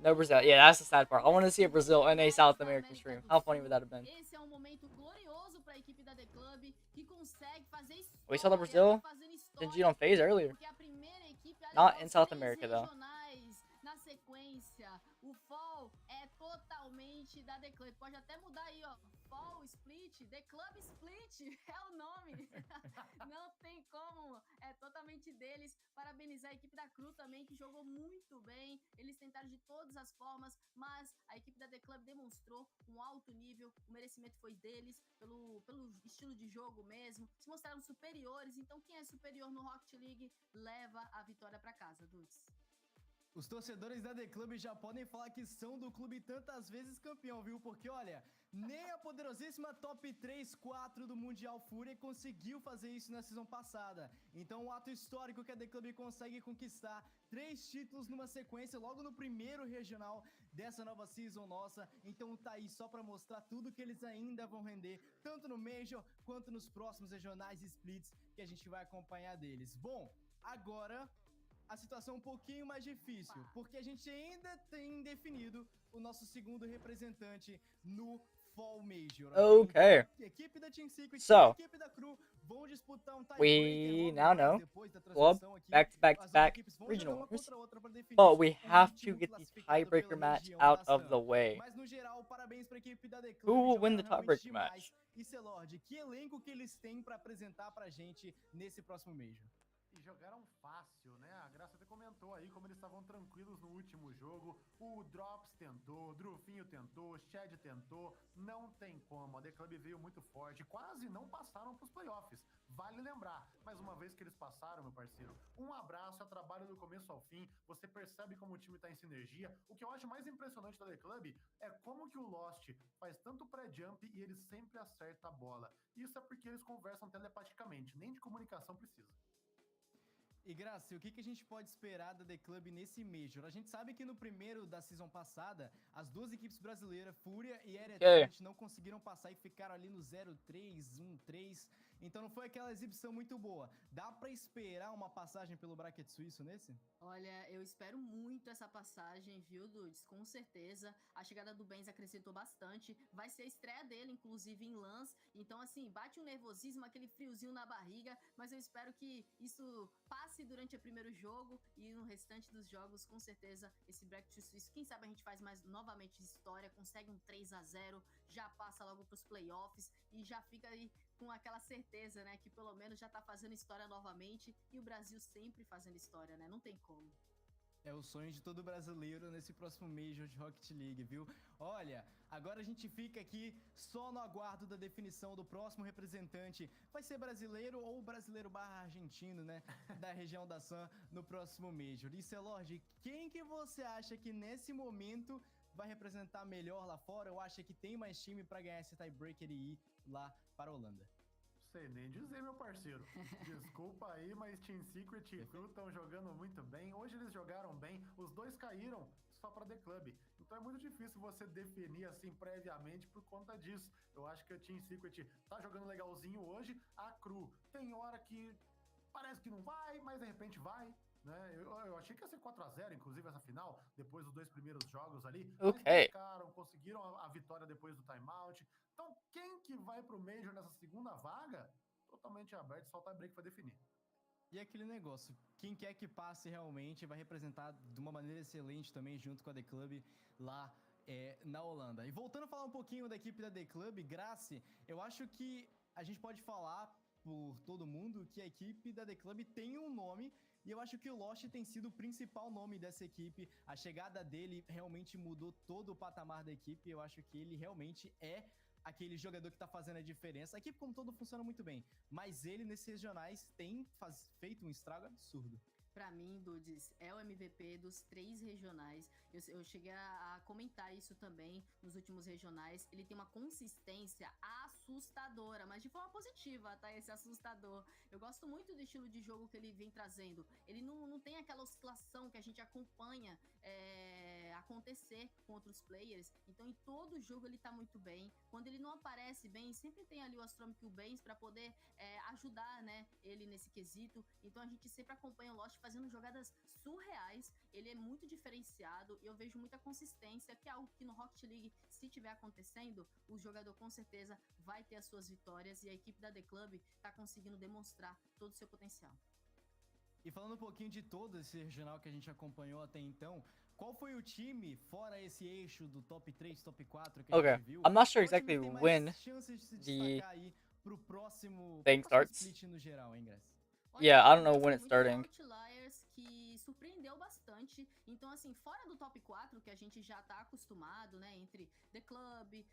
No Brazil. Yeah, that's the sad part. I want to see a Brazil in a South American stream. How funny would that have been? We saw the Brazil in G on phase earlier. Not in South America, though. O fall é totalmente da The Club. Pode até mudar aí, ó. Fall Split, The Club Split é o nome. Não tem como. É totalmente deles. Parabenizar a equipe da Cru também, que jogou muito bem. Eles tentaram de todas as formas, mas a equipe da The Club demonstrou um alto nível. O merecimento foi deles, pelo estilo de jogo mesmo. Se mostraram superiores. Então, quem é superior no Rocket League leva a vitória para casa, Dudes. Os torcedores da The Club já podem falar que são do clube tantas vezes campeão, viu? Porque, olha, nem a poderosíssima top 3-4 do Mundial Fúria conseguiu fazer isso na season passada. Então, um ato histórico que a The Club consegue conquistar 3 títulos numa sequência, logo no primeiro regional dessa nova season nossa. Então, tá aí só pra mostrar tudo que eles ainda vão render, tanto no Major quanto nos próximos regionais e splits que a gente vai acompanhar deles. Bom, agora a situação é um pouquinho mais difícil, porque a gente ainda tem definido o nosso segundo representante no Fall Major. Okay. Equipe da Team Secret So, e equipe da Cru vão disputar um we now know club back-to-back regional winners, but we have to get the tiebreaker match out of the way. Mas no geral, parabéns para a equipe da The Club. Who will win the tiebreaker match? E Celord, que elenco que eles têm para apresentar pra gente nesse próximo Major? E jogaram fácil, né? A Graça até comentou aí como eles estavam tranquilos no último jogo. O Drops tentou, o Drufinho tentou, o Chad tentou. Não tem como. A The Club veio muito forte. Quase não passaram pros playoffs. Vale lembrar. Mas uma vez que eles passaram, meu parceiro, um abraço, é trabalho do começo ao fim. Você percebe como o time tá em sinergia. O que eu acho mais impressionante da The Club é como que o Lost faz tanto pré-jump e ele sempre acerta a bola. Isso é porque eles conversam telepaticamente. Nem de comunicação precisa. E Graça, o que a gente pode esperar da The Club nesse Major? A gente sabe que no primeiro da season passada, as duas equipes brasileiras, Fúria e Rlcs, não conseguiram passar e ficaram ali no 0-3, 1-3. Então não foi aquela exibição muito boa. Dá pra esperar uma passagem pelo bracket suíço nesse? Olha, eu espero muito essa passagem, viu, Dudes? Com certeza. A chegada do Benz acrescentou bastante. Vai ser a estreia dele, inclusive, em LANs. Então, assim, bate um nervosismo, aquele friozinho na barriga. Mas eu espero que isso passe durante o primeiro jogo. E no restante dos jogos, com certeza, esse bracket suíço. Quem sabe a gente faz mais novamente história, consegue um 3-0, já passa logo pros playoffs e já fica aí com aquela certeza, né, que pelo menos já tá fazendo história novamente, e o Brasil sempre fazendo história, né, não tem como. É o sonho de todo brasileiro nesse próximo Major de Rocket League, viu? Olha, agora a gente fica aqui só no aguardo da definição do próximo representante. Vai ser brasileiro ou brasileiro barra argentino, né? Da região da Sam no próximo Major. E Celord, quem que você acha que nesse momento vai representar melhor lá fora, ou acha que tem mais time pra ganhar esse tiebreaker e ir lá para a Holanda? Sei nem dizer, meu parceiro. Desculpa aí, mas Team Secret e Crew estão jogando muito bem. Hoje eles jogaram bem, os dois caíram só pra The Club. Então é muito difícil você definir assim previamente por conta disso. Eu acho que a Team Secret tá jogando legalzinho hoje. A Crew tem hora que parece que não vai, mas de repente vai. Né? Eu achei que ia ser 4-0, inclusive, essa final, depois dos dois primeiros jogos ali. Mas pescaram, conseguiram a vitória depois do timeout. Então, quem que vai pro Major nessa segunda vaga? Totalmente aberto, só o tie-break vai definir. E aquele negócio, quem quer que passe realmente vai representar de uma maneira excelente também, junto com a The Club lá na Holanda. E voltando a falar um pouquinho da equipe da The Club, Grace, eu acho que a gente pode falar por todo mundo que a equipe da The Club tem um nome, e eu acho que o Lost tem sido o principal nome dessa equipe. A chegada dele realmente mudou todo o patamar da equipe. Eu acho que ele realmente é aquele jogador que tá fazendo a diferença. A equipe como todo funciona muito bem, mas ele nesses regionais tem feito um estrago absurdo. Pra mim, Dudes, é o MVP dos 3 regionais. Eu cheguei a comentar isso também nos últimos regionais. Ele tem uma consistência assustadora, mas de forma positiva, tá? Esse assustador. Eu gosto muito do estilo de jogo que ele vem trazendo. Ele não tem aquela oscilação que a gente acompanha acontecer com outros players. Então, em todo jogo ele tá muito bem. Quando ele não aparece bem, sempre tem ali o Astromic e o Benz pra poder ajudar, né, ele nesse quesito. Então, a gente sempre acompanha o Lost fazendo jogadas surreais. Ele é muito diferenciado e eu vejo muita consistência, que é algo que no Rocket League, se tiver acontecendo, o jogador com certeza vai ter as suas vitórias, e a equipe da The Club tá conseguindo demonstrar todo o seu potencial. E falando um pouquinho de todo esse regional que a gente acompanhou até então, qual foi o time, fora esse eixo do top 3, top 4 que a gente viu? I'm not sure exactly when the thing starts. Yeah, I don't know when it's starting. Outliers que surpreendeu bastante. Então, assim, fora do top 4, que a gente já tá acostumado, né? Entre The Club,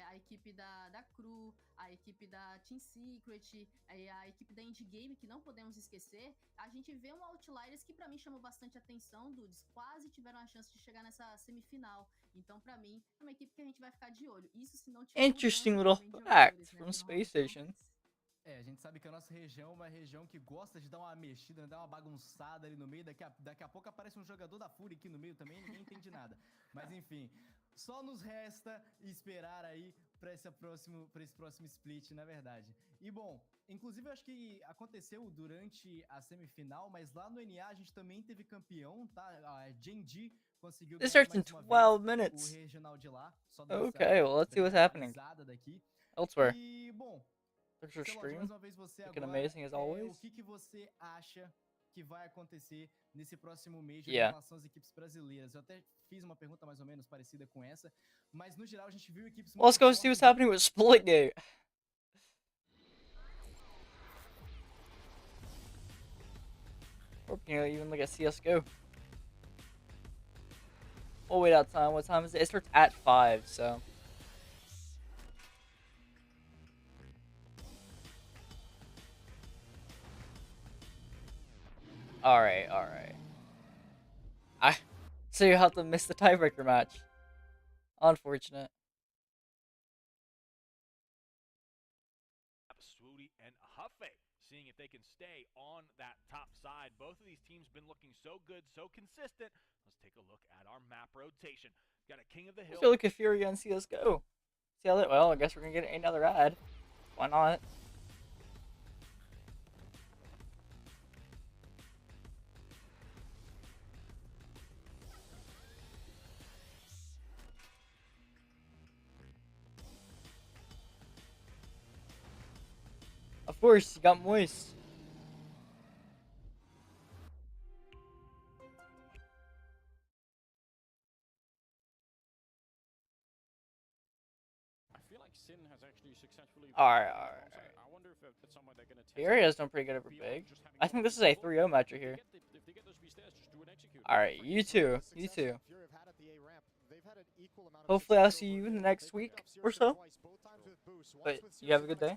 a equipe da Crew, a equipe da Team Secret, a equipe da Indie Game, que não podemos esquecer, a gente vê um Outliers que pra mim chamou bastante atenção, Dudes. Quase tiveram a chance de chegar nessa semifinal. Então, pra mim, é uma equipe que a gente vai ficar de olho. Isso se não tiver Interesting little fact from Space Station. A gente sabe que a nossa região é uma região que gosta de dar uma mexida, dar uma bagunçada ali no meio. Daqui a pouco aparece um jogador da Fúria aqui no meio também, ninguém entende nada. Mas enfim, só nos resta esperar aí pra esse próximo split, na verdade. E bom, inclusive eu acho que aconteceu durante a semifinal, mas lá no NA a gente também teve campeão, tá? A Genji conseguiu This ganhar starts in mais uma 12 vez minutes. o regional de lá. Só Okay, well, let's see what's happening daqui. elsewhere. E bom, there's your Celso, stream. mais uma vez você Looking agora, amazing as always. o que você acha que vai acontecer nesse próximo Major em Yeah. relação às equipes brasileiras? Eu até fiz uma pergunta mais ou menos parecida com essa, mas no geral a gente viu equipes Well, let's go see what's happening with Splitgate. Or, you know, even like a CSGO. We'll wait out time. What time is it? It starts at 5, so. Alright. So you have to miss the tiebreaker match. Unfortunate. Swooty and Huffy. seeing if they can stay on that top side. Both of these teams been looking so good, so consistent. Let's take a look at our map rotation. Got a King of the Hill. I feel like a Fury on CSGO. See how that? Well, I guess we're gonna get another ad. Why not? Of course, you got moist. I feel like Sin has actually successfully. Alright. I wonder if that's somewhere they're gonna test. The area's done pretty good over big. I think this is a 3-0 match right here. Alright, you two. Hopefully I'll see you in the next week or so. But you have a good day.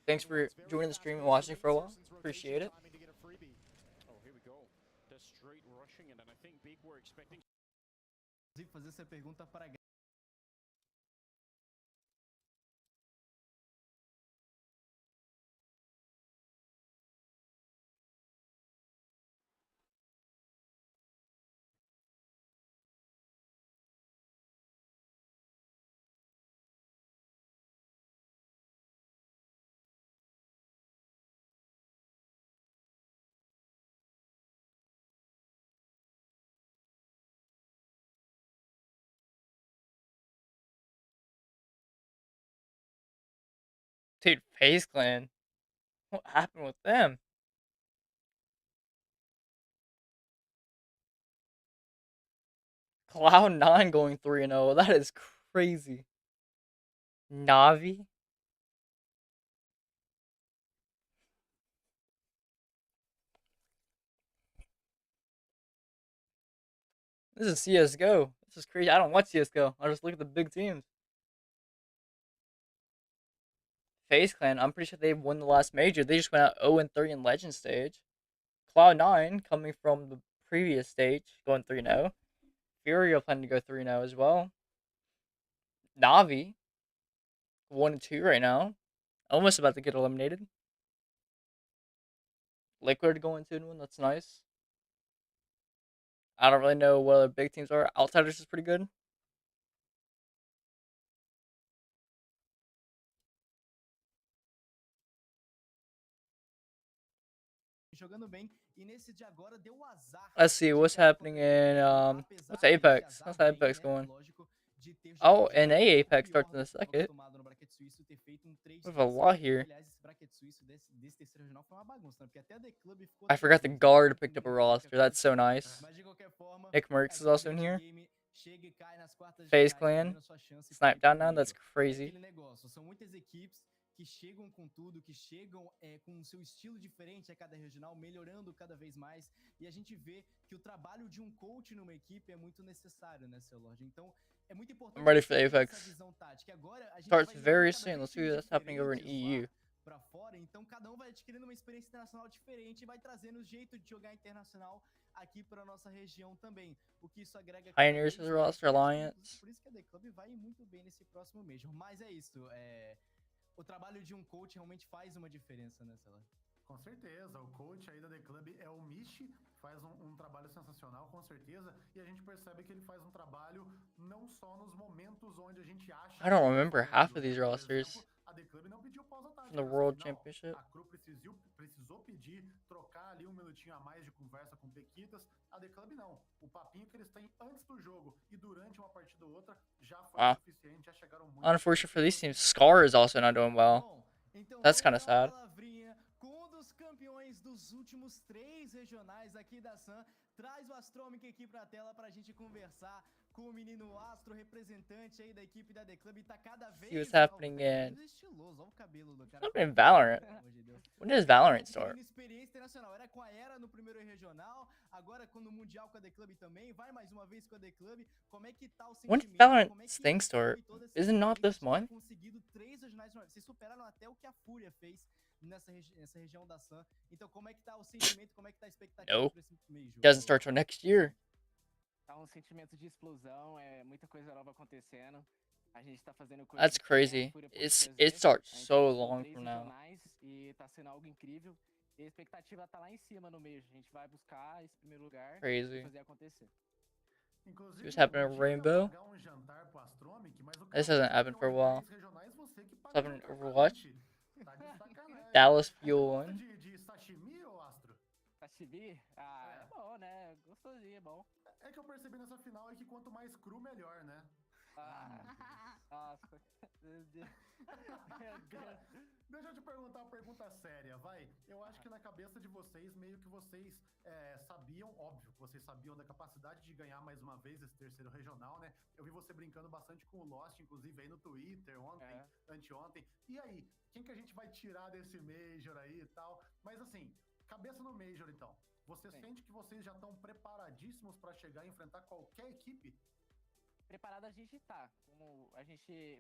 Thanks for joining the stream and watching for a while. Appreciate it. Oh, here we go. They're straight rushing it, and I think Big were expecting. Fazer essa pergunta para Dude, FaZe Clan. What happened with them? Cloud9 going 3-0. That is crazy. Navi? This is CSGO. This is crazy. I don't watch CSGO. I just look at the big teams. FaZe Clan, I'm pretty sure they won the last major. They just went out 0-3 in Legend stage. Cloud9 coming from the previous stage, going 3-0. Fury are planning to go 3-0 as well. Navi, 1-2 right now. Almost about to get eliminated. Liquid going 2-1. That's nice. I don't really know what other big teams are. Outsiders is pretty good. jogando bem e nesse de agora deu azar. Let's see what's happening in what's Apex? How's Apex going? Oh, and Apex starts in a second. We have a lot here. I forgot the guard picked up a roster. That's so nice. Nick Merckx is also in here. FaZe Clan. Snipe down now. That's crazy. Que chegam com tudo, que chegam com o seu estilo diferente a cada regional, melhorando cada vez mais. E a gente vê que o trabalho de coach numa equipe é muito necessário, né, seu Lorde? Então, é muito importante. I'm ready for the Apex. Starts very soon. Let's see what's happening over in EU. Para fora, então cada vai adquirindo uma experiência internacional diferente e vai trazendo o jeito de jogar internacional aqui para nossa região também. O que isso agrega. Pioneers is roster alliance. Por isso que a The Club vai muito bem nesse próximo Major. Mas é isso, o trabalho de coach realmente faz uma diferença, né, Celar? Com certeza, o coach aí da The Club é o Michi, faz um trabalho sensacional, com certeza, e a gente percebe que ele faz um trabalho não só nos momentos onde a gente acha... I don't remember half of these rosters a The Club não pediu pausa tática. from the World Championship. A Cru precisou pedir, trocar ali um minutinho a mais de conversa com Pequitas. A The Club não. O papinho que eles têm antes do jogo e durante uma partida ou outra já foi suficiente, já chegaram muito. Unfortunate for these teams, Scar is also not doing well. That's kind of sad. Com um dos campeões dos últimos 3 regionais aqui da Sun, traz o Astromic aqui pra tela pra gente conversar com o menino Astro, representante aí da equipe da The Club, tá cada vez See what's happening in. estiloso, olha o cabelo do cara. Something in Valorant. When does Valorant start? Experiência internacional, era com a Era no primeiro regional, agora com o Mundial com a The Club também, vai mais uma vez com a The Club. Como é que tá o When sentimento? did Valorant's thing start? Isn't not this month? Conseguido 3 regionais, vocês superaram até o que a Fúria fez nessa região da Sun. Então, como é que tá o sentimento, como é que tá a expectativa Nope. para esse Major? Doesn't start till next year. Tá um sentimento de explosão, muita coisa nova acontecendo. A gente tá fazendo coisas That's que nem a crazy. Fúria pôde It fazer. starts A gente so conquistou long 3 from now. regionais e tá sendo algo incrível. E a expectativa tá lá em cima no mês. A gente vai buscar esse primeiro lugar Crazy. e fazer acontecer. See what's happening in Rainbow? This hasn't happened for a while. What's happening in Overwatch? Dallas Fuel 1. Sashimi? Ah, é bom, né? Gostosinho, é bom. É que eu percebi nessa final é que quanto mais cru, melhor, né? Nossa. Meu Deus. Deixa eu te perguntar uma pergunta séria, vai. Eu acho que na cabeça de vocês, meio que vocês sabiam, óbvio, que vocês sabiam da capacidade de ganhar mais uma vez esse terceiro regional, né? Eu vi você brincando bastante com o Lost, inclusive aí no Twitter, ontem, anteontem. E aí, quem que a gente vai tirar desse Major aí e tal? Mas assim, cabeça no Major então. Você sente que vocês já estão preparadíssimos para chegar e enfrentar qualquer equipe? Preparado a gente tá.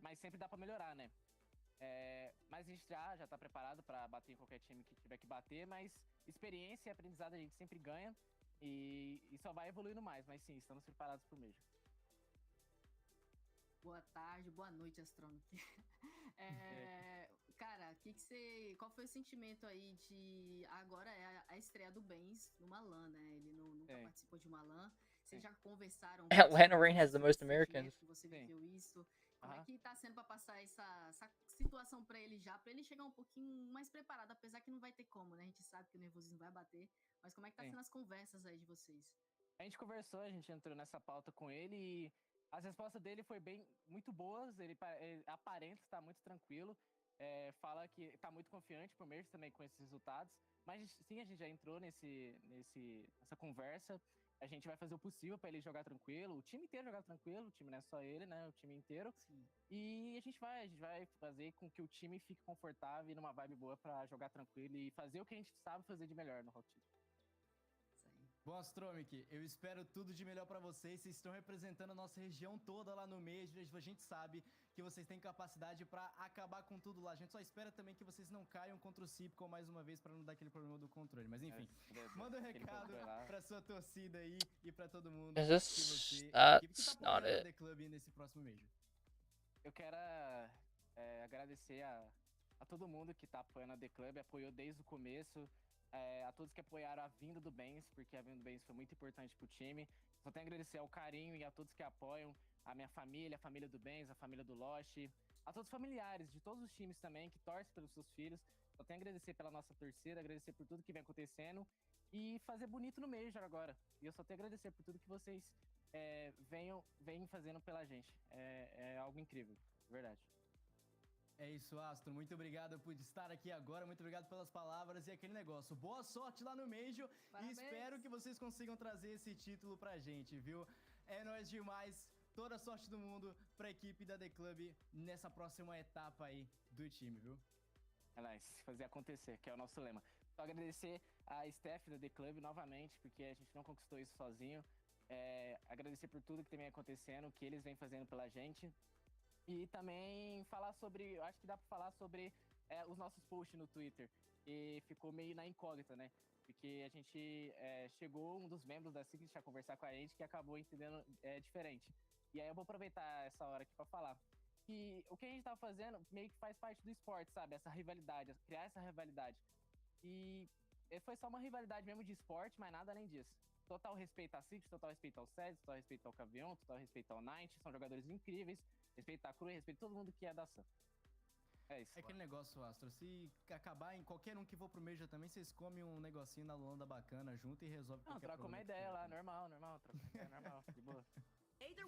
Mas sempre dá pra melhorar, né? Mas a gente já tá preparado pra bater em qualquer time que tiver que bater, mas experiência e aprendizado a gente sempre ganha e só vai evoluindo mais. Mas sim, estamos preparados pro Major. Boa tarde, boa noite, Astrônomo. Cara, qual foi o sentimento aí de... Agora é a estreia do Benz numa LAN, né? Ele nunca participou de uma LAN. Vocês já conversaram... Atlanta Reign has the most Americans. Você viveu isso. Como é que tá sendo pra passar essa situação pra ele chegar um pouquinho mais preparado, apesar que não vai ter como, né? A gente sabe que o nervosismo vai bater, mas como é que tá sendo as conversas aí de vocês? A gente conversou, a gente entrou nessa pauta com ele e as respostas dele foi muito boas, ele aparenta estar muito tranquilo, fala que tá muito confiante pro Merge também com esses resultados, mas sim, a gente já entrou nessa conversa. A gente vai fazer o possível pra ele jogar tranquilo, o time inteiro jogar tranquilo, o time não é só ele, né, o time inteiro. Sim. E a gente vai fazer com que o time fique confortável e numa vibe boa pra jogar tranquilo e fazer o que a gente sabe fazer de melhor no Rocket. Bom, Astromic, eu espero tudo de melhor pra vocês. Vocês estão representando a nossa região toda lá no Major. A gente sabe que vocês têm capacidade pra acabar com tudo lá. A gente só espera também que vocês não caiam contra o Cipco mais uma vez pra não dar aquele problema do controle. Mas enfim, manda um recado pra sua torcida aí e pra todo mundo. That's not it. The Club nesse próximo Major. Eu quero agradecer a todo mundo que tá apoiando a The Club, apoiou desde o começo. A todos que apoiaram a vinda do Benz, porque a vinda do Benz foi muito importante pro time. Só tenho a agradecer ao carinho e a todos que apoiam, a minha família, a família do Benz, a família do Lost, a todos os familiares de todos os times também que torcem pelos seus filhos. Só tenho a agradecer pela nossa torcida, agradecer por tudo que vem acontecendo e fazer bonito no Major agora. E eu só tenho a agradecer por tudo que vocês vêm fazendo pela gente. É algo incrível, de verdade. É isso, Astro. Muito obrigado por estar aqui agora. Muito obrigado pelas palavras e aquele negócio. Boa sorte lá no Major. Parabéns. E espero que vocês consigam trazer esse título pra gente, viu? É nóis demais. Toda a sorte do mundo pra equipe da The Club nessa próxima etapa aí do time, viu? É nóis, fazer acontecer, que é o nosso lema. Só agradecer a staff da The Club novamente, porque a gente não conquistou isso sozinho. Agradecer por tudo que vem acontecendo, o que eles vêm fazendo pela gente. E também falar sobre, eu acho que dá pra falar sobre os nossos posts no Twitter. E ficou meio na incógnita, né? Porque a gente chegou, um dos membros da Secret a conversar com a gente que acabou entendendo diferente. E aí eu vou aproveitar essa hora aqui pra falar que o que a gente tá fazendo meio que faz parte do esporte, sabe? Essa rivalidade, criar essa rivalidade. E foi só uma rivalidade mesmo de esporte, mas nada além disso. Total respeito à Secret, total respeito ao Ced, total respeito ao Cavion, total respeito ao Night, são jogadores incríveis. Respeito a Cruz, respeito todo mundo que é da Sam. É isso. É aquele negócio, Astro. Se acabar em qualquer um que for pro Major também, vocês comem um negocinho na Luanda bacana junto e resolve qualquer troca uma ideia lá, normal, troca uma ideia normal, de boa. É isso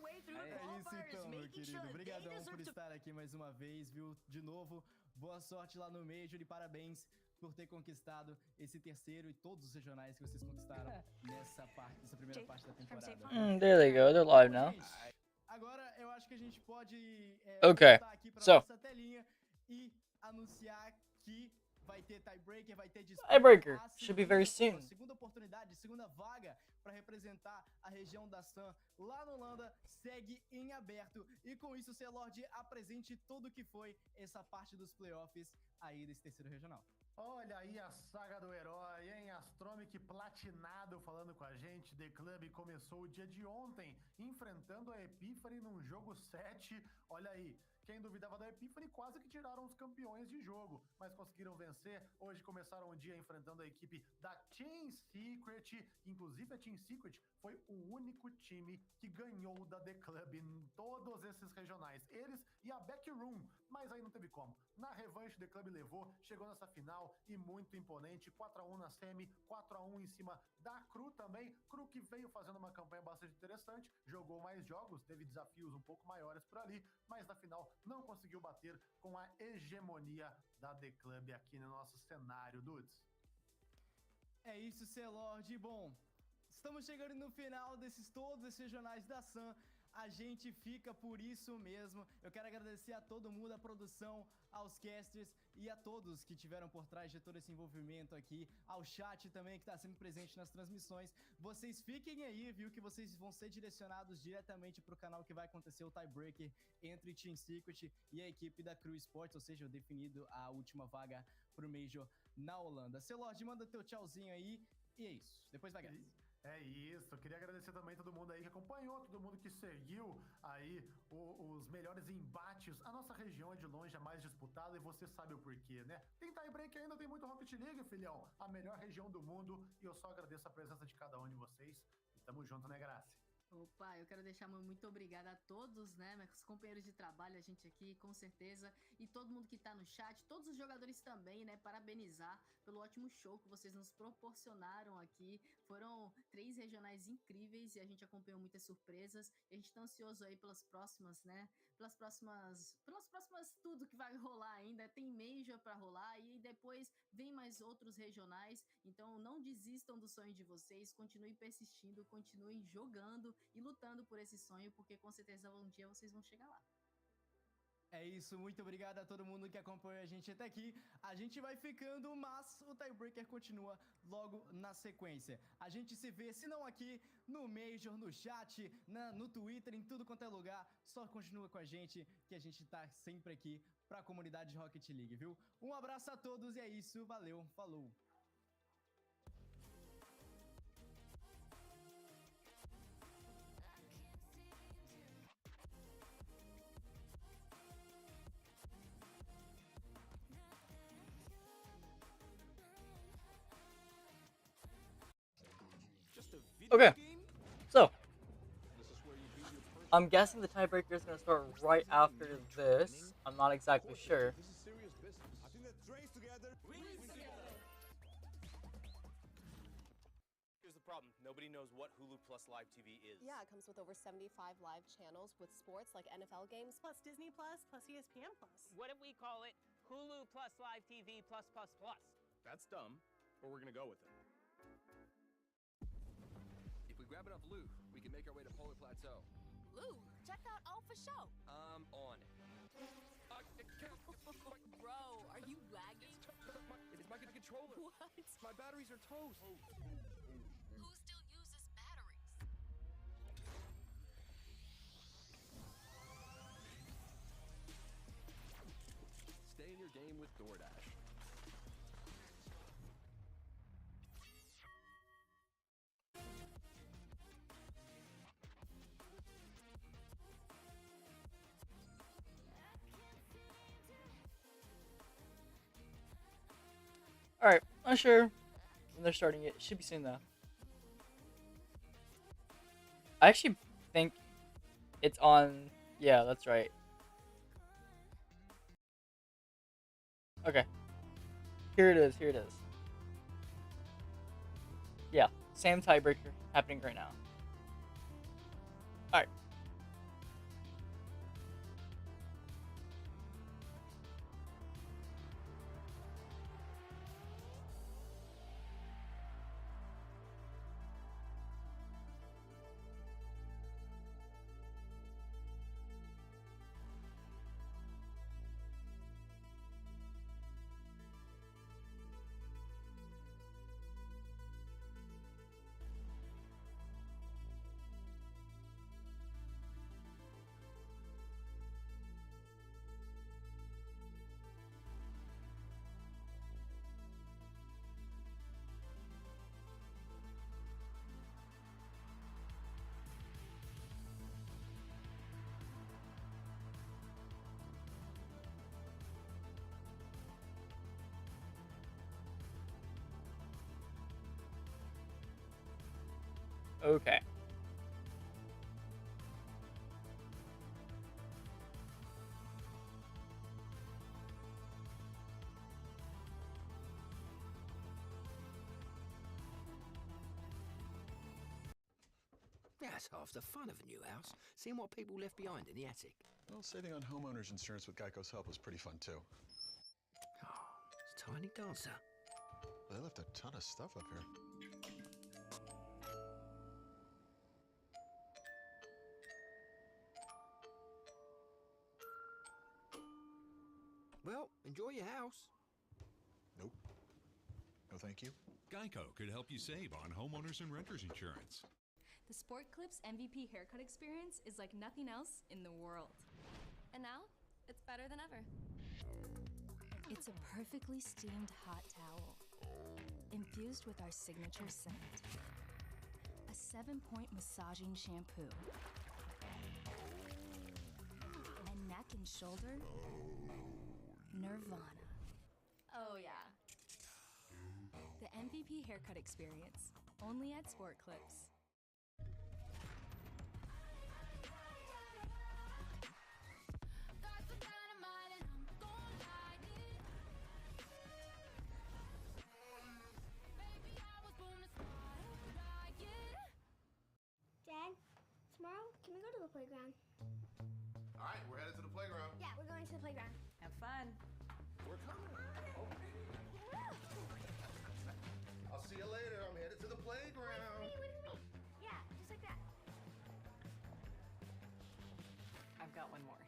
então, meu querido. Obrigadão por estar aqui mais uma vez, viu? De novo, boa sorte lá no Major e parabéns por ter conquistado esse terceiro e todos os regionais que vocês conquistaram nessa primeira parte da temporada. There they go, they're live now. Agora eu acho que a gente pode Okay, voltar aqui pra so nossa telinha e anunciar que vai ter tiebreaker, vai ter disputa. Tiebreaker should be very soon. Segunda oportunidade, segunda vaga para representar a região da Sam lá no Holanda segue em aberto. E com isso, Celord, apresente tudo que foi essa parte dos playoffs aí desse terceiro regional. Olha aí a saga do herói, hein? As Astromic platinado falando com a gente. The Club começou o dia de ontem enfrentando a Epiphany num jogo 7. Olha aí, quem duvidava da Epiphany quase que tiraram os campeões de jogo, mas conseguiram vencer. Hoje começaram o dia enfrentando a equipe da Team Secret. Inclusive a Team Secret foi o único time que ganhou da The Club em todos esses regionais. Eles e a Backroom, mas aí não teve como. Na revanche, The Club levou, chegou nessa final e muito imponente. 4-1 na semi, 4-1 em cima da Cru também. Cru que veio fazendo uma campanha bastante interessante, jogou mais jogos, teve desafios um pouco maiores por ali, mas na final não conseguiu bater com a hegemonia da The Club aqui no nosso cenário, dudes. É isso, Celord. Bom, estamos chegando no final todos esses regionais da Sun. A gente fica por isso mesmo. Eu quero agradecer a todo mundo, a produção, aos casters e a todos que tiveram por trás de todo esse envolvimento aqui, ao chat também que está sempre presente nas transmissões. Vocês fiquem aí, viu, que vocês vão ser direcionados diretamente para o canal que vai acontecer o tiebreaker entre Team Secret e a equipe da Crew Sports, ou seja, definido a última vaga pro Major na Holanda. Celord, manda teu tchauzinho aí e é isso. Depois vai ganhar. É isso, eu queria agradecer também todo mundo aí que acompanhou, todo mundo que seguiu aí os melhores embates. A nossa região é de longe a mais disputada e você sabe o porquê, né? Tem tie-break ainda, tem muito Rocket League, filhão. A melhor região do mundo e eu só agradeço a presença de cada um de vocês. E tamo junto, né, Graça? Opa, eu quero deixar muito obrigada a todos, né, meus companheiros de trabalho, a gente aqui, com certeza, e todo mundo que tá no chat, todos os jogadores também, né, parabenizar pelo ótimo show que vocês nos proporcionaram aqui. Foram 3 regionais incríveis e a gente acompanhou muitas surpresas. E a gente tá ansioso aí pelas próximas, né, pelas próximas tudo que vai rolar ainda. Tem Major pra rolar e depois vem mais outros regionais. Então não desistam do sonho de vocês, continuem persistindo, continuem jogando e lutando por esse sonho, porque com certeza um dia vocês vão chegar lá. É isso, muito obrigado a todo mundo que acompanha a gente até aqui. A gente vai ficando, mas o tiebreaker continua logo na sequência. A gente se vê, se não aqui, no Major, no chat, no Twitter, em tudo quanto é lugar. Só continua com a gente, que a gente tá sempre aqui pra comunidade de Rocket League, viu? Um abraço a todos e é isso, valeu, falou! Okay, so I'm guessing the tiebreaker is going to start right after this. I'm not exactly sure. Here's the problem. Nobody knows what Hulu Plus Live TV is. Yeah, it comes with over 75 live channels with sports like NFL games, plus Disney Plus, plus ESPN Plus. What if we call it Hulu Plus Live TV Plus Plus Plus? That's dumb, but we're gonna go with it. If we grab enough loot, we can make our way to Polar Plateau. Lou, check that out for show. On it. Bro, are you lagging? It's my controller. What? My batteries are toast. Who still uses batteries? Stay in your game with DoorDash. Alright, not sure when they're starting it. Should be soon though. I actually think it's on. Yeah, that's right. Okay. Here it is, here it is. Yeah, same tiebreaker happening right now. Alright. Okay. That's half the fun of a new house, seeing what people left behind in the attic. Well, saving on homeowners insurance with Geico's help was pretty fun too. Oh, it's Tiny Dancer. They left a ton of stuff up here. Well, enjoy your house. Nope. No, thank you. Geico could help you save on homeowners and renters insurance. The Sport Clips MVP haircut experience is like nothing else in the world. And now, it's better than ever. It's a perfectly steamed hot towel, infused with our signature scent. A 7-point massaging shampoo. And neck and shoulder, Nirvana. Oh yeah. The MVP haircut experience, only at Sport Clips. Dad, tomorrow, can we go to the playground? All right, we're headed to the playground. Yeah, we're going to the playground. Have fun. We're coming. I'll see you later. I'm headed to the playground. Wait for me. Yeah, just like that. I've got one more.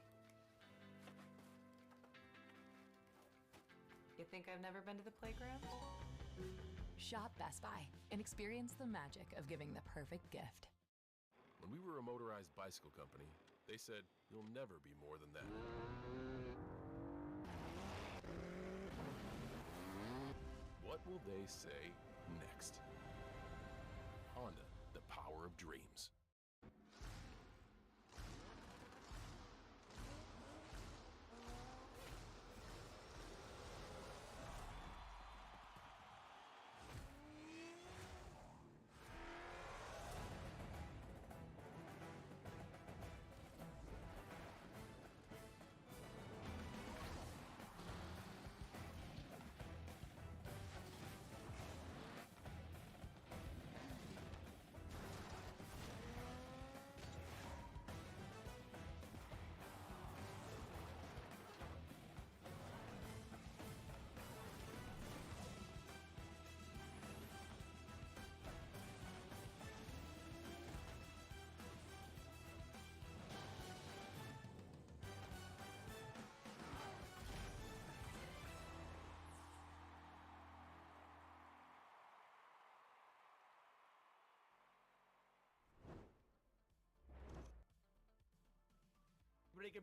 You think I've never been to the playground? Shop Best Buy and experience the magic of giving the perfect gift. When we were a motorized bicycle company, they said, you'll never be more than that. What will they say next? Honda, the power of dreams.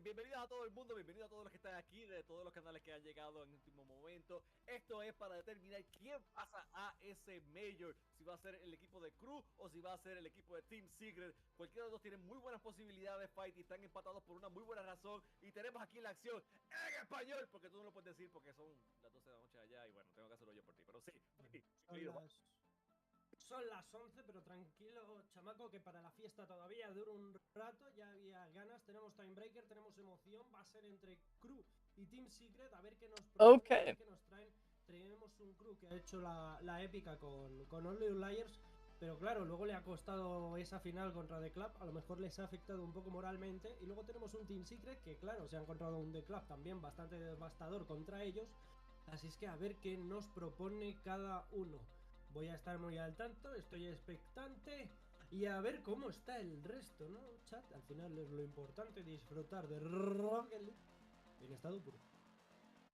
Bienvenidos a todo el mundo, bienvenidos a todos los que están aquí, de todos los canales que han llegado en el último momento. Esto es para determinar quién pasa a ese Major, si va a ser el equipo de Crew o si va a ser el equipo de Team Secret. Cualquiera de los dos tiene muy buenas posibilidades de fight y están empatados por una muy buena razón. Y tenemos aquí la acción en español, porque tú no lo puedes decir porque son las 12 de la noche allá y bueno, tengo que hacerlo yo por ti, pero sí. Son las 11, pero tranquilo, chamaco, que para la fiesta todavía dura un rato, ya había ganas, tenemos Timebreaker, tenemos emoción, va a ser entre Crew y Team Secret, a ver qué nos proponen, a ver qué nos traen. Tenemos un Crew que ha hecho la épica con Only Liars, pero claro, luego le ha costado esa final contra The Club, a lo mejor les ha afectado un poco moralmente, y luego tenemos un Team Secret que claro, se ha encontrado un The Club también bastante devastador contra ellos, así es que a ver qué nos propone cada uno. Voy a estar muy al tanto, estoy expectante y a ver cómo está el resto, ¿no, chat? Al final es lo importante, disfrutar de Rocket League en estado puro.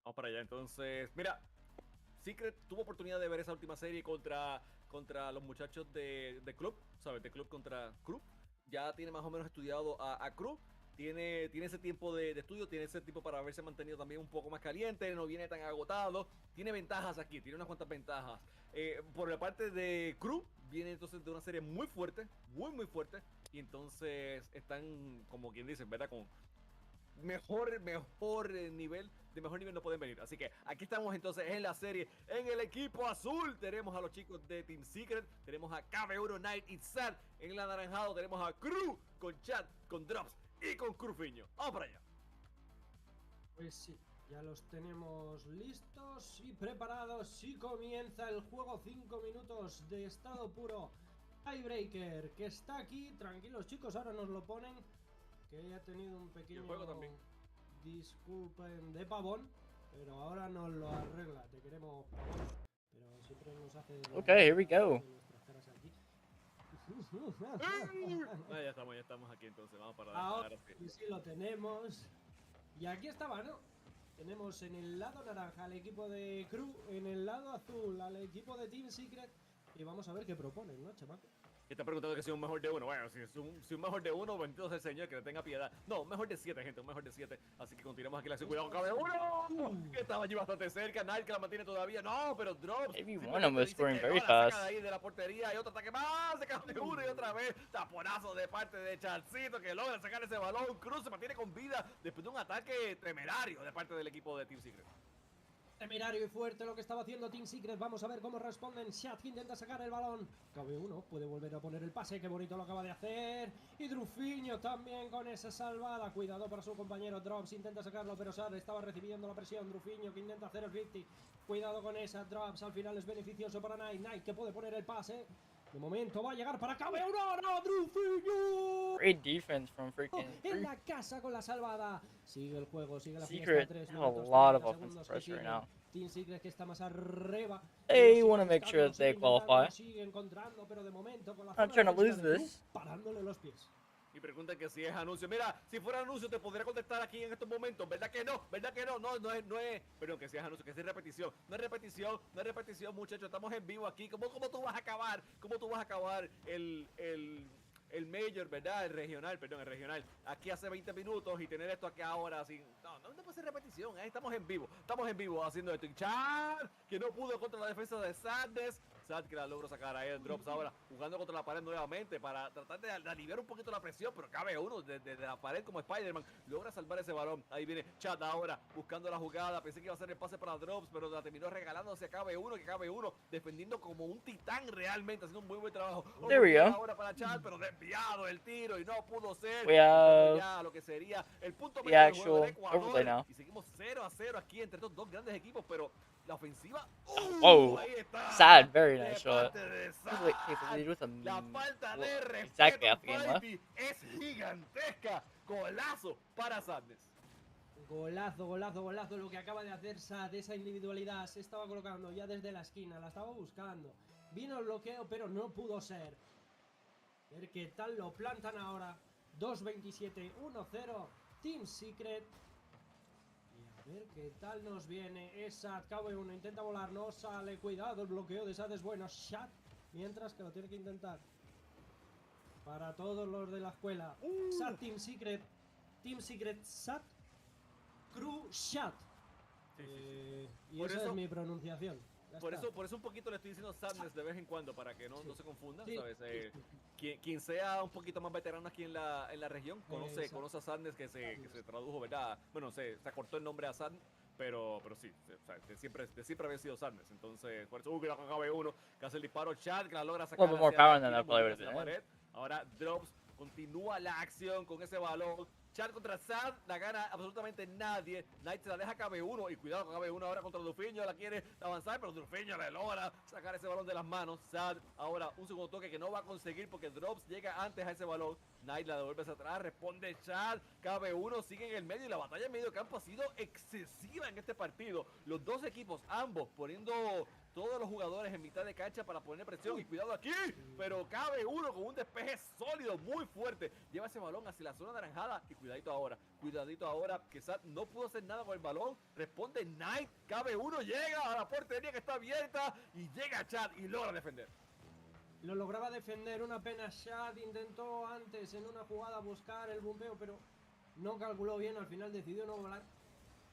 Vamos para allá, entonces, mira, Secret tuvo oportunidad de ver esa última serie contra los muchachos de Club, ¿sabes? De Club contra Crew. Ya tiene más o menos estudiado a Crew. Tiene ese tiempo de estudio, tiene ese tiempo para haberse mantenido también un poco más caliente, no viene tan agotado, tiene ventajas aquí, tiene unas cuantas ventajas. Por la parte de Crew, viene entonces de una serie muy fuerte, muy fuerte, y entonces están, como quien dice, ¿verdad? Con mejor nivel no pueden venir. Así que aquí estamos entonces en la serie. En el equipo azul tenemos a los chicos de Team Secret, tenemos a KB1, Knight y Sad. En el anaranjado tenemos a Crew con Chat, con Drops y con Crufiño. Vamos para allá. Pues sí, ya los tenemos listos y preparados y comienza el juego. 5 minutos de estado puro. Tiebreaker, que está aquí. Tranquilos chicos, ahora nos lo ponen. Que ha tenido un pequeño... el juego también. Disculpen de pavón, pero ahora nos lo arregla. Te queremos, pavón. Pero siempre nos hace... Okay, here we go. Ya estamos aquí entonces. Vamos para ahora sí lo tenemos. Y aquí estaba, ¿no? Tenemos en el lado naranja al equipo de Crew, en el lado azul al equipo de Team Secret. Y vamos a ver qué proponen, ¿no, chamaco? Que está preguntando que si un mejor de uno. Bueno, si un mejor de uno, bendito sea el Señor, que le tenga piedad. No, mejor de 7, gente, un mejor de 7. Así que continuamos aquí la acción. Cuidado con KB1, que estaba allí bastante cerca. Knight que la mantiene todavía. No, pero Drops. Maybe one of them was scoring very la fast. saca de ahí de la portería. Y otro ataque más de KB1 y otra vez. Taponazo de parte de Charcito que logra sacar ese balón. Cruz se mantiene con vida después de un ataque temerario de parte del equipo de Team Secret. Temerario y fuerte lo que estaba haciendo Team Secret. Vamos a ver cómo responden. Shat intenta sacar el balón. KB1 puede volver a poner el pase. Qué bonito lo acaba de hacer. Y Drufiño también con esa salvada. Cuidado para su compañero. Drops intenta sacarlo, pero Sad estaba recibiendo la presión. Drufiño que intenta hacer el 50. Cuidado con esa. Drops al final es beneficioso para Knight. Knight que puede poner el pase. De momento va a llegar para KB1. ¡No, Drufiño! Great defense from freaking. En la casa con la salvada. Sigue el juego, sigue la Secret fiesta. 3 have a minutos, lot of 30 offensive segundos que pressure right siguen. now. Team Secret que está más arriba. They want to make sure that they qualify. Sigue encontrando, pero de momento con la I'm trying to lose this. Parándole los pies. Y preguntan que si es anuncio. Mira, si fuera anuncio te podría contestar aquí en estos momentos. ¿Verdad que no? ¿Verdad que no? No es. Perdón, que si es anuncio, que si es repetición. No es repetición, muchachos. Estamos en vivo aquí. ¿Cómo tú vas a acabar? ¿Cómo tú vas a acabar el Major, ¿verdad? El regional. Aquí hace 20 minutos y tener esto aquí ahora así. No puede ser repetición. Estamos en vivo haciendo esto. Y Char, que no pudo contra la defensa de Sadness. Sad que la logró sacar ahí el Drops ahora jugando contra la pared nuevamente para tratar de aliviar un poquito la presión, pero cabe uno desde la pared como Spider-Man, logra salvar ese balón. Ahí viene Chad ahora buscando la jugada, pensé que iba a ser el pase para Drops, pero la terminó regalándose a KB1 defendiendo como un titán realmente, haciendo un muy buen trabajo. There we go. Ahora para Chad, pero desviado el tiro y no pudo ser. We have ya lo que sería el punto the medio del juego actual de Ecuador. overlay now. Y seguimos 0-0 aquí entre estos dos grandes equipos, pero la ofensiva. Oh, ahí está. Sad, very nice shot. Wait, with a la falta de respeto, exactly half the game left. Fighty, es gigantesca. Golazo para Sadness. Golazo lo que acaba de hacer Sad, esa individualidad. Se estaba colocando ya desde la esquina, la estaba buscando. Vino el bloqueo, pero no pudo ser. A ver qué tal lo plantan ahora. 2-27, 1-0, Team Secret. Y a ver qué tal nos viene. Es Sad, KB1 intenta volar, no sale. Cuidado, el bloqueo de Sad es bueno. Shot, mientras que lo tiene que intentar. Para todos los de la escuela. Sad, Team Secret, Sad, Crew, Shot. Y Por esa eso- es mi pronunciación. Ya Por está. eso un poquito le estoy diciendo Sadness de vez en cuando para que no se confunda, Sí. ¿sabes? Quien sea un poquito más veterano aquí en la región conoce a Sadness que se tradujo, ¿verdad? Bueno, se acortó el nombre a Sadness, pero sí, o sea, de siempre había sido Sadness. Entonces, por eso que acabe uno, que hace el disparo, Chad, que la logra sacar. little bit more hacia power la than that esquina, play would hacia have la been. pared. Ahora Drops continúa la acción con ese balón. Chad contra Sad, la gana absolutamente nadie. Knight se la deja a KB1 y cuidado con KB1 ahora contra Drufiño, la quiere avanzar, pero Drufiño le logra sacar ese balón de las manos. Sad ahora un segundo toque que no va a conseguir porque Drops llega antes a ese balón. Knight la devuelve hacia atrás, responde Chad, KB1 sigue en el medio y la batalla en medio campo ha sido excesiva en este partido. Los dos equipos, ambos poniendo todos los jugadores en mitad de cancha para poner presión y cuidado aquí, pero cabe uno con un despeje sólido, muy fuerte, lleva ese balón hacia la zona naranjada y cuidadito ahora, que Sad no pudo hacer nada con el balón, responde Knight, cabe uno, llega a la portería que está abierta y llega Chad y logra defender. Lo lograba defender, una pena. Shad intentó antes en una jugada buscar el bombeo, pero no calculó bien, al final decidió no volar.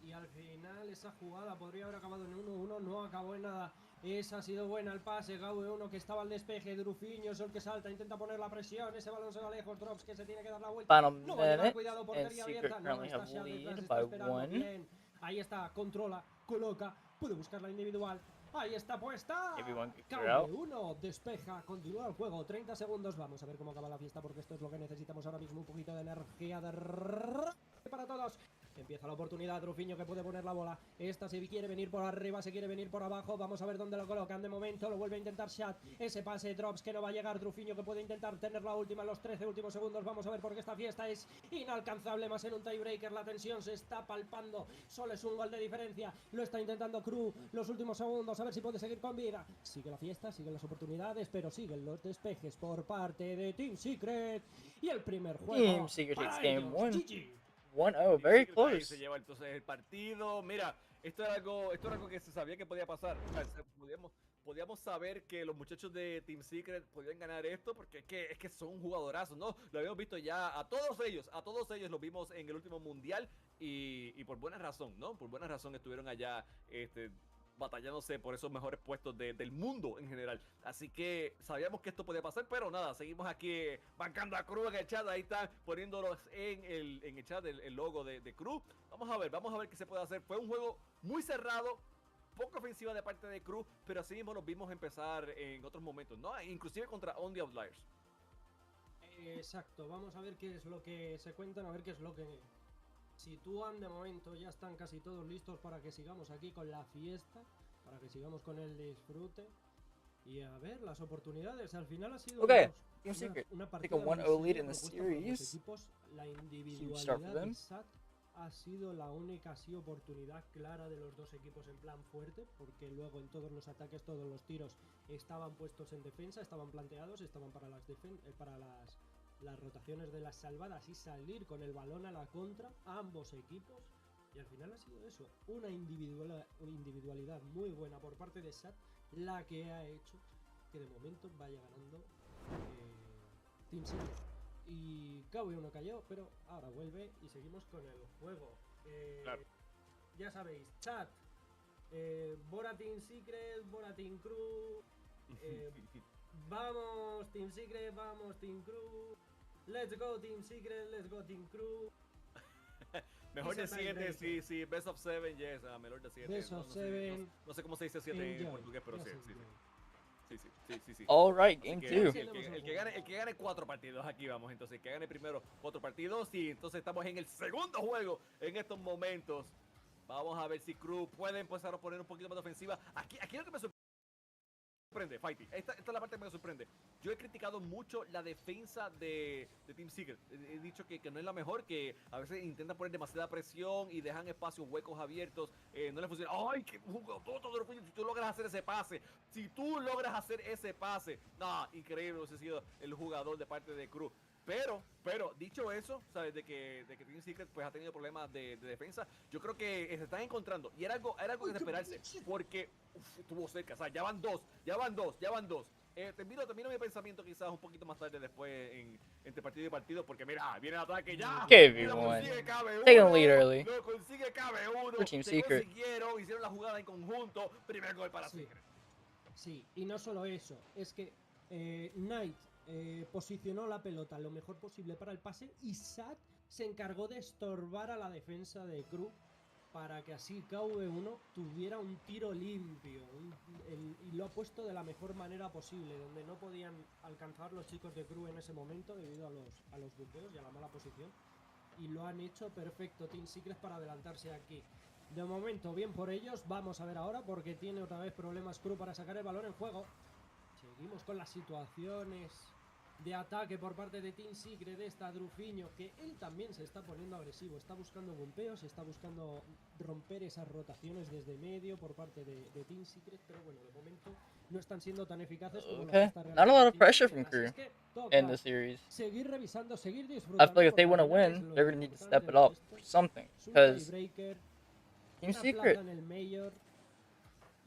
y al final esa jugada podría haber acabado en 1-1, no acabó en nada. Esa ha sido buena el pase, KV1 que estaba al despeje, Drufiño es el que salta, intenta poner la presión, ese balón se va lejos, Drops que se tiene que dar la vuelta. Final No va a llegar, minute, cuidado, and portería Secret abierta, no currently está have Shad detrás, lead está by esperando, 1. bien. Ahí está, controla, coloca, puede buscar la individual. Ahí está puesta. Everyone get clear out. KV1 despeja, continúa el juego, 30 segundos. Vamos a ver cómo acaba la fiesta porque esto es lo que necesitamos ahora mismo, un poquito de energía para todos. Empieza la oportunidad, Drufiño que puede poner la bola. Esta se quiere venir por arriba, se quiere venir por abajo. Vamos a ver dónde lo colocan. De momento lo vuelve a intentar Shad. Ese pase, Drops que no va a llegar. Drufiño que puede intentar tener la última en los 13 últimos segundos. Vamos a ver porque esta fiesta es inalcanzable. Más en un tiebreaker, la tensión se está palpando. Solo es un gol de diferencia. Lo está intentando Crew. Los últimos segundos, a ver si puede seguir con vida. Sigue la fiesta, siguen las oportunidades, pero siguen los despejes por parte de Team Secret. Y el primer juego. Team Secret takes game 1. GG. 1-0, very Ahí close. se lleva entonces el partido. Mira, esto era algo que se sabía que podía pasar. O sea, podíamos saber que los muchachos de Team Secret podían ganar esto porque es que son jugadorazos, ¿no? Lo habíamos visto ya a todos ellos los vimos en el último mundial y por buena razón, ¿no? Por buena razón estuvieron allá, batallándose por esos mejores puestos del mundo en general. Así que sabíamos que esto podía pasar, pero nada, seguimos aquí bancando a Cruz en el chat. Ahí están poniéndolos en el chat, el logo de Cruz. Vamos a ver qué se puede hacer. Fue un juego muy cerrado, poco ofensiva de parte de Cruz, pero así mismo nos vimos empezar en otros momentos, ¿no? Inclusive contra On The Outliers. Exacto, vamos a ver qué es lo que se cuentan, a ver qué es lo que sitúan. De momento ya están casi todos listos para que sigamos aquí con la fiesta, para que sigamos con el disfrute. Y a ver, las oportunidades, al final ha sido una partida take a 1-0 lead in the series. Equipos, la Huge start for individualidad them. de SAT ha sido la única oportunidad clara de los dos equipos en plan fuerte, porque luego en todos los ataques, todos los tiros estaban puestos en defensa, estaban planteados, estaban para las rotaciones de las salvadas y salir con el balón a la contra, ambos equipos. Y al final ha sido eso, una individualidad muy buena por parte de SAT, la que ha hecho que de momento vaya ganando Team Secret. Y KV1 cayó, pero ahora vuelve y seguimos con el juego. Claro. Ya sabéis, chat, Bora Team Secret, Bora Team Crew, vamos Team Secret, vamos Team Crew, let's go Team Secret, let's go Team Crew. Mejor de 7, sí, best of 7, yes, mejor de 7. Best of 7. No sé cómo se dice 7 en portugués, pero sí. Sí. All right, game 2. El que gane 4 partidos, aquí vamos. Entonces, el que gane primero 4 partidos. Y entonces estamos en el segundo juego en estos momentos. Vamos a ver si Crew puede empezar a poner un poquito más de ofensiva. Aquí lo que me sorprende, Fighty. Esta es la parte que me sorprende. Yo he criticado mucho la defensa de Team Secret. He dicho que no es la mejor, que a veces intentan poner demasiada presión y dejan espacios huecos abiertos. No les funciona. ¡Ay, qué jugador! Si tú logras hacer ese pase. No, increíble hubiese sido el jugador de parte de Cruz. Pero, dicho eso, ¿sabes? De que Team Secret pues ha tenido problemas de defensa. Yo creo que se están encontrando. Y era algo que esperarse. Porque estuvo cerca. O sea, ya van dos. Termino mi pensamiento quizás un poquito más tarde después entre partido y partido. Porque mira, viene el ataque ya. KV1 taking lead early. Lo consigue KB1. For Team Se Secret. consiguieron, hicieron la jugada en conjunto. Primer gol para Secret. Sí, y no solo eso. Es que Knight posicionó la pelota lo mejor posible para el pase y Sat se encargó de estorbar a la defensa de Crew para que así KV1 tuviera un tiro limpio y lo ha puesto de la mejor manera posible, donde no podían alcanzar los chicos de Crew en ese momento debido a los buqueos y a la mala posición, y lo han hecho perfecto Team Secret para adelantarse aquí. De momento bien por ellos. Vamos a ver ahora porque tiene otra vez problemas Crew para sacar el balón en juego. Seguimos con las situaciones de ataque por parte de Team Secret. Está Drufiño, que él también se está poniendo agresivo, está buscando bumpeos, está buscando romper esas rotaciones desde medio por parte de Team Secret, pero bueno, de momento no están siendo tan eficaces como lo que está Not a lot of Team pressure Secret. from Crew Así es que toca in the series. seguir revisando, seguir I disfrutando. feel like if they porque want to al final es win, lo they're going to need to importante step it de up esto. for something. Es un Because tiebreaker, Team una Secret, plaza en el Mayor.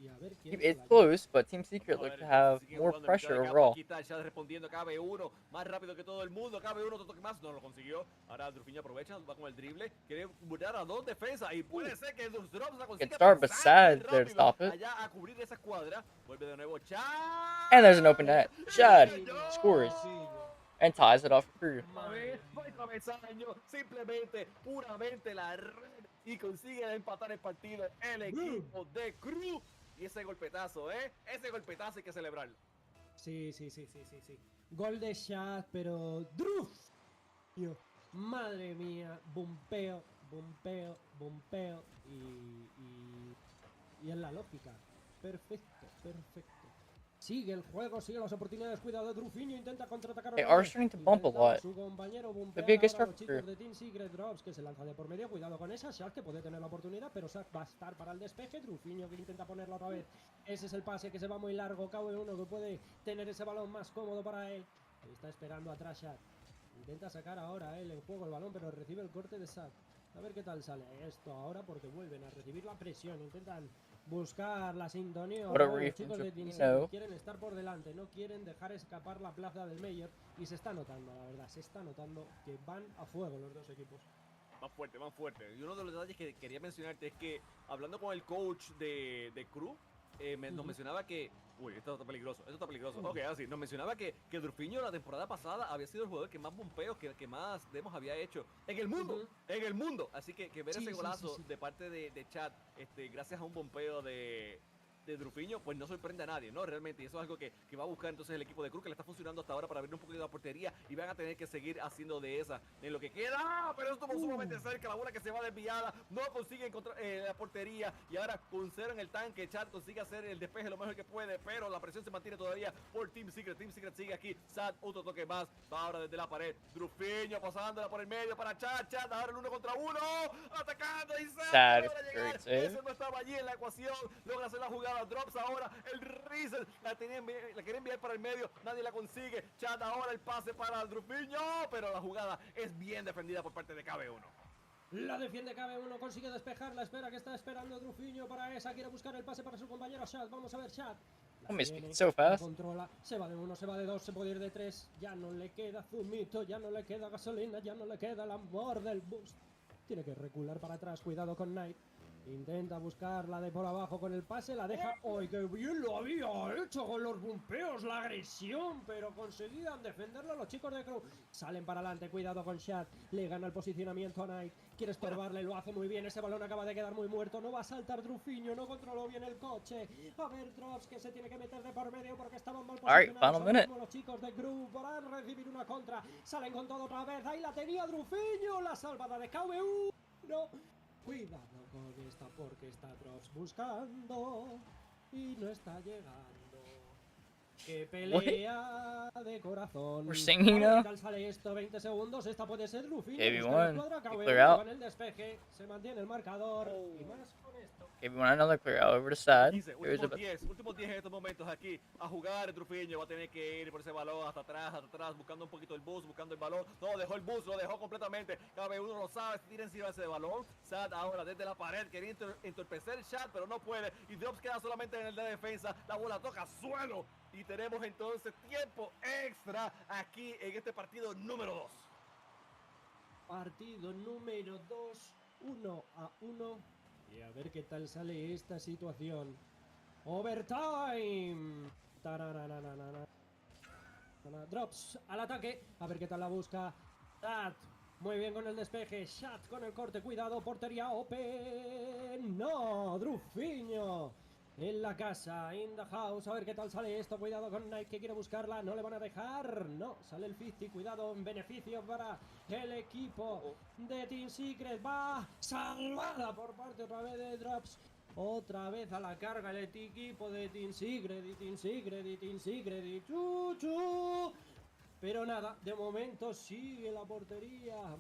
Y a ver quién It's se la close, but Team Secret look to have more pressure overall. Aquí está Chad respondiendo, cabe uno, más rápido que todo el mundo, cabe uno, otro toque más, no lo consiguió. Ahora Drufiño aprovecha, va con el drible, quiere burlar a dos defensas y puede ser que los drops la consiga. Good start, but sad there to stop it. Allá a cubrir esa escuadra, vuelve de nuevo Chad. And there's an open net. Chad scores and ties it off for Crew. Travesaño, simplemente, puramente la red y consigue empatar el partido el equipo de Crew. Y ese golpetazo, ese golpetazo hay que celebrarlo. Sí. Gol de Shad, pero Druf. Madre mía, bumpeo y es la lógica. Perfecto. Sigue el juego, sigue las oportunidades. Cuidado, Drufiño intenta contraatacar. They are starting to bump a lot. Su compañero Could be a good start los for chicos Crew. de Team Secret Drops que se lanza de por medio. Cuidado con esa. Shaq que puede tener la oportunidad, pero Shaq va a estar para el despeje. Drufiño que intenta ponerla otra vez. Ese es el pase que se va muy largo. KB1 que puede tener ese balón más cómodo para él. Está esperando atrás Shaq. Intenta sacar ahora él en juego el balón, pero recibe el corte de Shaq. A ver qué tal sale esto ahora, porque vuelven a recibir la presión. Intentan buscar la sintonía. Los chicos de Team Secret quieren estar por delante, no quieren dejar escapar la plaza del Mayor. Y se está notando, la verdad, se está notando que van a fuego los dos equipos. Más fuerte. Y uno de los detalles que quería mencionarte es que, hablando con el coach de Crew, nos mencionaba que... Uy, esto está peligroso. Ok, así. Nos mencionaba que Drufiño la temporada pasada había sido el jugador que más bompeos, que más demos había hecho en el mundo. Así que ver ese golazo de parte de Chad, gracias a un bompeo de Drufiño, pues no sorprende a nadie, ¿no? Realmente, y eso es algo que va a buscar entonces el equipo de Cruz, que le está funcionando hasta ahora para abrir un poquito de la portería, y van a tener que seguir haciendo de esa en lo que queda. Pero estuvo sumamente cerca, la bola que se va desviada, no consigue encontrar la portería, y ahora con cero en el tanque, Chad consigue hacer el despeje lo mejor que puede, pero la presión se mantiene todavía por Team Secret. Team Secret sigue aquí, Sad, otro toque más, va ahora desde la pared, Drufiño pasándola por el medio para Chad, ahora el 1 contra 1, atacando y Sad, llegar. Ese no estaba allí en la ecuación, logra hacer la jugada. Drops ahora, el Rizel la quiere enviar para el medio, nadie la consigue. Chad ahora el pase para Drufiño, pero la jugada es bien defendida por parte de KB1. La defiende KB1, consigue despejarla, espera que está esperando Drufiño para esa, quiere buscar el pase para su compañero Chad. Vamos a ver Chad. So fast. Controla, se va de 1, se va de 2, se puede ir de 3. Ya no le queda zumito, ya no le queda gasolina, ya no le queda el amor del boost. Tiene que recular para atrás, cuidado con Knight. Intenta buscarla de por abajo con el pase, la deja. ¡Ay, qué bien lo había hecho con los bumpeos! La agresión, pero conseguían defenderlo los chicos de Crew. Salen para adelante, cuidado con Shad. Le gana el posicionamiento a Knight. Quiere estorbarle, lo hace muy bien. Ese balón acaba de quedar muy muerto. No va a saltar Drufiño, no controló bien el coche. A ver, Drops que se tiene que meter de por medio porque estaban mal posicionados. Los chicos de Crew van a recibir una contra. Salen con todo otra vez. Ahí la tenía Drufiño. La salvada de KB1. Cuidado con esta porque está Drops buscando y no está llegando. ¡Qué pelea de corazón! We're singing now. ¿Qué tal sale esto? 20 segundos. Esta puede ser Drufiño. Clear out. Con el despeje se mantiene el marcador y más con esto. KB1 another clear out over to Sad. Últimos 10 en estos momentos aquí a jugar. Drufiño va a tener que ir por ese balón hasta atrás, buscando un poquito el bus, buscando el balón. No, dejó el bus, lo dejó completamente. KB1 lo sabe, tira encima de ese balón. Sad ahora desde la pared, quería entorpecer el Shad, pero no puede. Y Drops queda solamente en el de defensa. La bola toca suelo. Y tenemos entonces tiempo extra aquí en este partido número 2. Partido número 2, 1-1. Y a ver qué tal sale esta situación. Overtime. Drops al ataque. A ver qué tal la busca. Shad. Muy bien con el despeje. Shad con el corte. Cuidado. Portería open. No. Drufiño. En la casa, in the house, a ver qué tal sale esto. Cuidado con Knight que quiere buscarla, no le van a dejar. No, sale el 50, cuidado, en beneficio para el equipo de Team Secret. Va salvada por parte otra vez de Drops. Otra vez a la carga el equipo de Team Secret y Chuchu. Pero nada, de momento sigue la portería.